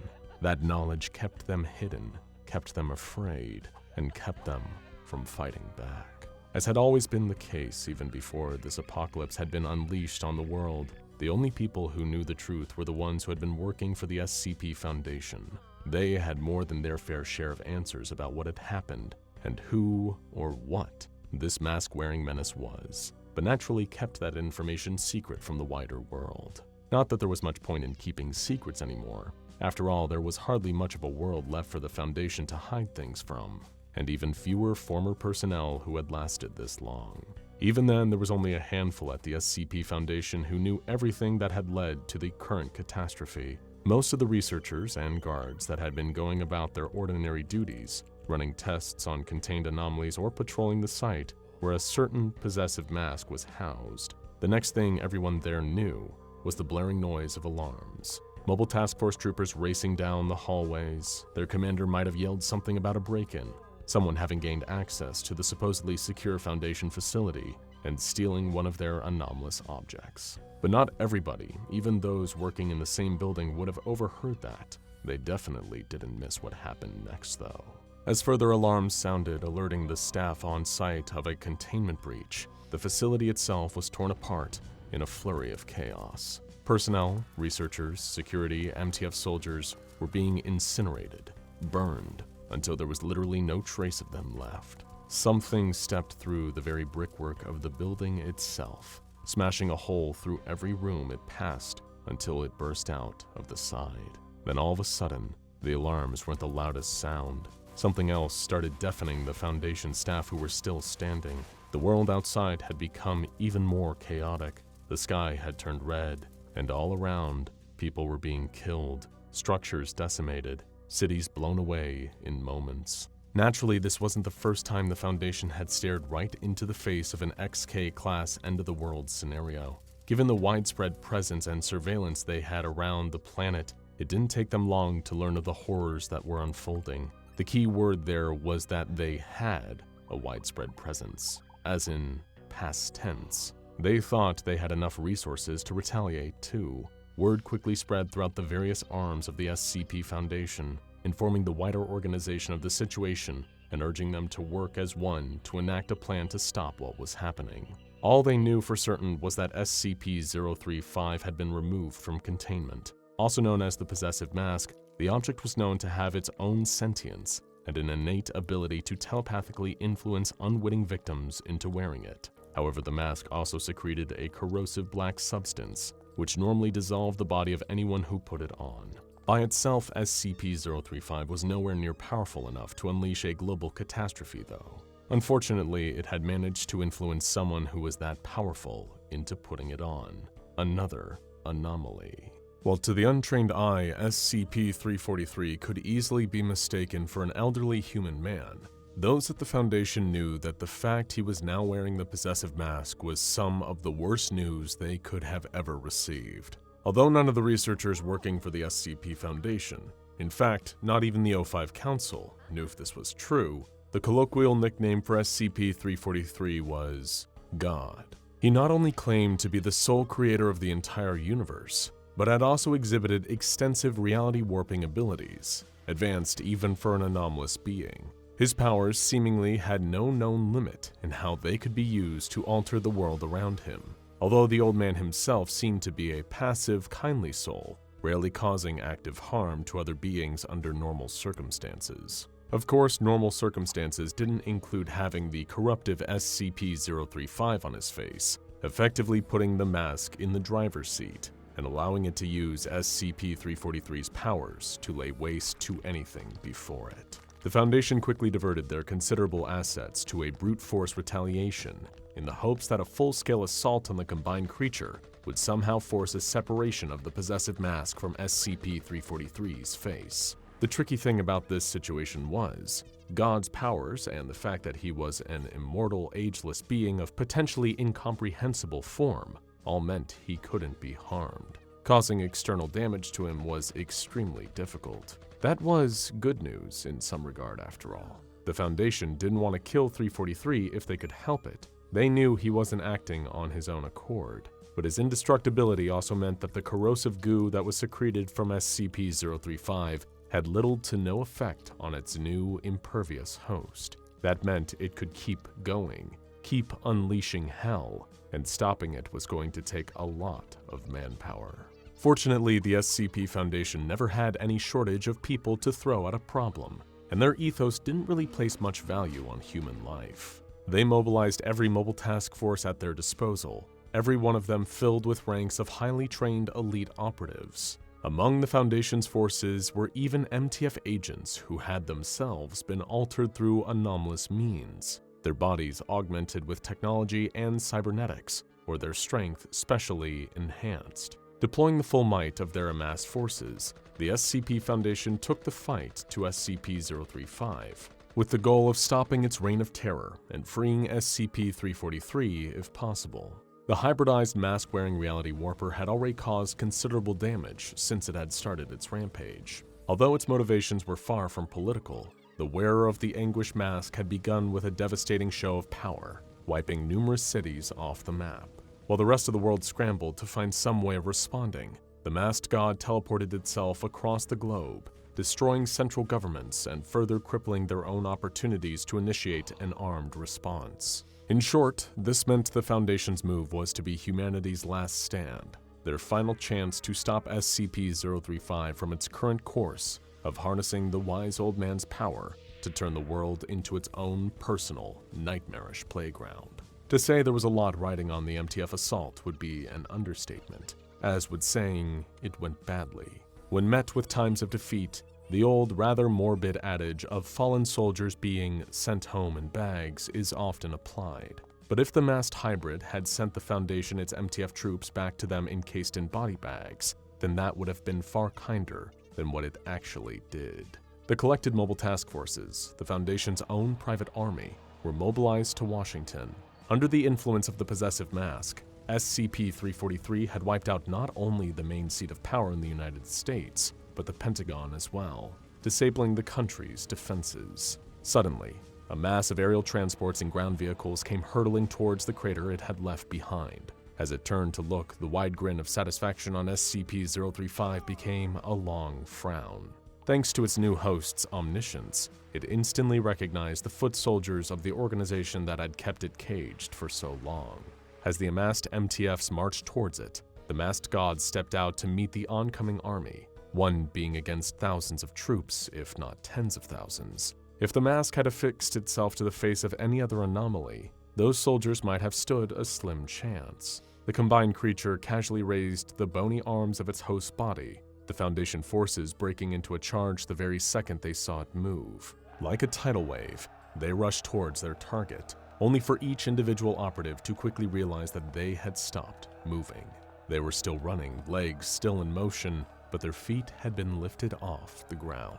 That knowledge kept them hidden, kept them afraid, and kept them from fighting back. As had always been the case even before this apocalypse had been unleashed on the world, the only people who knew the truth were the ones who had been working for the SCP Foundation. They had more than their fair share of answers about what had happened and who or what this mask-wearing menace was, but naturally kept that information secret from the wider world. Not that there was much point in keeping secrets anymore. After all, there was hardly much of a world left for the Foundation to hide things from, and even fewer former personnel who had lasted this long. Even then, there was only a handful at the SCP Foundation who knew everything that had led to the current catastrophe. Most of the researchers and guards that had been going about their ordinary duties, running tests on contained anomalies or patrolling the site where a certain possessive mask was housed. The next thing everyone there knew was the blaring noise of alarms. Mobile task force troopers racing down the hallways. Their commander might have yelled something about a break-in, someone having gained access to the supposedly secure Foundation facility and stealing one of their anomalous objects. But not everybody, even those working in the same building, would have overheard that. They definitely didn't miss what happened next, though. As further alarms sounded, alerting the staff on site of a containment breach, the facility itself was torn apart in a flurry of chaos. Personnel, researchers, security, MTF soldiers were being incinerated, burned, until there was literally no trace of them left. Something stepped through the very brickwork of the building itself, smashing a hole through every room it passed until it burst out of the side. Then all of a sudden, the alarms weren't the loudest sound. Something else started deafening the Foundation staff who were still standing. The world outside had become even more chaotic. The sky had turned red, and all around, people were being killed, structures decimated, cities blown away in moments. Naturally, this wasn't the first time the Foundation had stared right into the face of an XK-class end-of-the-world scenario. Given the widespread presence and surveillance they had around the planet, it didn't take them long to learn of the horrors that were unfolding. The key word there was that they had a widespread presence, as in past tense. They thought they had enough resources to retaliate too. Word quickly spread throughout the various arms of the SCP Foundation, informing the wider organization of the situation and urging them to work as one to enact a plan to stop what was happening. All they knew for certain was that SCP-035 had been removed from containment. Also known as the possessive mask, the object was known to have its own sentience and an innate ability to telepathically influence unwitting victims into wearing it. However, the mask also secreted a corrosive black substance, which normally dissolved the body of anyone who put it on. By itself, SCP-035 was nowhere near powerful enough to unleash a global catastrophe, though. Unfortunately, it had managed to influence someone who was that powerful into putting it on. Another anomaly. While to the untrained eye, SCP-343 could easily be mistaken for an elderly human man, those at the Foundation knew that the fact he was now wearing the possessive mask was some of the worst news they could have ever received. Although none of the researchers working for the SCP Foundation, in fact, not even the O5 Council, knew if this was true, the colloquial nickname for SCP-343 was God. He not only claimed to be the sole creator of the entire universe, but had also exhibited extensive reality warping abilities, advanced even for an anomalous being. His powers seemingly had no known limit in how they could be used to alter the world around him, although the old man himself seemed to be a passive, kindly soul, rarely causing active harm to other beings under normal circumstances. Of course, normal circumstances didn't include having the corruptive SCP-035 on his face, effectively putting the mask in the driver's seat and allowing it to use SCP-343's powers to lay waste to anything before it. The Foundation quickly diverted their considerable assets to a brute force retaliation in the hopes that a full-scale assault on the combined creature would somehow force a separation of the possessive mask from SCP-343's face. The tricky thing about this situation was, God's powers and the fact that he was an immortal, ageless being of potentially incomprehensible form all meant he couldn't be harmed. Causing external damage to him was extremely difficult. That was good news in some regard after all. The Foundation didn't want to kill 343 if they could help it. They knew he wasn't acting on his own accord, but his indestructibility also meant that the corrosive goo that was secreted from SCP-035 had little to no effect on its new impervious host. That meant it could keep going, keep unleashing hell, and stopping it was going to take a lot of manpower. Fortunately, the SCP Foundation never had any shortage of people to throw at a problem, and their ethos didn't really place much value on human life. They mobilized every mobile task force at their disposal, every one of them filled with ranks of highly trained elite operatives. Among the Foundation's forces were even MTF agents who had themselves been altered through anomalous means, their bodies augmented with technology and cybernetics, or their strength specially enhanced. Deploying the full might of their amassed forces, the SCP Foundation took the fight to SCP-035, with the goal of stopping its reign of terror and freeing SCP-343 if possible. The hybridized mask-wearing reality warper had already caused considerable damage since it had started its rampage. Although its motivations were far from political, the wearer of the Anguish mask had begun with a devastating show of power, wiping numerous cities off the map. While the rest of the world scrambled to find some way of responding, the masked god teleported itself across the globe, destroying central governments and further crippling their own opportunities to initiate an armed response. In short, this meant the Foundation's move was to be humanity's last stand, their final chance to stop SCP-035 from its current course of harnessing the wise old man's power to turn the world into its own personal, nightmarish playground. To say there was a lot riding on the MTF assault would be an understatement, as would saying it went badly. When met with times of defeat, the old, rather morbid adage of fallen soldiers being sent home in bags is often applied. But if the masked hybrid had sent the Foundation its MTF troops back to them encased in body bags, then that would have been far kinder than what it actually did. The collected mobile task forces, the Foundation's own private army, were mobilized to Washington. Under the influence of the possessive mask, SCP-343 had wiped out not only the main seat of power in the United States, but the Pentagon as well, disabling the country's defenses. Suddenly, a mass of aerial transports and ground vehicles came hurtling towards the crater it had left behind. As it turned to look, the wide grin of satisfaction on SCP-035 became a long frown. Thanks to its new host's omniscience, it instantly recognized the foot soldiers of the organization that had kept it caged for so long. As the amassed MTFs marched towards it, the masked god stepped out to meet the oncoming army, one being against thousands of troops, if not tens of thousands. If the mask had affixed itself to the face of any other anomaly, those soldiers might have stood a slim chance. The combined creature casually raised the bony arms of its host's body, the Foundation forces breaking into a charge the very second they saw it move. Like a tidal wave, They rushed towards their target, only for each individual operative to quickly realize that they had stopped moving. They were still running, legs still in motion, but their feet had been lifted off the ground.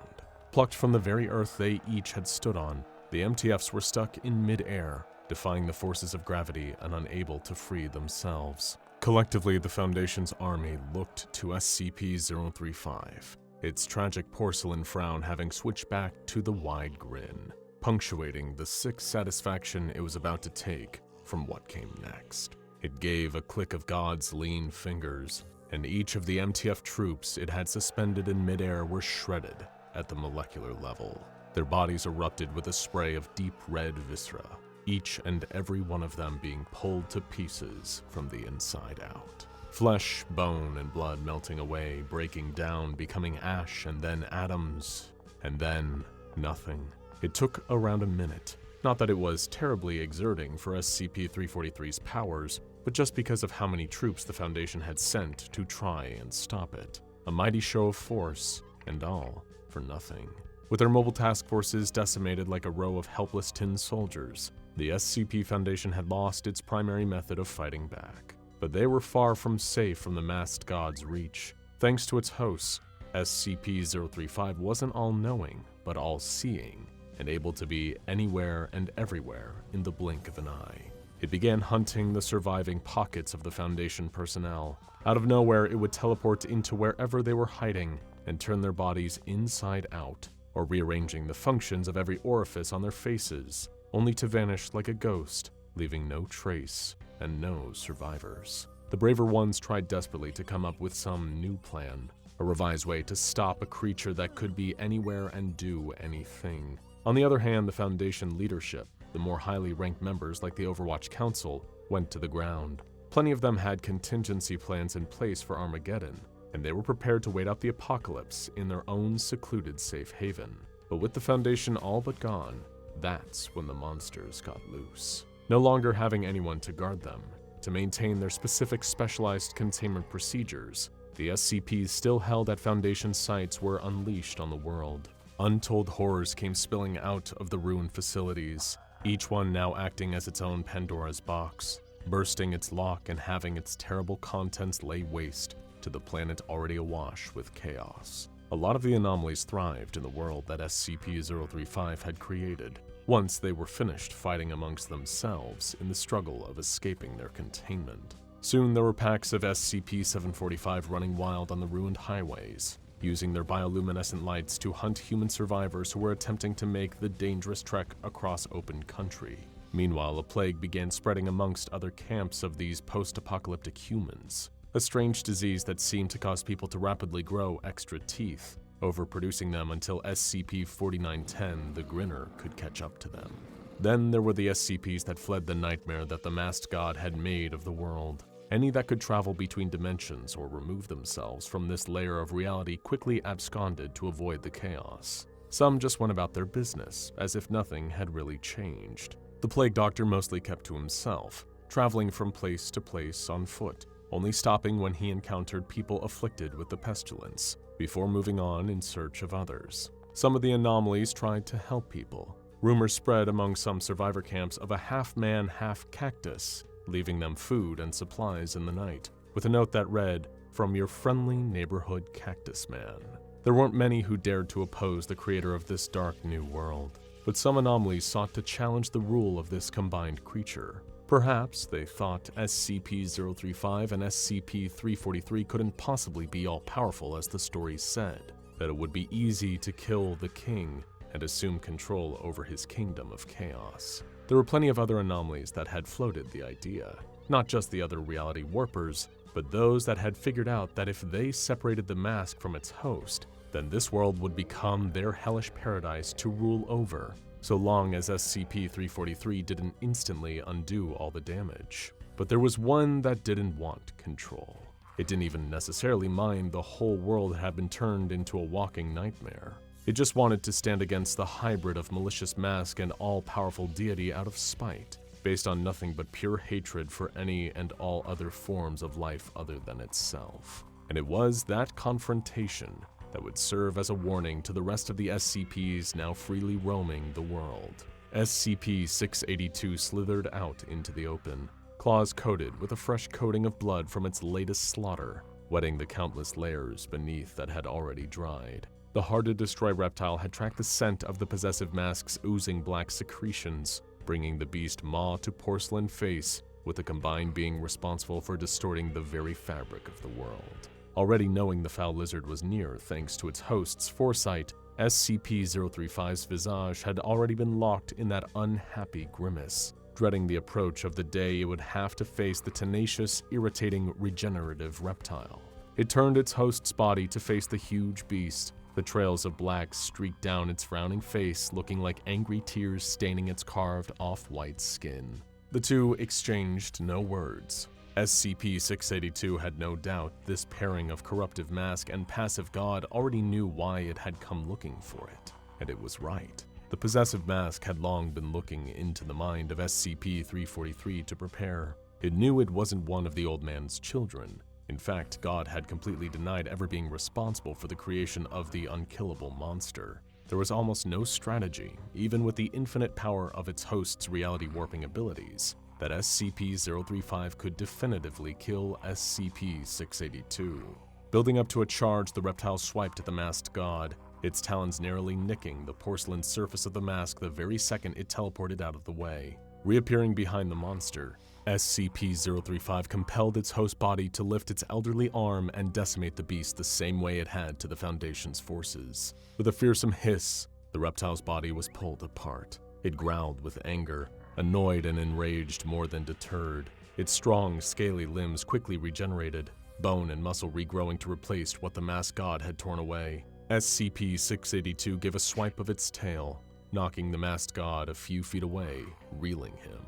Plucked from the very earth they each had stood on, the MTFs were stuck in mid-air, defying the forces of gravity and unable to free themselves. Collectively, the Foundation's army looked to SCP-035, its tragic porcelain frown having switched back to the wide grin, punctuating the sick satisfaction it was about to take from what came next. It gave a click of God's lean fingers, and each of the MTF troops it had suspended in midair were shredded at the molecular level. Their bodies erupted with a spray of deep red viscera, each and every one of them being pulled to pieces from the inside out. Flesh, bone, and blood melting away, breaking down, becoming ash, and then atoms, and then nothing. It took around a minute. Not that it was terribly exerting for SCP-343's powers, but just because of how many troops the Foundation had sent to try and stop it. A mighty show of force, and all for nothing. With their mobile task forces decimated like a row of helpless tin soldiers, the SCP Foundation had lost its primary method of fighting back. But they were far from safe from the masked god's reach. Thanks to its hosts, SCP-035 wasn't all-knowing, but all-seeing, and able to be anywhere and everywhere in the blink of an eye. It began hunting the surviving pockets of the Foundation personnel. Out of nowhere, it would teleport into wherever they were hiding and turn their bodies inside out, or rearranging the functions of every orifice on their faces, only to vanish like a ghost, leaving no trace and no survivors. The braver ones tried desperately to come up with some new plan, a revised way to stop a creature that could be anywhere and do anything. On the other hand, the Foundation leadership, the more highly ranked members like the Overwatch Council, went to the ground. Plenty of them had contingency plans in place for Armageddon, and they were prepared to wait out the apocalypse in their own secluded safe haven. But with the Foundation all but gone, that's when the monsters got loose. No longer having anyone to guard them, to maintain their specific specialized containment procedures, the SCPs still held at Foundation sites were unleashed on the world. Untold horrors came spilling out of the ruined facilities, each one now acting as its own Pandora's box, bursting its lock and having its terrible contents lay waste to the planet already awash with chaos. A lot of the anomalies thrived in the world that SCP-035 had created, once they were finished fighting amongst themselves in the struggle of escaping their containment. Soon there were packs of SCP-745 running wild on the ruined highways, using their bioluminescent lights to hunt human survivors who were attempting to make the dangerous trek across open country. Meanwhile, a plague began spreading amongst other camps of these post-apocalyptic humans, a strange disease that seemed to cause people to rapidly grow extra teeth, overproducing them until SCP-4910, the Grinner, could catch up to them. Then there were the SCPs that fled the nightmare that the masked god had made of the world. Any that could travel between dimensions or remove themselves from this layer of reality quickly absconded to avoid the chaos. Some just went about their business, as if nothing had really changed. The Plague Doctor mostly kept to himself, traveling from place to place on foot, only stopping when he encountered people afflicted with the pestilence, before moving on in search of others. Some of the anomalies tried to help people. Rumors spread among some survivor camps of a half-man, half-cactus, leaving them food and supplies in the night, with a note that read, "From your friendly neighborhood cactus man." There weren't many who dared to oppose the creator of this dark new world, but some anomalies sought to challenge the rule of this combined creature. Perhaps they thought SCP-035 and SCP-343 couldn't possibly be all-powerful as the story said, that it would be easy to kill the king and assume control over his kingdom of chaos. There were plenty of other anomalies that had floated the idea, not just the other reality warpers, but those that had figured out that if they separated the mask from its host, then this world would become their hellish paradise to rule over, so long as SCP-343 didn't instantly undo all the damage. But there was one that didn't want control. It didn't even necessarily mind the whole world had been turned into a walking nightmare. It just wanted to stand against the hybrid of malicious mask and all-powerful deity out of spite, based on nothing but pure hatred for any and all other forms of life other than itself. And it was that confrontation that would serve as a warning to the rest of the SCPs now freely roaming the world. SCP-682 slithered out into the open, claws coated with a fresh coating of blood from its latest slaughter, wetting the countless layers beneath that had already dried. The hard-to-destroy reptile had tracked the scent of the possessive mask's oozing black secretions, bringing the beast maw to porcelain face, with the combined being responsible for distorting the very fabric of the world. Already knowing the foul lizard was near thanks to its host's foresight, SCP-035's visage had already been locked in that unhappy grimace, dreading the approach of the day it would have to face the tenacious, irritating, regenerative reptile. It turned its host's body to face the huge beast. The trails of black streaked down its frowning face, looking like angry tears staining its carved off-white skin. The two exchanged no words. SCP-682 had no doubt this pairing of corruptive mask and passive god already knew why it had come looking for it. And it was right. The possessive mask had long been looking into the mind of SCP-343 to prepare. It knew it wasn't one of the old man's children. In fact, God had completely denied ever being responsible for the creation of the unkillable monster. There was almost no strategy, even with the infinite power of its host's reality-warping abilities, that SCP-035 could definitively kill SCP-682. Building up to a charge, the reptile swiped at the masked god, its talons narrowly nicking the porcelain surface of the mask the very second it teleported out of the way. Reappearing behind the monster, SCP-035 compelled its host body to lift its elderly arm and decimate the beast the same way it had to the Foundation's forces. With a fearsome hiss, the reptile's body was pulled apart. It growled with anger, annoyed and enraged more than deterred. Its strong, scaly limbs quickly regenerated, bone and muscle regrowing to replace what the masked god had torn away. SCP-682 gave a swipe of its tail, knocking the masked god a few feet away, reeling him.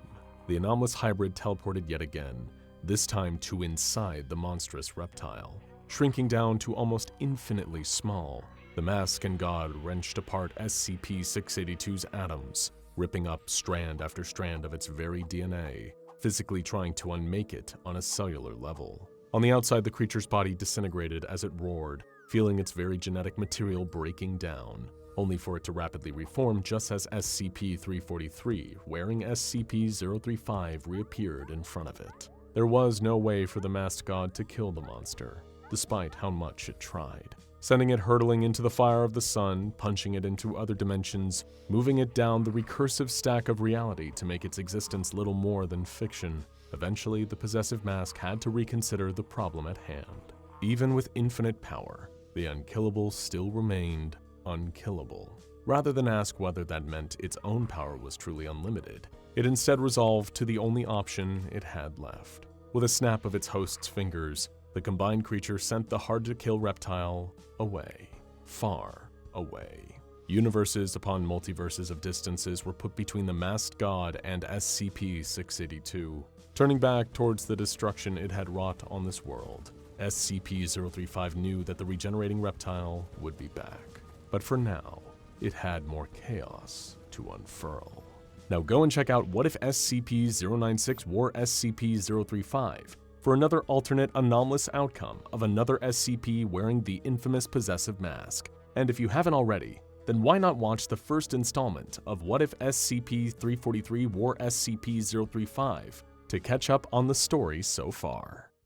The anomalous hybrid teleported yet again, this time to inside the monstrous reptile. Shrinking down to almost infinitely small, the mask and god wrenched apart SCP-682's atoms, ripping up strand after strand of its very DNA, physically trying to unmake it on a cellular level. On the outside, the creature's body disintegrated as it roared, feeling its very genetic material breaking down, only for it to rapidly reform just as SCP-343, wearing SCP-035, reappeared in front of it. There was no way for the masked god to kill the monster, despite how much it tried. Sending it hurtling into the fire of the sun, punching it into other dimensions, moving it down the recursive stack of reality to make its existence little more than fiction. Eventually, the possessive mask had to reconsider the problem at hand. Even with infinite power, the unkillable still remained unkillable. Rather than ask whether that meant its own power was truly unlimited, it instead resolved to the only option it had left. With a snap of its host's fingers, the combined creature sent the hard-to-kill reptile away, far away. Universes upon multiverses of distances were put between the masked god and SCP-682, turning back towards the destruction it had wrought on this world. SCP-035 knew that the regenerating reptile would be back. But for now, it had more chaos to unfurl. Now go and check out What If SCP-096 Wore SCP-035 for another alternate anomalous outcome of another SCP wearing the infamous possessive mask. And if you haven't already, then why not watch the first installment of What If SCP-343 Wore SCP-035 to catch up on the story so far.